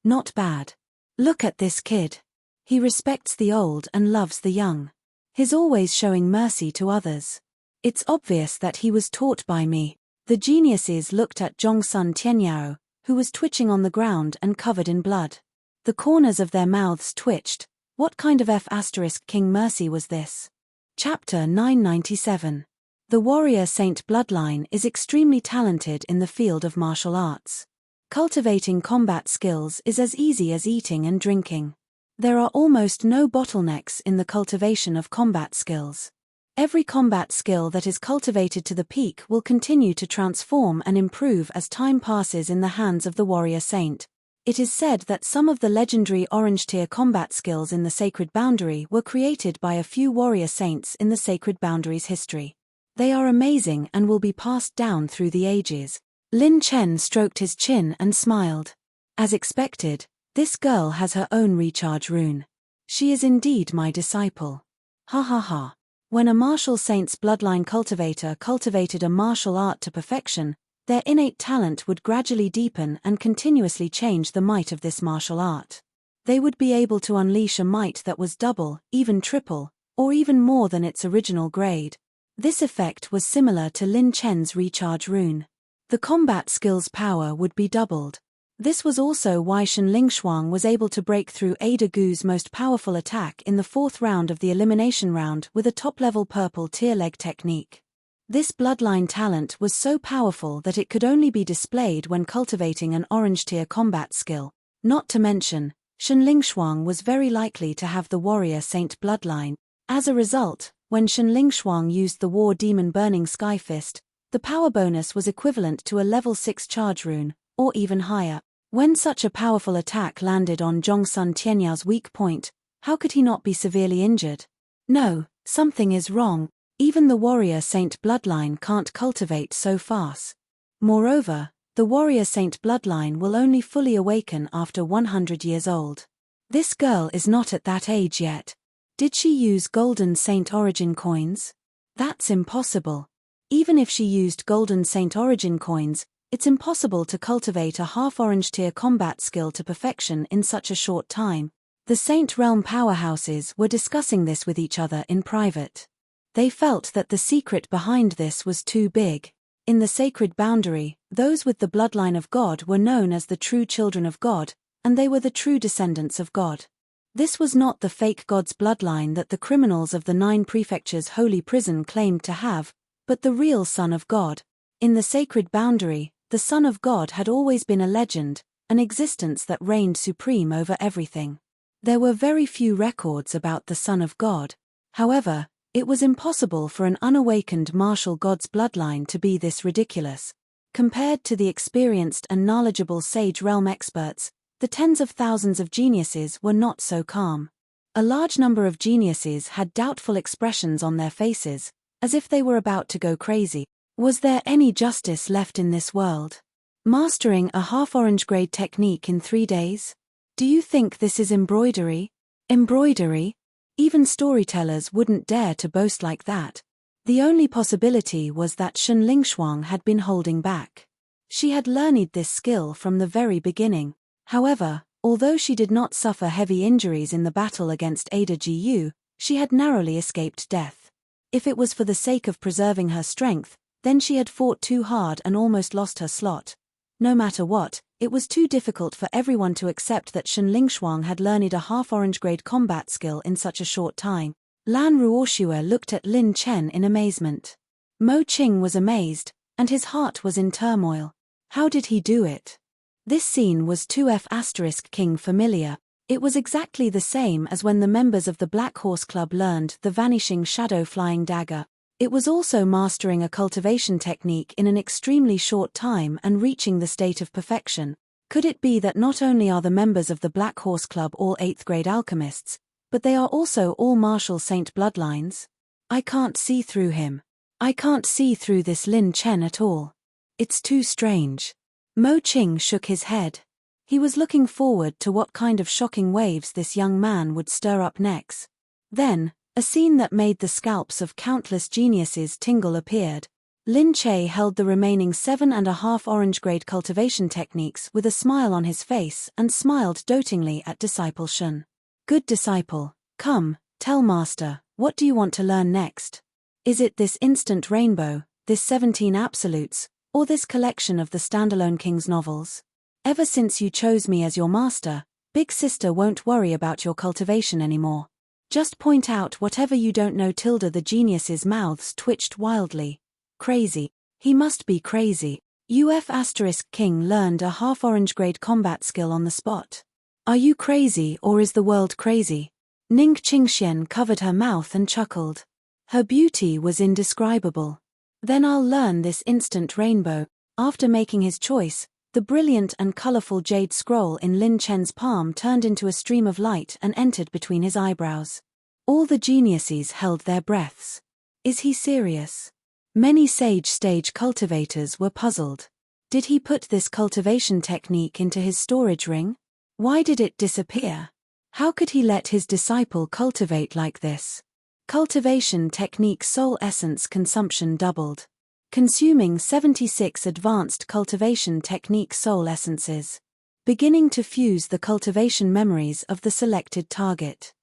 Not bad. Look at this kid. He respects the old and loves the young. He's always showing mercy to others. It's obvious that he was taught by me. The geniuses looked at Zhongsun Tianyao, who was twitching on the ground and covered in blood. The corners of their mouths twitched. What kind of King mercy was this? Chapter 997. The warrior saint bloodline is extremely talented in the field of martial arts. Cultivating combat skills is as easy as eating and drinking. There are almost no bottlenecks in the cultivation of combat skills. Every combat skill that is cultivated to the peak will continue to transform and improve as time passes in the hands of the warrior saint. It is said that some of the legendary orange-tier combat skills in the Sacred Boundary were created by a few warrior saints in the Sacred Boundary's history. They are amazing and will be passed down through the ages. Lin Chen stroked his chin and smiled. As expected, this girl has her own recharge rune. She is indeed my disciple. Ha ha ha. When a martial saint's bloodline cultivator cultivated a martial art to perfection, their innate talent would gradually deepen and continuously change the might of this martial art. They would be able to unleash a might that was double, even triple, or even more than its original grade. This effect was similar to Lin Chen's recharge rune. The combat skill's power would be doubled. This was also why Shenling Shuang was able to break through Ada Gu's most powerful attack in the 4th round of the elimination round with a top-level purple tier leg technique. This bloodline talent was so powerful that it could only be displayed when cultivating an orange-tier combat skill. Not to mention, Shenling Shuang was very likely to have the warrior saint bloodline. As a result, when Shenling Shuang used the War Demon Burning Sky Fist, the power bonus was equivalent to a level 6 charge rune, or even higher. When such a powerful attack landed on Zhongsun Tianyao's weak point, how could he not be severely injured? No, something is wrong. Even the warrior saint bloodline can't cultivate so fast. Moreover, the warrior saint bloodline will only fully awaken after 100 years old. This girl is not at that age yet. Did she use golden saint origin coins? That's impossible. Even if she used golden saint origin coins, it's impossible to cultivate a half-orange tier combat skill to perfection in such a short time. The Saint Realm powerhouses were discussing this with each other in private. They felt that the secret behind this was too big. In the Sacred Boundary, those with the bloodline of God were known as the true children of God, and they were the true descendants of God. This was not the fake God's bloodline that the criminals of the 9 prefectures' holy prison claimed to have, but the real Son of God. In the Sacred Boundary, the Son of God had always been a legend, an existence that reigned supreme over everything. There were very few records about the Son of God. However, it was impossible for an unawakened martial god's bloodline to be this ridiculous. Compared to the experienced and knowledgeable Sage Realm experts, the tens of thousands of geniuses were not so calm. A large number of geniuses had doubtful expressions on their faces, as if they were about to go crazy. Was there any justice left in this world? Mastering a half-orange grade technique in 3 days? Do you think this is embroidery? Embroidery? Even storytellers wouldn't dare to boast like that. The only possibility was that Shenling Shuang had been holding back. She had learned this skill from the very beginning. However, although she did not suffer heavy injuries in the battle against Ada Gu, she had narrowly escaped death. If it was for the sake of preserving her strength, then she had fought too hard and almost lost her slot. No matter what, it was too difficult for everyone to accept that Shenling Shuang had learned a half-orange grade combat skill in such a short time. Lan Ruoxue looked at Lin Chen in amazement. Mo Qing was amazed, and his heart was in turmoil. How did he do it? This scene was 2F** King familiar. It was exactly the same as when the members of the Black Horse Club learned the vanishing shadow flying dagger. It was also mastering a cultivation technique in an extremely short time and reaching the state of perfection. Could it be that not only are the members of the Black Horse Club all 8th grade alchemists, but they are also all martial saint bloodlines? I can't see through him. I can't see through this Lin Chen at all. It's too strange. Mo Qing shook his head. He was looking forward to what kind of shocking waves this young man would stir up next. Then, a scene that made the scalps of countless geniuses tingle appeared. Lin Che held the remaining 7.5 orange-grade cultivation techniques with a smile on his face and smiled dotingly at disciple Shun. Good disciple, come, tell master, what do you want to learn next? Is it this instant rainbow, this 17 absolutes, or this collection of the standalone King's novels? Ever since you chose me as your master, Big Sister won't worry about your cultivation anymore. Just point out whatever you don't know. The geniuses' mouths twitched wildly. Crazy. He must be crazy. King learned a half-orange grade combat skill on the spot. Are you crazy or is the world crazy? Ning Qingxian covered her mouth and chuckled. Her beauty was indescribable. Then I'll learn this instant rainbow. After making his choice, the brilliant and colorful jade scroll in Lin Chen's palm turned into a stream of light and entered between his eyebrows. All the geniuses held their breaths. Is he serious? Many sage stage cultivators were puzzled. Did he put this cultivation technique into his storage ring? Why did it disappear? How could he let his disciple cultivate like this? Cultivation technique soul essence consumption doubled. Consuming 76 advanced cultivation technique soul essences. Beginning to fuse the cultivation memories of the selected target.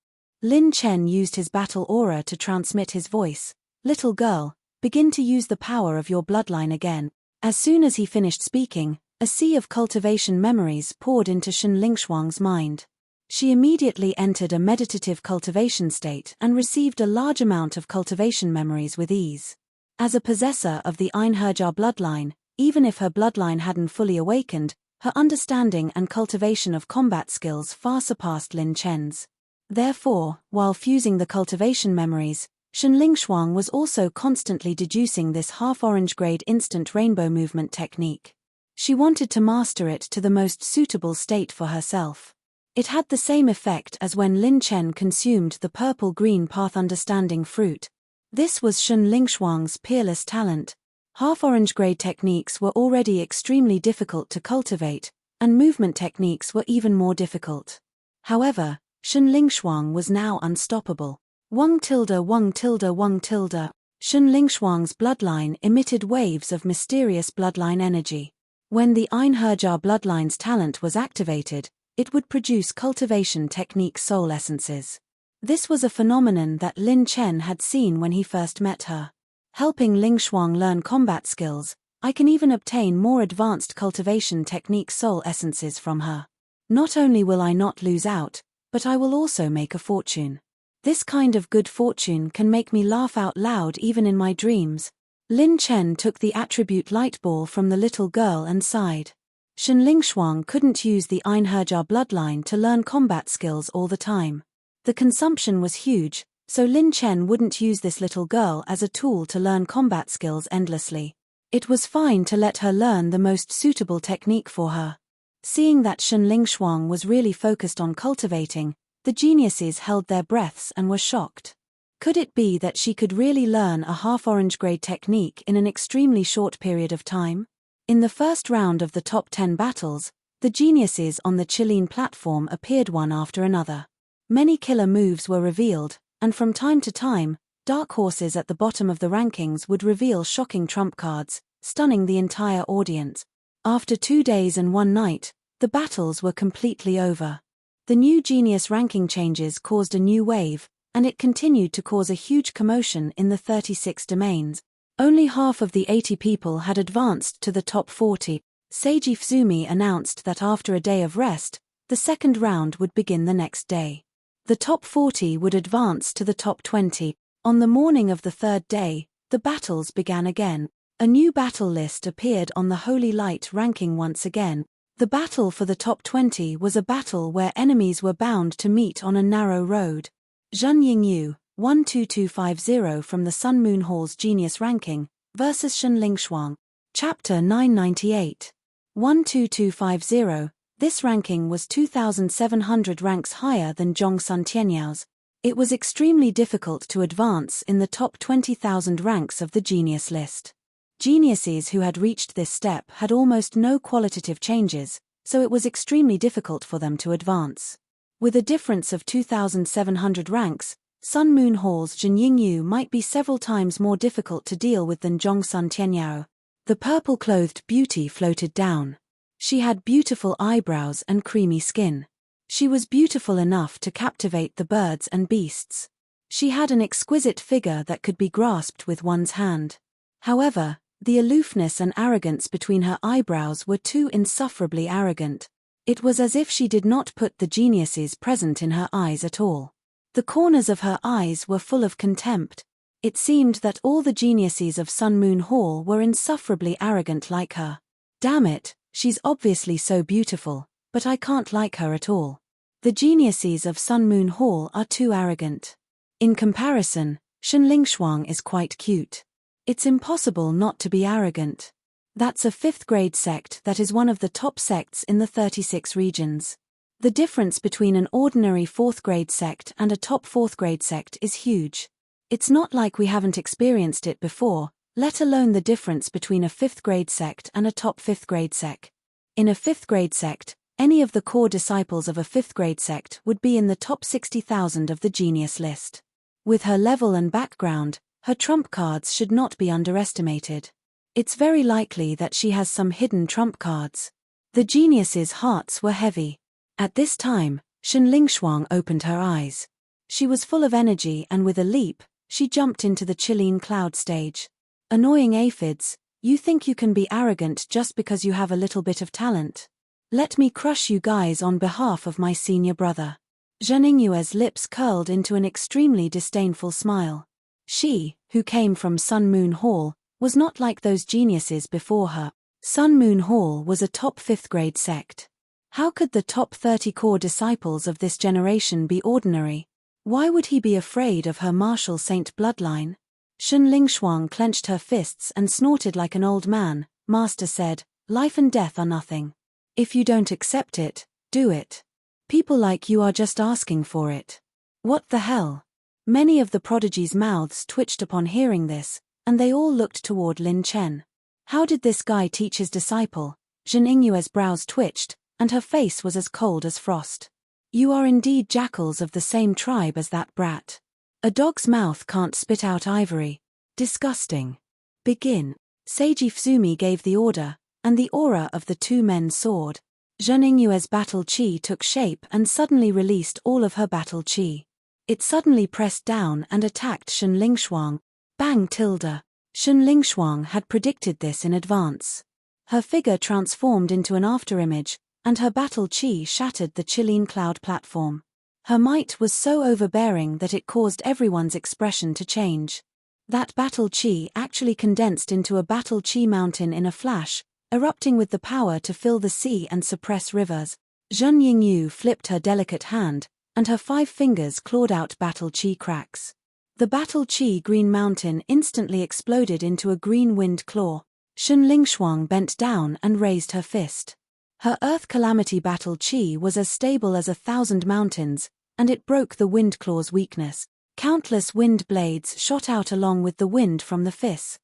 Lin Chen used his battle aura to transmit his voice. Little girl, begin to use the power of your bloodline again. As soon as he finished speaking, a sea of cultivation memories poured into Shen Lingshuang's mind. She immediately entered a meditative cultivation state and received a large amount of cultivation memories with ease. As a possessor of the Einherjar bloodline, even if her bloodline hadn't fully awakened, her understanding and cultivation of combat skills far surpassed Lin Chen's. Therefore, while fusing the cultivation memories, Shen Lingshuang was also constantly deducing this half-orange grade instant rainbow movement technique. She wanted to master it to the most suitable state for herself. It had the same effect as when Lin Chen consumed the purple-green path understanding fruit. This was Shen Lingshuang's peerless talent. Half-orange grade techniques were already extremely difficult to cultivate, and movement techniques were even more difficult. However, Shen Lingshuang was now unstoppable. Wang tilde Wang tilde Wang tilde. Shen Lingshuang's bloodline emitted waves of mysterious bloodline energy. When the Einherjar bloodline's talent was activated, it would produce cultivation technique soul essences. This was a phenomenon that Lin Chen had seen when he first met her. Helping Lingshuang learn combat skills, I can even obtain more advanced cultivation technique soul essences from her. Not only will I not lose out, but I will also make a fortune. This kind of good fortune can make me laugh out loud even in my dreams. Lin Chen took the attribute light ball from the little girl and sighed. Shen Lingshuang couldn't use the Einherjar bloodline to learn combat skills all the time. The consumption was huge, so Lin Chen wouldn't use this little girl as a tool to learn combat skills endlessly. It was fine to let her learn the most suitable technique for her. Seeing that Shen Lingshuang was really focused on cultivating, the geniuses held their breaths and were shocked. Could it be that she could really learn a half-orange grade technique in an extremely short period of time? In the first round of the top 10 battles, the geniuses on the Chilean platform appeared one after another. Many killer moves were revealed, and from time to time, dark horses at the bottom of the rankings would reveal shocking trump cards, stunning the entire audience. After 2 days and 1 night, the battles were completely over. The new genius ranking changes caused a new wave, and it continued to cause a huge commotion in the 36 domains. Only half of the 80 people had advanced to the top 40. Seiji Fuzumi announced that after a day of rest, the second round would begin the next day. The top 40 would advance to the top 20. On the morning of the third day, the battles began again. A new battle list appeared on the Holy Light ranking once again. The battle for the top 20 was a battle where enemies were bound to meet on a narrow road. Zhen Yingyu, 12250 from the Sun Moon Hall's Genius Ranking, versus Shen Lingshuang. Chapter 998. 12250. This ranking was 2,700 ranks higher than Zhong Sun Tianyao. It was extremely difficult to advance in the top 20,000 ranks of the genius list. Geniuses who had reached this step had almost no qualitative changes, so it was extremely difficult for them to advance. With a difference of 2,700 ranks, Sun Moon Hall's Zhen Yingyu might be several times more difficult to deal with than Zhongsun Tianyao. The purple-clothed beauty floated down. She had beautiful eyebrows and creamy skin. She was beautiful enough to captivate the birds and beasts. She had an exquisite figure that could be grasped with one's hand. However, the aloofness and arrogance between her eyebrows were too insufferably arrogant. It was as if she did not put the geniuses present in her eyes at all. The corners of her eyes were full of contempt. It seemed that all the geniuses of Sun Moon Hall were insufferably arrogant like her. Damn it, she's obviously so beautiful, but I can't like her at all. The geniuses of Sun Moon Hall are too arrogant. In comparison, Shen Lingshuang is quite cute. It's impossible not to be arrogant. That's a 5th grade sect that is one of the top sects in the 36 regions. The difference between an ordinary 4th grade sect and a top 4th grade sect is huge. It's not like we haven't experienced it before, let alone the difference between a 5th grade sect and a top 5th grade sect. In a 5th grade sect, any of the core disciples of a 5th grade sect would be in the top 60,000 of the genius list. With her level and background, her trump cards should not be underestimated. It's very likely that she has some hidden trump cards. The genius's hearts were heavy. At this time, Shen Lingshuang opened her eyes. She was full of energy and with a leap, she jumped into the Chilean cloud stage. Annoying aphids, you think you can be arrogant just because you have a little bit of talent? Let me crush you guys on behalf of my senior brother. Zhen Yingyue's lips curled into an extremely disdainful smile. She, who came from Sun Moon Hall, was not like those geniuses before her. Sun Moon Hall was a top 5th grade sect. How could the top 30 core disciples of this generation be ordinary? Why would he be afraid of her martial saint bloodline? Shen Lingshuang clenched her fists and snorted like an old man. Master said, life and death are nothing. If you don't accept it, do it. People like you are just asking for it. What the hell? Many of the prodigy's mouths twitched upon hearing this, and they all looked toward Lin Chen. How did this guy teach his disciple? Zhen Yingyue's brows twitched, and her face was as cold as frost. You are indeed jackals of the same tribe as that brat. A dog's mouth can't spit out ivory. Disgusting. Begin. Seiji Fuzumi gave the order, and the aura of the two men soared. Zhen Yingyue's battle chi took shape and suddenly released all of her battle chi. It suddenly pressed down and attacked Shen Lingshuang. Bang tilde. Shen Lingshuang had predicted this in advance. Her figure transformed into an afterimage, and her battle chi shattered the Chilean cloud platform. Her might was so overbearing that it caused everyone's expression to change. That battle chi actually condensed into a battle chi mountain in a flash, erupting with the power to fill the sea and suppress rivers. Zhen Yingyu flipped her delicate hand, and her 5 fingers clawed out battle chi cracks. The battle chi green mountain instantly exploded into a green wind claw. Shen Lingshuang bent down and raised her fist. Her earth calamity battle chi was as stable as 1,000 mountains, and it broke the wind claw's weakness. Countless wind blades shot out along with the wind from the fist.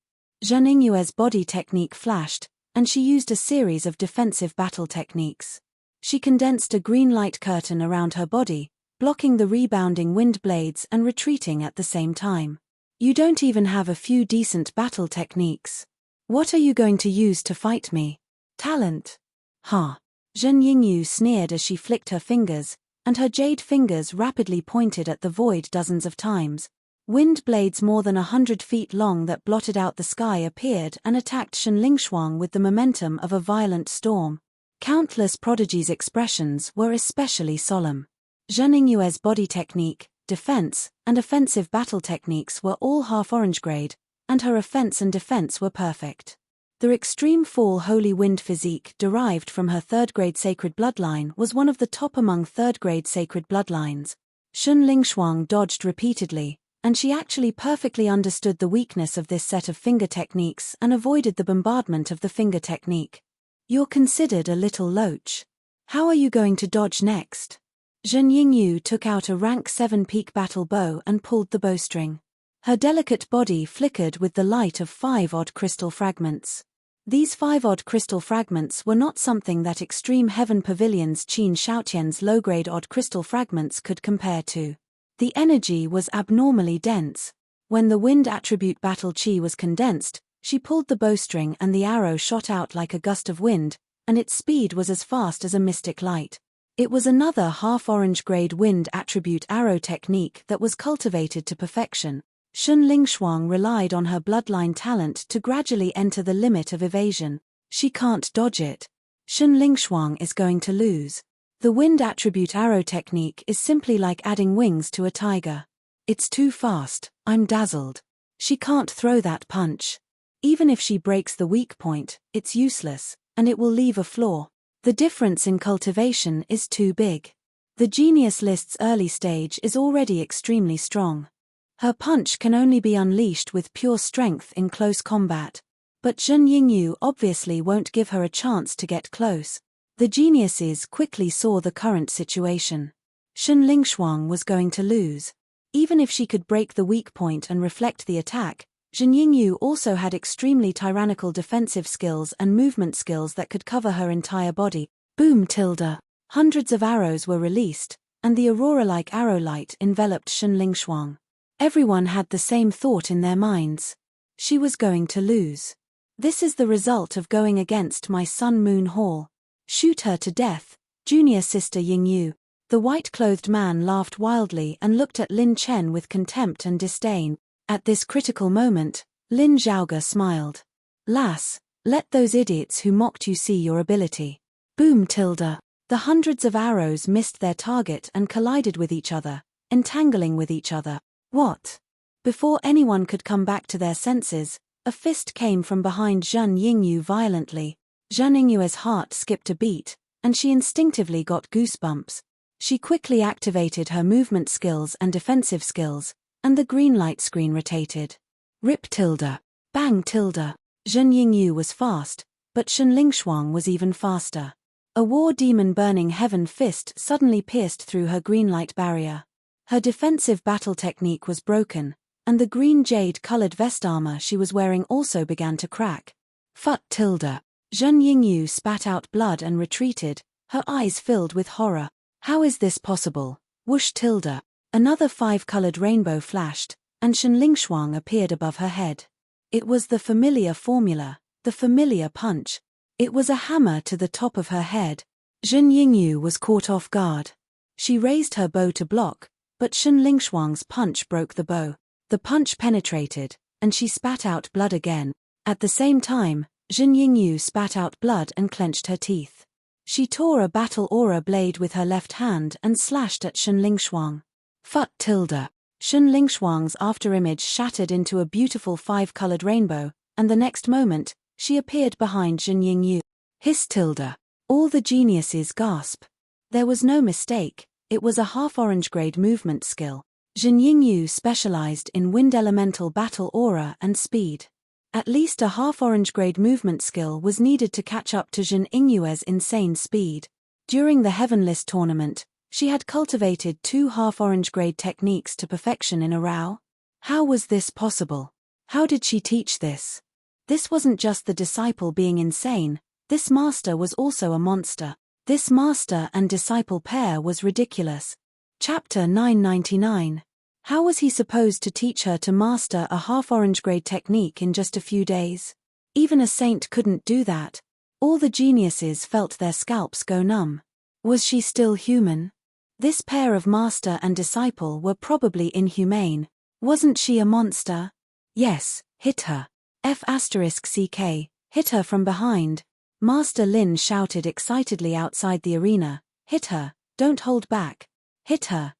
Zhen Yingyue's body technique flashed, and she used a series of defensive battle techniques. She condensed a green light curtain around her body, blocking the rebounding wind blades and retreating at the same time. You don't even have a few decent battle techniques. What are you going to use to fight me? Talent? Huh. Zhen Yingyu sneered as she flicked her fingers, and her jade fingers rapidly pointed at the void dozens of times. Wind blades more than 100 feet long that blotted out the sky appeared and attacked Shen Lingshuang with the momentum of a violent storm. Countless prodigies' expressions were especially solemn. Zhen Yingyue's body technique, defense, and offensive battle techniques were all half-orange grade, and her offense and defense were perfect. The extreme fall holy wind physique derived from her 3rd grade sacred bloodline was one of the top among 3rd grade sacred bloodlines. Shen Lingshuang dodged repeatedly, and she actually perfectly understood the weakness of this set of finger techniques and avoided the bombardment of the finger technique. You're considered a little loach. How are you going to dodge next? Zhen Yingyu took out a rank 7 peak battle bow and pulled the bowstring. Her delicate body flickered with the light of 5 odd crystal fragments. These 5 odd crystal fragments were not something that Extreme Heaven Pavilion's Qin Shaotian's low-grade odd crystal fragments could compare to. The energy was abnormally dense. When the wind attribute battle chi was condensed, she pulled the bowstring and the arrow shot out like a gust of wind, and its speed was as fast as a mystic light. It was another half-orange grade wind attribute arrow technique that was cultivated to perfection. Shun Lingshuang relied on her bloodline talent to gradually enter the limit of evasion. She can't dodge it. Shun Lingshuang is going to lose. The wind attribute arrow technique is simply like adding wings to a tiger. It's too fast, I'm dazzled. She can't throw that punch. Even if she breaks the weak point, it's useless, and it will leave a flaw. The difference in cultivation is too big. The genius list's early stage is already extremely strong. Her punch can only be unleashed with pure strength in close combat. But Zhen Yingyu obviously won't give her a chance to get close. The geniuses quickly saw the current situation. Shun Lingshuang was going to lose. Even if she could break the weak point and reflect the attack, Zhen Yingyu also had extremely tyrannical defensive skills and movement skills that could cover her entire body. Boom tilde. Hundreds of arrows were released, and the aurora-like arrow light enveloped Shun Lingshuang. Everyone had the same thought in their minds. She was going to lose. This is the result of going against my Sun Moon Hall. Shoot her to death, junior sister Yingyu. The white-clothed man laughed wildly and looked at Lin Chen with contempt and disdain. At this critical moment, Lin Zhaoge smiled. Lass, let those idiots who mocked you see your ability. Boom tilde. The hundreds of arrows missed their target and collided with each other, entangling with each other. What? Before anyone could come back to their senses, a fist came from behind Zhen Yingyu violently. Zhen Yingyu's heart skipped a beat, and she instinctively got goosebumps. She quickly activated her movement skills and defensive skills, and the green light screen rotated. Rip tilde. Bang tilde. Zhen Yingyu was fast, but Shun Lingshuang was even faster. A war demon burning heaven fist suddenly pierced through her green light barrier. Her defensive battle technique was broken, and the green jade-colored vest armor she was wearing also began to crack. Phut tilde. Zhen Yingyu spat out blood and retreated, her eyes filled with horror. How is this possible? Whoosh tilde. Another 5-colored rainbow flashed, and Shun Lingshuang appeared above her head. It was the familiar formula, the familiar punch. It was a hammer to the top of her head. Zhen Yingyu was caught off guard. She raised her bow to block, but Shun Lingshuang's punch broke the bow. The punch penetrated, and she spat out blood again. At the same time, Zhen Yingyu spat out blood and clenched her teeth. She tore a battle aura blade with her left hand and slashed at Shun Lingshuang. Phut tilde. Shun Lingshuang's afterimage shattered into a beautiful 5-colored rainbow, and the next moment, she appeared behind Zhen Yingyu. Hiss tilde. All the geniuses gasp. There was no mistake, it was a half-orange grade movement skill. Zhen Yingyu specialized in wind elemental battle aura and speed. At least a half-orange grade movement skill was needed to catch up to Zhen Yingyu's insane speed. During the Heavenless tournament, she had cultivated 2 half-orange grade techniques to perfection in a row. How was this possible? How did she teach this? This wasn't just the disciple being insane, this master was also a monster. This master and disciple pair was ridiculous. Chapter 999. How was he supposed to teach her to master a half-orange grade technique in just a few days? Even a saint couldn't do that. All the geniuses felt their scalps go numb. Was she still human? This pair of master and disciple were probably inhumane. Wasn't she a monster? Yes, hit her. F***ck, hit her from behind. Master Lin shouted excitedly outside the arena. Hit her, don't hold back. Hit her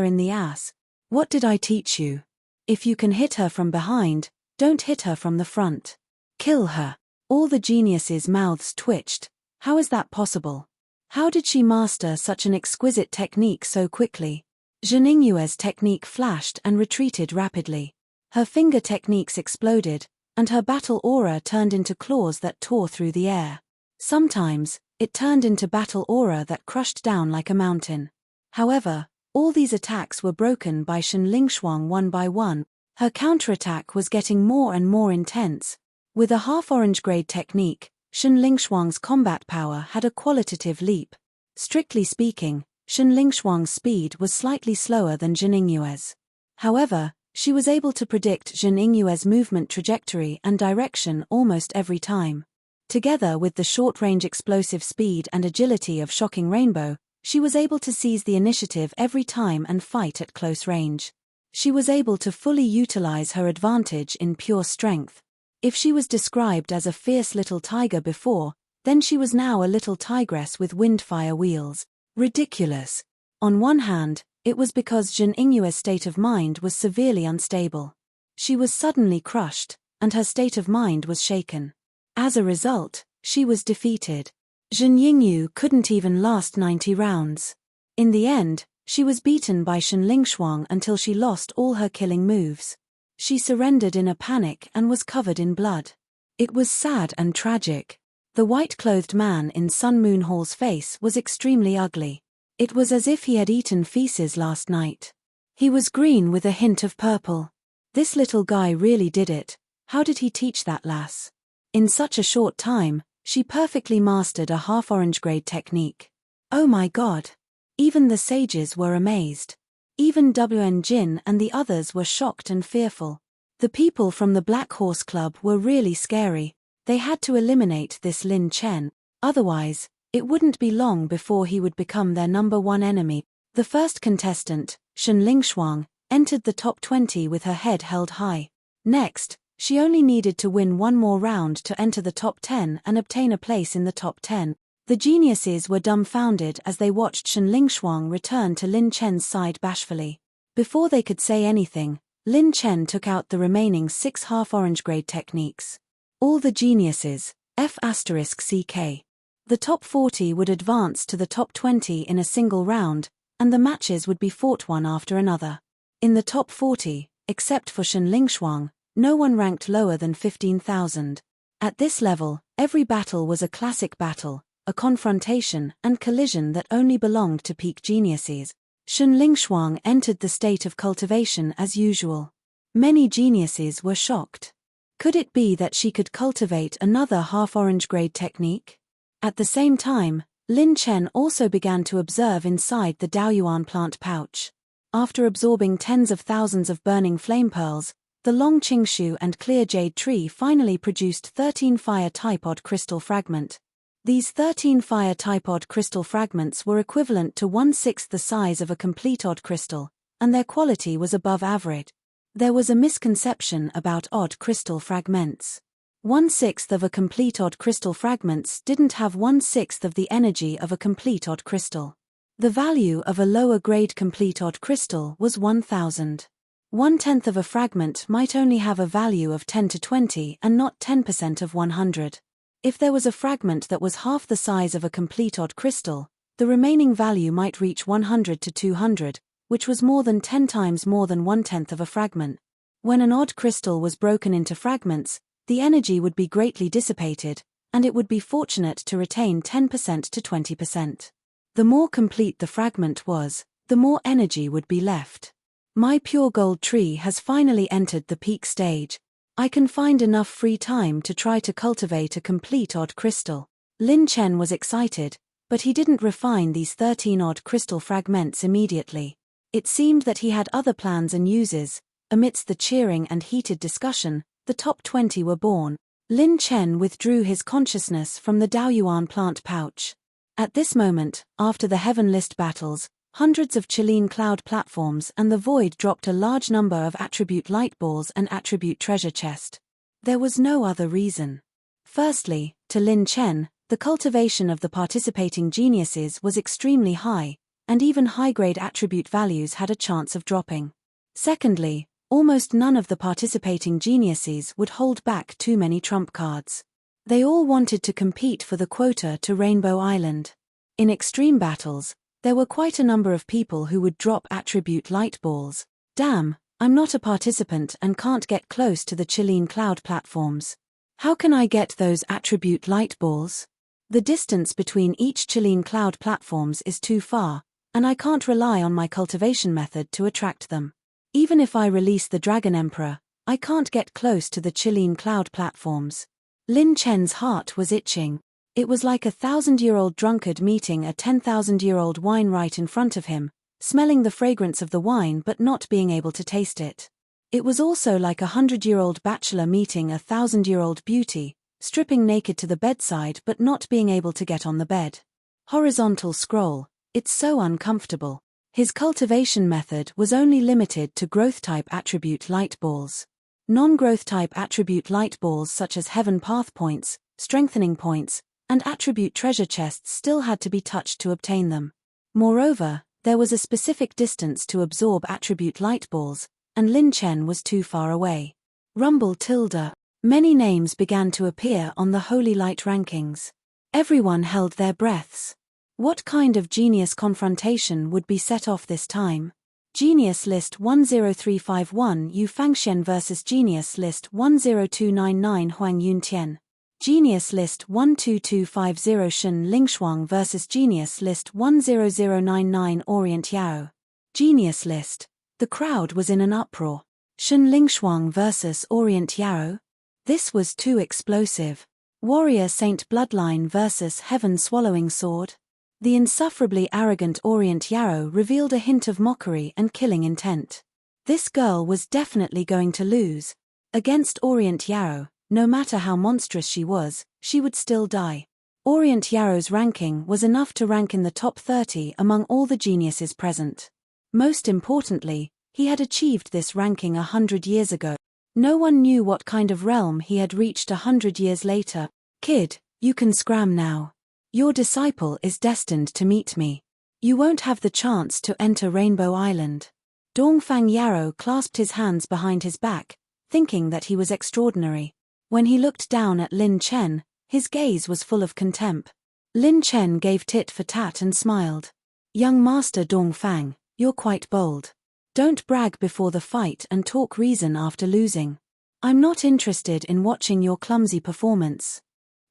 in the ass. What did I teach you? If you can hit her from behind, don't hit her from the front. Kill her. All the geniuses' mouths twitched. How is that possible? How did she master such an exquisite technique so quickly? Zhen Yingyu's technique flashed and retreated rapidly. Her finger techniques exploded, and her battle aura turned into claws that tore through the air. Sometimes, it turned into battle aura that crushed down like a mountain. However, all these attacks were broken by Shen Lingshuang one by one. Her counterattack was getting more and more intense. With a half-orange grade technique, Shen Lingshuang's combat power had a qualitative leap. Strictly speaking, Shen Lingshuang's speed was slightly slower than Zhen Yingyue's. However, she was able to predict Zhen Yingyue's movement trajectory and direction almost every time. Together with the short-range explosive speed and agility of Shocking Rainbow, she was able to seize the initiative every time and fight at close range. She was able to fully utilize her advantage in pure strength. If she was described as a fierce little tiger before, then she was now a little tigress with windfire wheels. Ridiculous. On one hand, it was because Zhen Yingyue's state of mind was severely unstable. She was suddenly crushed, and her state of mind was shaken. As a result, she was defeated. Zhen Yingyu couldn't even last 90 rounds. In the end, she was beaten by Shen Lingshuang until she lost all her killing moves. She surrendered in a panic and was covered in blood. It was sad and tragic. The white-clothed man in Sun Moon Hall's face was extremely ugly. It was as if he had eaten feces last night. He was green with a hint of purple. This little guy really did it. How did he teach that lass? In such a short time, she perfectly mastered a half-orange grade technique. Oh my god! Even the sages were amazed. Even WN Jin and the others were shocked and fearful. The people from the Black Horse Club were really scary. They had to eliminate this Lin Chen, otherwise, it wouldn't be long before he would become their #1 enemy. The first contestant, Shen Lingshuang, entered the top 20 with her head held high. Next, she only needed to win one more round to enter the top 10 and obtain a place in the top 10. The geniuses were dumbfounded as they watched Shen Lingshuang return to Lin Chen's side bashfully. Before they could say anything, Lin Chen took out the remaining 6 half-orange grade techniques. All the geniuses, F***CK. The top 40 would advance to the top 20 in a single round, and the matches would be fought one after another. In the top 40, except for Shen Lingshuang, no one ranked lower than 15,000. At this level, every battle was a classic battle, a confrontation and collision that only belonged to peak geniuses. Shen Lingshuang entered the state of cultivation as usual. Many geniuses were shocked. Could it be that she could cultivate another half-orange grade technique? At the same time, Lin Chen also began to observe inside the Daoyuan plant pouch. After absorbing tens of thousands of burning flame pearls, the long Qingshu and clear jade tree finally produced 13 fire-type odd crystal fragment. These 13 fire-type odd crystal fragments were equivalent to 1/6 the size of a complete odd crystal, and their quality was above average. There was a misconception about odd crystal fragments. 1/6 of a complete odd crystal fragments didn't have 1/6 of the energy of a complete odd crystal. The value of a lower-grade complete odd crystal was 1,000. 1/10 of a fragment might only have a value of 10 to 20 and not 10% of 100. If there was a fragment that was half the size of a complete odd crystal, the remaining value might reach 100 to 200, which was more than 10 times more than 1/10 of a fragment. When an odd crystal was broken into fragments, the energy would be greatly dissipated, and it would be fortunate to retain 10% to 20%. The more complete the fragment was, the more energy would be left. My pure gold tree has finally entered the peak stage. I can find enough free time to try to cultivate a complete odd crystal. Lin Chen was excited, but he didn't refine these 13 odd crystal fragments immediately. It seemed that he had other plans and uses. Amidst the cheering and heated discussion, the top 20 were born. Lin Chen withdrew his consciousness from the Daoyuan plant pouch. At this moment, after the Heaven List battles, hundreds of Chilean cloud platforms and the void dropped a large number of attribute light balls and attribute treasure chest. There was no other reason. Firstly, to Lin Chen, the cultivation of the participating geniuses was extremely high, and even high-grade attribute values had a chance of dropping. Secondly, almost none of the participating geniuses would hold back too many trump cards. They all wanted to compete for the quota to Rainbow Island. In extreme battles, there were quite a number of people who would drop attribute light balls. Damn, I'm not a participant and can't get close to the Chilean cloud platforms. How can I get those attribute light balls? The distance between each Chilean cloud platforms is too far, and I can't rely on my cultivation method to attract them. Even if I release the Dragon Emperor, I can't get close to the Chilean cloud platforms. Lin Chen's heart was itching. It was like a 1,000-year-old drunkard meeting a 10,000-year-old wine right in front of him, smelling the fragrance of the wine but not being able to taste it. It was also like a 100-year-old bachelor meeting a 1,000-year-old beauty, stripping naked to the bedside but not being able to get on the bed. Horizontal scroll, it's so uncomfortable. His cultivation method was only limited to growth-type attribute light balls. Non-growth-type attribute light balls such as heaven path points, strengthening points, and attribute treasure chests still had to be touched to obtain them. Moreover, there was a specific distance to absorb attribute light balls, and Lin Chen was too far away. Rumble tilde. Many names began to appear on the Holy Light rankings. Everyone held their breaths. What kind of genius confrontation would be set off this time? Genius List 10351 Yu Fangxian vs Genius List 10299 Huang Yuntian. Genius List 12250 Shen Lingshuang vs Genius List 10099 Orient Yao. Genius List. The crowd was in an uproar. Shen Lingshuang vs Orient Yao? This was too explosive. Warrior Saint Bloodline vs Heaven Swallowing Sword? The insufferably arrogant Orient Yarrow revealed a hint of mockery and killing intent. This girl was definitely going to lose. Against Orient Yarrow, no matter how monstrous she would still die. Orient Yarrow's ranking was enough to rank in the top 30 among all the geniuses present. Most importantly, he had achieved this ranking 100 years ago. No one knew what kind of realm he had reached 100 years later. Kid, you can scram now. Your disciple is destined to meet me. You won't have the chance to enter Rainbow Island. Dongfang Yarrow clasped his hands behind his back, thinking that he was extraordinary. When he looked down at Lin Chen, his gaze was full of contempt. Lin Chen gave tit for tat and smiled. Young Master Dongfang, you're quite bold. Don't brag before the fight and talk reason after losing. I'm not interested in watching your clumsy performance.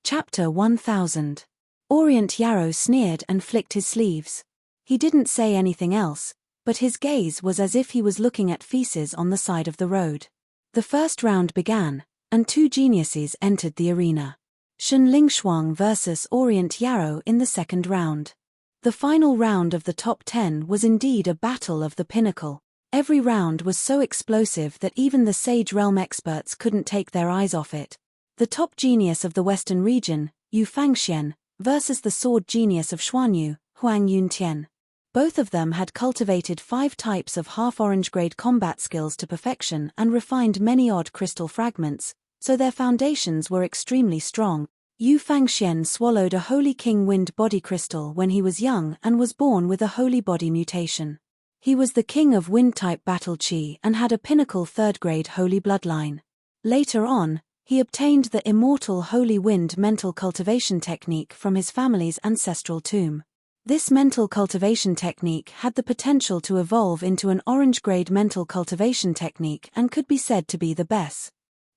Chapter 1000. Orient Yarrow sneered and flicked his sleeves. He didn't say anything else, but his gaze was as if he was looking at feces on the side of the road. The first round began, and two geniuses entered the arena. Shen Lingshuang vs Orient Yarrow in the second round. The final round of the top 10 was indeed a battle of the pinnacle. Every round was so explosive that even the Sage Realm experts couldn't take their eyes off it. The top genius of the Western region, Yu Fangxian, versus the sword genius of Xuanyu, Huang Yuntian. Both of them had cultivated 5 types of half-orange grade combat skills to perfection and refined many odd crystal fragments, so their foundations were extremely strong. Yu Fangxian swallowed a Holy King Wind body crystal when he was young and was born with a Holy Body mutation. He was the king of Wind-type battle chi and had a pinnacle 3rd-grade Holy Bloodline. Later on, he obtained the immortal Holy Wind mental cultivation technique from his family's ancestral tomb. This mental cultivation technique had the potential to evolve into an orange-grade mental cultivation technique and could be said to be the best.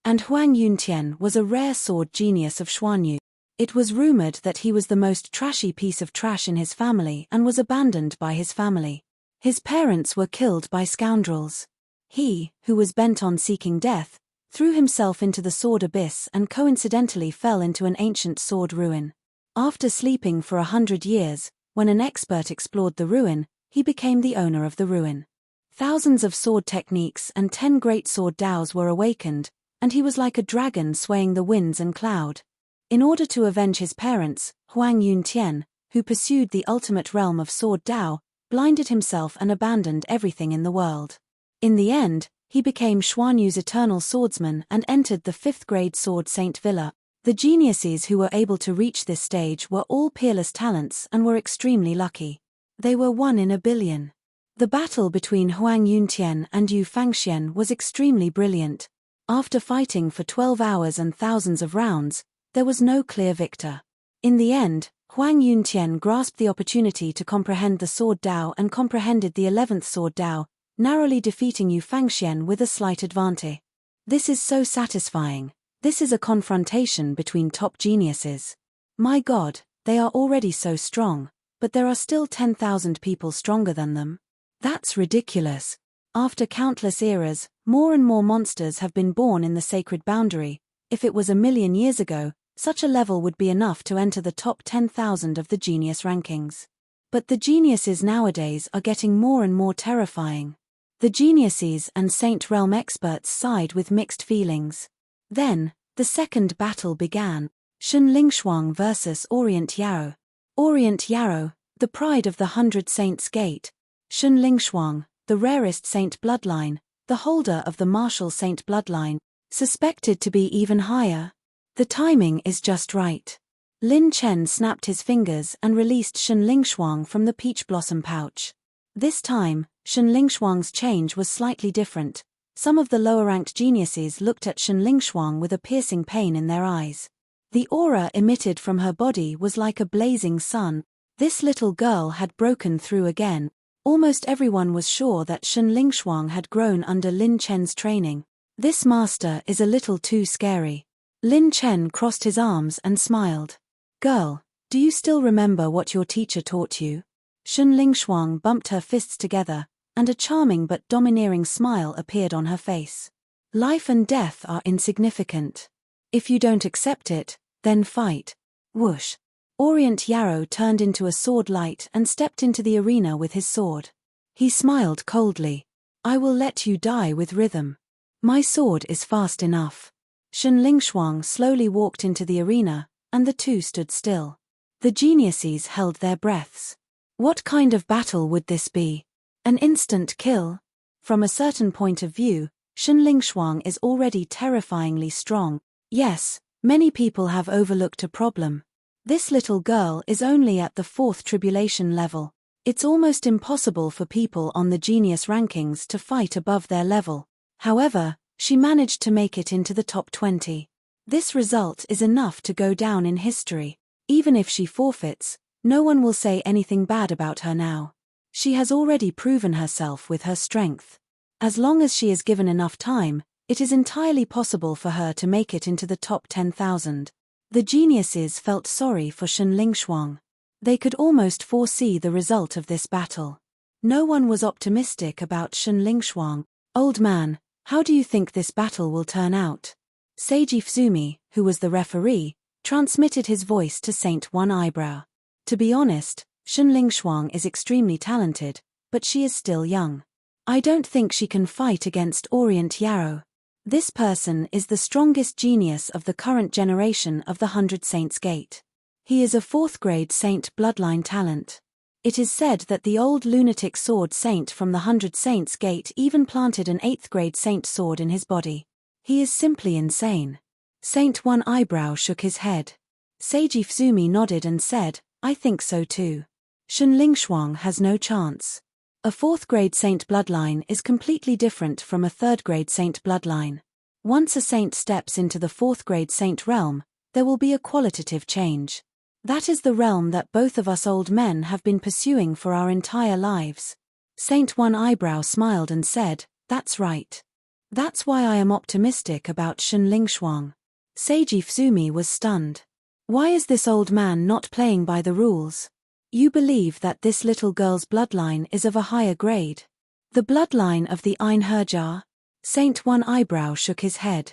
And Huang Yuntian was a rare sword genius of Xuanyu. It was rumored that he was the most trashy piece of trash in his family and was abandoned by his family. His parents were killed by scoundrels. He, who was bent on seeking death, threw himself into the sword abyss and coincidentally fell into an ancient sword ruin. After sleeping for 100 years, when an expert explored the ruin, he became the owner of the ruin. Thousands of sword techniques and 10 great sword daos were awakened, and he was like a dragon swaying the winds and cloud. In order to avenge his parents, Huang Yuntian, who pursued the ultimate realm of sword dao, blinded himself and abandoned everything in the world. In the end, he became Xuanyu's eternal swordsman and entered the 5th-grade sword Saint Villa. The geniuses who were able to reach this stage were all peerless talents and were extremely lucky. They were 1 in a billion. The battle between Huang Yuntian and Yu Fangxian was extremely brilliant. After fighting for 12 hours and thousands of rounds, there was no clear victor. In the end, Huang Yuntian grasped the opportunity to comprehend the sword dao and comprehended the 11th sword dao, narrowly defeating Yu Fangxian with a slight advantage. This is so satisfying. This is a confrontation between top geniuses. My God, they are already so strong. but there are still 10,000 people stronger than them. That's ridiculous. After countless eras, more and more monsters have been born in the sacred boundary. If it was 1,000,000 years ago, such a level would be enough to enter the top 10,000 of the genius rankings. But the geniuses nowadays are getting more and more terrifying. The geniuses and Saint Realm experts sighed with mixed feelings. Then, the second battle began. Shen Lingshuang vs. Orient Yarrow. Orient Yarrow, the pride of the 100 Saints Gate. Shen Lingshuang, the rarest saint bloodline, the holder of the martial saint bloodline, suspected to be even higher. The timing is just right. Lin Chen snapped his fingers and released Shen Lingshuang from the peach blossom pouch. This time, Shen Lingshuang's change was slightly different. Some of the lower-ranked geniuses looked at Shen Lingshuang with a piercing pain in their eyes. The aura emitted from her body was like a blazing sun. This little girl had broken through again. Almost everyone was sure that Shen Lingshuang had grown under Lin Chen's training. This master is a little too scary. Lin Chen crossed his arms and smiled. Girl, do you still remember what your teacher taught you? Shen Lingshuang bumped her fists together, and a charming but domineering smile appeared on her face. Life and death are insignificant. If you don't accept it, then fight. Whoosh. Orient Yarrow turned into a sword light and stepped into the arena with his sword. He smiled coldly. I will let you die with rhythm. My sword is fast enough. Shen Lingshuang slowly walked into the arena, and the two stood still. The geniuses held their breaths. What kind of battle would this be? An instant kill? From a certain point of view, Shen Lingshuang is already terrifyingly strong. Yes, many people have overlooked a problem. This little girl is only at the 4th tribulation level. It's almost impossible for people on the genius rankings to fight above their level. However, she managed to make it into the top 20. This result is enough to go down in history. Even if she forfeits, no one will say anything bad about her now. She has already proven herself with her strength. As long as she is given enough time, it is entirely possible for her to make it into the top 10,000. The geniuses felt sorry for Shen Lingshuang. They could almost foresee the result of this battle. No one was optimistic about Shen Lingshuang. Old man, how do you think this battle will turn out? Seiji Fuzumi, who was the referee, transmitted his voice to Saint One Eyebrow. To be honest, Shen Lingshuang is extremely talented, but she is still young. I don't think she can fight against Orient Yarrow. This person is the strongest genius of the current generation of the 100 Saints Gate. He is a 4th grade saint bloodline talent. It is said that the old lunatic sword saint from the 100 Saints Gate even planted an 8th grade saint sword in his body. He is simply insane. Saint One Eyebrow shook his head. Seiji Fuzumi nodded and said, I think so too. Shen Lingshuang has no chance. A 4th grade saint bloodline is completely different from a 3rd grade saint bloodline. Once a saint steps into the 4th grade saint realm, there will be a qualitative change. That is the realm that both of us old men have been pursuing for our entire lives. Saint One Eyebrow smiled and said, That's right. That's why I am optimistic about Shen Lingshuang. Seiji Fuzumi was stunned. Why is this old man not playing by the rules? You believe that this little girl's bloodline is of a higher grade. The bloodline of the Einherjar? Saint One Eyebrow shook his head.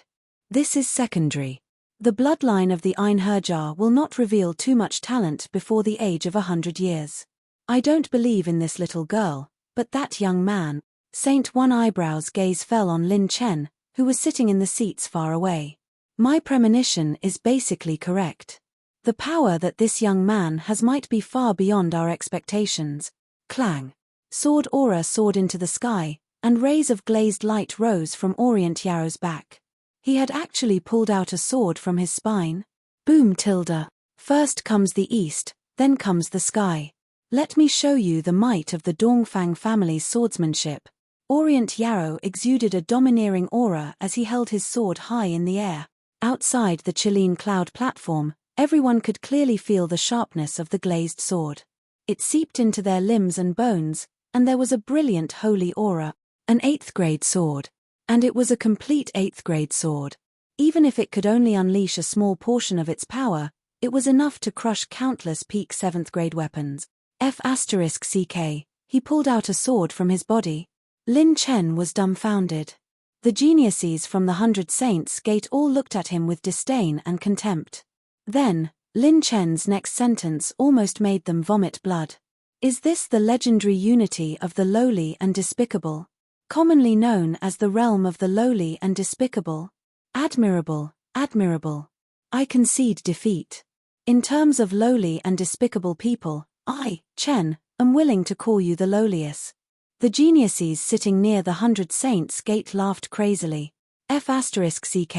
This is secondary. The bloodline of the Einherjar will not reveal too much talent before the age of 100 years. I don't believe in this little girl, but that young man. Saint One Eyebrow's gaze fell on Lin Chen, who was sitting in the seats far away. My premonition is basically correct. The power that this young man has might be far beyond our expectations. Clang. Sword aura soared into the sky, and rays of glazed light rose from Orient Yarrow's back. He had actually pulled out a sword from his spine. Boom tilde. First comes the east, then comes the sky. Let me show you the might of the Dongfang family's swordsmanship. Orient Yarrow exuded a domineering aura as he held his sword high in the air. Outside the Chilean cloud platform, everyone could clearly feel the sharpness of the glazed sword. It seeped into their limbs and bones, and there was a brilliant holy aura. An 8th grade sword. And it was a complete 8th grade sword. Even if it could only unleash a small portion of its power, it was enough to crush countless peak 7th grade weapons. F*ck. He pulled out a sword from his body. Lin Chen was dumbfounded. The geniuses from the 100 Saints Gate all looked at him with disdain and contempt. Then, Lin Chen's next sentence almost made them vomit blood. Is this the legendary unity of the lowly and despicable? Commonly known as the realm of the lowly and despicable? Admirable, admirable. I concede defeat. In terms of lowly and despicable people, I, Chen, am willing to call you the lowliest. The geniuses sitting near the 100 Saints Gate laughed crazily. F*ck.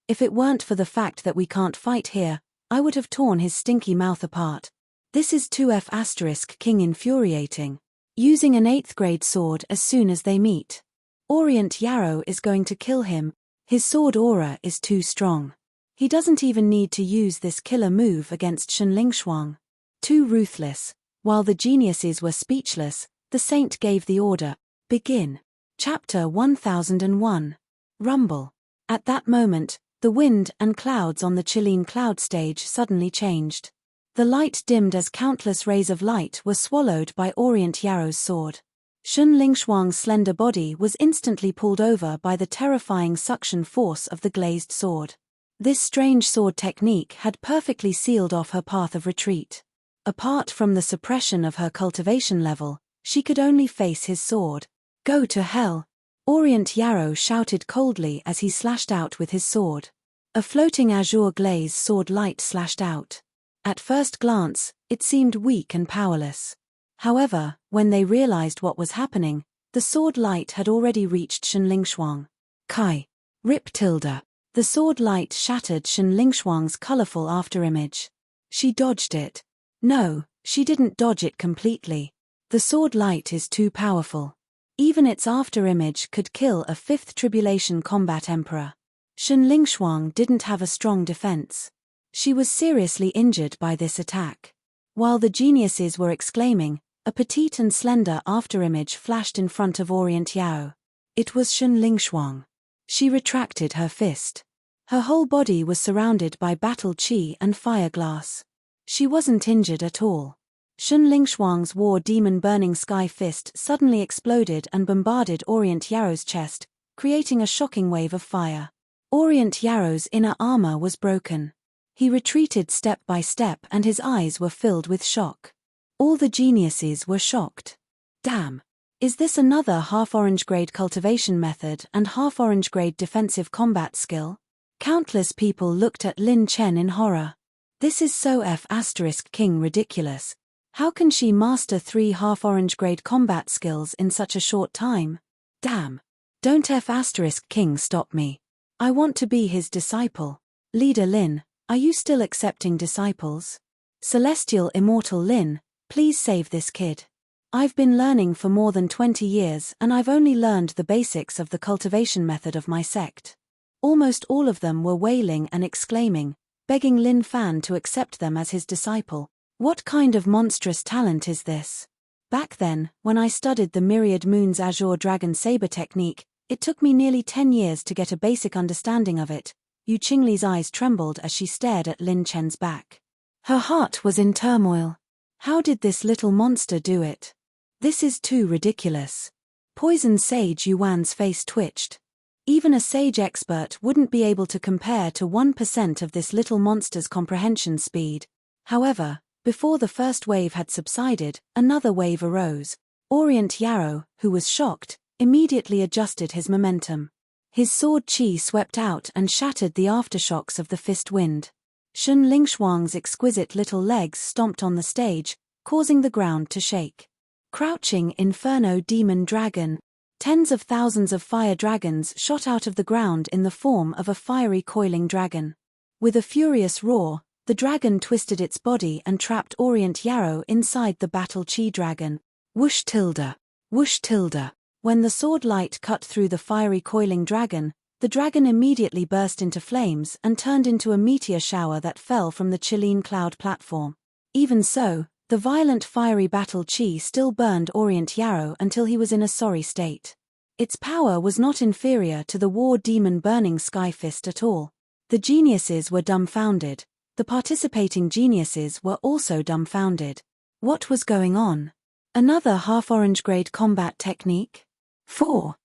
If it weren't for the fact that we can't fight here, I would have torn his stinky mouth apart. This is too F*king infuriating. Using an 8th grade sword as soon as they meet. Orient Yarrow is going to kill him. His sword aura is too strong. He doesn't even need to use this killer move against Shenlingshuang. Too ruthless. While the geniuses were speechless, the saint gave the order, begin. Chapter 1001. Rumble. At that moment, the wind and clouds on the Chilean cloud stage suddenly changed. The light dimmed as countless rays of light were swallowed by Orient Yarrow's sword. Shenlingshuang's slender body was instantly pulled over by the terrifying suction force of the glazed sword. This strange sword technique had perfectly sealed off her path of retreat. Apart from the suppression of her cultivation level, she could only face his sword. Go to hell! Orient Yarrow shouted coldly as he slashed out with his sword. A floating azure glaze sword light slashed out. At first glance, it seemed weak and powerless. However, when they realized what was happening, the sword light had already reached Shenlingshuang. Kai. Rip tilde. The sword light shattered Shenlingshuang's colorful afterimage. She dodged it. No, she didn't dodge it completely. The sword light is too powerful. Even its afterimage could kill a 5th Tribulation Combat Emperor. Shenlingshuang didn't have a strong defense. She was seriously injured by this attack. While the geniuses were exclaiming, a petite and slender afterimage flashed in front of Orient Yarrow. It was Shenlingshuang. She retracted her fist. Her whole body was surrounded by battle chi and fire glass. She wasn't injured at all. Shenlingshuang's war demon burning sky fist suddenly exploded and bombarded Orient Yarrow's chest, creating a shocking wave of fire. Orient Yarrow's inner armor was broken. He retreated step by step and his eyes were filled with shock. All the geniuses were shocked. Damn! Is this another half-orange grade cultivation method and half-orange grade defensive combat skill? Countless people looked at Lin Chen in horror. This is so F*king ridiculous. How can she master 3 half-orange grade combat skills in such a short time? Damn. Don't F*king stop me. I want to be his disciple. Leader Lin, are you still accepting disciples? Celestial Immortal Lin, please save this kid. I've been learning for more than 20 years and I've only learned the basics of the cultivation method of my sect. Almost all of them were wailing and exclaiming, begging Lin Fan to accept them as his disciple. What kind of monstrous talent is this? Back then, when I studied the Myriad Moon's Azure Dragon Saber technique, it took me nearly 10 years to get a basic understanding of it. Yu Qingli's eyes trembled as she stared at Lin Chen's back. Her heart was in turmoil. How did this little monster do it? This is too ridiculous. Poison Sage Yuan's face twitched. Even a sage expert wouldn't be able to compare to 1% of this little monster's comprehension speed. However, before the first wave had subsided, another wave arose. Orient Yarrow, who was shocked, immediately adjusted his momentum. His sword chi swept out and shattered the aftershocks of the fist wind. Shenlingshuang's exquisite little legs stomped on the stage, causing the ground to shake. Crouching Inferno Demon Dragon. Tens of thousands of fire dragons shot out of the ground in the form of a fiery coiling dragon. With a furious roar, the dragon twisted its body and trapped Orient Yarrow inside the battle chi dragon. Whoosh tilde. Whoosh tilde. When the sword light cut through the fiery coiling dragon, the dragon immediately burst into flames and turned into a meteor shower that fell from the Chilean cloud platform. Even so, the violent fiery battle chi still burned Orient Yarrow until he was in a sorry state. Its power was not inferior to the war demon burning sky fist at all. The geniuses were dumbfounded. The participating geniuses were also dumbfounded. What was going on? Another half-orange grade combat technique? 4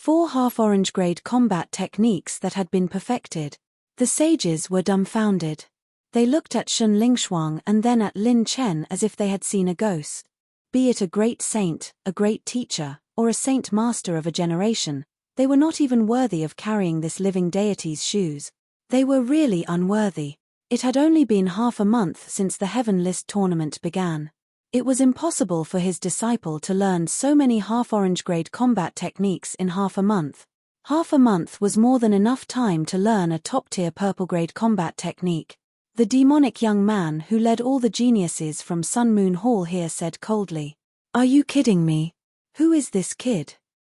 half-orange grade combat techniques that had been perfected. The sages were dumbfounded. They looked at Shun Lingshuang and then at Lin Chen as if they had seen a ghost. Be it a great saint, a great teacher, or a saint master of a generation, they were not even worthy of carrying this living deity's shoes. They were really unworthy. It had only been half a month since the Heaven List tournament began. It was impossible for his disciple to learn so many half-orange grade combat techniques in half a month. Half a month was more than enough time to learn a top-tier purple grade combat technique. The demonic young man who led all the geniuses from Sun Moon Hall here said coldly, "Are you kidding me? Who is this kid?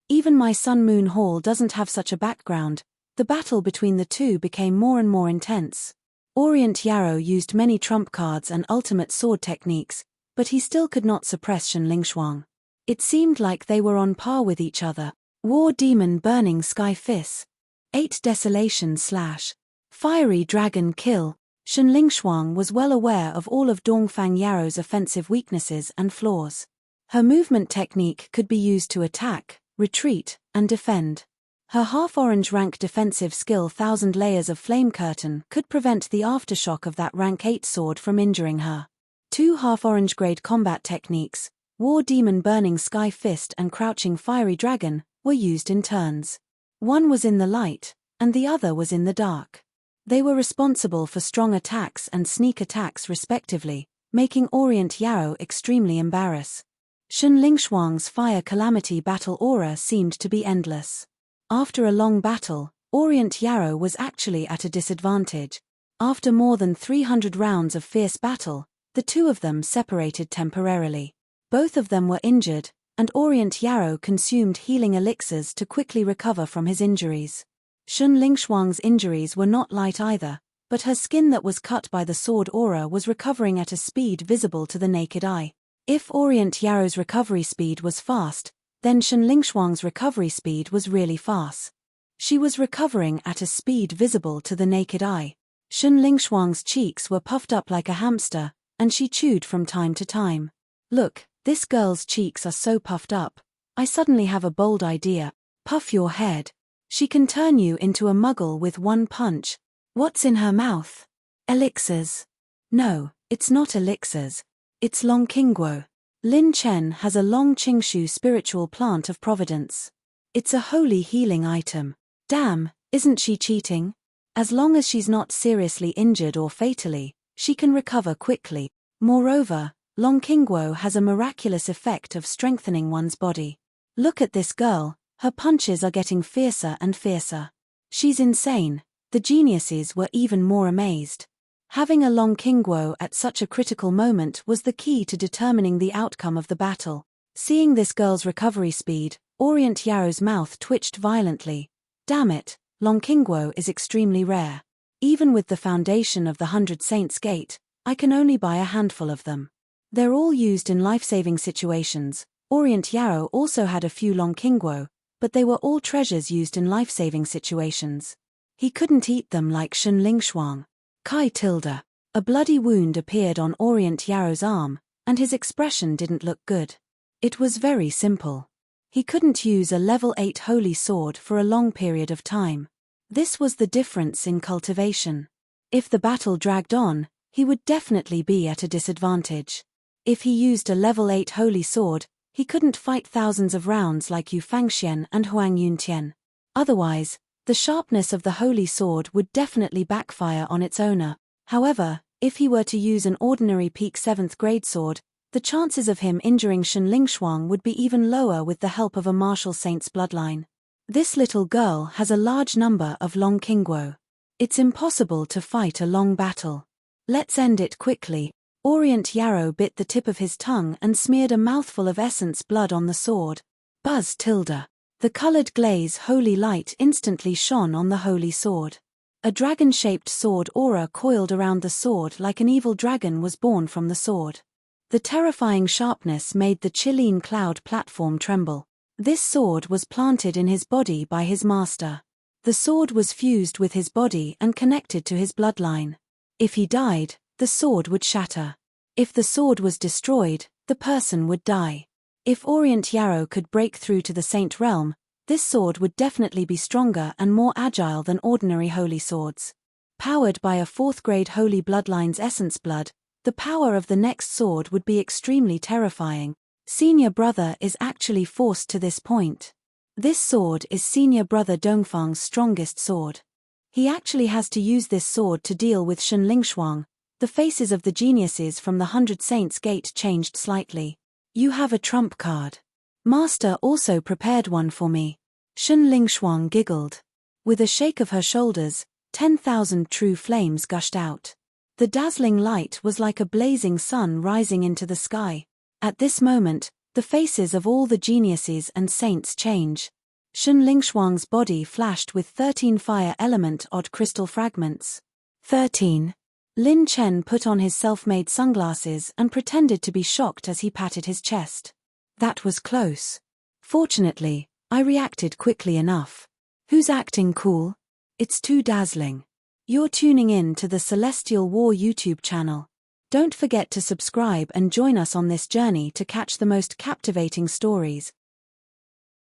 Even my Sun Moon Hall doesn't have such a background." The battle between the two became more and more intense. Orient Yarrow used many trump cards and ultimate sword techniques, but he still could not suppress Shun Lingshuang. It seemed like they were on par with each other. War Demon Burning Sky Fist. 8 Desolation / Fiery Dragon Kill. Shun Lingshuang was well aware of all of Dongfang Yarrow's offensive weaknesses and flaws. Her movement technique could be used to attack, retreat, and defend. Her half-orange rank defensive skill 1000 Layers of Flame Curtain could prevent the aftershock of that rank 8 sword from injuring her. 2 half-orange grade combat techniques, War Demon Burning Sky Fist and Crouching Fiery Dragon, were used in turns. One was in the light, and the other was in the dark. They were responsible for strong attacks and sneak attacks respectively, making Orient Yarrow extremely embarrassed. Shun Lingshuang's Fire Calamity battle aura seemed to be endless. After a long battle, Orient Yarrow was actually at a disadvantage. After more than 300 rounds of fierce battle, the two of them separated temporarily. Both of them were injured, and Orient Yarrow consumed healing elixirs to quickly recover from his injuries. Shun Lingshuang's injuries were not light either, but her skin that was cut by the sword aura was recovering at a speed visible to the naked eye. If Orient Yarrow's recovery speed was fast, then Shun Lingshuang's recovery speed was really fast. She was recovering at a speed visible to the naked eye. Shun Lingshuang's cheeks were puffed up like a hamster, and she chewed from time to time. "Look, this girl's cheeks are so puffed up. I suddenly have a bold idea. Puff your head. She can turn you into a muggle with one punch." What's in her mouth? Elixirs. No, it's not elixirs. It's Long Qingguo. Lin Chen has a Long Qingshu spiritual plant of providence. It's a holy healing item. Damn, isn't she cheating? As long as she's not seriously injured or fatally, she can recover quickly. Moreover, Long Qingguo has a miraculous effect of strengthening one's body. Look at this girl, her punches are getting fiercer and fiercer. She's insane. The geniuses were even more amazed. Having a Long Qingguo at such a critical moment was the key to determining the outcome of the battle. Seeing this girl's recovery speed, Orient Yarrow's mouth twitched violently. Damn it, Long Qingguo is extremely rare. Even with the foundation of the 100 Saints Gate, I can only buy a handful of them. They're all used in life-saving situations. Orient Yarrow also had a few Long Qingguo, but they were all treasures used in life-saving situations. He couldn't eat them like Shun Lingshuang. Kai tilde. A bloody wound appeared on Orient Yarrow's arm, and his expression didn't look good. It was very simple. He couldn't use a level 8 holy sword for a long period of time. This was the difference in cultivation. If the battle dragged on, he would definitely be at a disadvantage. If he used a level 8 holy sword, he couldn't fight thousands of rounds like Yu Fangxian and Huang Yuntian. Otherwise, the sharpness of the holy sword would definitely backfire on its owner. However, if he were to use an ordinary peak 7th grade sword, the chances of him injuring Shun Lingshuang would be even lower with the help of a martial saint's bloodline. This little girl has a large number of Long Qingguo. It's impossible to fight a long battle. Let's end it quickly. Orient Yarrow bit the tip of his tongue and smeared a mouthful of essence blood on the sword. Buzz tilde. The colored glaze holy light instantly shone on the holy sword. A dragon-shaped sword aura coiled around the sword like an evil dragon was born from the sword. The terrifying sharpness made the Chilean cloud platform tremble. This sword was planted in his body by his master. The sword was fused with his body and connected to his bloodline. If he died, the sword would shatter. If the sword was destroyed, the person would die. If Orient Yarrow could break through to the Saint realm, this sword would definitely be stronger and more agile than ordinary holy swords. Powered by a 4th-grade holy bloodline's essence blood, the power of the next sword would be extremely terrifying. Senior brother is actually forced to this point. This sword is senior brother Dongfang's strongest sword. He actually has to use this sword to deal with Shen Lingshuang. The faces of the geniuses from the 100 Saints Gate changed slightly. You have a trump card. Master also prepared one for me. Shen Lingshuang giggled. With a shake of her shoulders, 10,000 true flames gushed out. The dazzling light was like a blazing sun rising into the sky. At this moment, the faces of all the geniuses and saints change. Shen Lingshuang's body flashed with 13 fire element odd crystal fragments. 13. Lin Chen put on his self-made sunglasses and pretended to be shocked as he patted his chest. That was close. Fortunately, I reacted quickly enough. Who's acting cool? It's too dazzling. You're tuning in to the Celestial War YouTube channel. Don't forget to subscribe and join us on this journey to catch the most captivating stories.